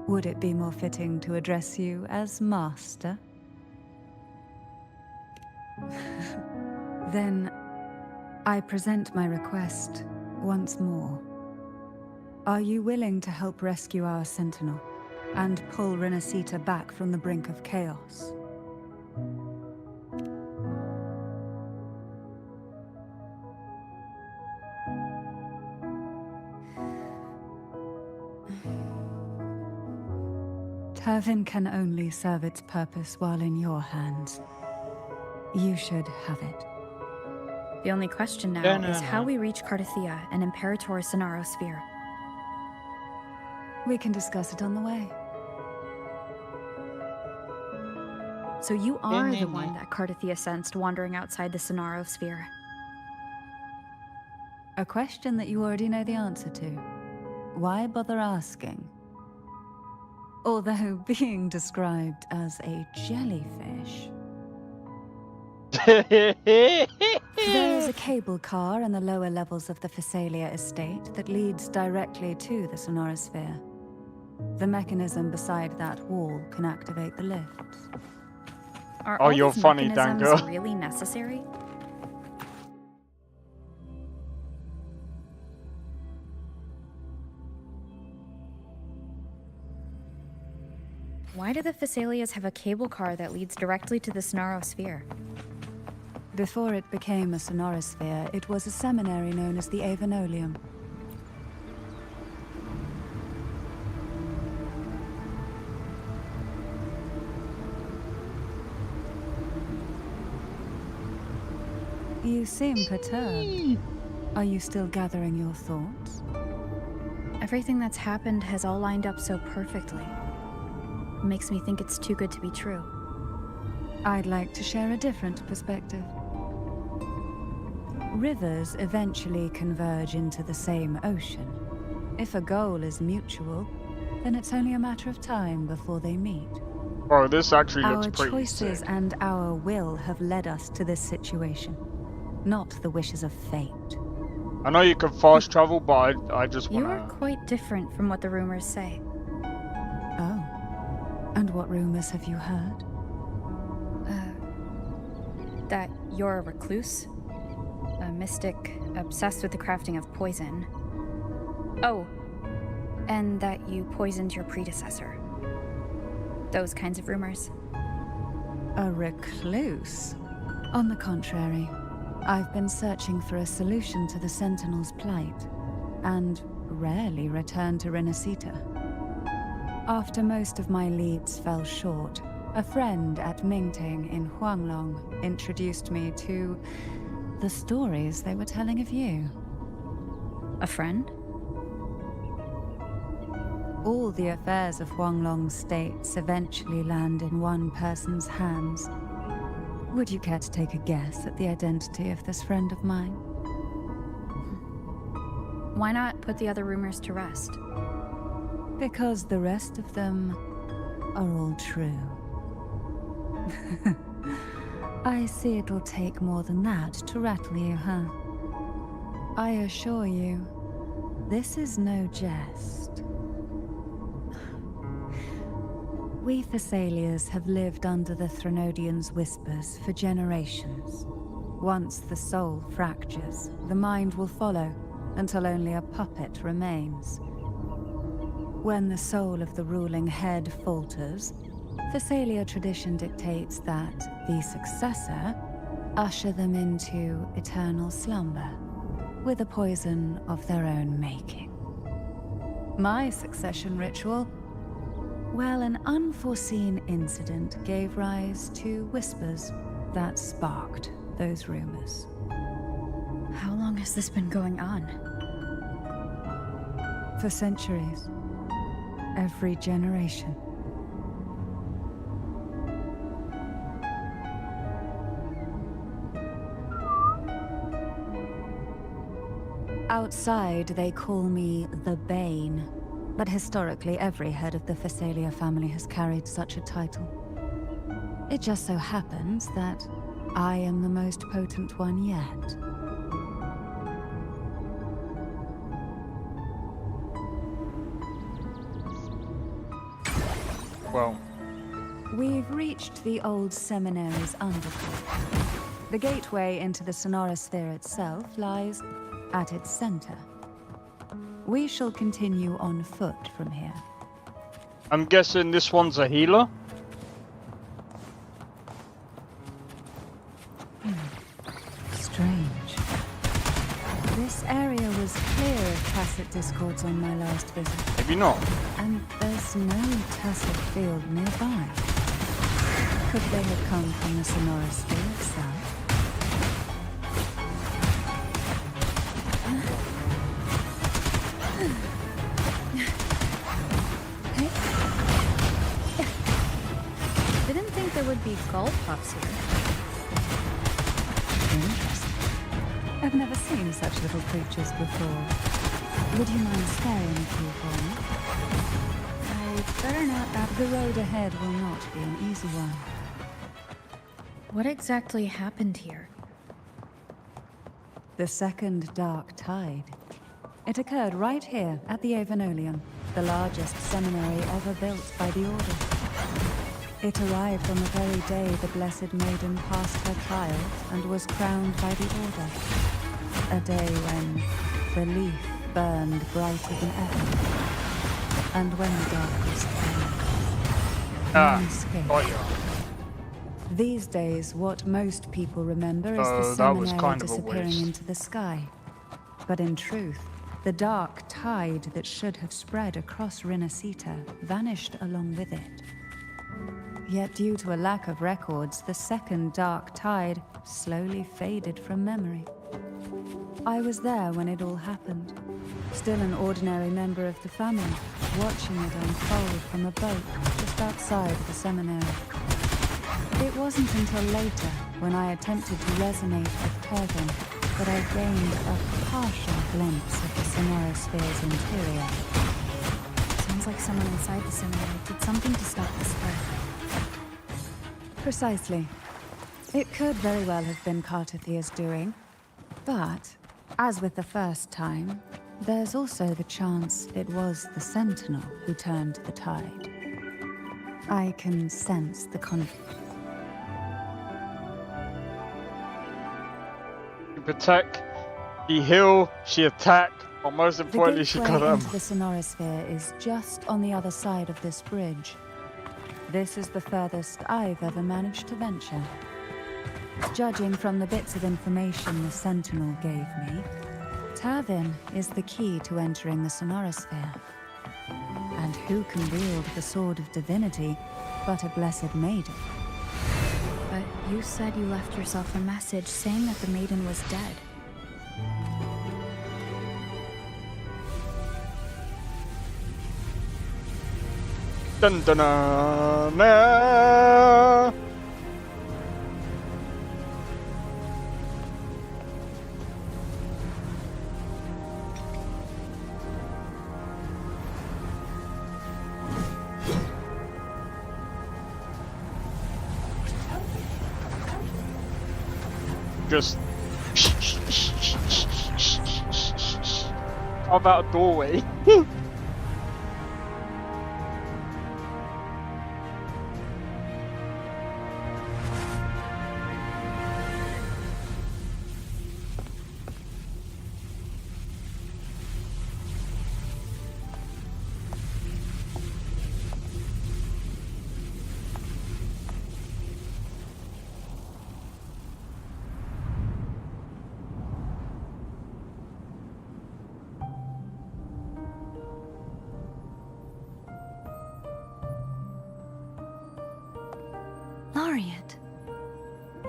Would it be more fitting to address you as Master? Then, I present my request once more. Are you willing to help rescue our Sentinel and pull Renacita back from the brink of chaos? Turvin can only serve its purpose while in your hands. You should have it. The only question now is how we reach Cardathia and Imperator's Sonaro Sphere. We can discuss it on the way. So you are the one that Cardathia sensed wandering outside the Sonaro Sphere. A question that you already know the answer to. Why bother asking? Although being described as a jellyfish. There is a cable car in the lower levels of the Thessalia estate that leads directly to the Sonorosphere. The mechanism beside that wall can activate the lifts. Are all you're these funny, mechanisms Dango. really necessary? Why do the Thessalias have a cable car that leads directly to the Sonaro Sphere? Before it became a Sonorosphere, it was a seminary known as the Avenolium. You seem perturbed. Are you still gathering your thoughts? Everything that's happened has all lined up so perfectly. It makes me think it's too good to be true. I'd like to share a different perspective. Rivers eventually converge into the same ocean. If a goal is mutual, then it's only a matter of time before they meet. Bro, this actually looks Our pretty choices sick. and our will have led us to this situation, not the wishes of fate. I know you can fast travel, but I just You wanna... are quite different from what the rumors say. Oh. And what rumors have you heard? That you're a recluse, a mystic obsessed with the crafting of poison. Oh, and that you poisoned your predecessor. Those kinds of rumors. A recluse? On the contrary, I've been searching for a solution to the Sentinel's plight, and rarely return to Renacita. After most of my leads fell short, a friend at Mingting in Huanglong introduced me to the stories they were telling of you. A friend? All the affairs of Huanglong states eventually land in one person's hands. Would you care to take a guess at the identity of this friend of mine? Why not put the other rumors to rest? Because the rest of them are all true. I see it'll take more than that to rattle you, huh? I assure you, this is no jest. We Thessalians have lived under the Threnodians' whispers for generations. Once the soul fractures, the mind will follow, until only a puppet remains. When the soul of the ruling head falters, Thessalia tradition dictates that the successor usher them into eternal slumber, with a poison of their own making. My succession ritual? Well, an unforeseen incident gave rise to whispers that sparked those rumors. How long has this been going on? For centuries. Every generation. Outside, they call me the Bane, but historically every head of the Thessalia family has carried such a title. It just so happens that I am the most potent one yet. Well, we've reached the old seminary's undercourt. The gateway into the Sonorosphere itself lies at its center. We shall continue on foot from here. I'm guessing this one's a healer? Strange. This area was clear of tacit discords on my last visit. Maybe not. And there's no tacit field nearby. Could they have come from the Sonorosphere itself? Didn't think there would be gull pups here. Interesting. I've never seen such little creatures before. Would you mind staring a few for me? I'd better not. The road ahead will not be an easy one. What exactly happened here? The second dark tide. It occurred right here at the Avenolium, the largest seminary ever built by the Order. It arrived on the very day the Blessed Maiden passed her trials and was crowned by the Order. A day when the leaf burned brighter than ever. And when the darkness came, none escaped. These days, what most people remember is the seminary disappearing into the sky. But in truth, the dark tide that should have spread across Rinascita vanished along with it. Yet due to a lack of records, the second dark tide slowly faded from memory. I was there when it all happened, still an ordinary member of the family, watching it unfold from a boat just outside the seminary. It wasn't until later, when I attempted to resonate with Turvin, that I gained a partial glimpse of the Sonorosphere's interior. Sounds like someone inside the seminary did something to stop the spread. Precisely. It could very well have been Kartathia's doing, but, as with the first time, there's also the chance it was the Sentinel who turned the tide. I can sense the conflict. You protect, she heal, she attack, or most importantly, she got The gateway into the Sonorosphere is just on the other side of this bridge. This is the furthest I've ever managed to venture. Judging from the bits of information the Sentinel gave me, Turvin is the key to entering the Sonorosphere. And who can wield the Sword of Divinity but a Blessed Maiden? But you said you left yourself a message saying that the maiden was dead. Dun dun dun dun. Just how about a doorway?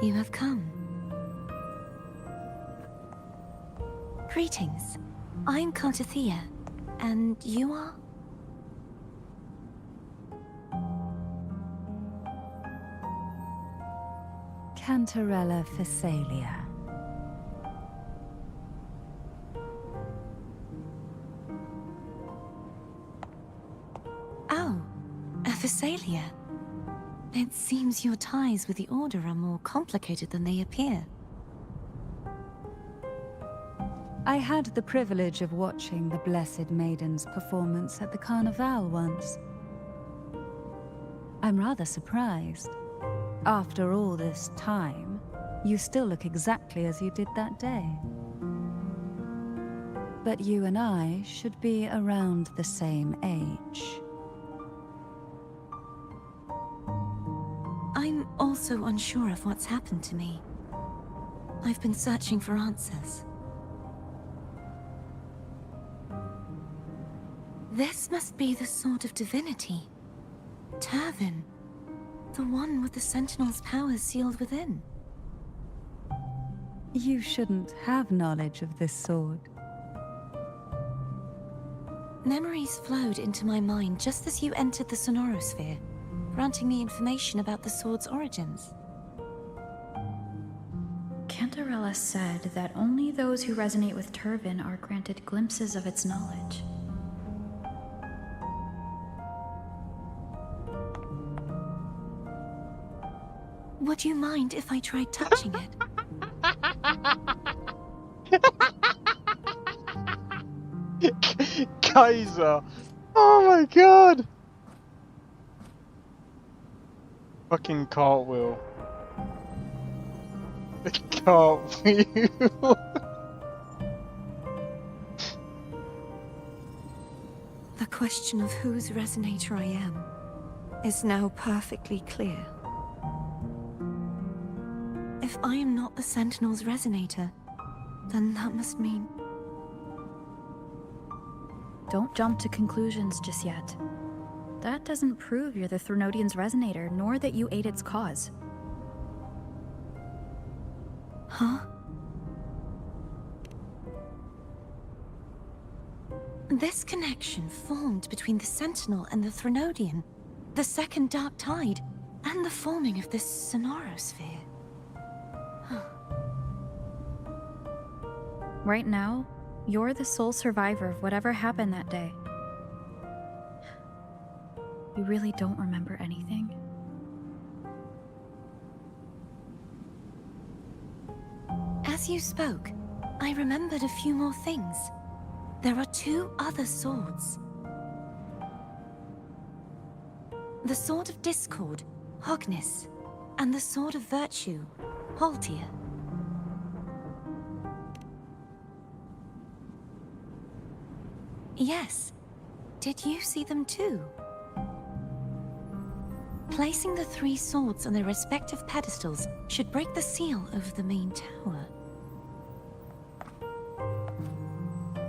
You have come. Greetings. I'm Cartathea, and you are? Cantarella Phasalia. Oh, a Phasalia. It seems your ties with the Order are more complicated than they appear. I had the privilege of watching the Blessed Maiden's performance at the Carnival once. I'm rather surprised. After all this time, you still look exactly as you did that day. But you and I should be around the same age. I'm also unsure of what's happened to me. I've been searching for answers. This must be the Sword of Divinity. Turvin. The one with the Sentinel's powers sealed within. You shouldn't have knowledge of this sword. Memories flowed into my mind just as you entered the Sonorosphere, granting me information about the sword's origins. Cantarella said that only those who resonate with Turvin are granted glimpses of its knowledge. Would you mind if I tried touching it? Kaiser! Oh my god! Fucking cartwheel. The cartwheel. The question of whose resonator I am is now perfectly clear. If I am not the Sentinel's resonator, then that must mean... Don't jump to conclusions just yet. That doesn't prove you're the Threnodian's resonator, nor that you aid its cause. Huh? This connection formed between the Sentinel and the Threnodian, the second Dark Tide, and the forming of this Sonorosphere. Right now, you're the sole survivor of whatever happened that day. You really don't remember anything? As you spoke, I remembered a few more things. There are 2 other swords. The Sword of Discord, Hognis, and the Sword of Virtue, Haltia. Yes. Did you see them too? Placing the 3 swords on their respective pedestals should break the seal over the main tower.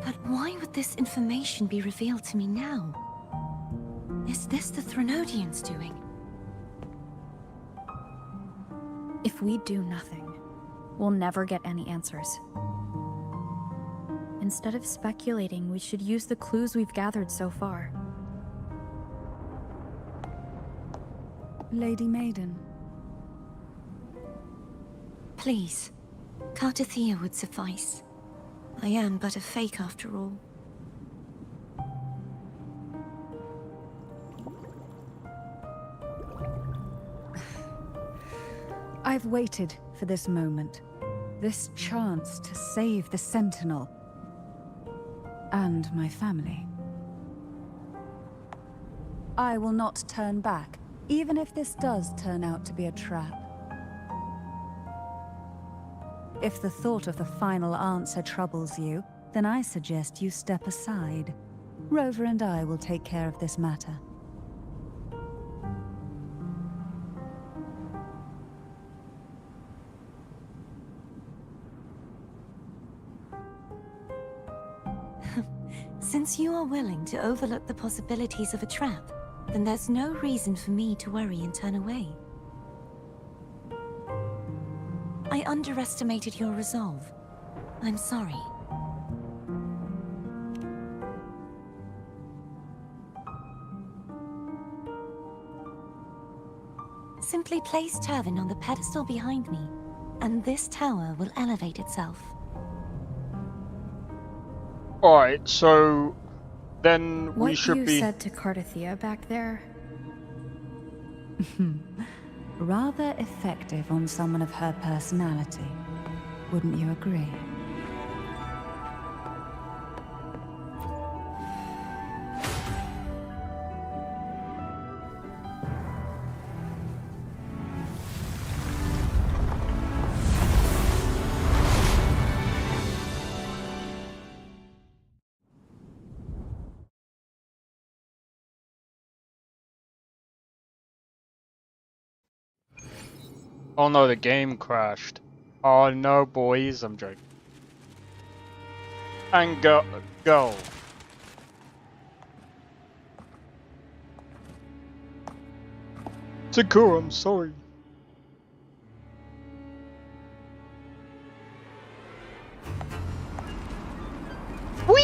But why would this information be revealed to me now? Is this the Threnodians' doing? If we do nothing, we'll never get any answers. Instead of speculating, we should use the clues we've gathered so far. Lady Maiden. Please, Cartathea would suffice. I am but a fake after all. I've waited for this moment. This chance to save the Sentinel. And my family. I will not turn back, even if this does turn out to be a trap. If the thought of the final answer troubles you, then I suggest you step aside. Rover and I will take care of this matter. Since you are willing to overlook the possibilities of a trap, then there's no reason for me to worry and turn away. I underestimated your resolve. I'm sorry. Simply place Turvin on the pedestal behind me, and this tower will elevate itself. Alright, so then we What should you be... said to Cardathia back there? Rather effective on someone of her personality. Wouldn't you agree? Oh no, the game crashed. Oh no, boys, I'm joking. And go. Sakura, I'm sorry. Whee!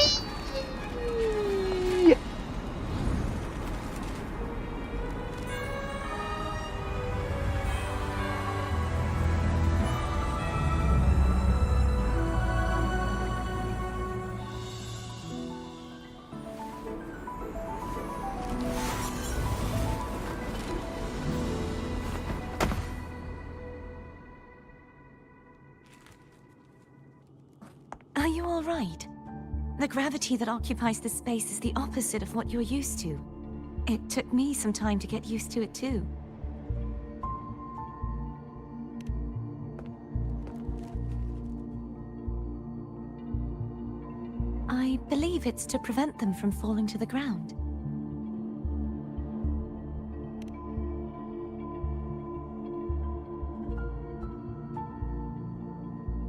Are you all right? The gravity that occupies this space is the opposite of what you're used to. It took me some time to get used to it too. I believe it's to prevent them from falling to the ground.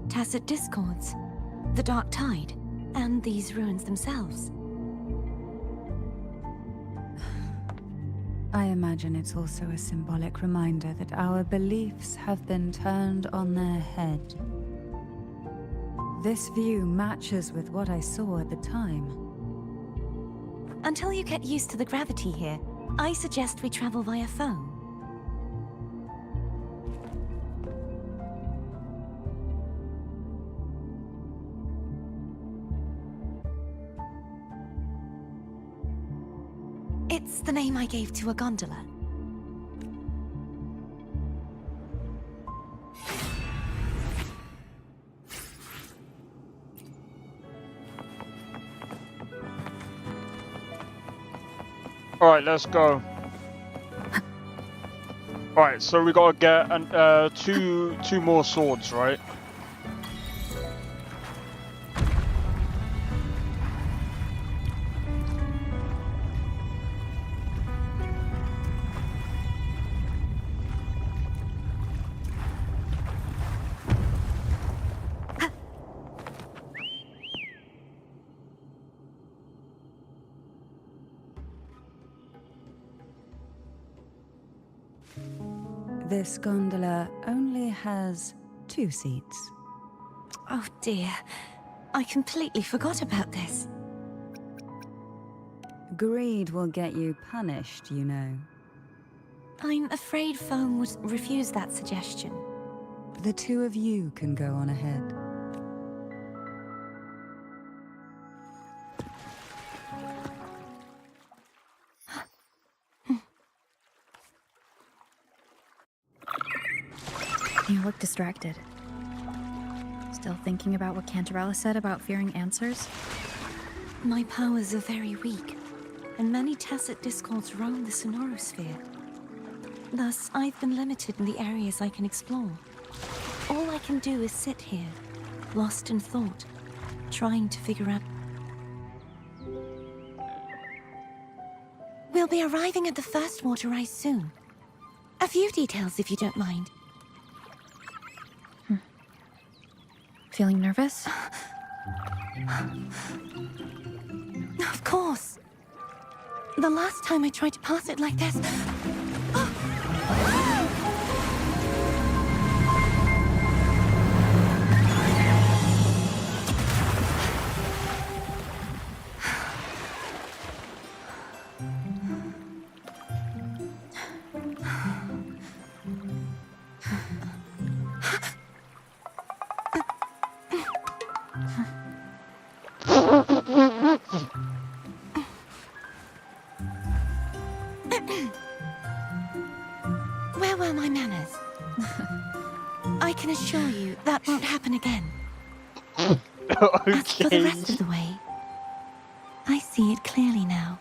Tacit discords, the dark tide, and these ruins themselves. I imagine it's also a symbolic reminder that our beliefs have been turned on their head. This view matches with what I saw at the time. Until you get used to the gravity here, I suggest we travel via phone. It's the name I gave to a gondola. Alright, let's go. Alright, so we gotta get two more swords, right? This gondola only has 2 seats. Oh dear, I completely forgot about this. Greed will get you punished, you know. I'm afraid Foam would refuse that suggestion. The 2 of you can go on ahead. You look distracted. Still thinking about what Cantarella said about fearing answers? My powers are very weak, and many tacit discords roam the Sonorosphere. Thus, I've been limited in the areas I can explore. All I can do is sit here, lost in thought, trying to figure out... We'll be arriving at the first water rise soon. A few details, if you don't mind. Feeling nervous? Of course. The last time I tried to pass it like this... Where were my manners? I can assure you that won't happen again. Okay. As for the rest of the way, I see it clearly now.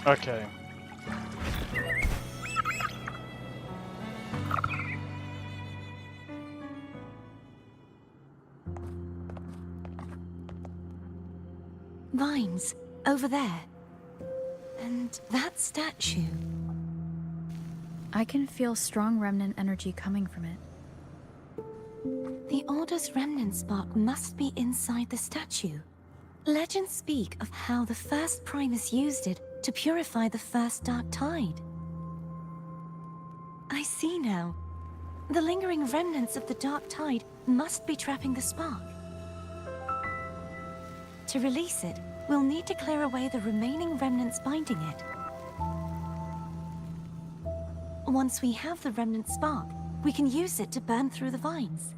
Okay. Vines, over there. And that statue. I can feel strong remnant energy coming from it. The Order's remnant spark must be inside the statue. Legends speak of how the first Primus used it to purify the first Dark Tide. I see now. The lingering remnants of the Dark Tide must be trapping the spark. To release it, we'll need to clear away the remaining remnants binding it. Once we have the remnant spark, we can use it to burn through the vines.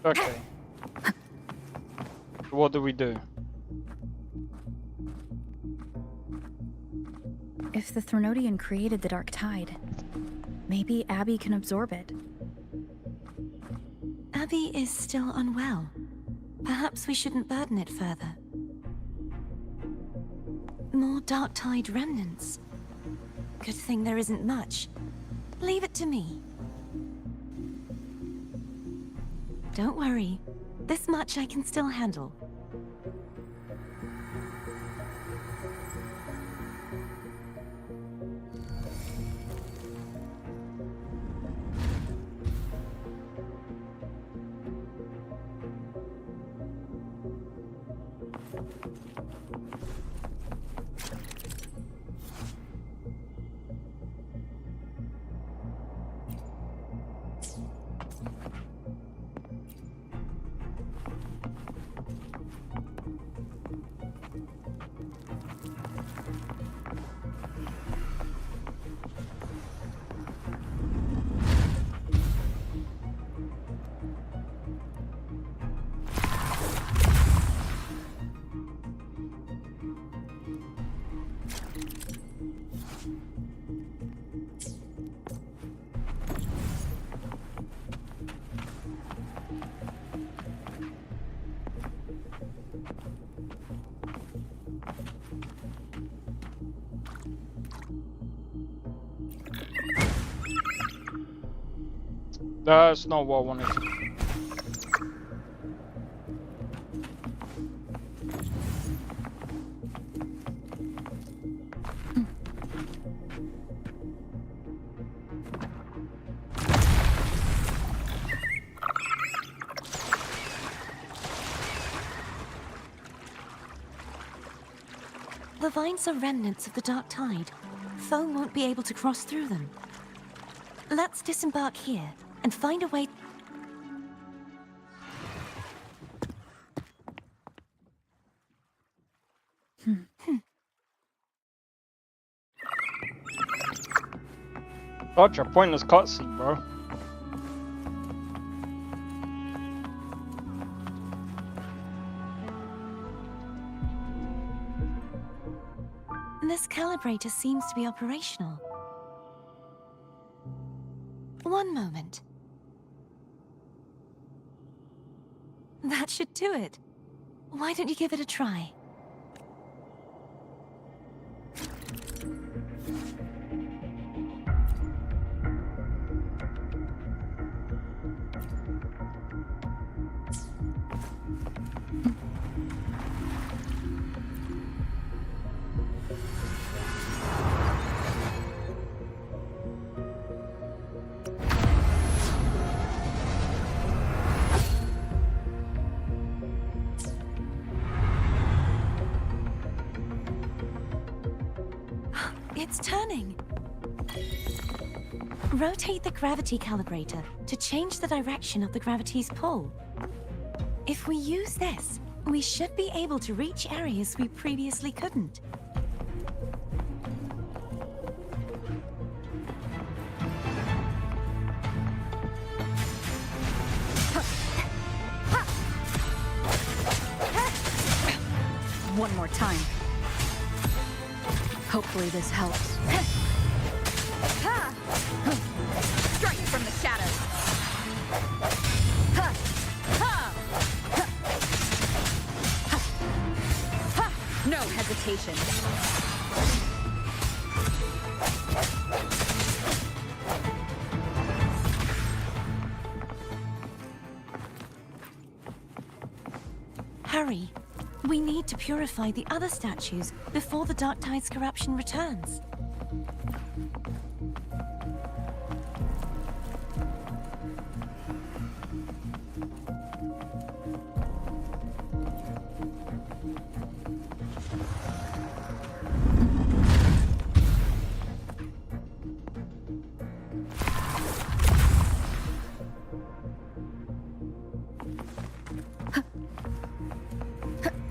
Okay. What do we do? If the Threnodian created the Dark Tide, maybe Abby can absorb it. Abby is still unwell. Perhaps we shouldn't burden it further. More Dark Tide remnants. Good thing there isn't much. Leave it to me. Don't worry. This much I can still handle. That's not what I wanted. The vines are remnants of the Dark Tide. Foe won't be able to cross through them. Let's disembark here and find a way. Such a pointless cutscene, bro. This calibrator seems to be operational. One moment. That should do it. Why don't you give it a try? It's turning. Rotate the gravity calibrator to change the direction of the gravity's pull. If we use this, we should be able to reach areas we previously couldn't. One more time. Hopefully this helps. Strike from the shadows. No hesitation. Hurry. We need to purify the other statues before the Dark Tide's corruption returns.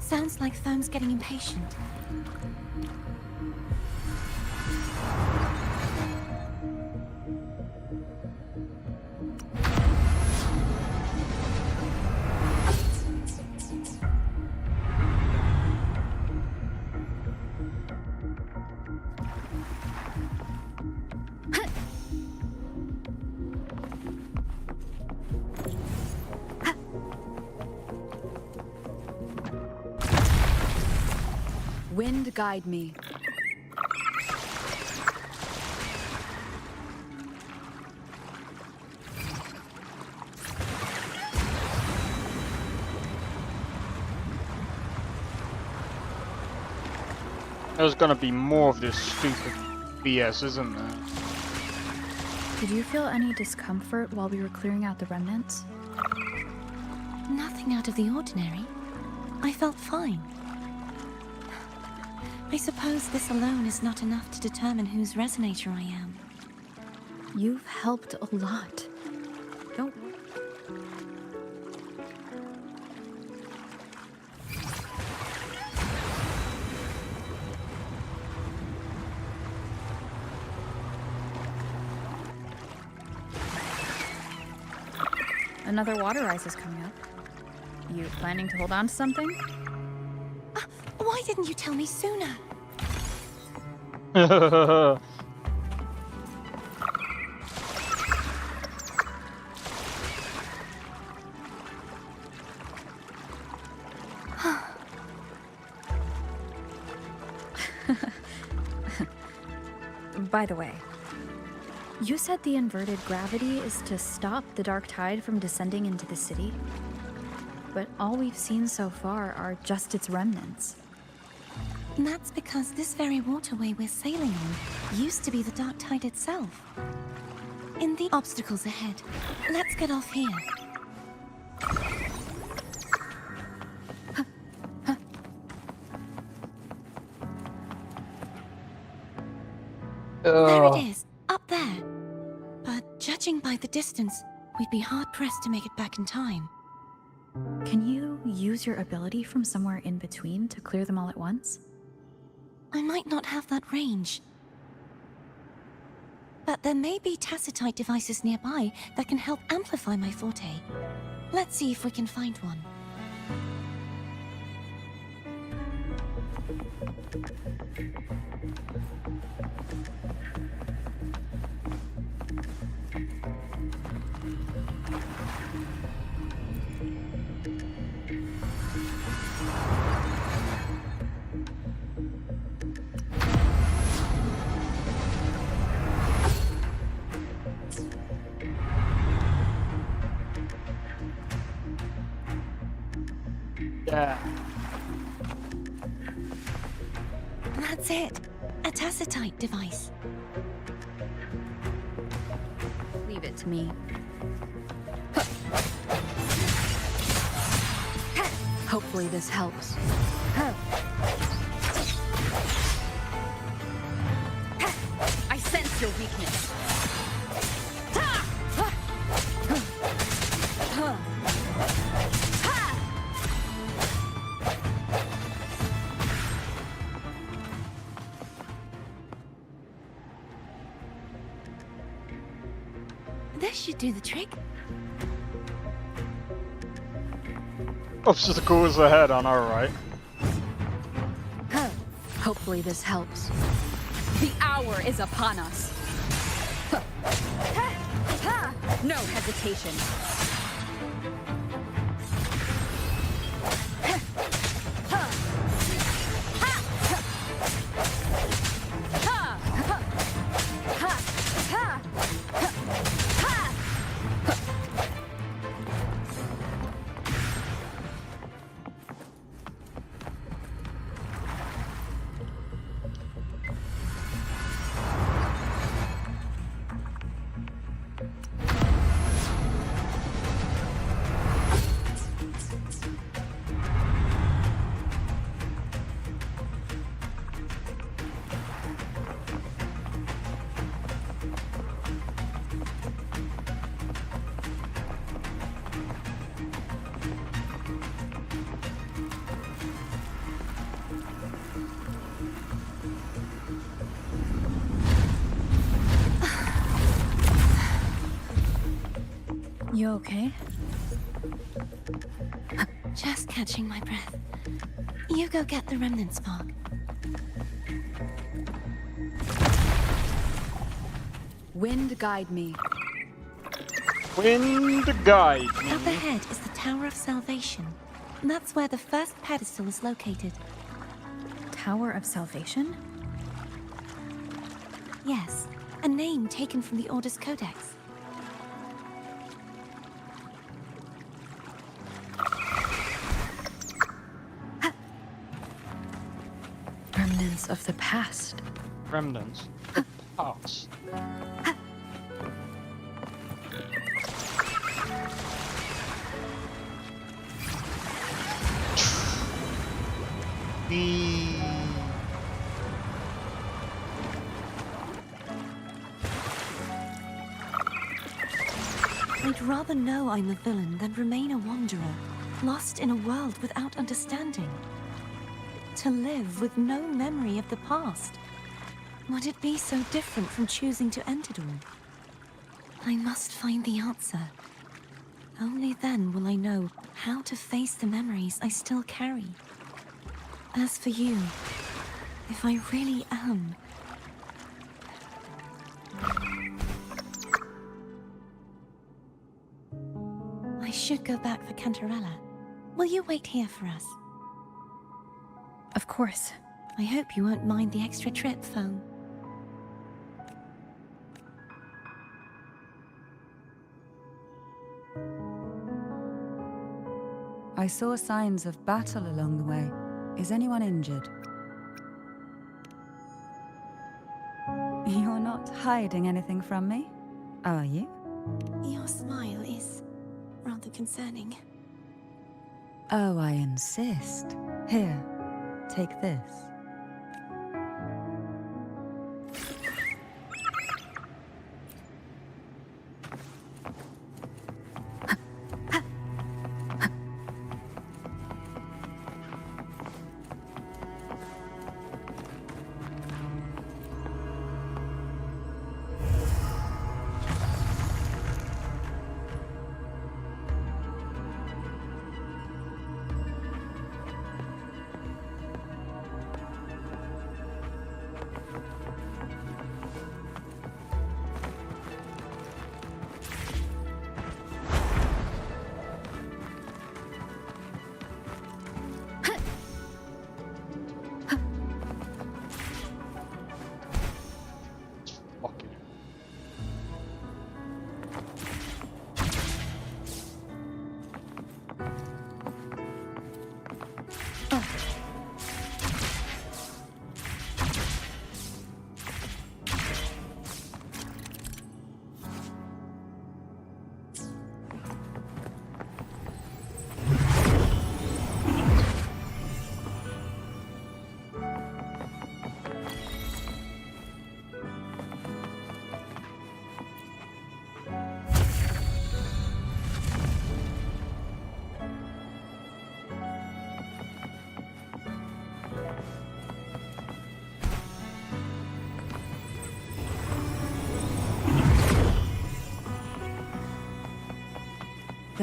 Sounds like Foam's getting impatient. Wind guide me. There's gonna be more of this stupid BS, isn't there? Did you feel any discomfort while we were clearing out the remnants? Nothing out of the ordinary. I felt fine. I suppose this alone is not enough to determine whose resonator I am. You've helped a lot. Don't... Another water rise is coming up. You planning to hold on to something? Why didn't you tell me sooner? By the way, you said the inverted gravity is to stop the Dark Tide from descending into the city? But all we've seen so far are just its remnants. And that's because this very waterway we're sailing on used to be the Dark Tide itself. In the obstacles ahead, let's get off here. There it is, up there. But judging by the distance, we'd be hard-pressed to make it back in time. Can you use your ability from somewhere in between to clear them all at once? I might not have that range. But there may be tacitite devices nearby that can help amplify my forte. Let's see if we can find one. Yeah. That's it. A tacitite device. Leave it to me. Hopefully this helps. I sense your weakness. This should do the trick. Obstacles ahead on our right. Hopefully this helps. The hour is upon us. No hesitation. You okay? Just catching my breath. You go get the remnant spark. Wind guide me. Wind guide me. Up ahead is the Tower of Salvation. That's where the first pedestal is located. Tower of Salvation? Yes, a name taken from the Order's Codex. Remnants of the past. Remnants of the past. I'd rather know I'm a villain than remain a wanderer, lost in a world without understanding. To live with no memory of the past. Would it be so different from choosing to end it all? I must find the answer. Only then will I know how to face the memories I still carry. As for you, if I really am... I should go back for Cantarella. Will you wait here for us? Of course. I hope you won't mind the extra trip, Foam. I saw signs of battle along the way. Is anyone injured? You're not hiding anything from me, are you? Your smile is rather concerning. Oh, I insist. Here, take this.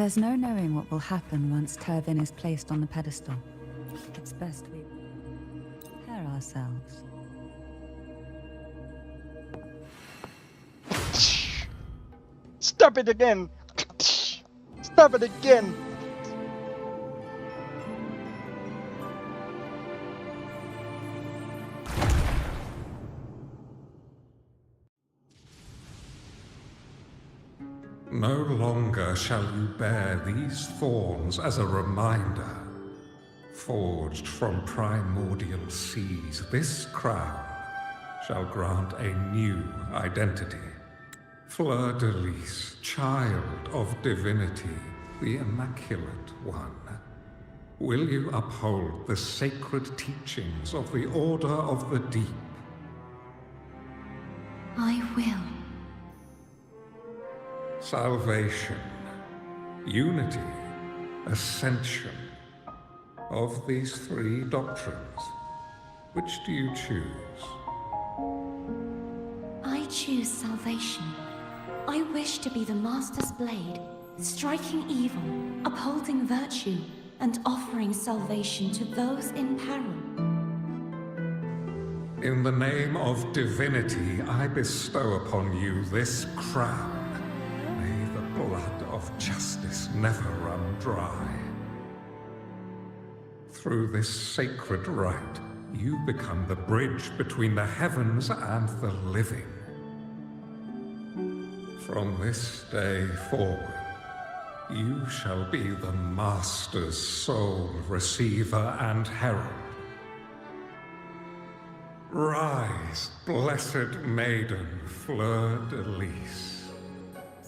There's no knowing what will happen once Turvin is placed on the pedestal. It's best we prepare ourselves. Stop it again! Stop it again! No longer shall you bear these thorns as a reminder. Forged from primordial seas, this crown shall grant a new identity. Fleur-de-Lis, child of divinity, the Immaculate One. Will you uphold the sacred teachings of the Order of the Deep? I will. Salvation, unity, ascension. Of these three doctrines, which do you choose? I choose salvation. I wish to be the Master's blade, striking evil, upholding virtue, and offering salvation to those in peril. In the name of divinity, I bestow upon you this crown. May the blood of justice never run dry. Through this sacred rite, you become the bridge between the heavens and the living. From this day forward, you shall be the Master's sole receiver and herald. Rise, blessed maiden, Fleur-de-Lis.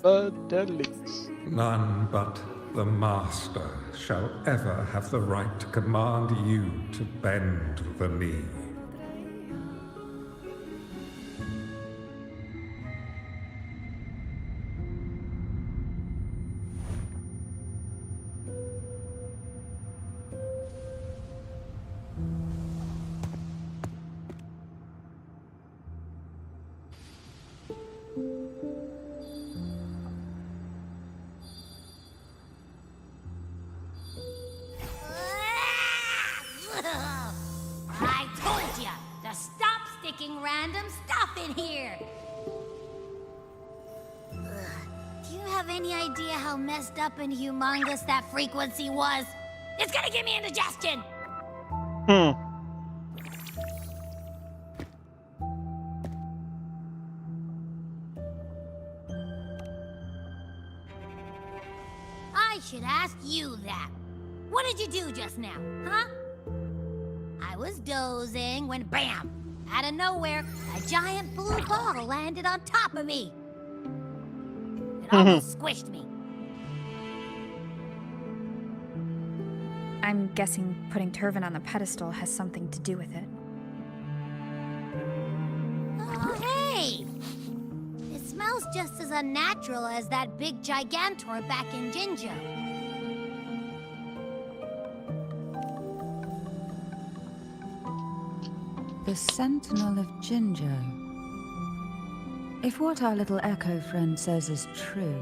Fleur-de-Lis. None but the Master shall ever have the right to command you to bend the knee. I told ya to stop sticking random stuff in here. Do you have any idea how messed up and humongous that frequency was? It's gonna give me indigestion. I should ask you that. What did you do just now, huh? I was dozing when bam! Out of nowhere, a giant blue ball landed on top of me. It almost squished me. I'm guessing putting Turvin on the pedestal has something to do with it. Oh, hey! It smells just as unnatural as that big gigantor back in Jinjo. The Sentinel of Jinjo. If what our little echo friend says is true,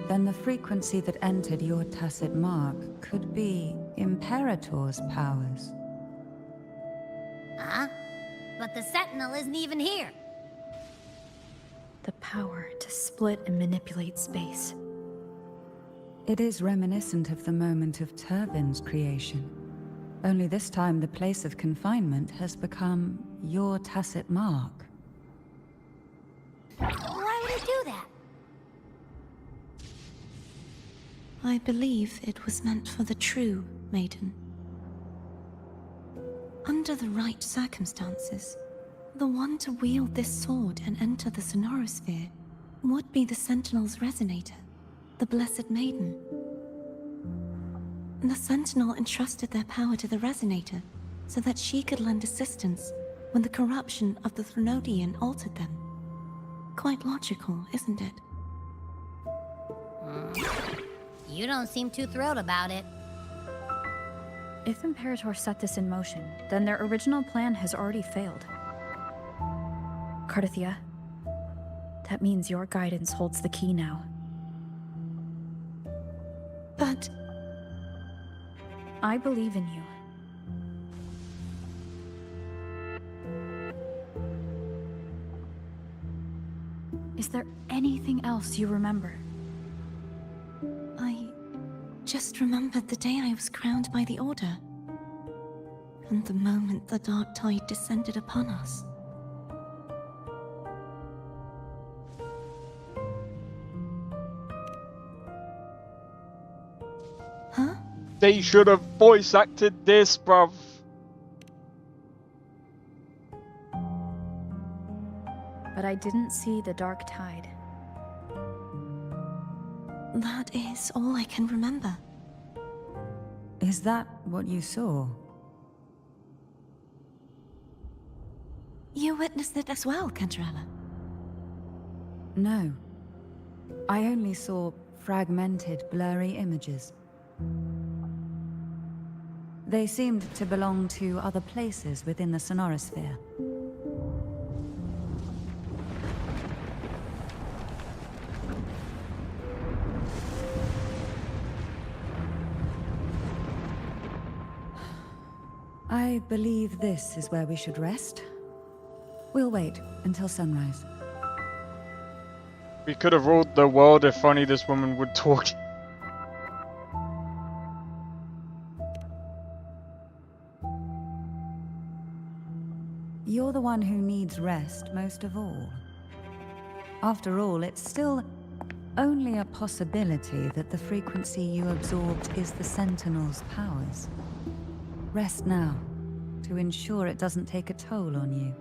then the frequency that entered your tacit mark could be Imperator's powers. Huh? But the Sentinel isn't even here. The power to split and manipulate space. It is reminiscent of the moment of Turvin's creation. Only this time the place of confinement has become your tacit mark. Why would it do that? I believe it was meant for the true maiden. Under the right circumstances, the one to wield this sword and enter the Sonorosphere would be the Sentinel's resonator, the Blessed Maiden. The Sentinel entrusted their power to the Resonator so that she could lend assistance when the corruption of the Threnodian altered them. Quite logical, isn't it? You don't seem too thrilled about it. If Imperator set this in motion, then their original plan has already failed. Cardathia, that means your guidance holds the key now. But... I believe in you. Is there anything else you remember? I just remembered the day I was crowned by the Order. And the moment the dark tide descended upon us. Huh? They should have voice acted this, bruv. But I didn't see the dark tide. That is all I can remember. Is that what you saw? You witnessed it as well, Cantarella? No. I only saw fragmented, blurry images. They seemed to belong to other places within the sonorosphere. I believe this is where we should rest. We'll wait until sunrise. We could have ruled the world if only this woman would talk. You're the one who needs rest most of all. After all, it's still only a possibility that the frequency you absorbed is the Sentinel's powers. Rest now, to ensure it doesn't take a toll on you.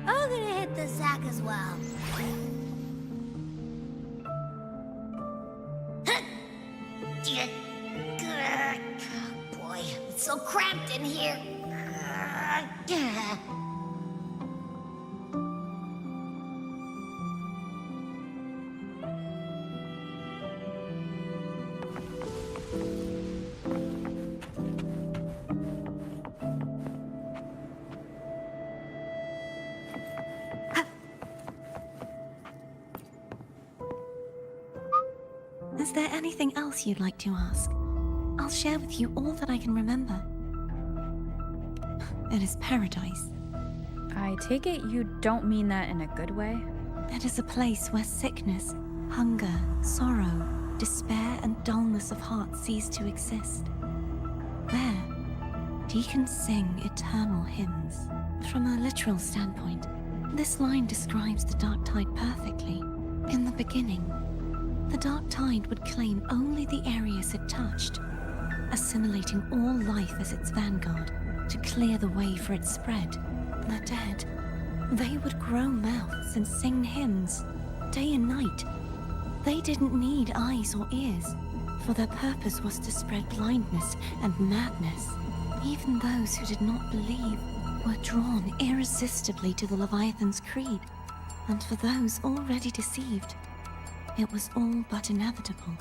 I'm gonna hit the sack as well. Boy, it's so cramped in here. Is there anything else you'd like to ask? I'll share with you all that I can remember. It is paradise. I take it you don't mean that in a good way? It is a place where sickness, hunger, sorrow, despair, and dullness of heart cease to exist. There, deacons sing eternal hymns. From a literal standpoint, this line describes the dark tide perfectly. In the beginning, the dark tide would claim only the areas it touched, assimilating all life as its vanguard to clear the way for its spread. The dead, they would grow mouths and sing hymns, day and night. They didn't need eyes or ears, for their purpose was to spread blindness and madness. Even those who did not believe were drawn irresistibly to the Leviathan's creed, and for those already deceived, it was all but inevitable.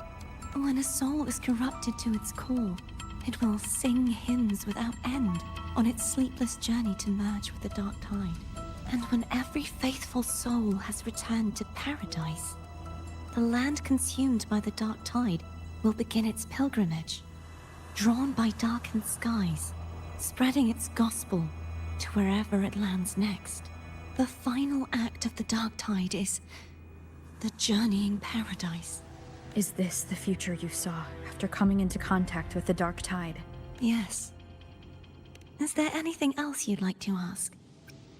When a soul is corrupted to its core, it will sing hymns without end on its sleepless journey to merge with the dark tide. And when every faithful soul has returned to paradise, the land consumed by the dark tide will begin its pilgrimage, drawn by darkened skies, spreading its gospel to wherever it lands next. The final act of the dark tide is the journeying paradise. Is this the future you saw after coming into contact with the dark tide? Yes. Is there anything else you'd like to ask?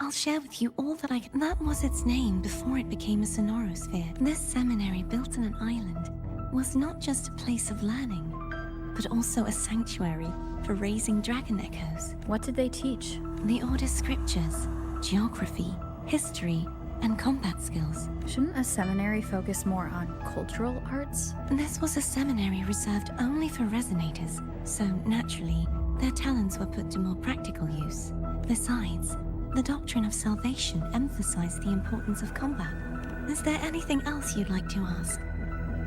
I'll share with you all that I can. That was its name before it became a sonorosphere. This seminary, built on an island, was not just a place of learning, but also a sanctuary for raising dragon echoes. What did they teach? The Order's scriptures, geography, history, and combat skills. Shouldn't a seminary focus more on cultural arts? This was a seminary reserved only for resonators, so naturally, their talents were put to more practical use. Besides, the doctrine of salvation emphasized the importance of combat. Is there anything else you'd like to ask?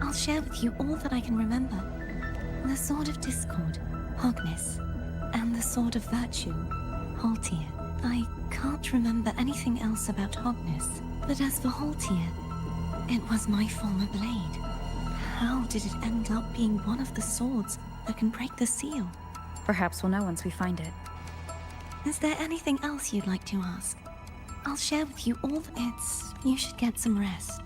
I'll share with you all that I can remember. The Sword of Discord, Hognis, and the Sword of Virtue, Haltier. I can't remember anything else about Hogness. But as for Haltier, it was my former blade. How did it end up being one of the swords that can break the seal? Perhaps we'll know once we find it. Is there anything else you'd like to ask? I'll share with you all. You should get some rest.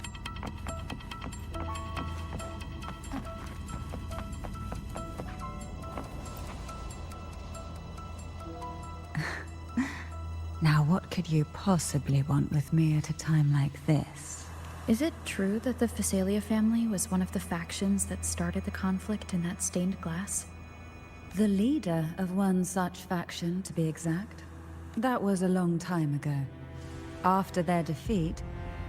Now, what could you possibly want with me at a time like this? Is it true that the Phasalia family was one of the factions that started the conflict in that stained glass? The leader of one such faction, to be exact. That was a long time ago. After their defeat,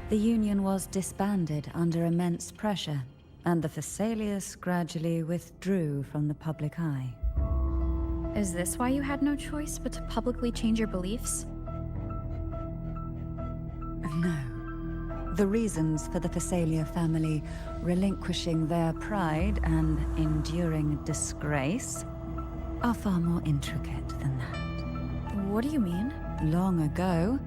the Union was disbanded under immense pressure, and the Phasalius gradually withdrew from the public eye. Is this why you had no choice but to publicly change your beliefs? No. The reasons for the Phasalia family relinquishing their pride and enduring disgrace are far more intricate than that. What do you mean? Long ago,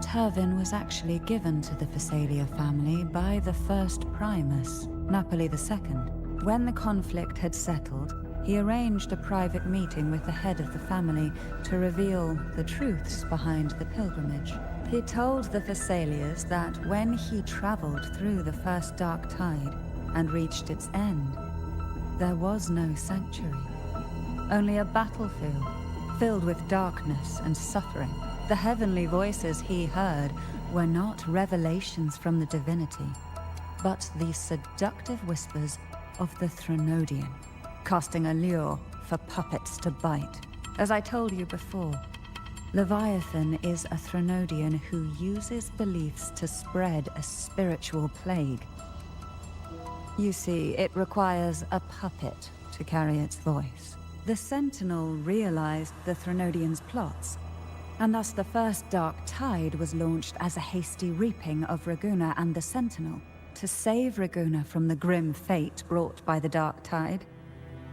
Turvin was actually given to the Phasalia family by the first Primus, Napoli II. When the conflict had settled, he arranged a private meeting with the head of the family to reveal the truths behind the pilgrimage. He told the Phasalias that when he traveled through the first dark tide and reached its end, there was no sanctuary, only a battlefield filled with darkness and suffering. The heavenly voices he heard were not revelations from the divinity, but the seductive whispers of the Threnodian, casting a lure for puppets to bite. As I told you before, Leviathan is a Threnodian who uses beliefs to spread a spiritual plague. You see, it requires a puppet to carry its voice. The Sentinel realized the Threnodian's plots, and thus the first Dark Tide was launched as a hasty reaping of Raguna and the Sentinel. To save Raguna from the grim fate brought by the Dark Tide,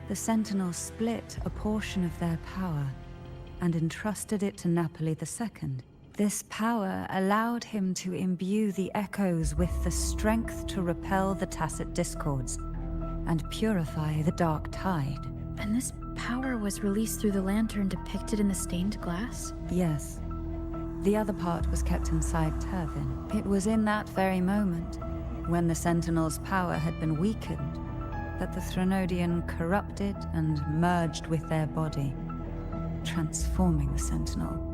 the Sentinel split a portion of their power and entrusted it to Napoli II. This power allowed him to imbue the Echoes with the strength to repel the Tacit Discords and purify the Dark Tide. And this power was released through the lantern depicted in the stained glass? Yes. The other part was kept inside Turvin. It was in that very moment, when the Sentinel's power had been weakened, that the Threnodian corrupted and merged with their body, transforming the Sentinel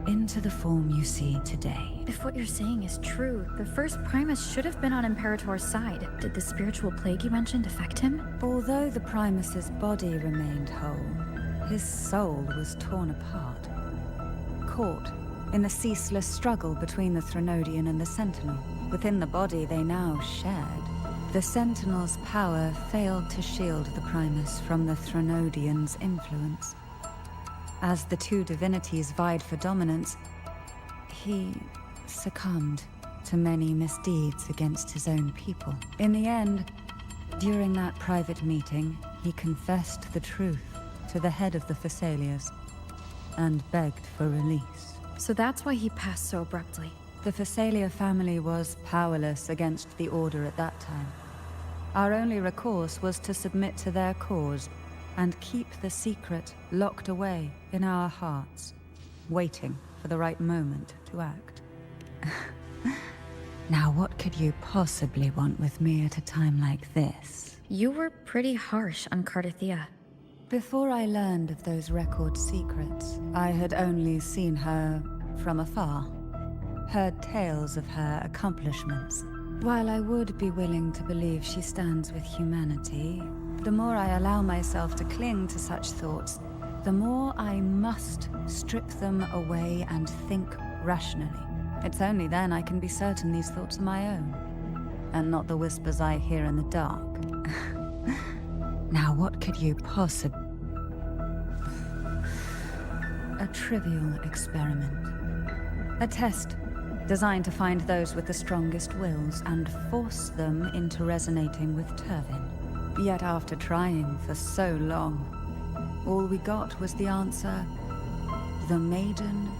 into the form you see today. If what you're saying is true, the first Primus should have been on Imperator's side. Did the spiritual plague you mentioned affect him? Although the Primus's body remained whole, his soul was torn apart, caught in the ceaseless struggle between the Threnodian and the Sentinel. Within the body they now shared, the Sentinel's power failed to shield the Primus from the Threnodian's influence. As the two divinities vied for dominance, he succumbed to many misdeeds against his own people. In the end, during that private meeting, he confessed the truth to the head of the Phasalias and begged for release. So that's why he passed so abruptly. The Phasalia family was powerless against the Order at that time. Our only recourse was to submit to their cause and keep the secret locked away in our hearts, waiting for the right moment to act. Now, what could you possibly want with me at a time like this? You were pretty harsh on Cardathia. Before I learned of those record secrets, I had only seen her from afar, heard tales of her accomplishments. While I would be willing to believe she stands with humanity, the more I allow myself to cling to such thoughts, the more I must strip them away and think rationally. It's only then I can be certain these thoughts are my own, and not the whispers I hear in the dark. Now, what could you possibly... A trivial experiment. A test designed to find those with the strongest wills and force them into resonating with Turvin. Yet after trying for so long, all we got was the answer, The maiden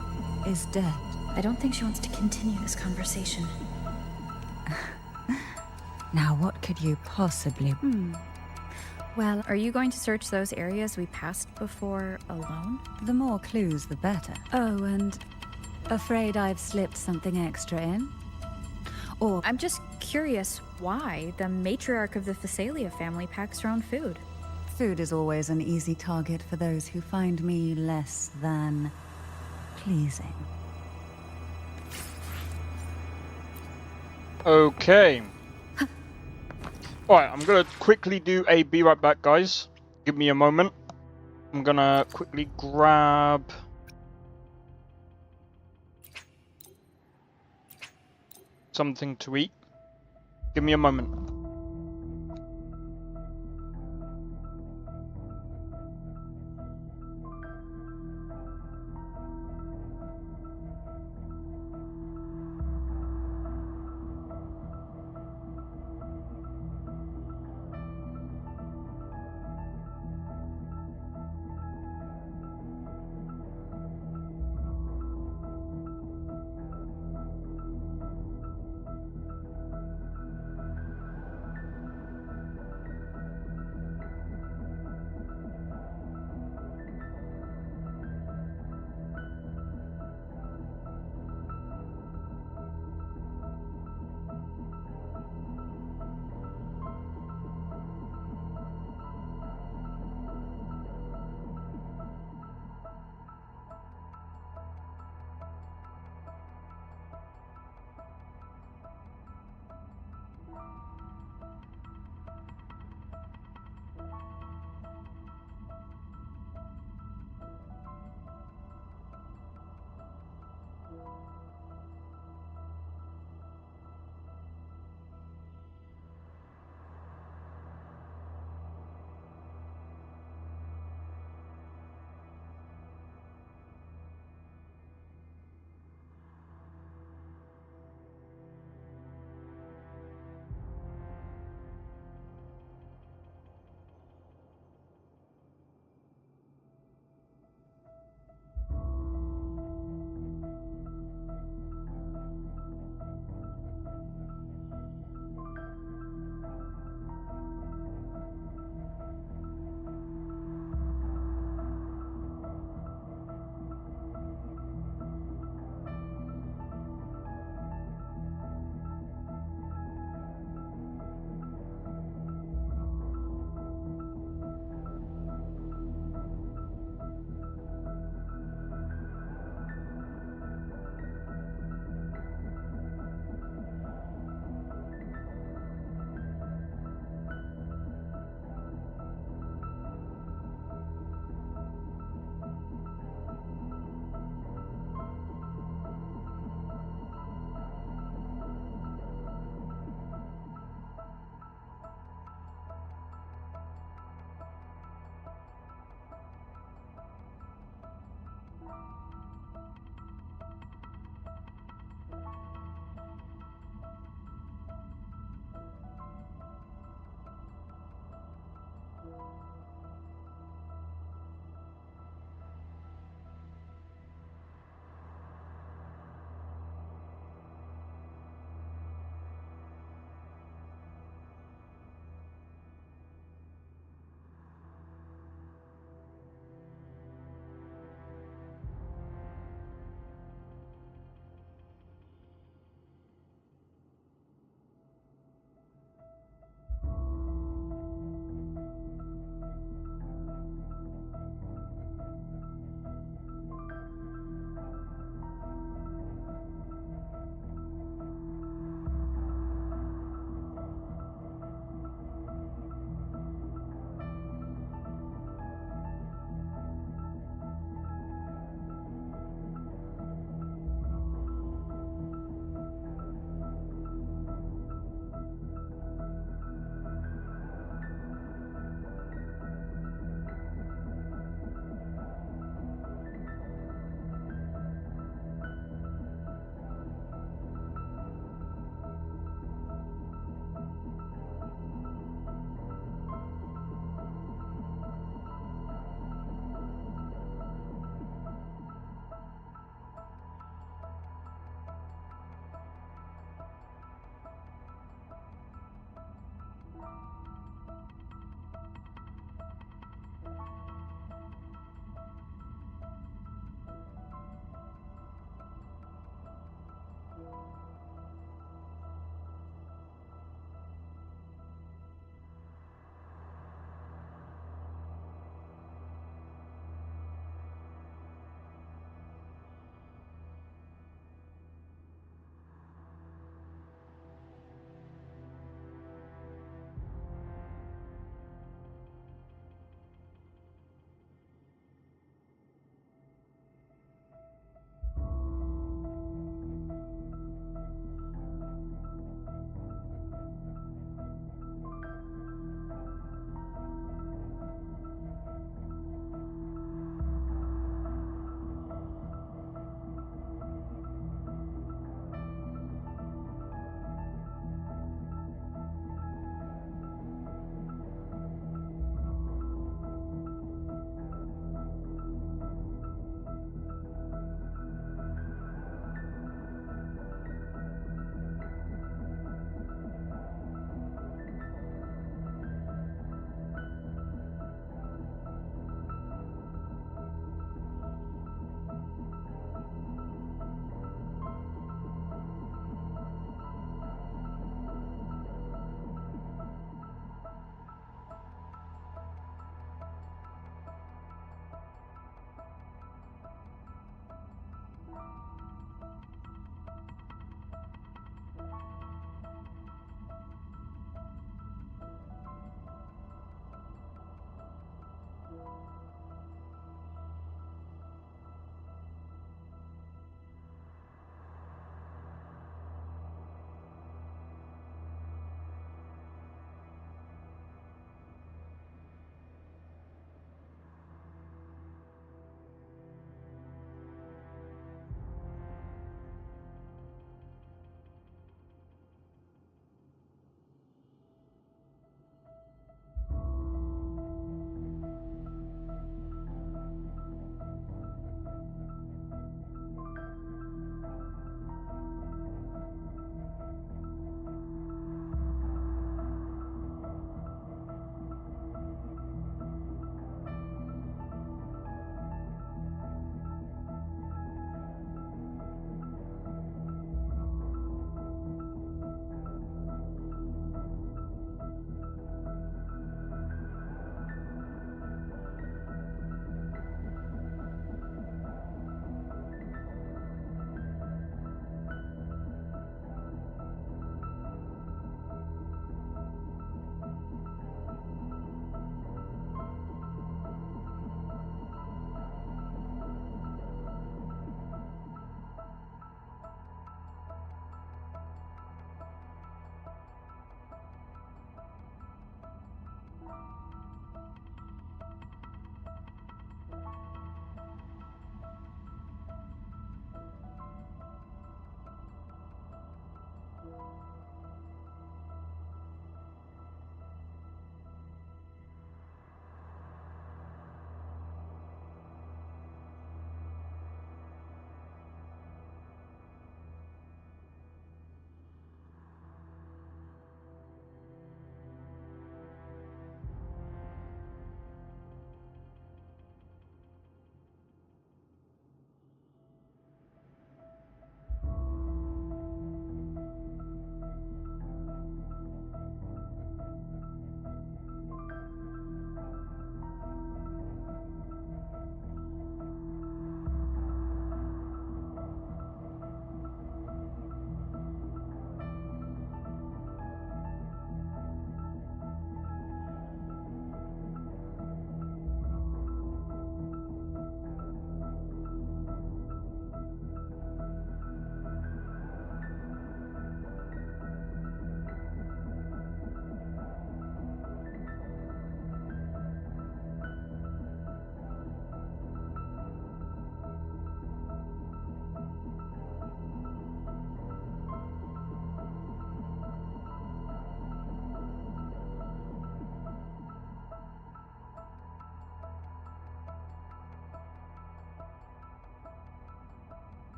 is dead. I don't think she wants to continue this conversation. Now, what could you possibly... Well, are you going to search those areas we passed before alone? The more clues, the better. Oh, and afraid I've slipped something extra in? Or... I'm just curious why the matriarch of the Thessalia family packs her own food. Food is always an easy target for those who find me less than pleasing. Okay. Alright, I'm gonna quickly do a be right back, guys. Give me a moment. I'm gonna quickly grab something to eat. Give me a moment.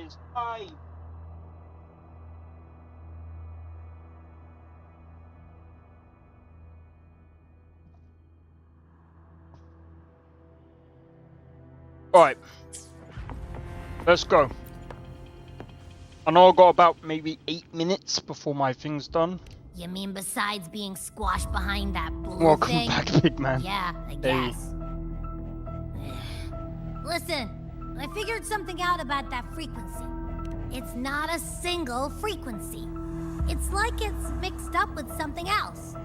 is time. Alright. Let's go. I know I've got about maybe 8 minutes before my thing's done. You mean besides being squashed behind that blue Welcome thing? back, big man. Yeah, I Hey. guess. Listen, I figured something out about that frequency. It's not a single frequency. It's like it's mixed up with something else.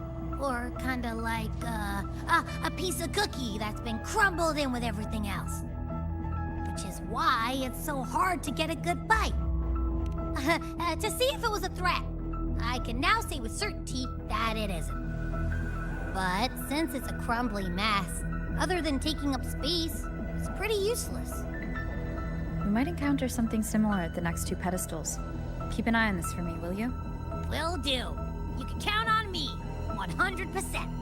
Or kinda like a piece of cookie that's been crumbled in with everything else. Which is why it's so hard to get a good bite. To see if it was a threat. I can now say with certainty that it isn't. But since it's a crumbly mess, other than taking up space, it's pretty useless. We might encounter something similar at the next 2 pedestals. Keep an eye on this for me, will you? Will do. You can count on me, 100%.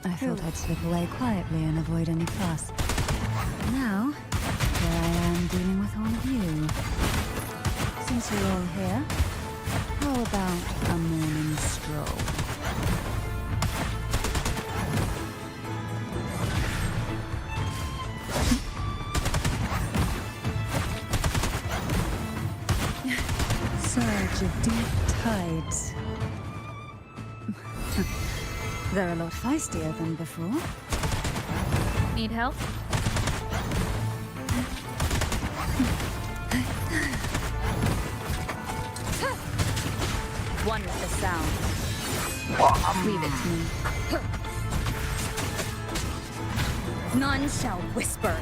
I thought I'd slip away quietly and avoid any fuss. Now, here I am dealing with all of you. Since you're all here, how about a morning stroll? Surge of deep tides. They're a lot feistier than before. Need help? One is the sound. Leave it to me. None shall whisper.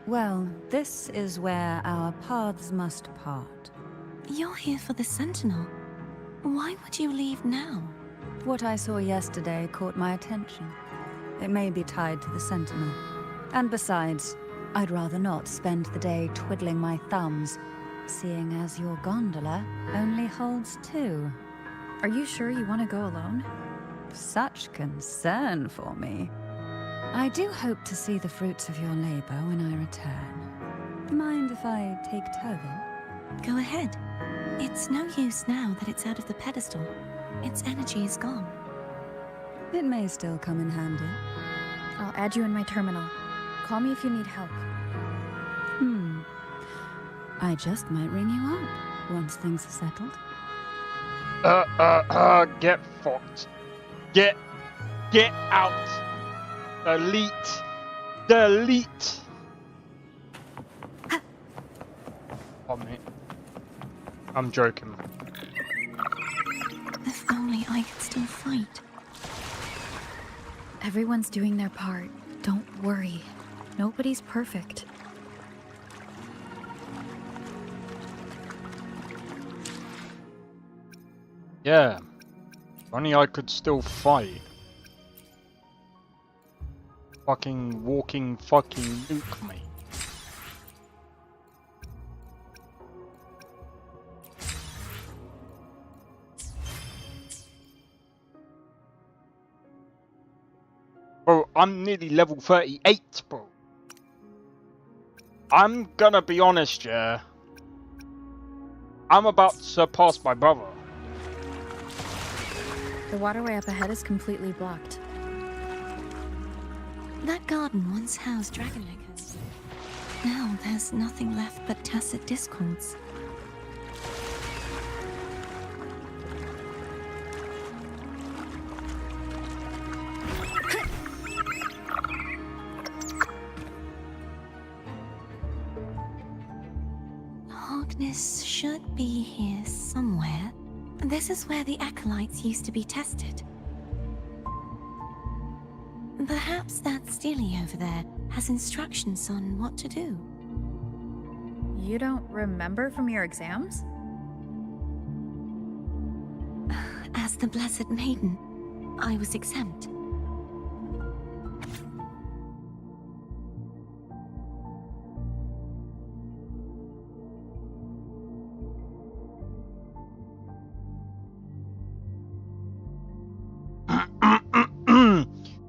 Well, this is where our paths must part. You're here for the Sentinel. Why would you leave now? What I saw yesterday caught my attention. It may be tied to the Sentinel. And besides, I'd rather not spend the day twiddling my thumbs, seeing as your gondola only holds 2. Are you sure you want to go alone? Such concern for me. I do hope to see the fruits of your labor when I return. Mind if I take Turvin? Go ahead. It's no use now that it's out of the pedestal. Its energy is gone. It may still come in handy. I'll add you in my terminal. Call me if you need help. I just might ring you up once things are settled. Get fucked. Get out. Delete. Oh, mate. I'm joking. If only I could still fight. Everyone's doing their part. Don't worry. Nobody's perfect. Yeah. If only I could still fight. Fucking walking fucking nuke me. Bro, I'm nearly level 38, bro. I'm gonna be honest, yeah. I'm about to surpass my brother. The waterway up ahead is completely blocked. That garden once housed dragon echoes. Now there's nothing left but tacit discords. Harkness should be here somewhere. This is where the acolytes used to be tested. Perhaps that Steely over there has instructions on what to do. You don't remember from your exams? As the Blessed Maiden, I was exempt.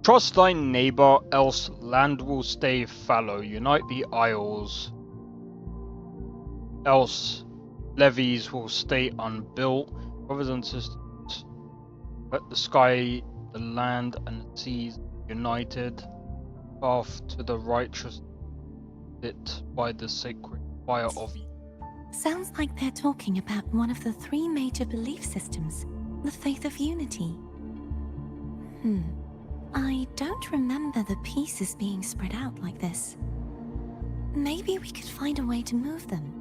Trust thy neighbor, else land will stay fallow. Unite the isles, else levees will stay unbuilt. Brothers and sisters, let the sky, the land, and the seas united. Path to the righteous lit by the sacred fire of you. Sounds like they're talking about one of the 3 major belief systems, the faith of unity. I don't remember the pieces being spread out like this. Maybe we could find a way to move them.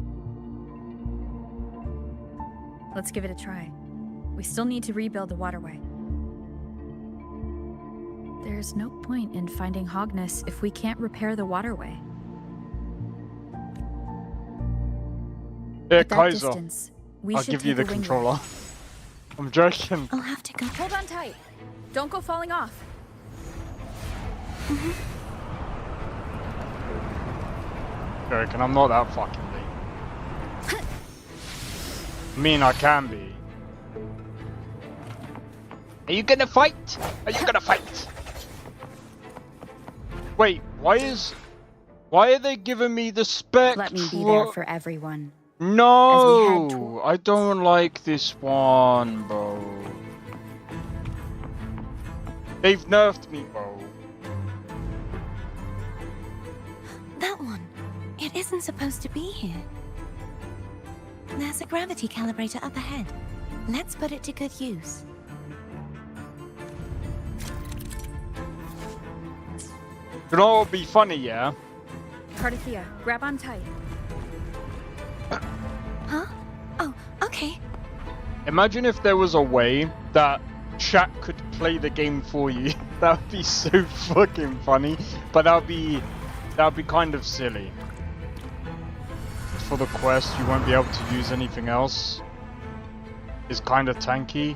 Let's give it a try. We still need to rebuild the waterway. There's no point in finding Hogness if we can't repair the waterway. Yeah, At that Kaiser, distance, we I'll should give you take the a wing controller. I'm joking. I'll have to go. Hold on tight. Don't go falling off. Joking, I'm not that fucking deep. I mean, I can be. Are you gonna fight? Are you gonna fight? Wait, why are they giving me the spec? Let me be there for everyone. No, I don't like this one, bro. They've nerfed me, bro. That one. It isn't supposed to be here. There's a gravity calibrator up ahead. Let's put it to good use. You know what would be funny, yeah? Cardathea, grab on tight. Huh? Oh, okay. Imagine if there was a way that chat could play the game for you. That would be so fucking funny, but that would be kind of silly. For the quest, you won't be able to use anything else. It's kind of tanky.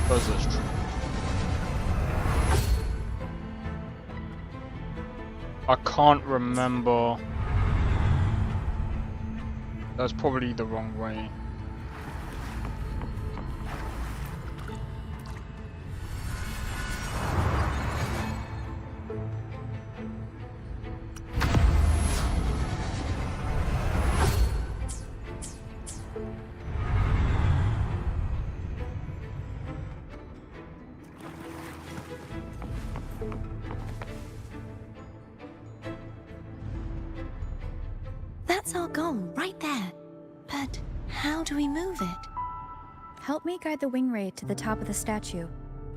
Those are true. I can't remember. That's probably the wrong way. That's our goal, right there. But how do we move it? Help me guide the wing ray to the top of the statue.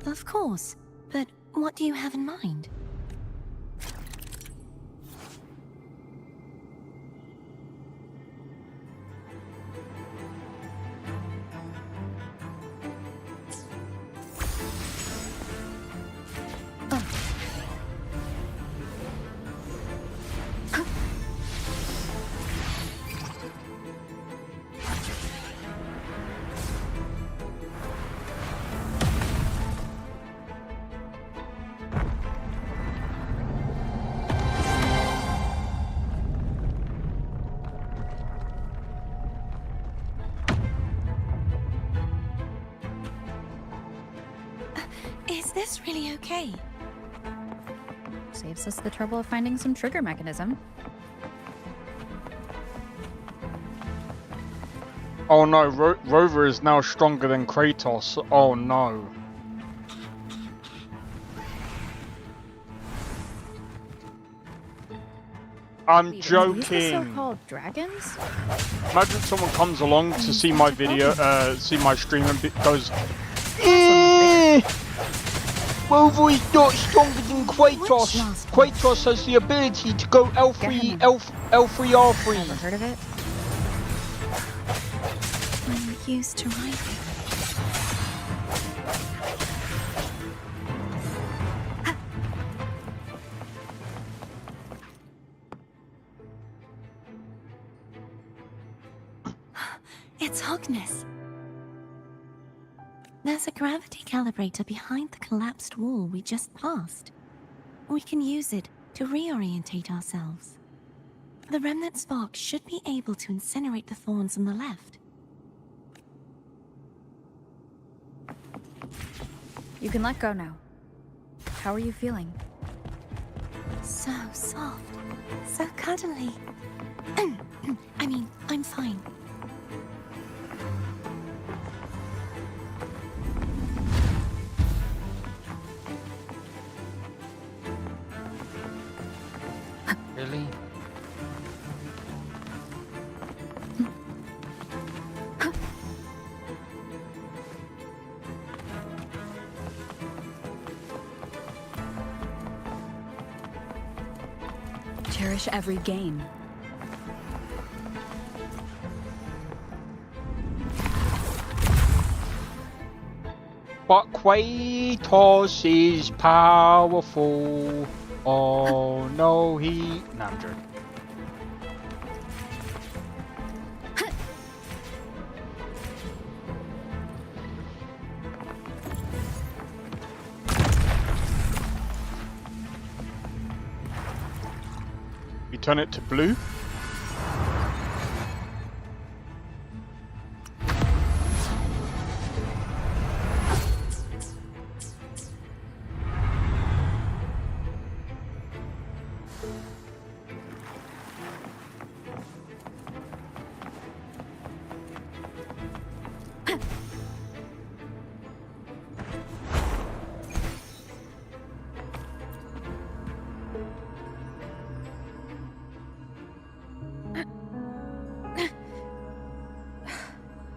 Of course. But what do you have in mind? Is this really okay? Saves us the trouble of finding some trigger mechanism. Oh no, Rover is now stronger than Kratos. Oh no. I'm joking. These are so-called dragons? Imagine someone comes along to see my video, see my stream and goes, Rover is not stronger than Kratos. Kratos has the ability to go L3, L3, Never heard of it? I'm used to riding. It's Hogness. There's a gravity calibrator behind the collapsed wall we just passed. We can use it to reorientate ourselves. The remnant spark should be able to incinerate the thorns on the left. You can let go now. How are you feeling? So soft. So cuddly. I mean, I'm fine. Really? Cherish every gain. But Kratos is powerful. Oh no, he. Nah, I'm joking. We turn it to blue.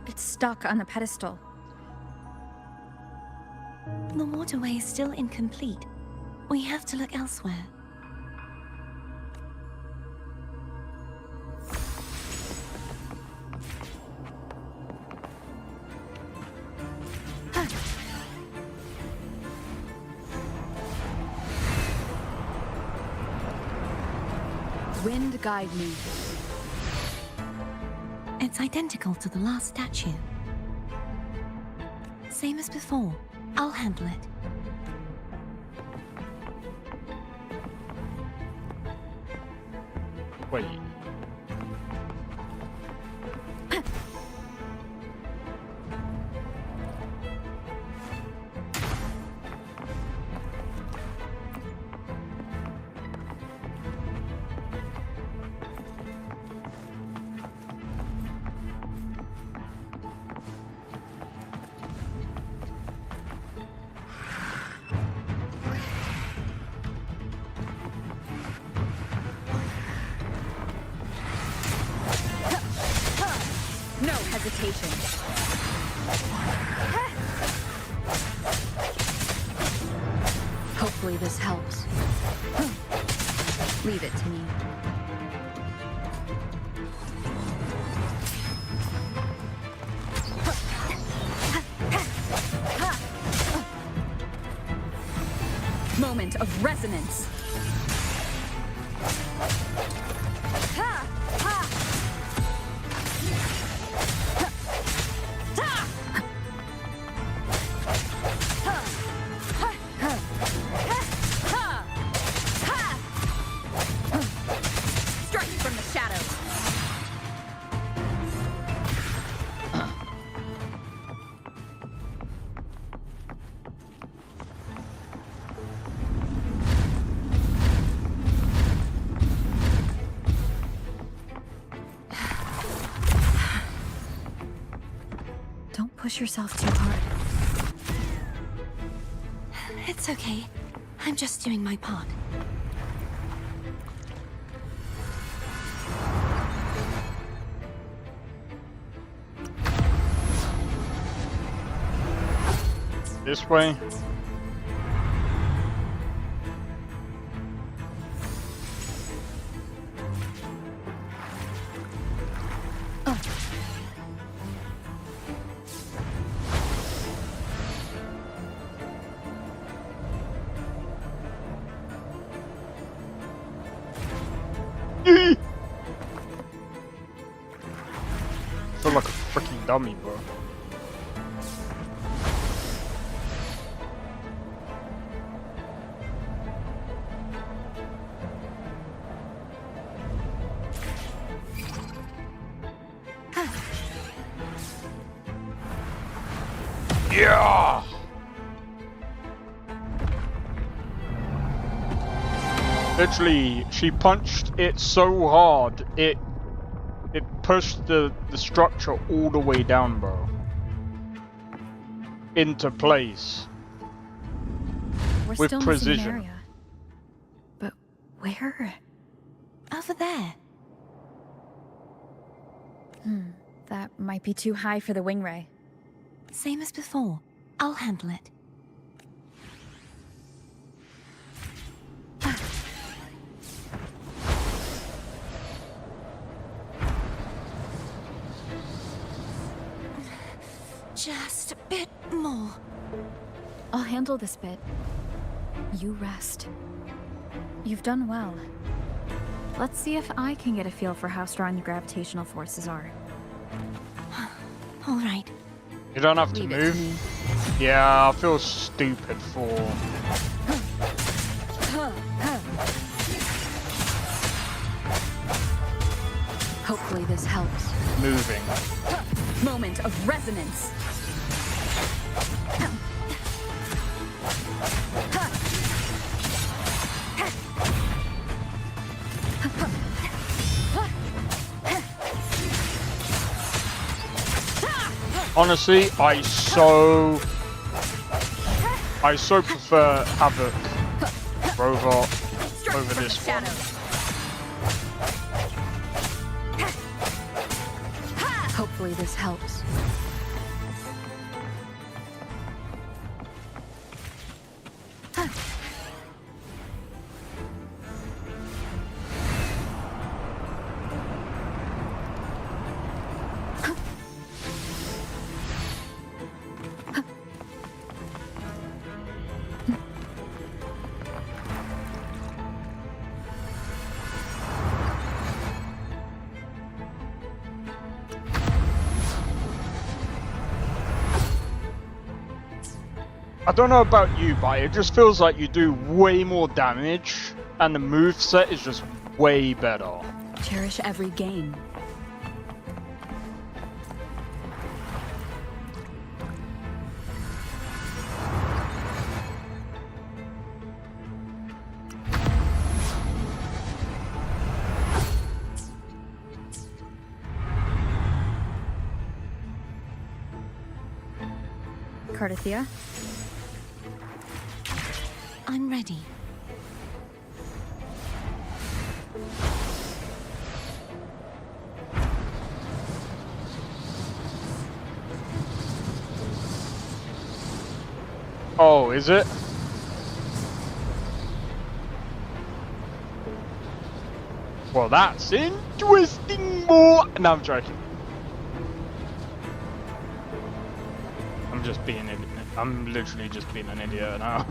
It's stuck on the pedestal. The waterway is still incomplete. We have to look elsewhere. Wind guide me. It's identical to the last statue. Same as before. I'll handle it. Wait. No hesitation. Hopefully this helps. Leave it to me. Moment of resonance. Strike from the shadows. Don't push yourself too hard. It's okay. I'm just doing my part. This way. Feel like a freaking dummy, bro. Yeah! Literally, she punched it so hard, it pushed the structure all the way down, bro. Into place. We're with still precision. missing an area. But where? Over there. That might be too high for the wing ray. Same as before. I'll handle it. Just a bit more. I'll handle this bit. You rest. You've done well. Let's see if I can get a feel for how strong the gravitational forces are. All right. You don't have to Leave it to me. move. Yeah, I feel stupid for... Hopefully this helps. moving. Moment of resonance. Honestly, I so prefer Havoc Robot over this one. Hopefully this helps. I don't know about you, but it just feels like you do way more damage, and the moveset is just way better. Cherish every gain. Cardathia? I'm ready. Oh, is it? Well, that's interesting, more. No, I'm joking. I'm just being an idiot. I'm literally just being an idiot now.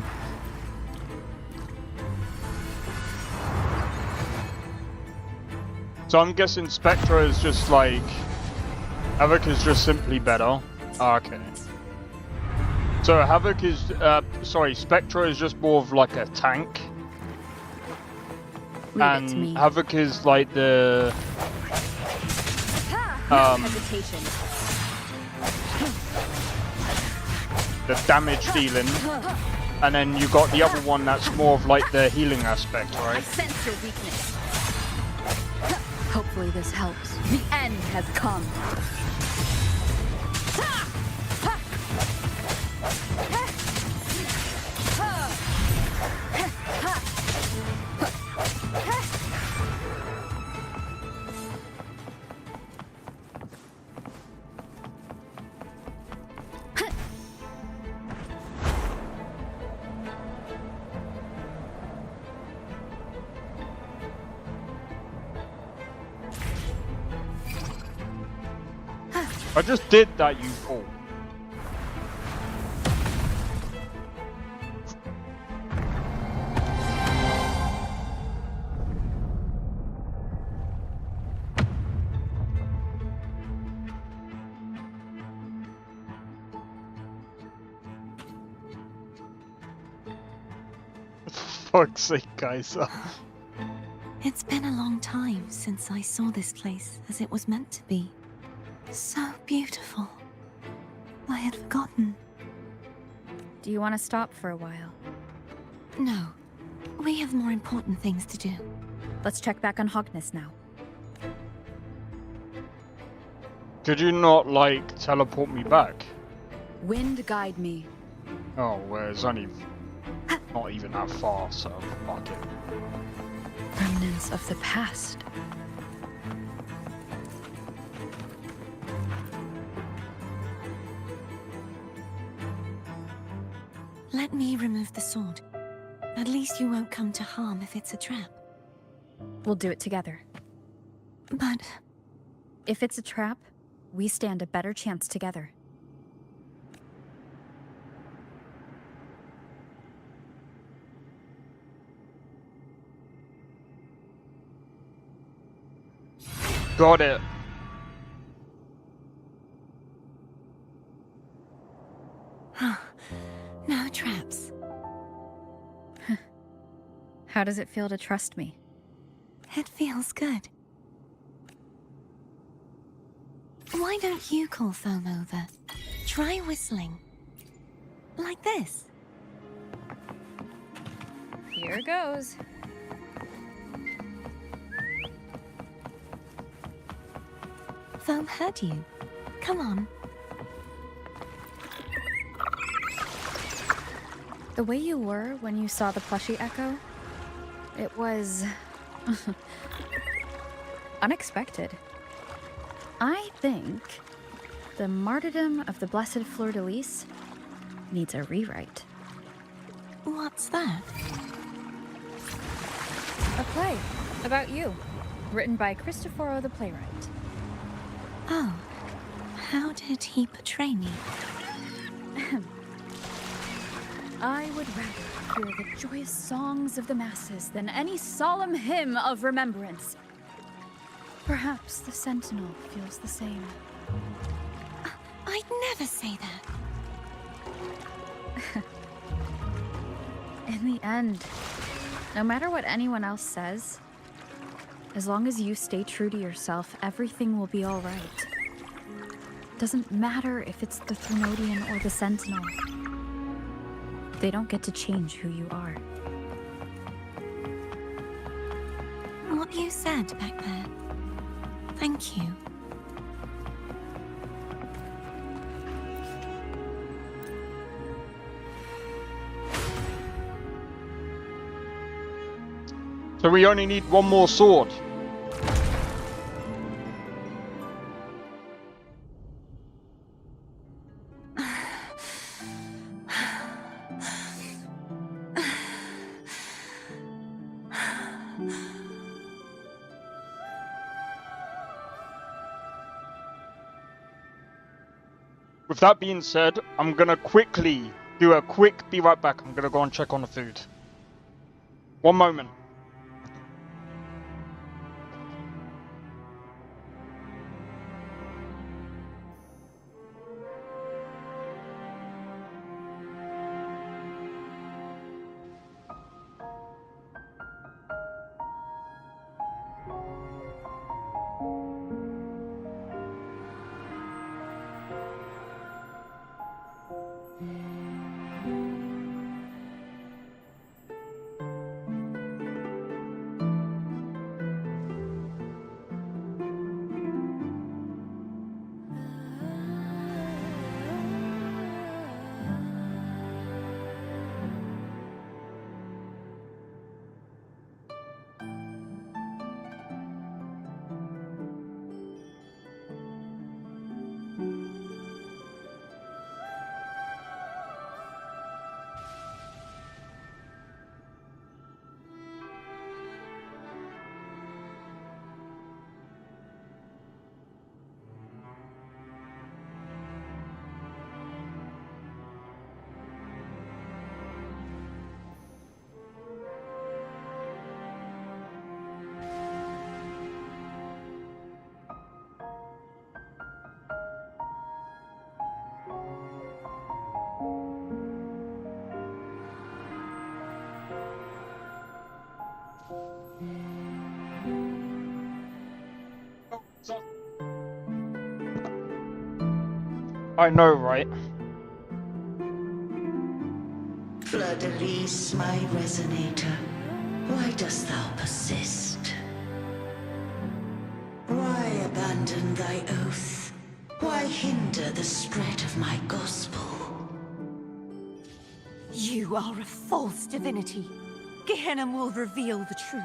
So I'm guessing Spectra is just like... Havoc is just simply better. Okay. So Havoc is... sorry, Spectra is just more of like a tank. And Havoc is like the... the damage dealing. And then you got the other one that's more of like the healing aspect, right? I sense your weakness. Hopefully this helps. The end has come. I just did that, you fool. fuck's sake, guys. It's been a long time since I saw this place as it was meant to be. So beautiful. I had forgotten. Do you want to stop for a while? No. We have more important things to do. Let's check back on Hogness now. Could you not, like, teleport me back? Wind guide me. Oh, well, it's only not even that far, so fuck it. Remnants of the past. Let me remove the sword. At least you won't come to harm if it's a trap. We'll do it together. But if it's a trap, we stand a better chance together. Got it. No traps. How does it feel to trust me? It feels good. Why don't you call Foam over? Try whistling. Like this. Here goes. Foam heard you. Come on. The way you were when you saw the plushie Echo, it was unexpected. I think the martyrdom of the Blessed Fleur-de-Lis needs a rewrite. What's that? A play about you, written by Cristoforo the playwright. Oh, how did he portray me? I would rather hear the joyous songs of the masses than any solemn hymn of remembrance. Perhaps the Sentinel feels the same. I'd never say that. In the end, no matter what anyone else says, as long as you stay true to yourself, everything will be all right. Doesn't matter if it's the Threnodian or the Sentinel. They don't get to change who you are. What you said back there. Thank you. So we only need one more sword. With that being said, I'm gonna quickly do a quick be right back. I'm gonna go and check on the food. One moment. I know, right? Fleur-de-Lis, my resonator, why dost thou persist? Why abandon thy oath? Why hinder the spread of my gospel? You are a false divinity. Gehenna will reveal the truth.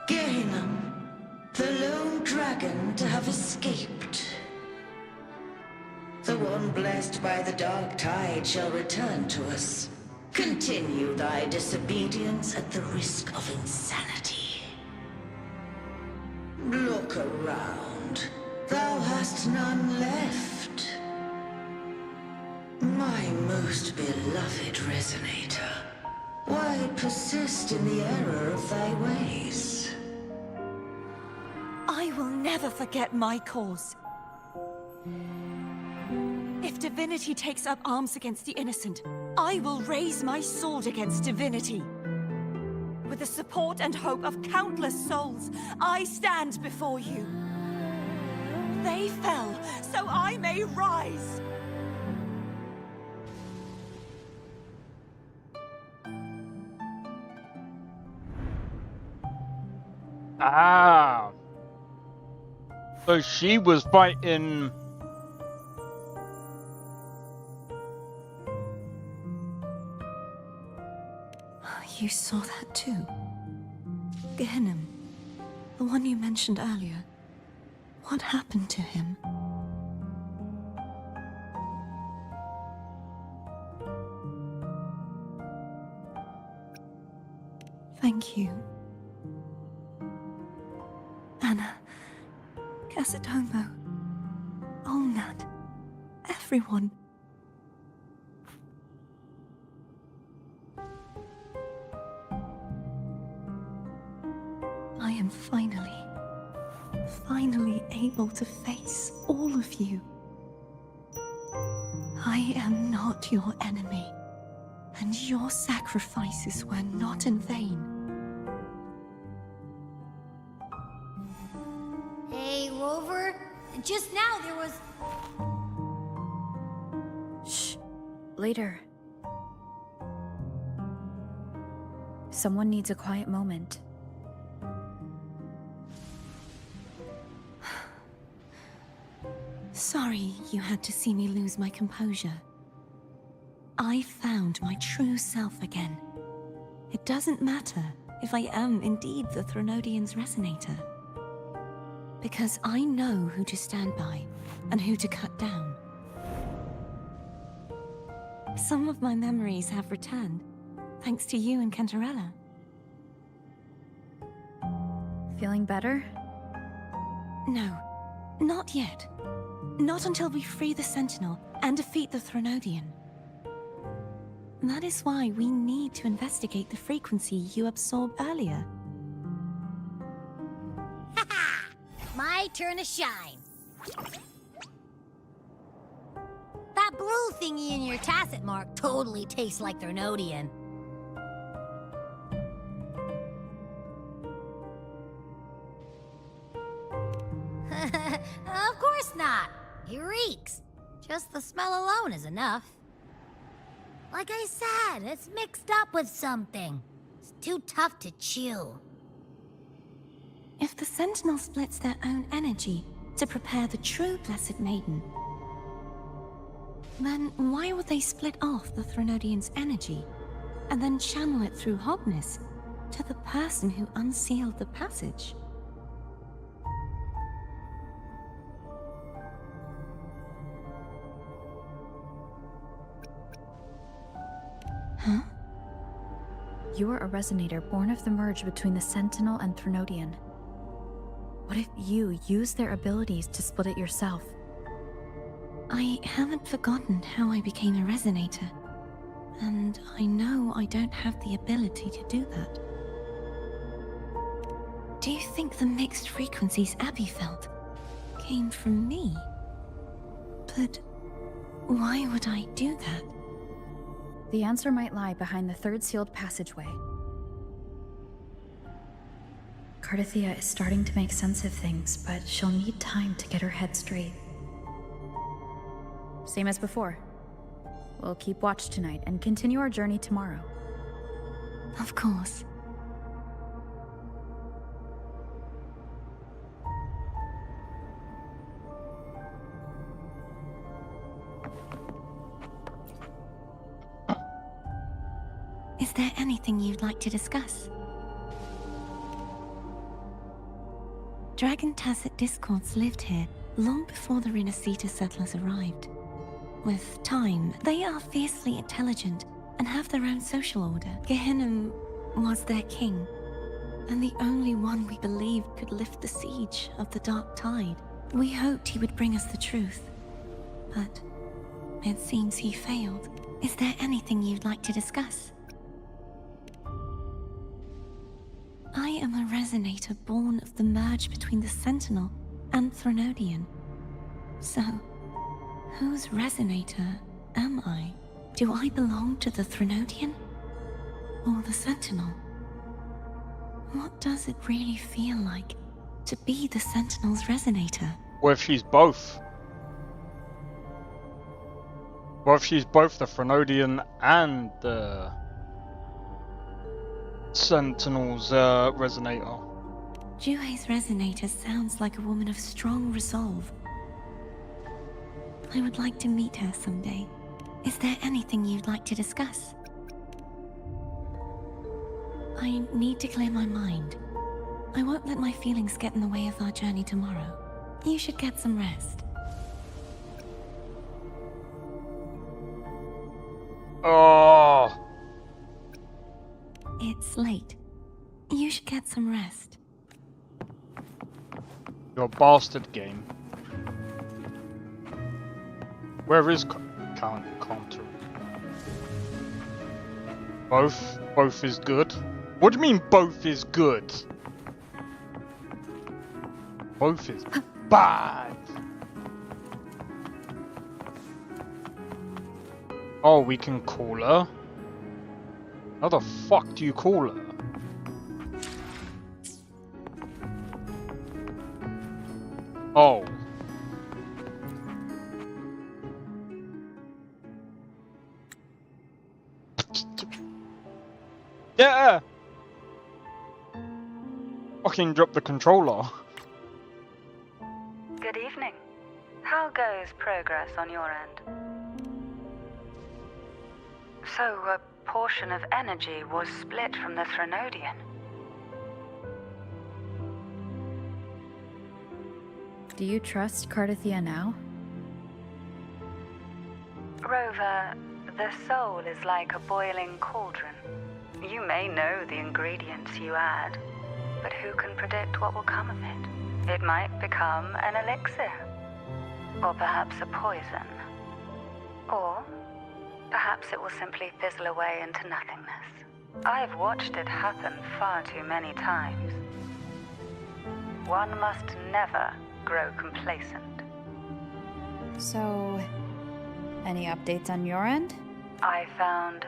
Gehenna, the lone dragon to have escaped. The one blessed by the dark tide shall return to us. Continue thy disobedience at the risk of insanity. Look around. Thou hast none left. My most beloved resonator, why persist in the error of thy ways? I will never forget my cause. If divinity takes up arms against the innocent, I will raise my sword against divinity. With the support and hope of countless souls, I stand before you. They fell, so I may rise. Ah. So she was fighting... You saw that too? Gehenna, the one you mentioned earlier. What happened to him? Thank you. Anna, Casatomo, Olnat, everyone. I am finally able to face all of you. I am not your enemy, and your sacrifices were not in vain. Hey, Rover. Just now there was... Shh. Later. Someone needs a quiet moment. Sorry you had to see me lose my composure. I found my true self again. It doesn't matter if I am indeed the Threnodian's resonator. Because I know who to stand by and who to cut down. Some of my memories have returned, thanks to you and Cantarella. Feeling better? No, not yet. Not until we free the Sentinel and defeat the Threnodian. That is why we need to investigate the frequency you absorbed earlier. My turn to shine. That blue thingy in your tacit mark totally tastes like Threnodian. Of course not. It reeks. Just the smell alone is enough. Like I said, it's mixed up with something. It's too tough to chew. If the Sentinel splits their own energy to prepare the true Blessed Maiden, then why would they split off the Threnodian's energy and then channel it through Hogness to the person who unsealed the passage? Huh? You are a resonator born of the merge between the Sentinel and Threnodian. What if you use their abilities to split it yourself? I haven't forgotten how I became a resonator, and I know I don't have the ability to do that. Do you think the mixed frequencies Abby felt came from me? But why would I do that? The answer might lie behind the third sealed passageway. Cardathia is starting to make sense of things, but she'll need time to get her head straight. Same as before. We'll keep watch tonight and continue our journey tomorrow. Of course. Is there anything you'd like to discuss? Dragon Tacet discords lived here long before the Renacita settlers arrived. With time, they are fiercely intelligent and have their own social order. Gehinnom was their king, and the only one we believed could lift the siege of the Dark Tide. We hoped he would bring us the truth, but it seems he failed. Is there anything you'd like to discuss? I am a resonator born of the merge between the Sentinel and Threnodian. So, whose resonator am I? Do I belong to the Threnodian? Or the Sentinel? What does it really feel like to be the Sentinel's resonator? What if she's both? What if she's both the Threnodian and the Sentinel's resonator? Juhe's resonator sounds like a woman of strong resolve. I would like to meet her someday. Is there anything you'd like to discuss? I need to clear my mind. I won't let my feelings get in the way of our journey tomorrow. You should get some rest. Oh. It's late. You should get some rest. Your bastard game. Where is counter? Both is good. What do you mean both is good? Both is bad. Oh, we can call her. How the fuck do you call her? Oh. Yeah! Fucking drop the controller. Good evening. How goes progress on your end? So, a portion of energy was split from the Threnodian. Do you trust Cardathia now? Rover, the soul is like a boiling cauldron. You may know the ingredients you add, but who can predict what will come of it? It might become an elixir, or perhaps a poison, or perhaps it will simply fizzle away into nothingness. I've watched it happen far too many times. One must never grow complacent. So, any updates on your end? I found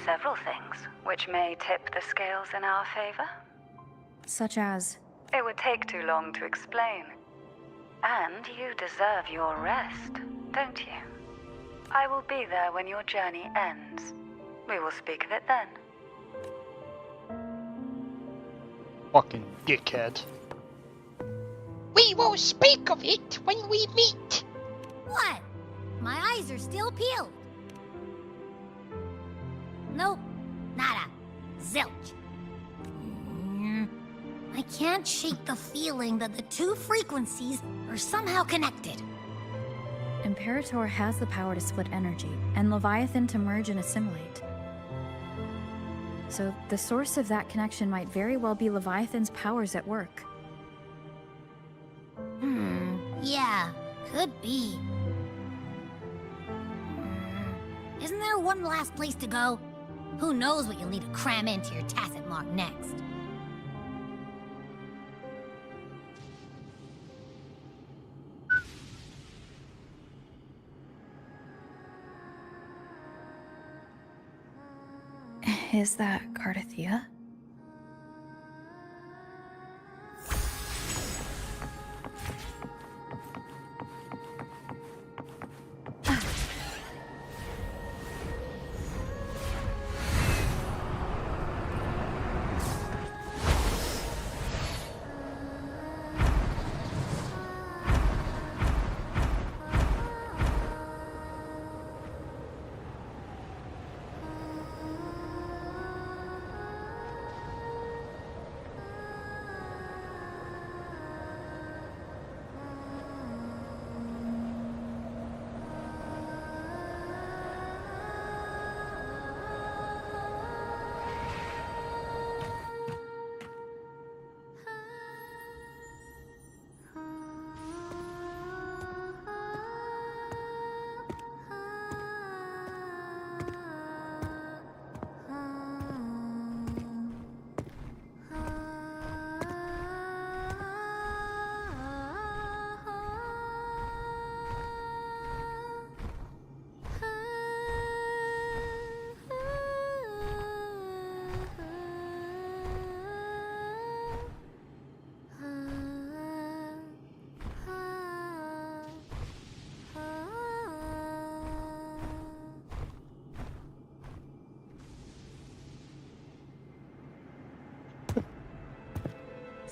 several things which may tip the scales in our favor. Such as? It would take too long to explain. And you deserve your rest, don't you? I will be there when your journey ends. We will speak of it then. Fucking dickhead. We will speak of it when we meet. What? My eyes are still peeled. Nope. Nada. Zilch. I can't shake the feeling that the two frequencies are somehow connected. Imperator has the power to split energy, and Leviathan to merge and assimilate. So the source of that connection might very well be Leviathan's powers at work. Yeah, could be. Isn't there one last place to go? Who knows what you'll need to cram into your tacit mark next? Is that Cardathia?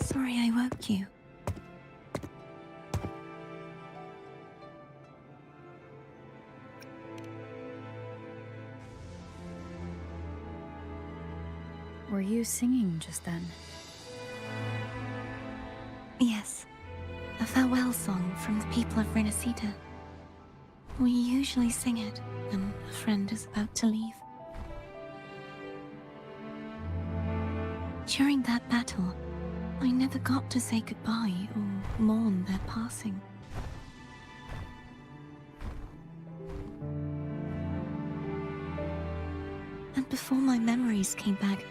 Sorry I woke you. Were you singing just then? Yes. A farewell song from the people of Renacita. We usually sing it when a friend is about to leave. During that battle, I never got to say goodbye or mourn their passing. And before my memories came back,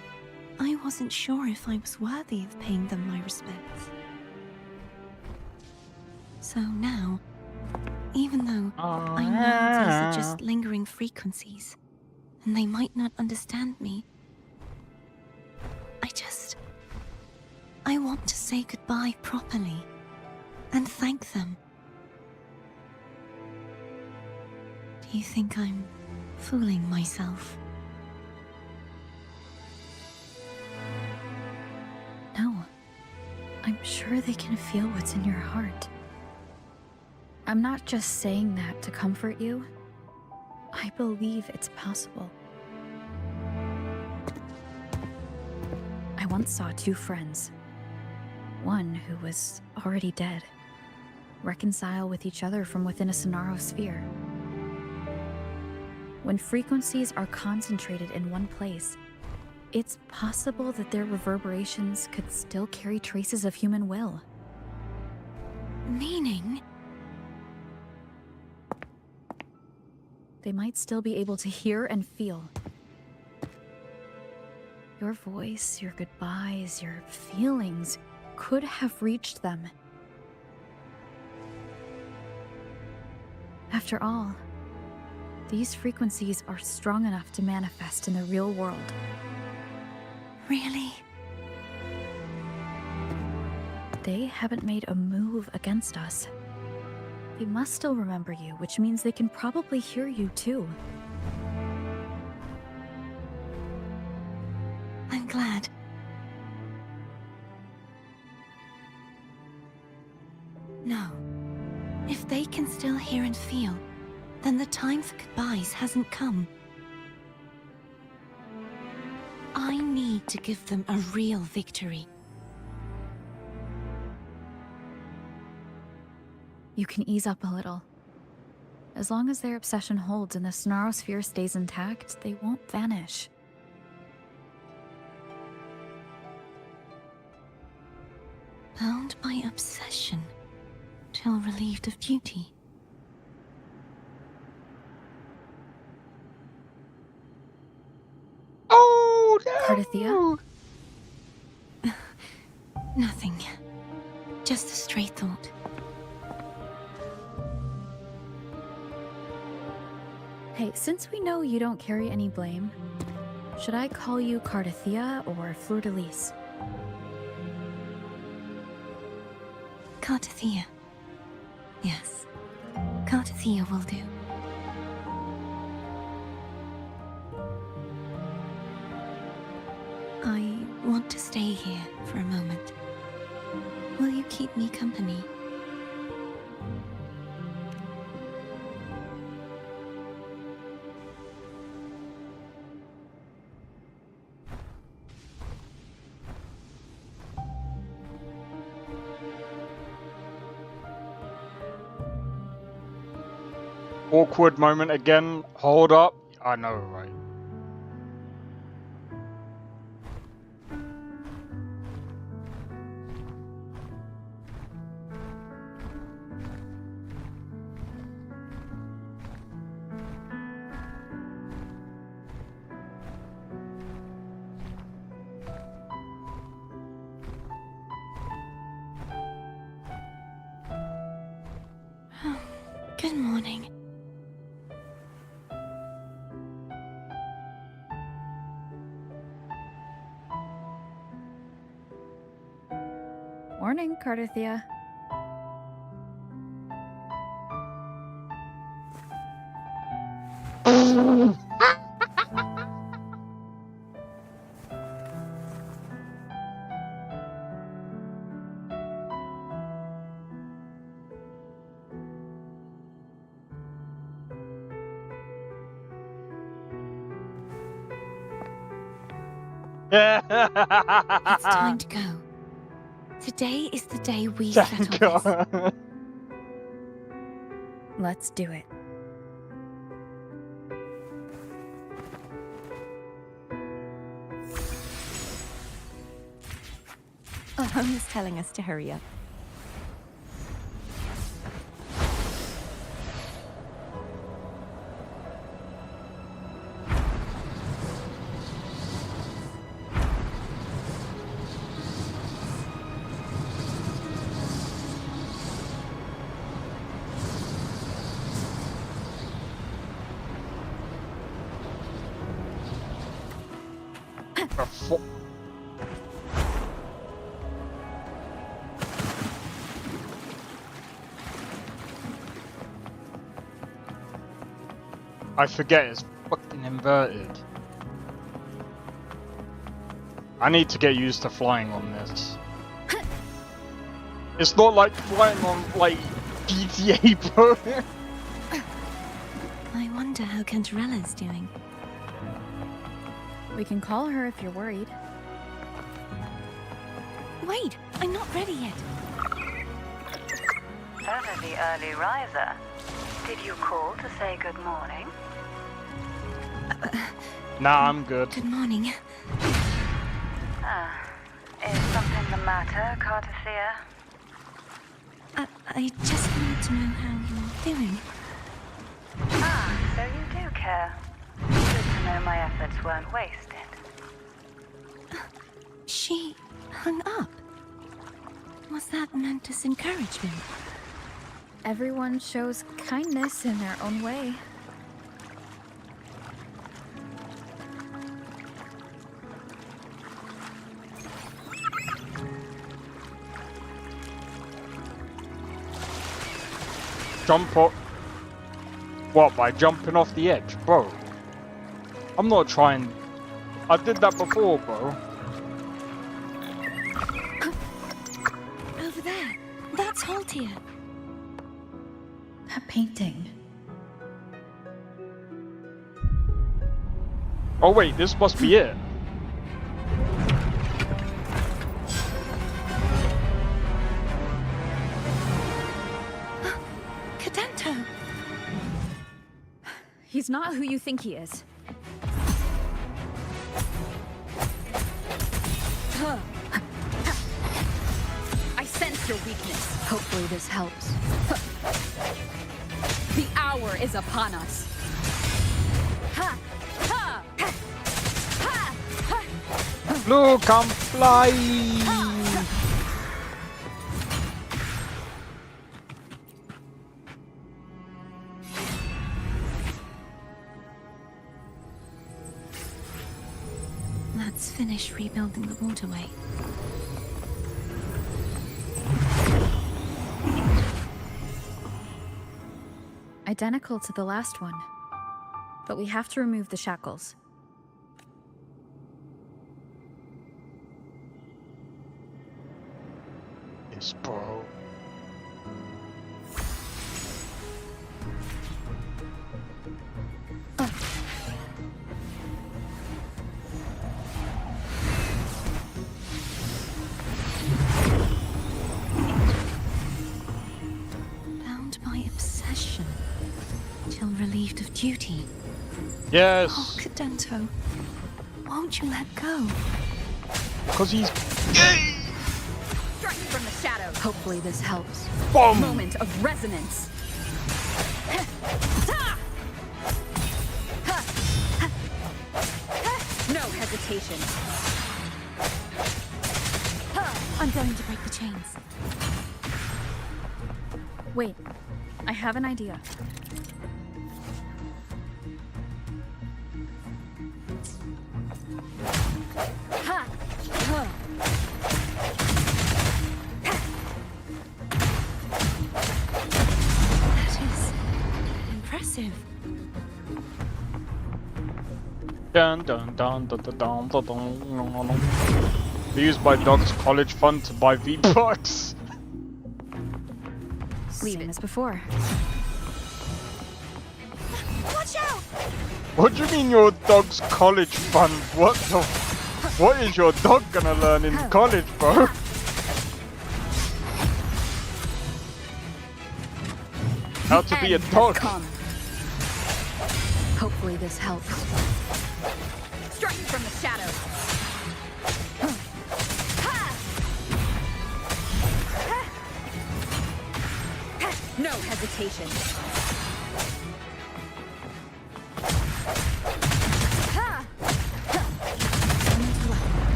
I wasn't sure if I was worthy of paying them my respects. So now, even though I know these are just lingering frequencies, and they might not understand me, I want to say goodbye properly, and thank them. Do you think I'm fooling myself? No. I'm sure they can feel what's in your heart. I'm not just saying that to comfort you. I believe it's possible. I once saw two friends. One who was already dead, reconcile with each other from within a Sonaro sphere. When frequencies are concentrated in one place, it's possible that their reverberations could still carry traces of human will. Meaning? They might still be able to hear and feel. Your voice, your goodbyes, your feelings could have reached them. After all, these frequencies are strong enough to manifest in the real world. Really? They haven't made a move against us. They must still remember you, which means they can probably hear you too. I'm glad. No. If they can still hear and feel, then the time for goodbyes hasn't come. I need to give them a real victory. You can ease up a little. As long as their obsession holds and the Sonaro sphere stays intact, they won't vanish. Bound by obsession, till relieved of duty. Oh, no! Cardathia? Nothing. Just a stray thought. Hey, since we know you don't carry any blame, should I call you Cardathia or Fleur-de-Lis? Cardathia. Yes. Cardathia will do. I want to stay here for a moment. Will you keep me company? Awkward moment again. Hold up. I know, right? Good morning. Morning, Cardathia. It's time to go. Today is the day we settle this. Let's do it. Our home is telling us to hurry up. I forget it's fucking inverted. I need to get used to flying on this. It's not like flying on, like, GTA, bro. I wonder how Cantarella's doing. We can call her if you're worried. Wait, I'm not ready yet. Ever the early riser. Did you call to say good morning? Nah, I'm good. Good morning. Is something the matter, Cartesia? I just wanted to know how you're doing. So you do care. Good to know my efforts weren't wasted. She hung up. Was that meant as encouragement? Everyone shows kindness in their own way. Jump up. What, by jumping off the edge? Bro. I'm not trying. I did that before, bro. Over there. That's Haltia. A painting. Oh wait, this must be it. Cadento! He's not who you think he is. I sense your weakness. Hopefully this helps. The hour is upon us. Look, I'm flying. Let's finish rebuilding the waterway. Identical to the last one. But we have to remove the shackles. Yes, bro. Bound by obsession. Till relieved of duty. Yes. Oh, Cadento. Won't you let go? Because he's Strike from the shadows. Hopefully this helps. Boom. Moment of resonance. No hesitation. I'm going to break the chains. Wait, I have an idea. That is impressive. dun dun dun dun dun dun dun dun dun. Used by Doc's college fund to buy V-Bucks. Same as before. Watch out! What do you mean your dog's college fund? What the? What is your dog gonna learn in college, bro? How to be a dog. Hopefully this helps. Striking from the shadows. No hesitation.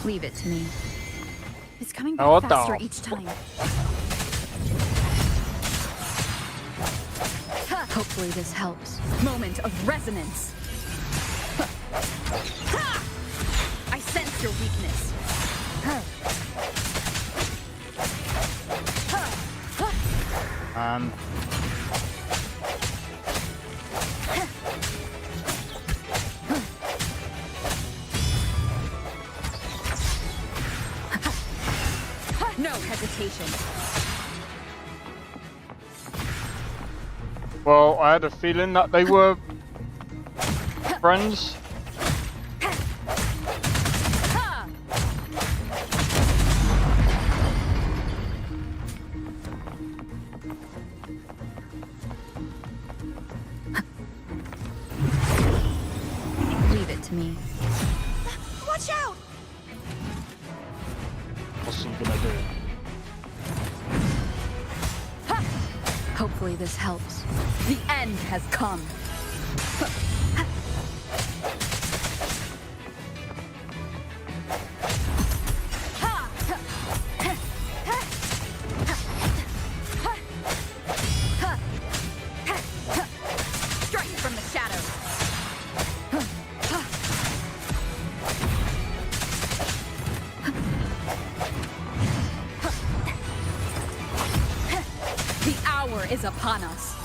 Leave it to me. It's coming back faster each time. Hopefully this helps. Moment of resonance. I sense your weakness. No hesitation. Well, I had a feeling that they were friends. Leave it to me. Watch out! What's he gonna do? Hopefully this helps. The end has come. Striking from the shadows. The hour is upon us.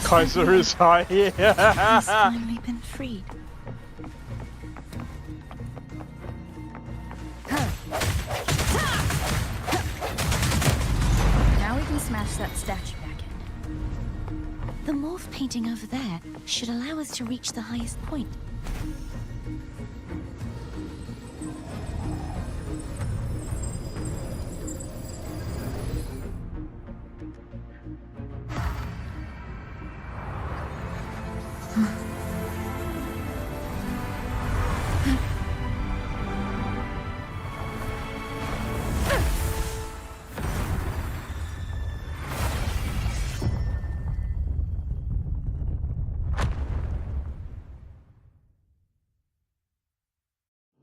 Kaiser is high. He's finally been freed. Now we can smash that statue back in. The morph painting over there should allow us to reach the highest point.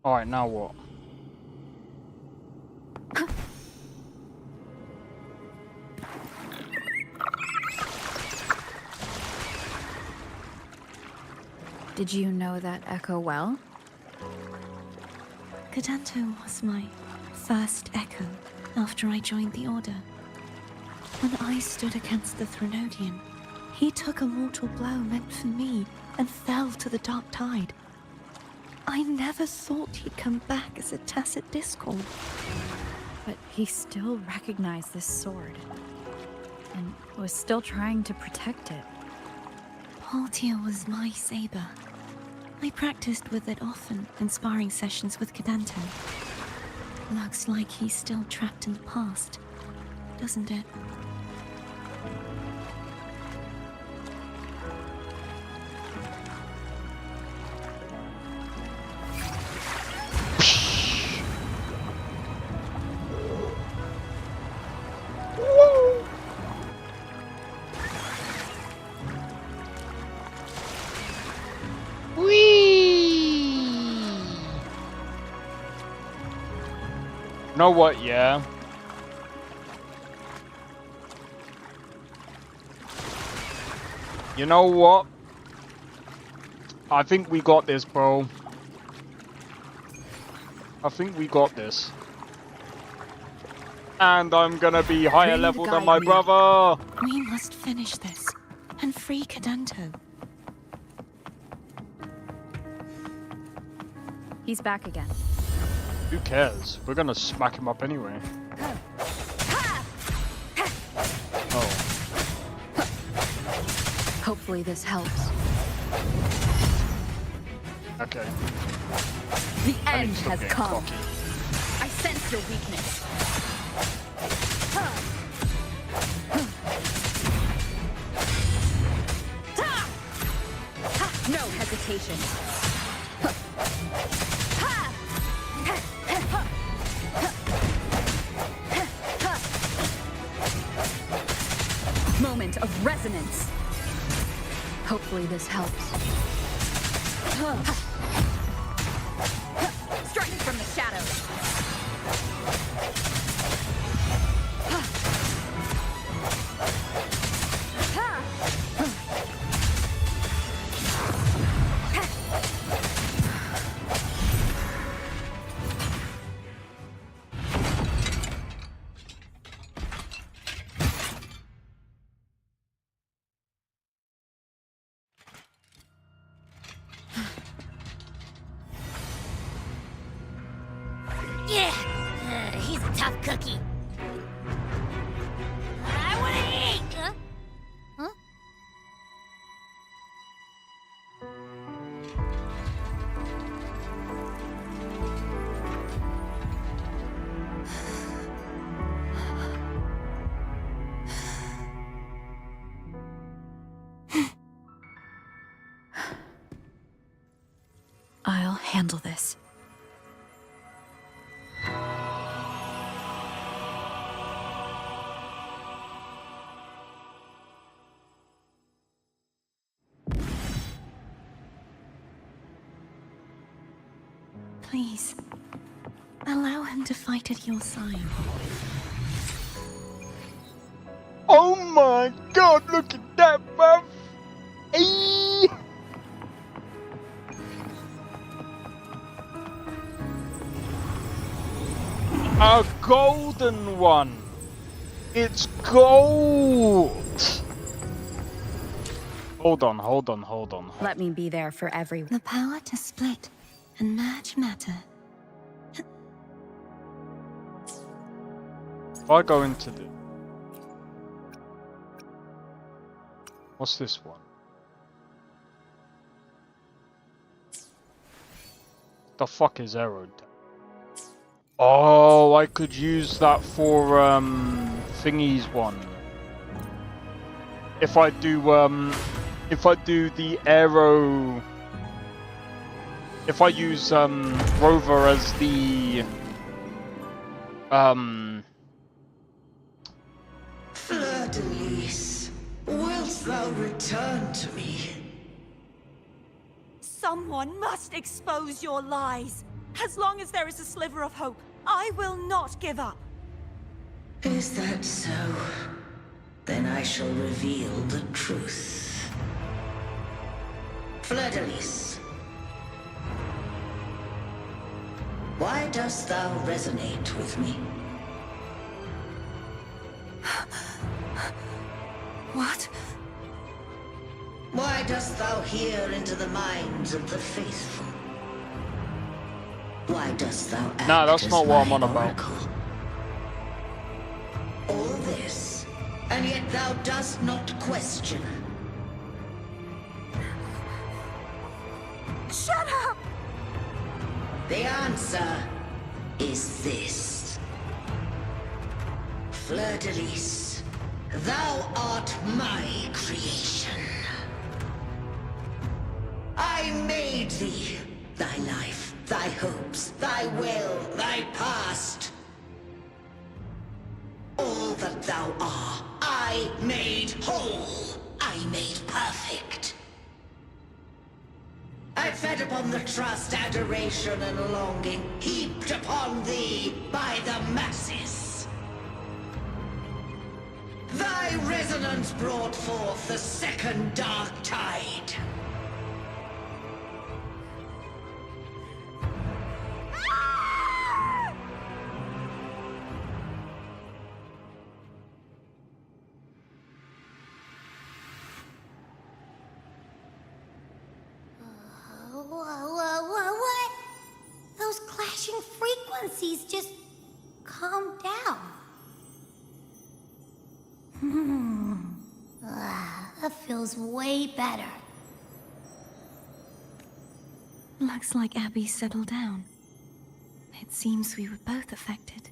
Alright, now what? Did you know that echo well? Cadanto was my first echo after I joined the Order. When I stood against the Threnodian, he took a mortal blow meant for me and fell to the Dark Tide. I never thought he'd come back as a Tacit Discord. But he still recognized this sword. And was still trying to protect it. Haltia was my saber. I practiced with it often in sparring sessions with Cadanto. Looks like he's still trapped in the past, doesn't it? Know what, yeah? You know what? I think we got this, bro. I think we got this. And I'm gonna be higher level than my brother. We must finish this and free Cadanto. He's back again. Who cares? We're gonna smack him up anyway. Oh. Hopefully this helps. Okay. The end has getting come. cocky. I sense your weakness. No hesitation. Moment of resonance. Hopefully this helps. Strike from the shadows. Yeah, he's a tough cookie. I wanna eat! Huh? I'll handle this. Please, allow him to fight at your side. Oh my god, look at that, bruv! Eee! A golden one! It's gold! Hold on. Let me be there for everyone. The power to split and merge matter. If I go into the... What's this one? The fuck is arrow? Oh, I could use that for thingy's one. If I do the arrow, if I use Rover as the Fleur-de-lis, wilt thou return to me? Someone must expose your lies. As long as there is a sliver of hope, I will not give up. Is that so? Then I shall reveal the truth. Fleur-de-lis, why dost thou resonate with me? What? Why dost thou hear into the minds of the faithful? Why dost thou act Nah, that's as not what I'm my on about. oracle? All this, and yet thou dost not question. Shut up! The answer is this. Fleur-de-lis, thou art my creation. I made thee, thy life, thy hopes, thy will, thy past. All that thou art, I made whole. I made perfect. I fed upon the trust, adoration, and longing heaped upon thee by the masses. Thy resonance brought forth the second dark tide. What? Those clashing frequencies? frequencies just calmed down. That feels way better. Looks like Abby settled down. It seems we were both affected.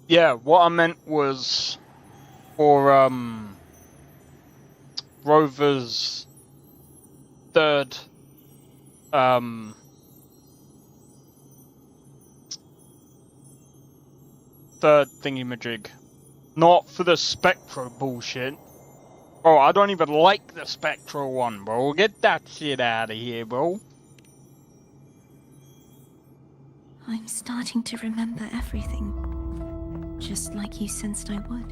Yeah, what I meant was for Rover's third thingy-majig. Not for the Spectro bullshit. Bro, I don't even like the Spectro one, bro. Get that shit out of here, bro. I'm starting to remember everything. Just like you sensed I would.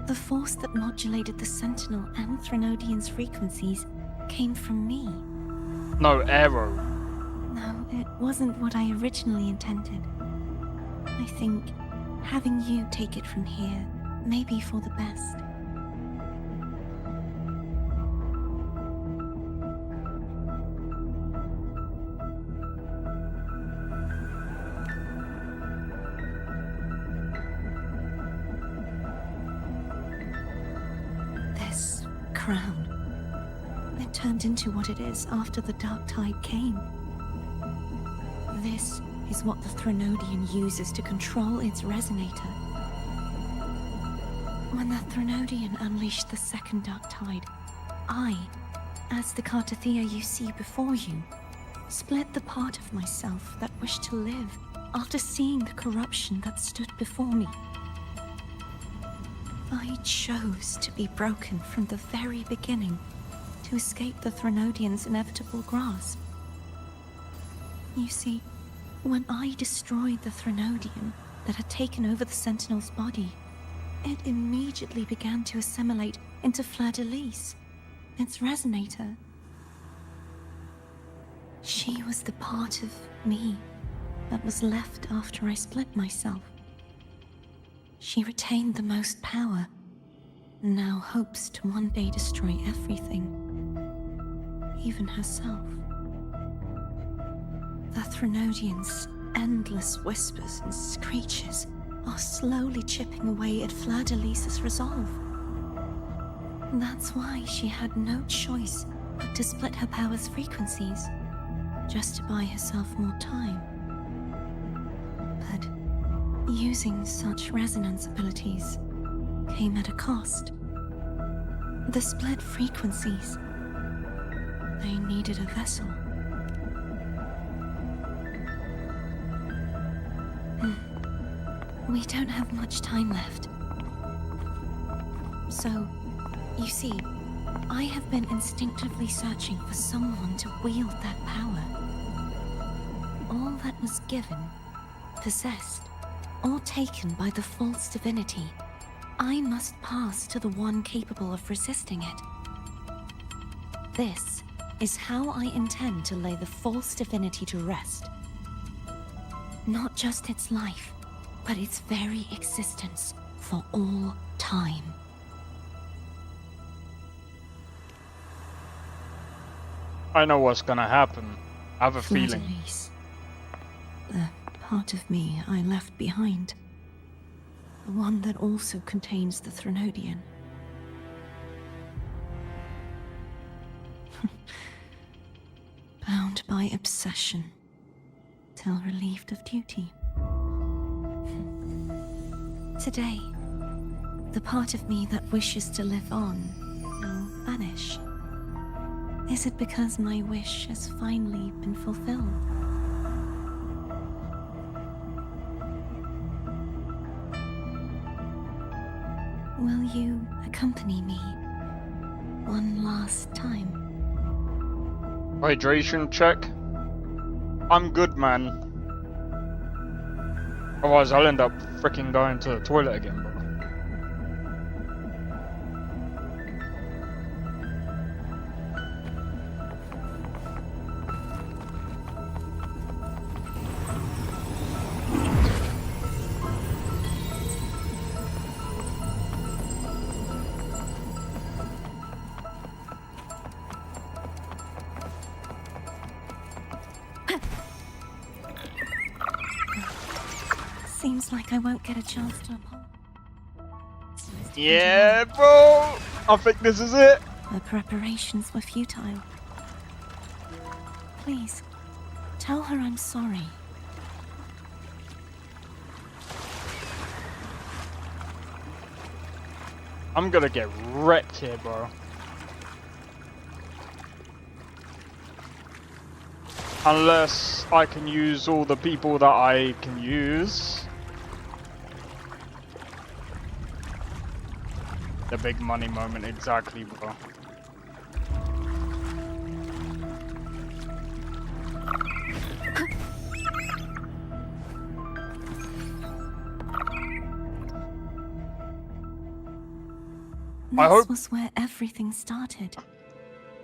The force that modulated the Sentinel and Threnodian's frequencies came from me. No, Arrow. No, it wasn't what I originally intended. I think having you take it from here may be for the best. This crown, it turned into what it is after the Dark Tide came. This is what the Threnodian uses to control its resonator. When the Threnodian unleashed the second Dark Tide, I, as the Cartathea you see before you, split the part of myself that wished to live after seeing the corruption that stood before me. I chose to be broken from the very beginning to escape the Threnodian's inevitable grasp. You see, when I destroyed the Threnodian that had taken over the Sentinel's body, it immediately began to assimilate into Fleur-de-Lis, its resonator. She was the part of me that was left after I split myself. She retained the most power, and now hopes to one day destroy everything, even herself. The Threnodian's endless whispers and screeches are slowly chipping away at Fleur-de-Lis's resolve. That's why she had no choice but to split her power's frequencies, just to buy herself more time. But using such resonance abilities came at a cost. The split frequencies, they needed a vessel. We don't have much time left. So, you see, I have been instinctively searching for someone to wield that power. All that was given, possessed, or taken by the false divinity, I must pass to the one capable of resisting it. This is how I intend to lay the false divinity to rest. Not just its life, but its very existence for all time. I know what's gonna happen. I have a feeling. Fleur-de-Lis. The part of me I left behind. The one that also contains the Threnodian. Bound by obsession, till relieved of duty. Today, the part of me that wishes to live on will vanish. Is it because my wish has finally been fulfilled? Will you accompany me one last time? Hydration check. I'm good, man. Otherwise, I'll end up freaking going to the toilet again, bro. Seems like I won't get a chance to apologize. Yeah, bro! I think this is it. The preparations were futile. Please, tell her I'm sorry. I'm gonna get wrecked here, bro. Unless I can use all the people that I can use. The big money moment, exactly, bro. This was where everything started.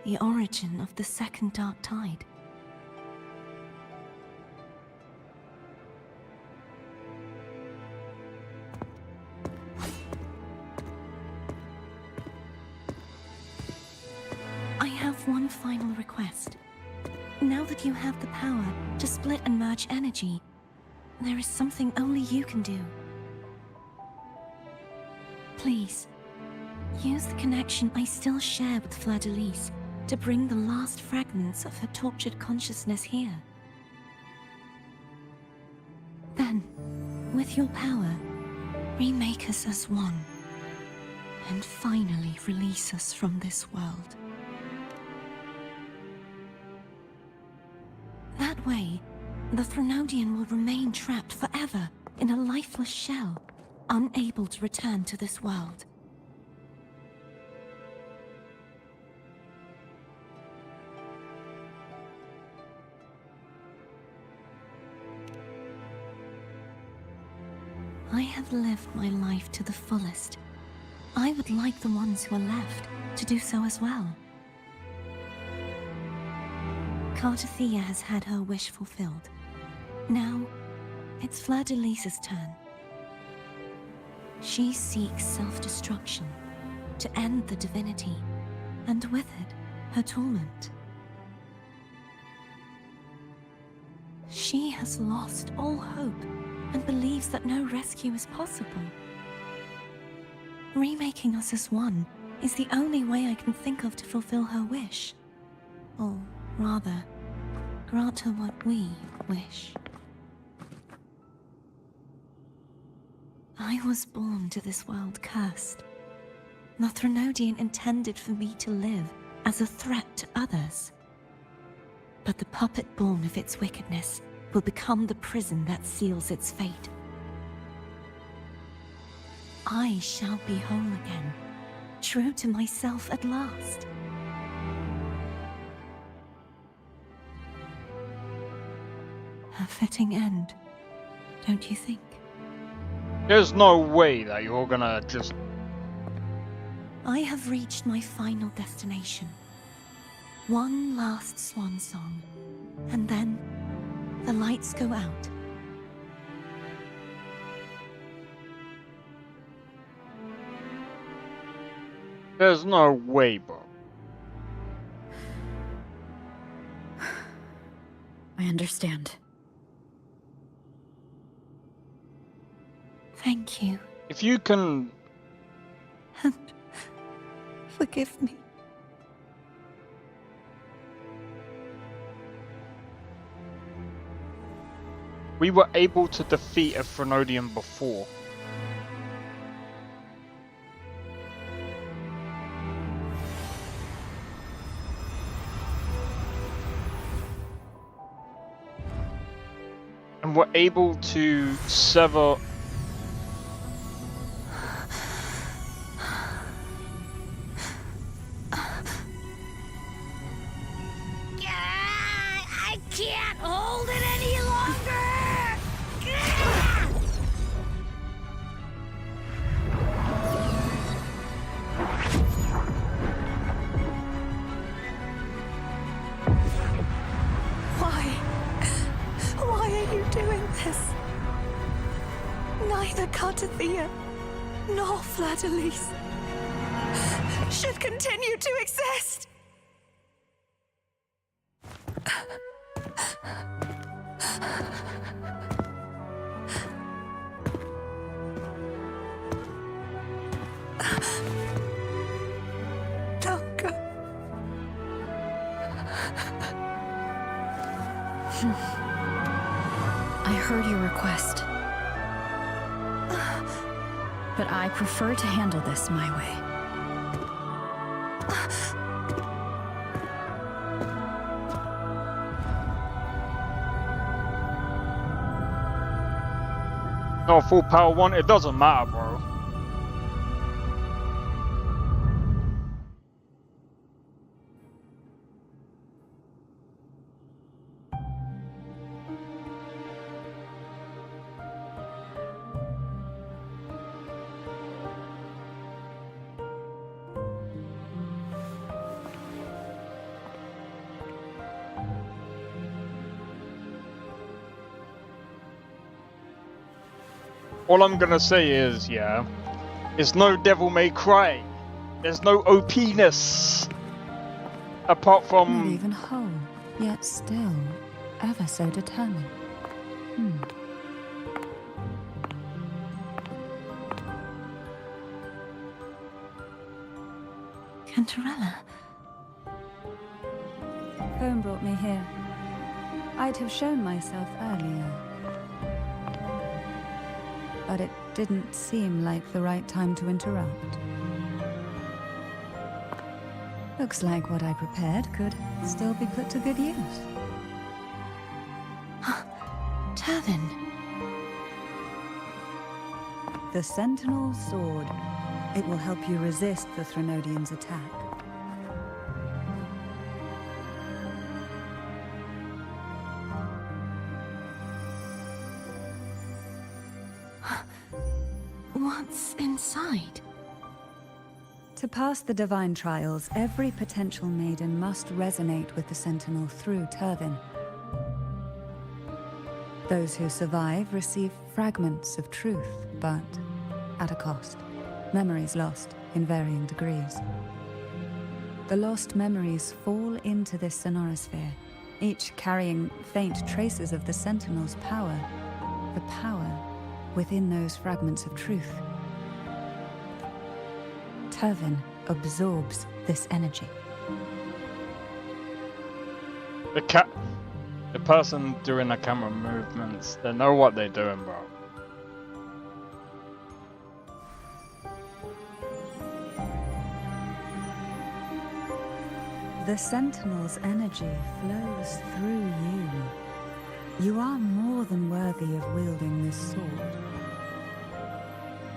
The origin of the second Dark Tide. I have one final request. Now that you have the power to split and merge energy, there is something only you can do. Please, use the connection I still share with Fleur-de-Lis to bring the last fragments of her tortured consciousness here. Then, with your power, remake us as one, and finally release us from this world. That way, the Threnodian will remain trapped forever in a lifeless shell, unable to return to this world. I have lived my life to the fullest. I would like the ones who are left to do so as well. Cartathea has had her wish fulfilled. Now, it's Fleur-de-Lis's turn. She seeks self-destruction to end the divinity, and with it, her torment. She has lost all hope and believes that no rescue is possible. Remaking us as one is the only way I can think of to fulfill her wish. Or rather, grant her what we wish. I was born to this world cursed. The Threnodian intended for me to live as a threat to others. But the puppet born of its wickedness will become the prison that seals its fate. I shall be whole again, true to myself at last. A fitting end, don't you think? There's no way that you're gonna just... I have reached my final destination. One last swan song, and then the lights go out. There's no way, bro. I understand. Thank you. If you can... And forgive me. We were able to defeat a Threnodian before. And we're able to sever... I can't hold it any longer! Why are you doing this? Neither Cartathea nor Fleur-de-Lis should continue to exist. Don't go. I heard your request. But I prefer to handle this my way. No, full power one, it doesn't matter, bro. All I'm gonna say is, yeah, it's no Devil May Cry. There's no OP-ness. Apart from... Not even whole, yet still ever so determined. Cantarella. Home brought me here. I'd have shown myself earlier. But it didn't seem like the right time to interrupt. Looks like what I prepared could still be put to good use. Tavin. The Sentinel's sword. It will help you resist the Threnodian's attack. What's inside? To pass the divine trials, every potential maiden must resonate with the Sentinel through Turvin. Those who survive receive fragments of truth, but at a cost. Memories lost in varying degrees. The lost memories fall into this sonorosphere, each carrying faint traces of the Sentinel's power. The power within those fragments of truth. Turvin absorbs this energy. The person doing the camera movements, they know what they're doing, bro. The Sentinel's energy flows through you. You are more than worthy of wielding this sword.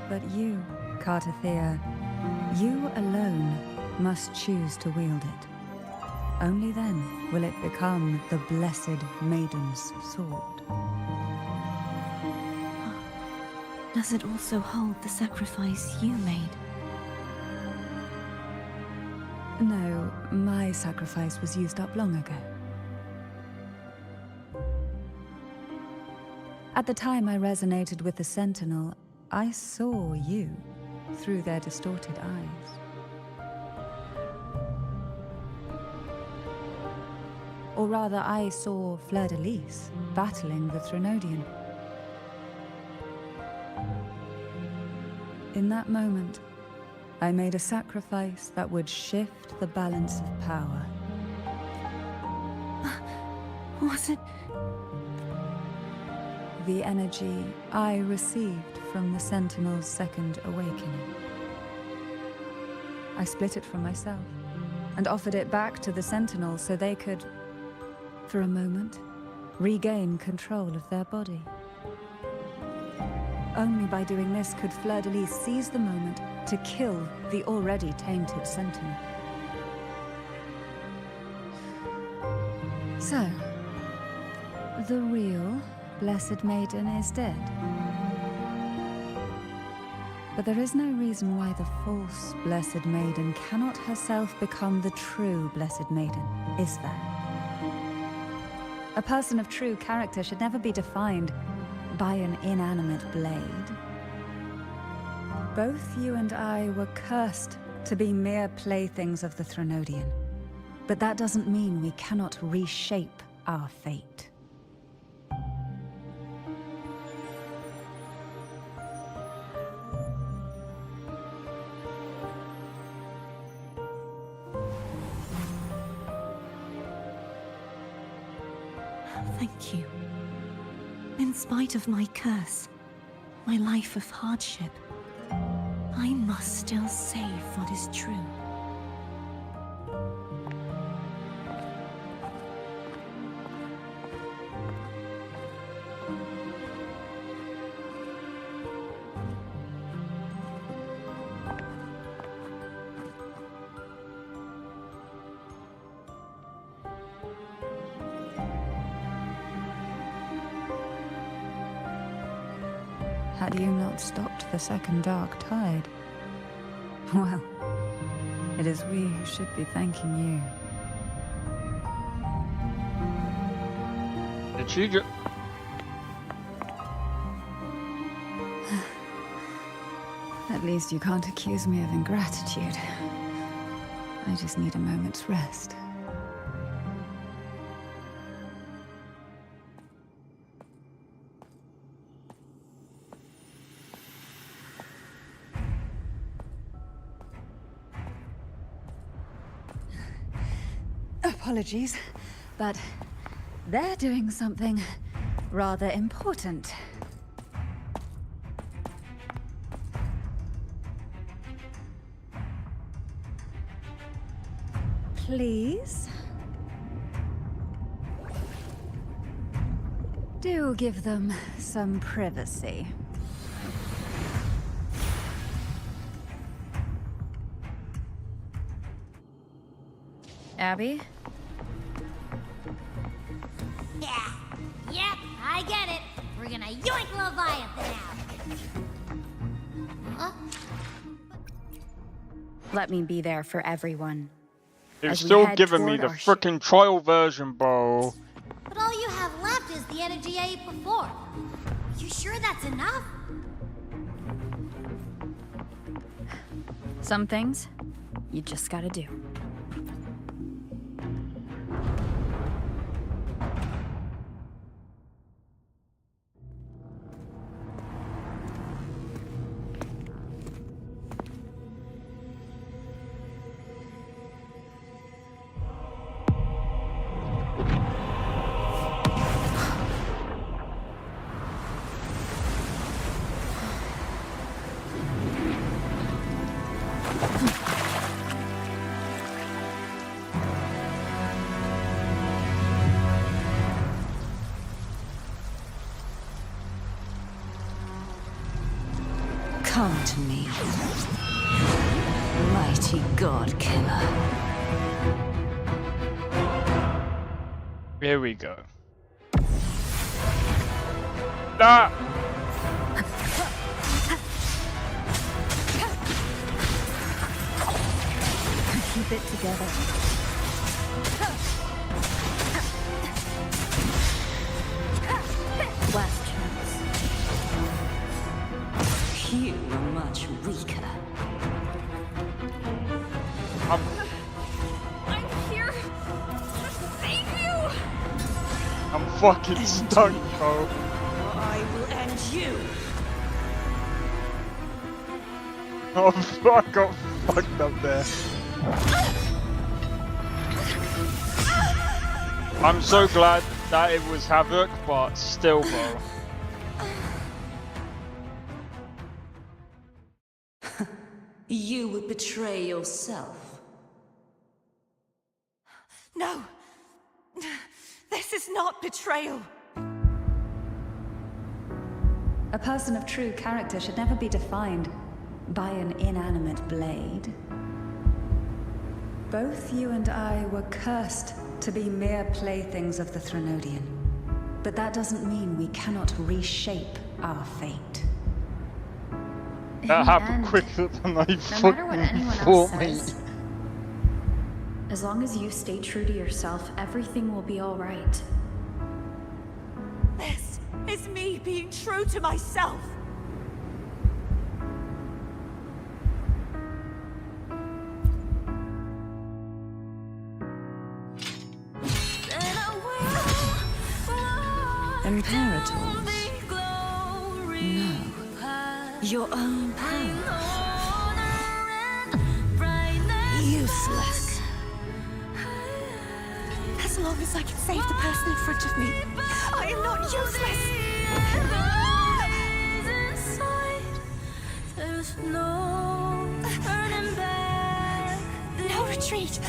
But you, Cartathea, you alone must choose to wield it. Only then will it become the Blessed Maiden's sword. Does it also hold the sacrifice you made? No, my sacrifice was used up long ago. At the time I resonated with the Sentinel, I saw you through their distorted eyes. Or rather, I saw Fleur-de-Lis battling the Threnodian. In that moment, I made a sacrifice that would shift the balance of power. Was it? The energy I received from the Sentinel's second awakening. I split it from myself and offered it back to the Sentinel so they could, for a moment, regain control of their body. Only by doing this could Fleur-de-Lis seize the moment to kill the already tainted Sentinel. So, the real Blessed Maiden is dead. But there is no reason why the false Blessed Maiden cannot herself become the true Blessed Maiden, is there? A person of true character should never be defined by an inanimate blade. Both you and I were cursed to be mere playthings of the Threnodian. But that doesn't mean we cannot reshape our fate. Thank you. In spite of my curse, my life of hardship, I must still save what is true. Had you not stopped the second dark tide? Well, it is we who should be thanking you. Did she just... At least you can't accuse me of ingratitude. I just need a moment's rest. Apologies, but they're doing something rather important. Please? Do give them some privacy. Abby? Yeah. Yep, I get it. We're gonna yoink Leviathan out. Huh? Let me be there for everyone. You're As we still head giving me toward the our frickin' trial version, bro. But all you have left is the energy I ate before. Are you sure that's enough? Some things, you just gotta do. Come to me, mighty god killer. Here we go. Ah! Keep it together. Last chance. You are much weaker. I'm here to save you! I'm fucking stuck, bro. I will end you! Oh, I got fucked up there. I'm so glad that it was Havoc, but still, bro. You would betray yourself. No! This is not betrayal! A person of true character should never be defined by an inanimate blade. Both you and I were cursed to be mere playthings of the Threnodian. But that doesn't mean we cannot reshape our fate. That happened quicker than I No matter what fucking anyone thought, else mate. says, as long as you stay true to yourself, everything will be all right. This is me being true to myself! Then I will... Imperators? No. Your own power? Useless. As long as I can save the person in front of me, I am not useless. No retreat.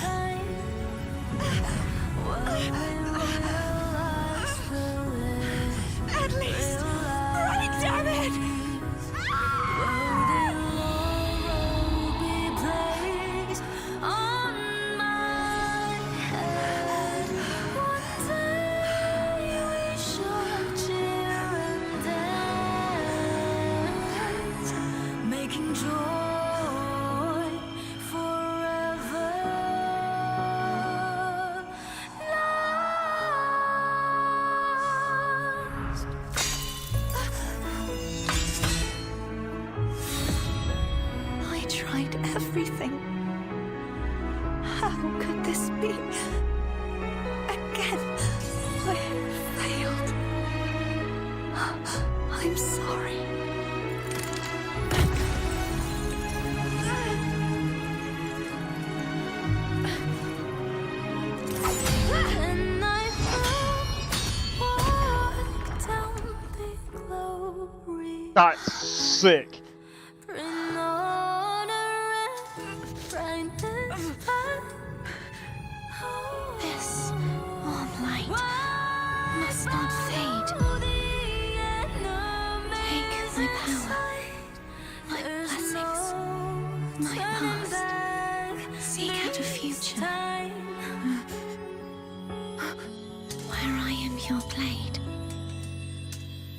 At least, right, damn it! Making joy forever last. I tried everything. How could this be? Again, I failed. I'm sorry. That's sick. This warm light must not fade. Take my power, my blessings, my past. Seek out a future where I am your blade.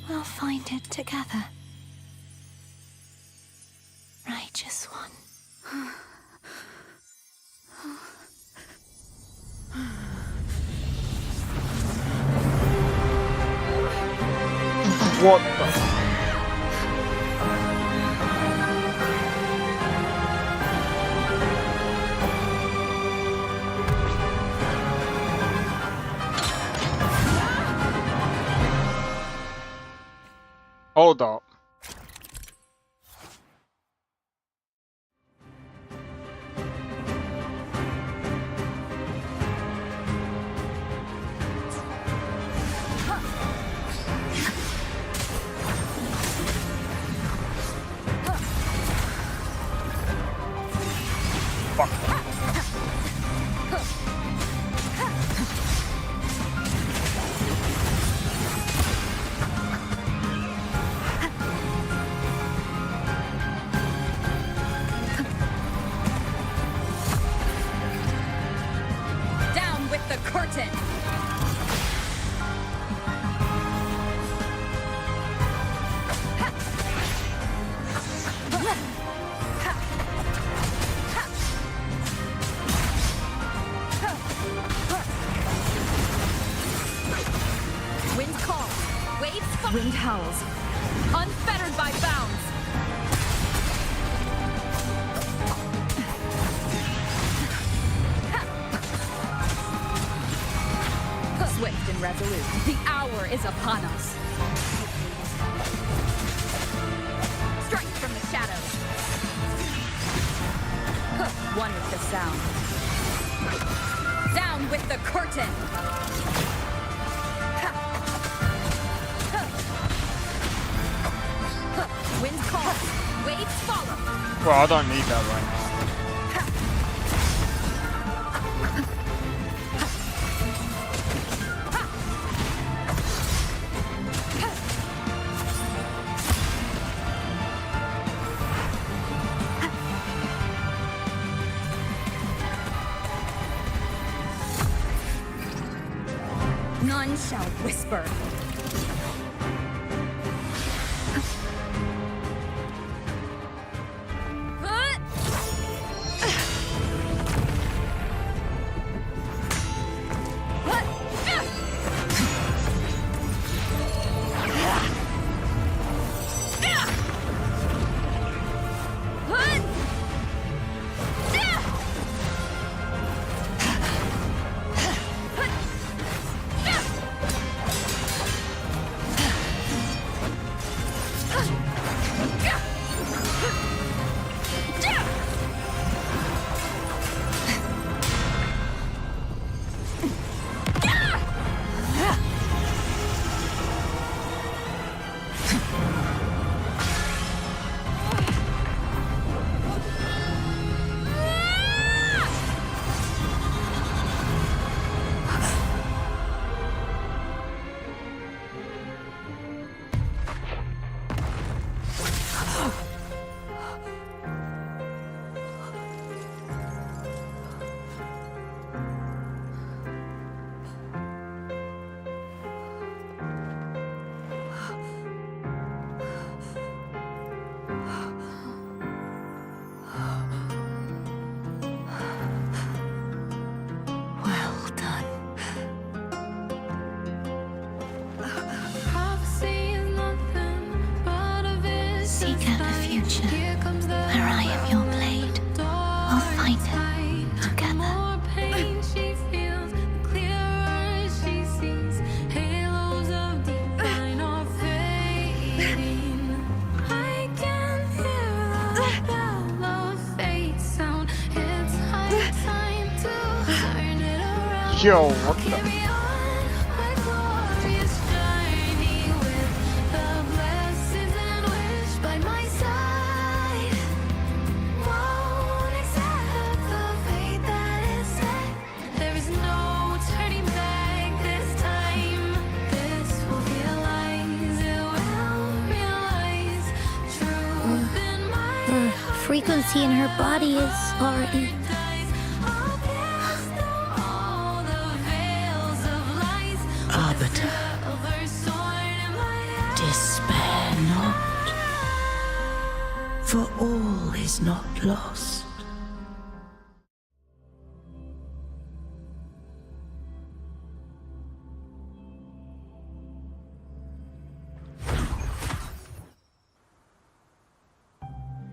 We'll find it together. Righteous one. What the? Hold up. Wind howls, unfettered by bounds. Swift and resolute, the hour is upon us. Strike from the shadows. One with the sound. Down with the curtain. Wind calls, waves follow. Well, I don't need that right now. None shall whisper. seek out a future where I am your blade, we'll find it together. Yo, what the? The frequency in her body is already... Arbiter, despair not, for all is not lost.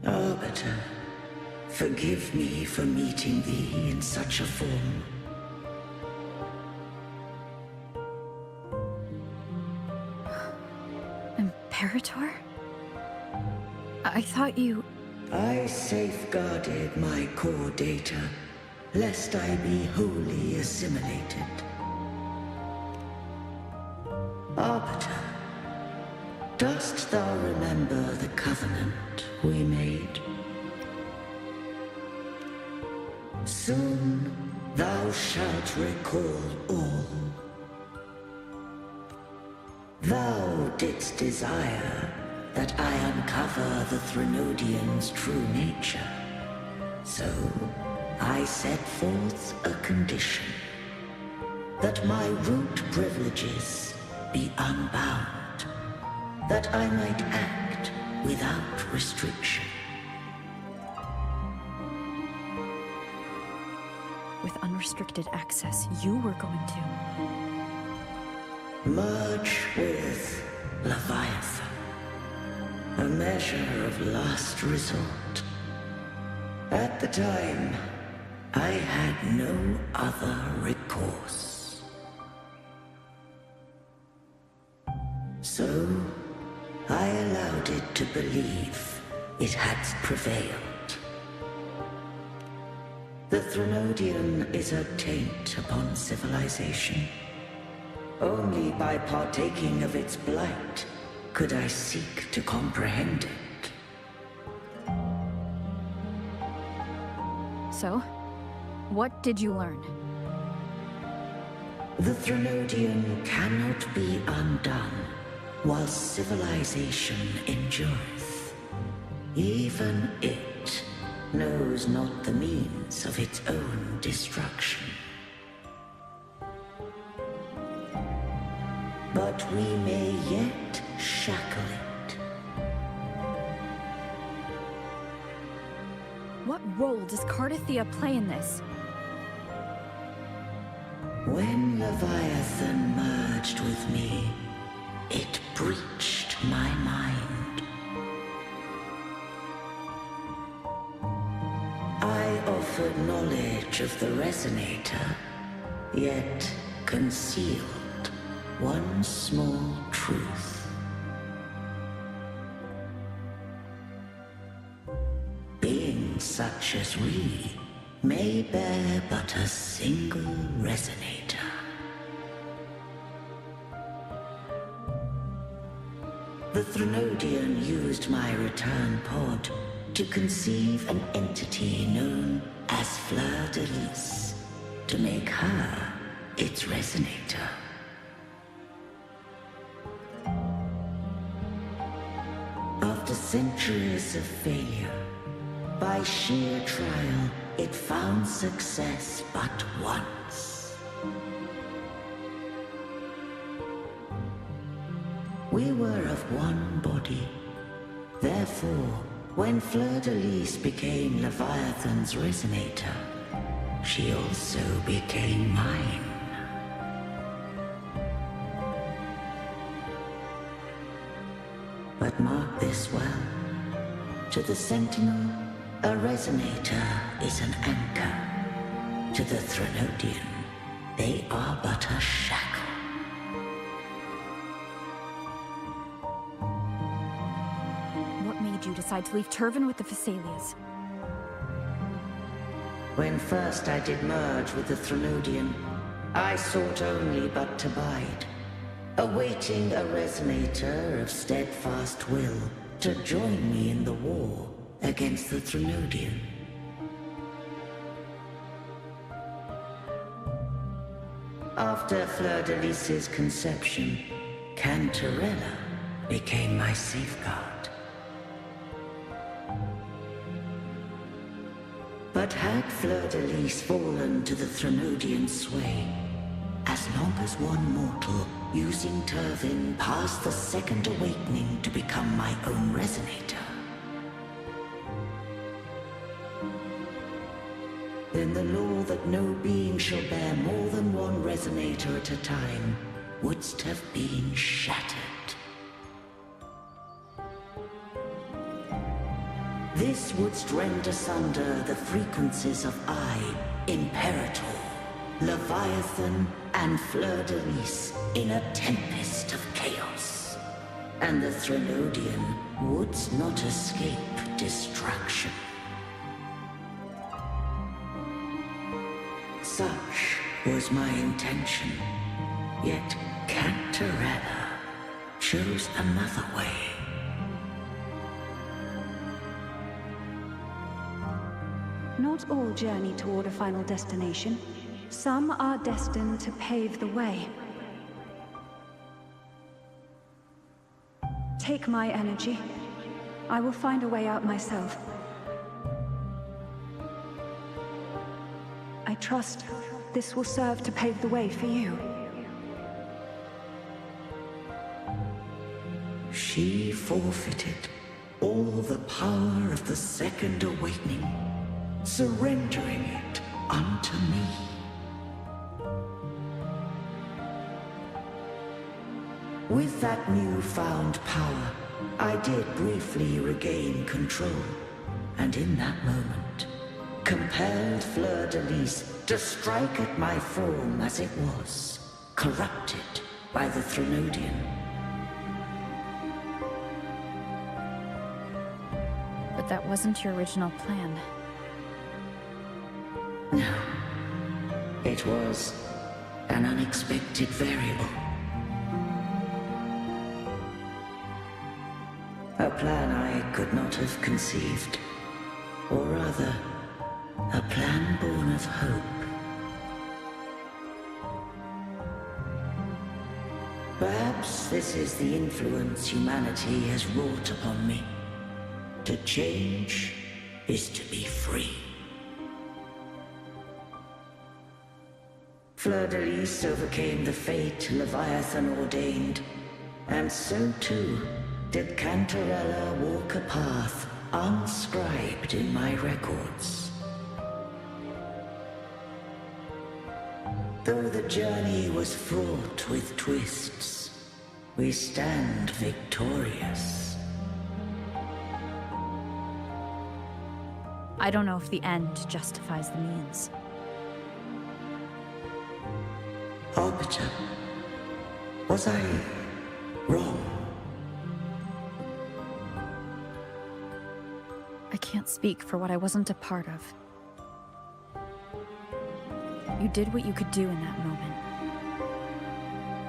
Arbiter, forgive me for meeting thee in such a form. Imperator? I thought you... I safeguarded my core data, lest I be wholly assimilated. Arbiter, dost thou remember the covenant we made? Soon thou shalt recall all. Thou didst desire that I uncover the Threnodian's true nature. So, I set forth a condition. That my root privileges be unbound. That I might act without restriction. With unrestricted access, you were going to... Merge with Leviathan. A measure of last resort. At the time, I had no other recourse. So, I allowed it to believe it had prevailed. The Threnodian is a taint upon civilization. Only by partaking of its blight could I seek to comprehend it. So, what did you learn? The Threnodian cannot be undone while civilization endureth. Even it knows not the means of its own destruction. But we may yet shackle it. What role does Cardithea play in this? When Leviathan merged with me, it breached my mind. I offered knowledge of the Resonator, yet concealed one small truth. Beings such as we may bear but a single resonator. The Threnodian used my return pod to conceive an entity known as Fleur de Lis, to make her its resonator. After centuries of failure, by sheer trial, it found success but once. We were of one body. Therefore, when Fleur de Lis became Leviathan's resonator, she also became mine. But mark this well. To the Sentinel, a resonator is an anchor. To the Threnodian, they are but a shackle. What made you decide to leave Turvin with the Thessalias? When first I did merge with the Threnodian, I sought only but to bide, awaiting a resonator of steadfast will to join me in the war against the Threnodian. After Fleur-de-Lis's conception, Cantarella became my safeguard. But had Fleur-de-Lis fallen to the Threnodian sway, as long as one mortal using Turvin passed the second awakening to become my own resonator, then the law that no being shall bear more than one resonator at a time wouldst have been shattered. This wouldst rend asunder the frequencies of I, Imperator, Leviathan, and Fleur-de-Lis in a tempest of chaos. And the Threnodian wouldst not escape destruction. Such was my intention, yet Cantarella chose another way. Not all journey toward a final destination. Some are destined to pave the way. Take my energy. I will find a way out myself. I trust this will serve to pave the way for you. She forfeited all the power of the Second Awakening, surrendering it unto me. With that newfound power, I did briefly regain control, and in that moment, compelled Fleur-de-Lis to strike at my form as it was, corrupted by the Threnodian. But that wasn't your original plan. No. It was an unexpected variable. A plan I could not have conceived. Or rather, a plan born of hope. Perhaps this is the influence humanity has wrought upon me. To change is to be free. Fleur-de-Lis overcame the fate Leviathan ordained, and so too did Cantarella walk a path unscribed in my records. Though the journey was fraught with twists, we stand victorious. I don't know if the end justifies the means. Arbiter, was I wrong? I can't speak for what I wasn't a part of. You did what you could do in that moment.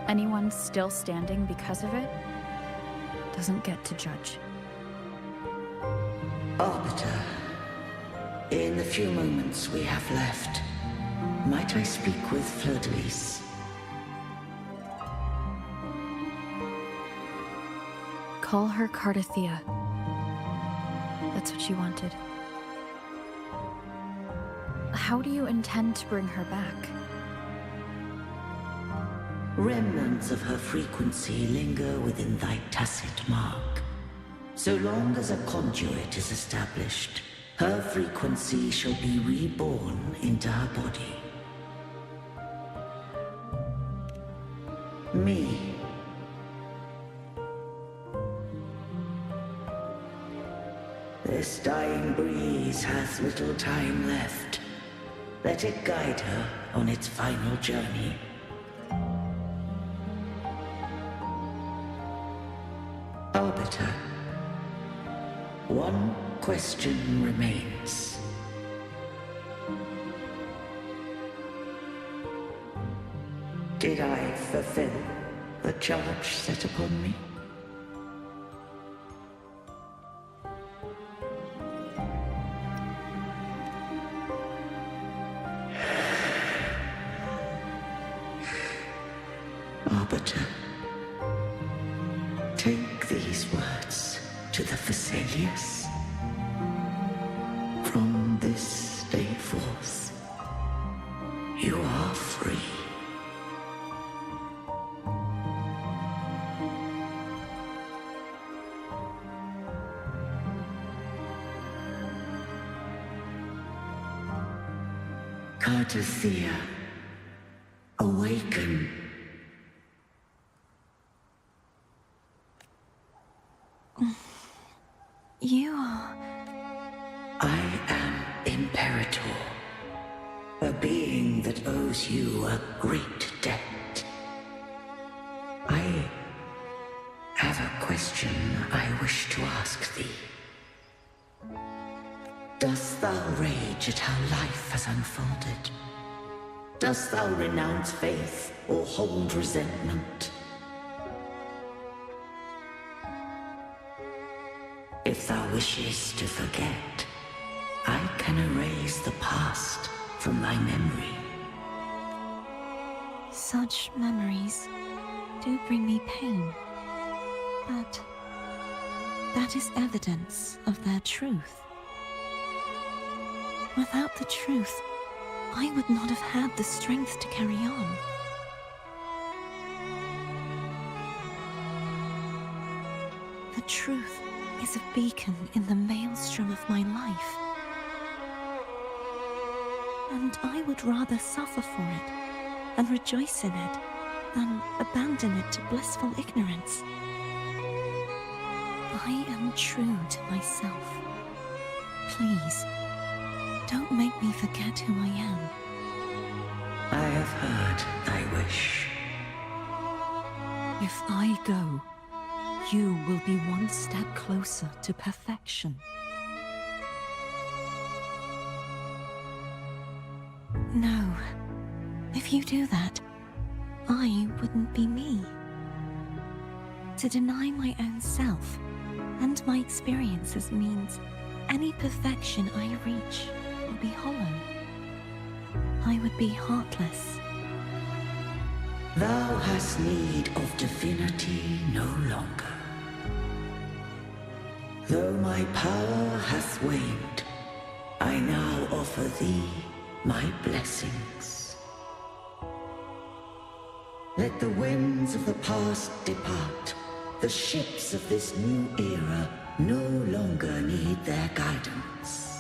Anyone still standing because of it doesn't get to judge. Arbiter, in the few moments we have left, might I speak with Fleur-de-Lis? Call her Cardathea. That's what she wanted. How do you intend to bring her back? Remnants of her frequency linger within thy tacit mark. So long as a conduit is established, her frequency shall be reborn into her body. Me. This dying breeze has little time left. Let it guide her on its final journey. Arbiter, one question remains. Did I fulfill the charge set upon me? Arbiter, take these words to the Vesalius. From this day forth, you are free. Cartathea, awaken. You are... I am Imperator, a being that owes you a great debt. I have a question I wish to ask thee. Dost thou rage at how life has unfolded? Dost thou renounce faith or hold resentment? If thou wishes to forget, I can erase the past from thy memory. Such memories do bring me pain, but that is evidence of their truth. Without the truth, I would not have had the strength to carry on. The truth is a beacon in the maelstrom of my life. And I would rather suffer for it and rejoice in it than abandon it to blissful ignorance. I am true to myself. Please, don't make me forget who I am. I have heard thy wish. If I go, you will be one step closer to perfection. No. If you do that, I wouldn't be me. To deny my own self and my experiences means any perfection I reach will be hollow. I would be heartless. Thou hast need of divinity no longer. Though my power hath waned, I now offer thee my blessings. Let the winds of the past depart. The ships of this new era no longer need their guidance.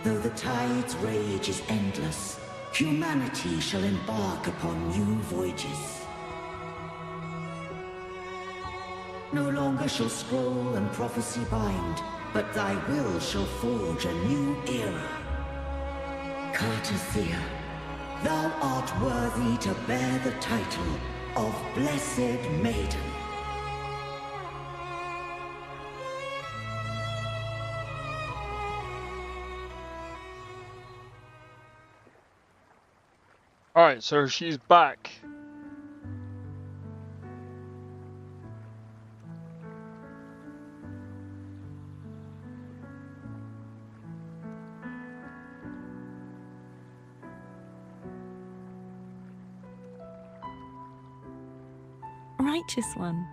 Though the tide's rage is endless, humanity shall embark upon new voyages. No longer shall scroll and prophecy bind, but thy will shall forge a new era. Cartathea, thou art worthy to bear the title of Blessed Maiden. Alright, so she's back. Righteous one.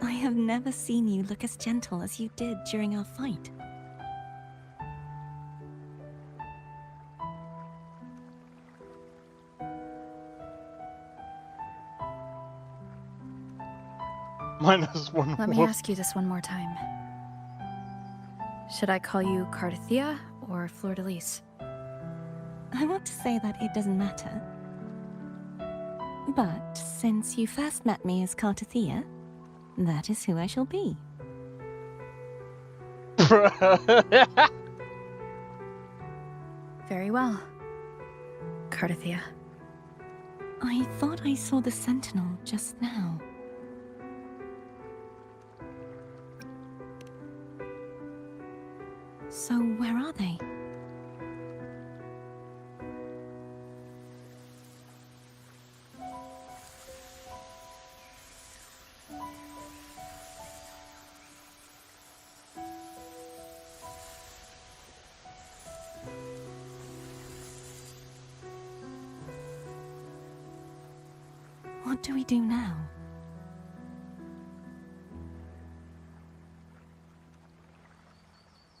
I have never seen you look as gentle as you did during our fight. -1. Let me ask you this one more time. Should I call you Cartathea or Fleur-de-Lis? I want to say that it doesn't matter. But since you first met me as Cartathea, that is who I shall be. Very well, Cartathea. I thought I saw the Sentinel just now. So where are they? What do we do now?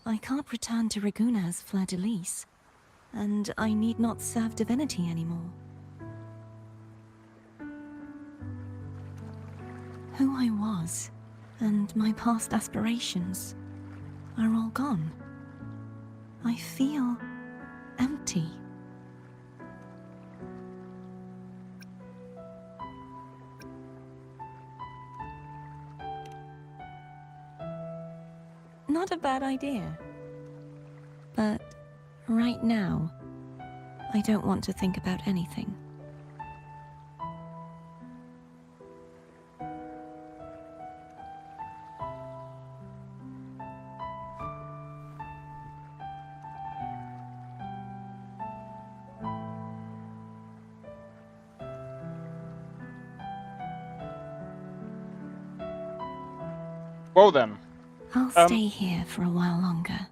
I can't return to Reguna as Fleur-de-Lis, and I need not serve divinity anymore. Who I was, and my past aspirations, are all gone. I feel empty. Not a bad idea. But right now, I don't want to think about anything. Well then. I'll stay here for a while longer.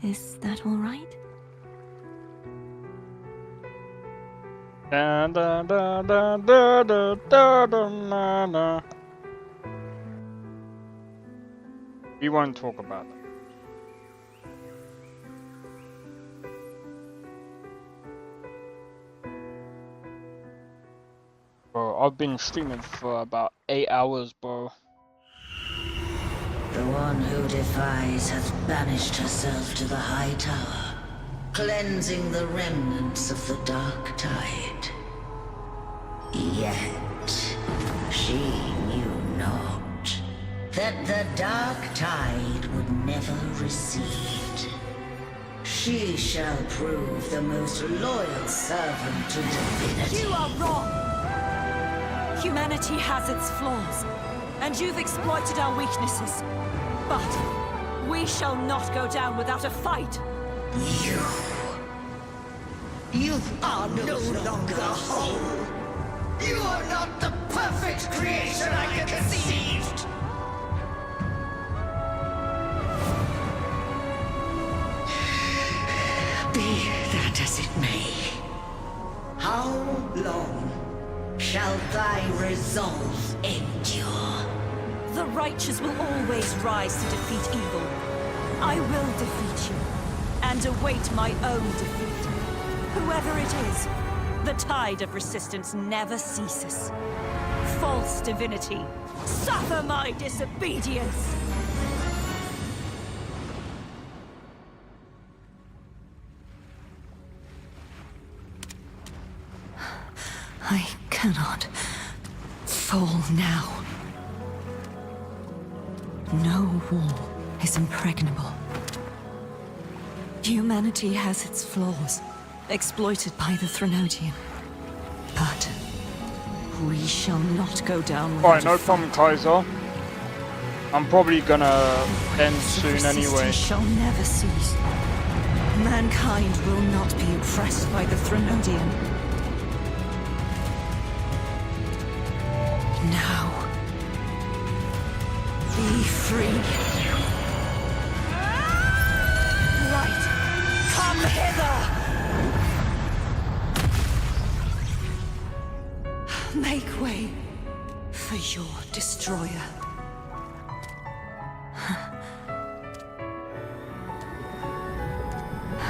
Is that all right? Da, da, da, da, da, da, da, da, da. We won't talk about that. Bro, I've been streaming for about 8 hours, bro. The one who defies hath banished herself to the high tower, cleansing the remnants of the dark tide. Yet, she knew not that the dark tide would never recede. She shall prove the most loyal servant to divinity. You are wrong! Humanity has its flaws, and you've exploited our weaknesses. But we shall not go down without a fight. You are no longer whole. You are not the perfect creation I conceived. Be that as it may, how long shall thy resolve endure? The righteous will always rise to defeat evil. I will defeat you, and await my own defeat. Whoever it is, the tide of resistance never ceases. False divinity, suffer my disobedience! I cannot fall now. No wall is impregnable. Humanity has its flaws, exploited by the Threnodian. But we shall not go down without Alright, no problem, Kaiser. I'm probably gonna end soon anyway. Shall never cease. Mankind will not be oppressed by the Threnodian. Now, be free. Right! Come hither! Make way for your destroyer.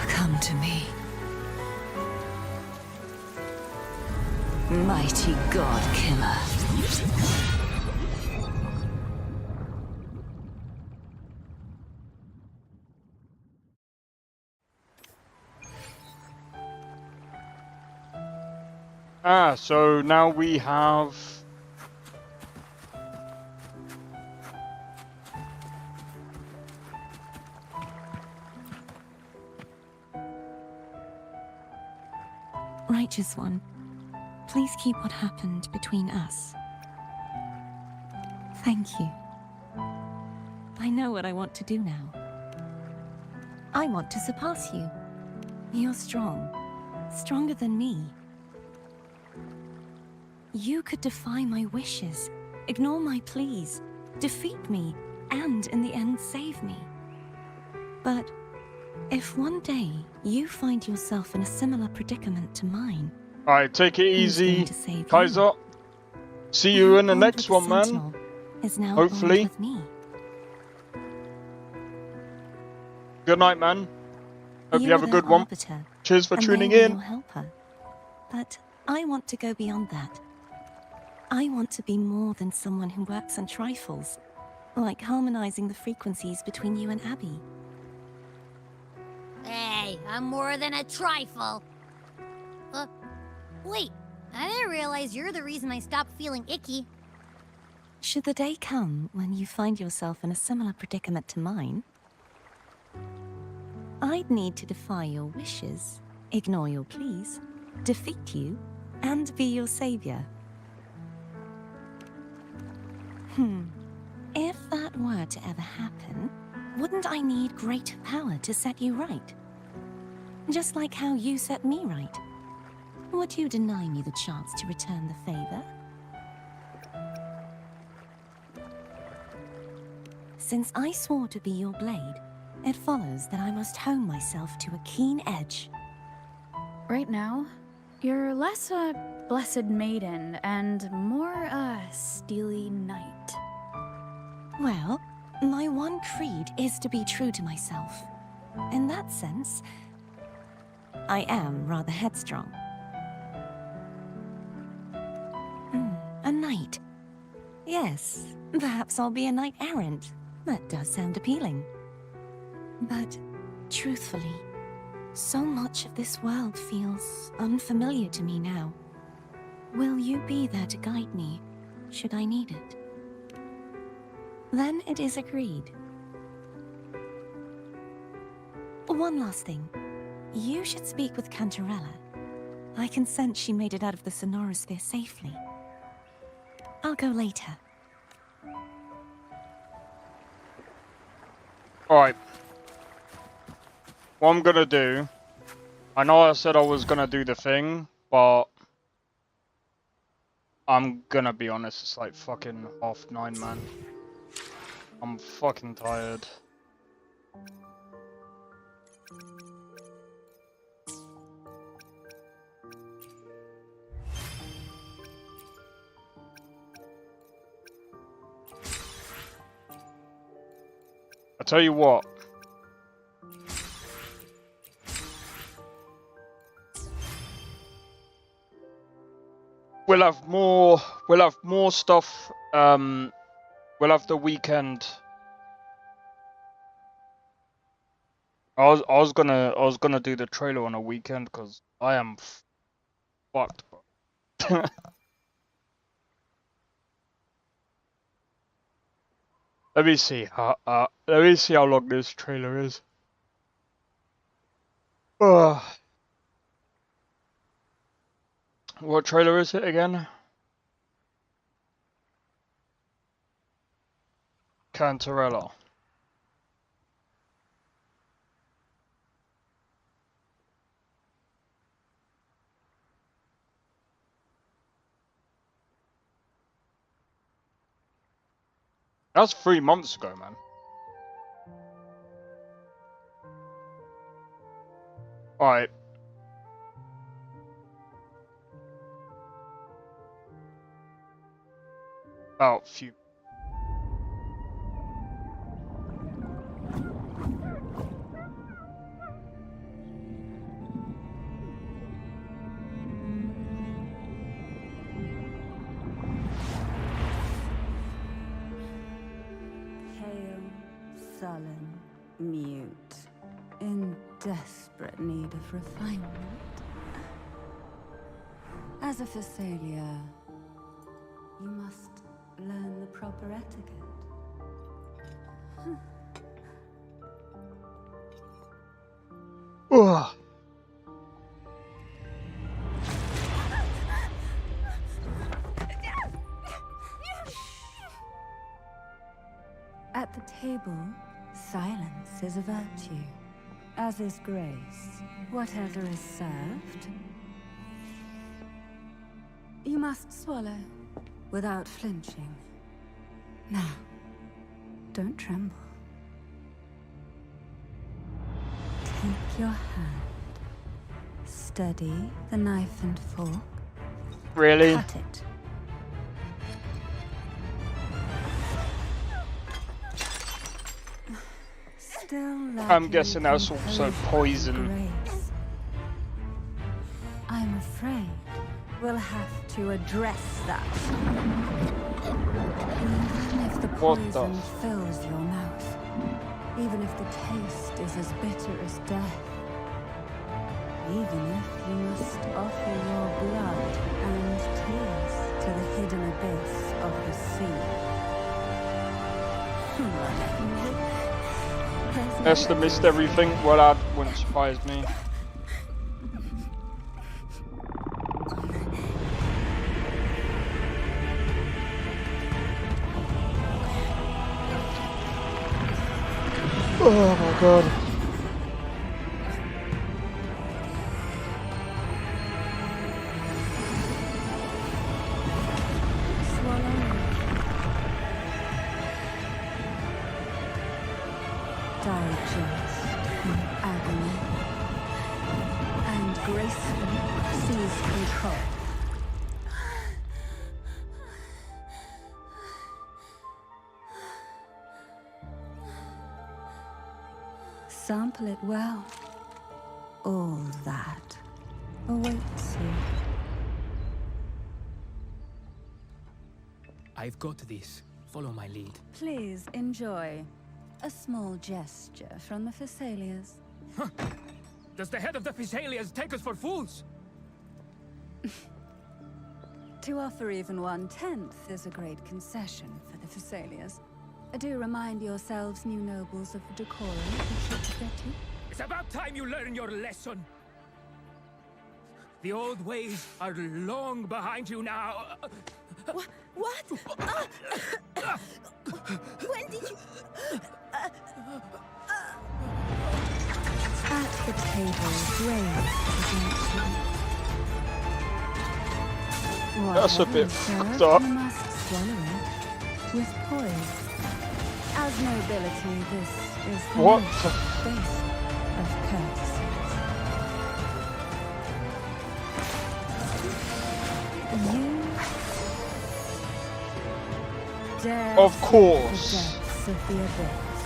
Come to me. Mighty God Killer. So now we have... Righteous One, please keep what happened between us. Thank you. I know what I want to do now. I want to surpass you. You're strong. Stronger than me. You could defy my wishes, ignore my pleas, defeat me, and in the end save me. But if one day you find yourself in a similar predicament to mine... Alright, take it easy, Kaiser. See you in the next one, man. Is now hopefully. with me. Good night, man. Hope you have a good one. Cheers for tuning in. Your helper. But I want to go beyond that. I want to be more than someone who works on trifles, like harmonizing the frequencies between you and Abby. Hey, I'm more than a trifle. Wait, I didn't realize you're the reason I stopped feeling icky. Should the day come when you find yourself in a similar predicament to mine, I'd need to defy your wishes, ignore your pleas, defeat you, and be your savior. If that were to ever happen, wouldn't I need greater power to set you right? Just like how you set me right. Would you deny me the chance to return the favor? Since I swore to be your blade, it follows that I must hone myself to a keen edge. Right now, you're less a blessed maiden and more a steely knight. Well, my one creed is to be true to myself. In that sense, I am rather headstrong. A knight. Yes, perhaps I'll be a knight errant. That does sound appealing. But, truthfully, so much of this world feels unfamiliar to me now. Will you be there to guide me, should I need it? Then it is agreed. One last thing. You should speak with Cantarella. I can sense she made it out of the Sonorosphere safely. I'll go later. Alright. What I'm gonna do... I know I said I was gonna do the thing, but... I'm gonna be honest, it's like fucking 9:30, man. I'm fucking tired. I tell you what. We'll have more stuff, we'll have the weekend. I was gonna do the trailer on a weekend because I am fucked, bro. Let me see how long this trailer is. What trailer is it again? Cantarella. That's 3 months ago, man. Alright. About few. Sullen, mute, in desperate need of refinement. As a Phasalia, you must learn the proper etiquette. Ugh. At the table, silence is a virtue, as is grace. Whatever is served, you must swallow without flinching. Now, don't tremble. Take your hand. Steady the knife and fork. Really? Cut it. I'm guessing that's also poison. Grace. I'm afraid we'll have to address that. Even if the poison fills your mouth, even if the taste is as bitter as death, even if you must offer your blood and tears to the hidden abyss of the sea. Esther missed everything. Well, that wouldn't surprise me. Oh my god. Digest in agony and gracefully seize control. Sample it well. All that awaits you. I've got this. Follow my lead. Please enjoy. A small gesture from the Phasalias. Huh. Does the head of the Phasalias take us for fools? To offer even 1/10 is a great concession for the Phasalias. Do remind yourselves, new nobles, of the decorum you should forget you. It's about time you learn your lesson. The old ways are long behind you now. What? When did you... At the table, grace presents you. That's a bit fucked up. You must swallow it with poise. As nobility, this is the What? most basic of courtesies. You dare Of seek course. the depths of the abyss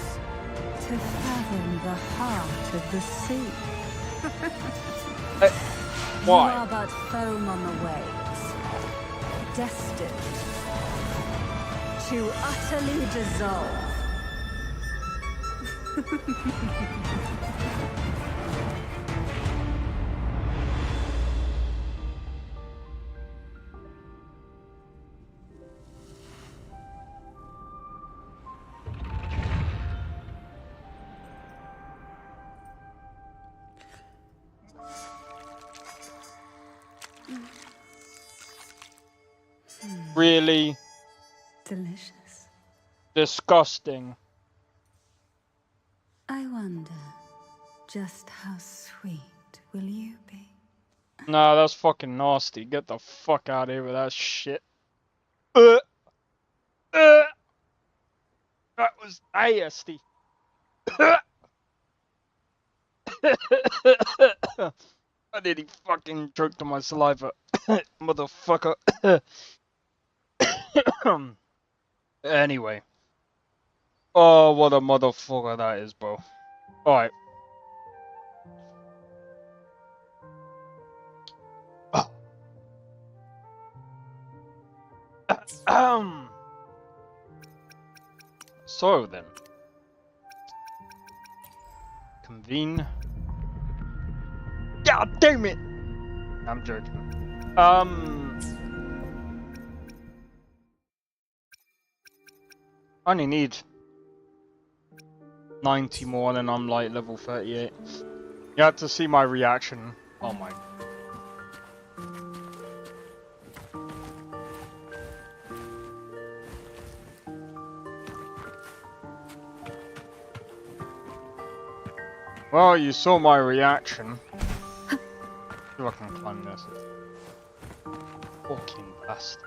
to fathom the heart of the sea. Why? You are but foam on the waves, destined to utterly dissolve. Really? Delicious. Disgusting. I wonder, just how sweet will you be? Nah, that's fucking nasty. Get the fuck out of here with that shit. That was nasty. I nearly fucking choked on my saliva. Motherfucker. Anyway. Oh, what a motherfucker that is, bro. Alright. So then. Convene. God damn it! I'm joking. I only need 90 more, and I'm like level 38. You had to see my reaction. Oh my. Well, you saw my reaction. See if I can climb this. Fucking bastard.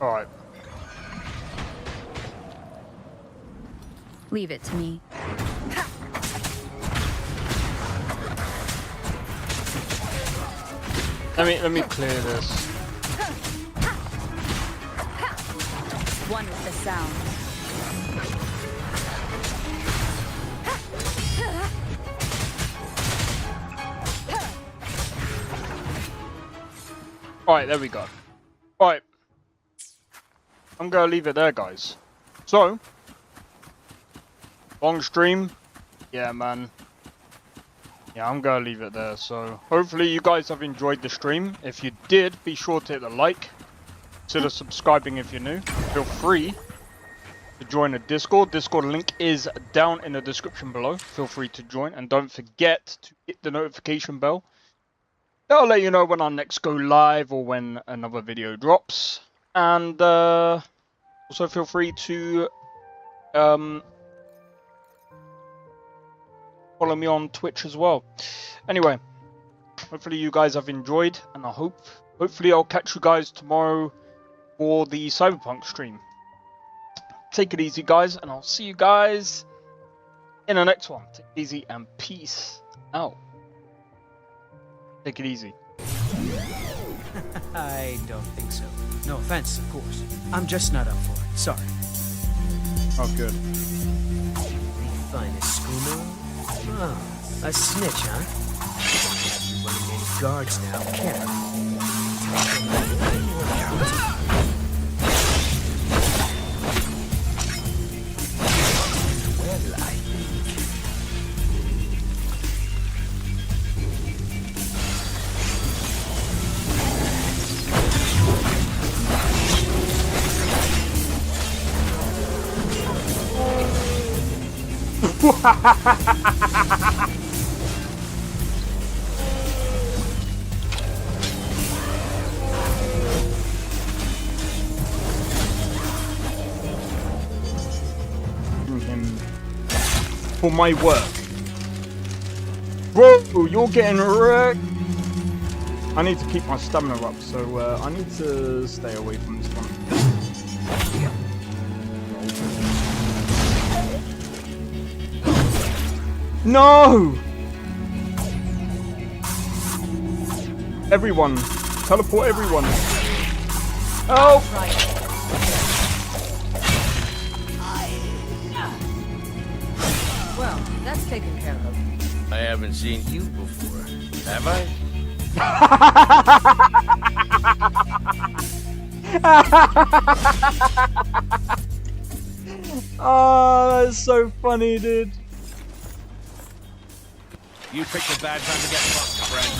Alright. Leave it to me. Let me clear this. One with the sound. Alright, there we go. Alright. I'm gonna leave it there, guys. So, long stream. Yeah, man. Yeah, I'm gonna leave it there. So, hopefully you guys have enjoyed the stream. If you did, be sure to hit the like. Consider subscribing if you're new. Feel free to join the Discord. Discord link is down in the description below. Feel free to join. And don't forget to hit the notification bell. That'll let you know when I next go live or when another video drops. And also feel free to follow me on Twitch as well. Anyway, hopefully you guys have enjoyed, and hopefully I'll catch you guys tomorrow for the Cyberpunk stream. Take it easy, guys, and I'll see you guys in the next one. Take it easy and peace out. Take it easy. I don't think so. No offense, of course. I'm just not up for it. Sorry. Oh, good. The finest schooner? Oh, a snitch, huh? Don't have you running any guards now, can I? Well, I For my work. Bro, you're getting wrecked. I need to keep my stamina up, so I need to stay away from this one. No! Everyone. Teleport everyone. Oh! Well, that's taken care of. I haven't seen you before, have I? Oh, that's so funny, dude. You picked a bad time to get fucked, friend.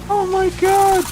Oh my god!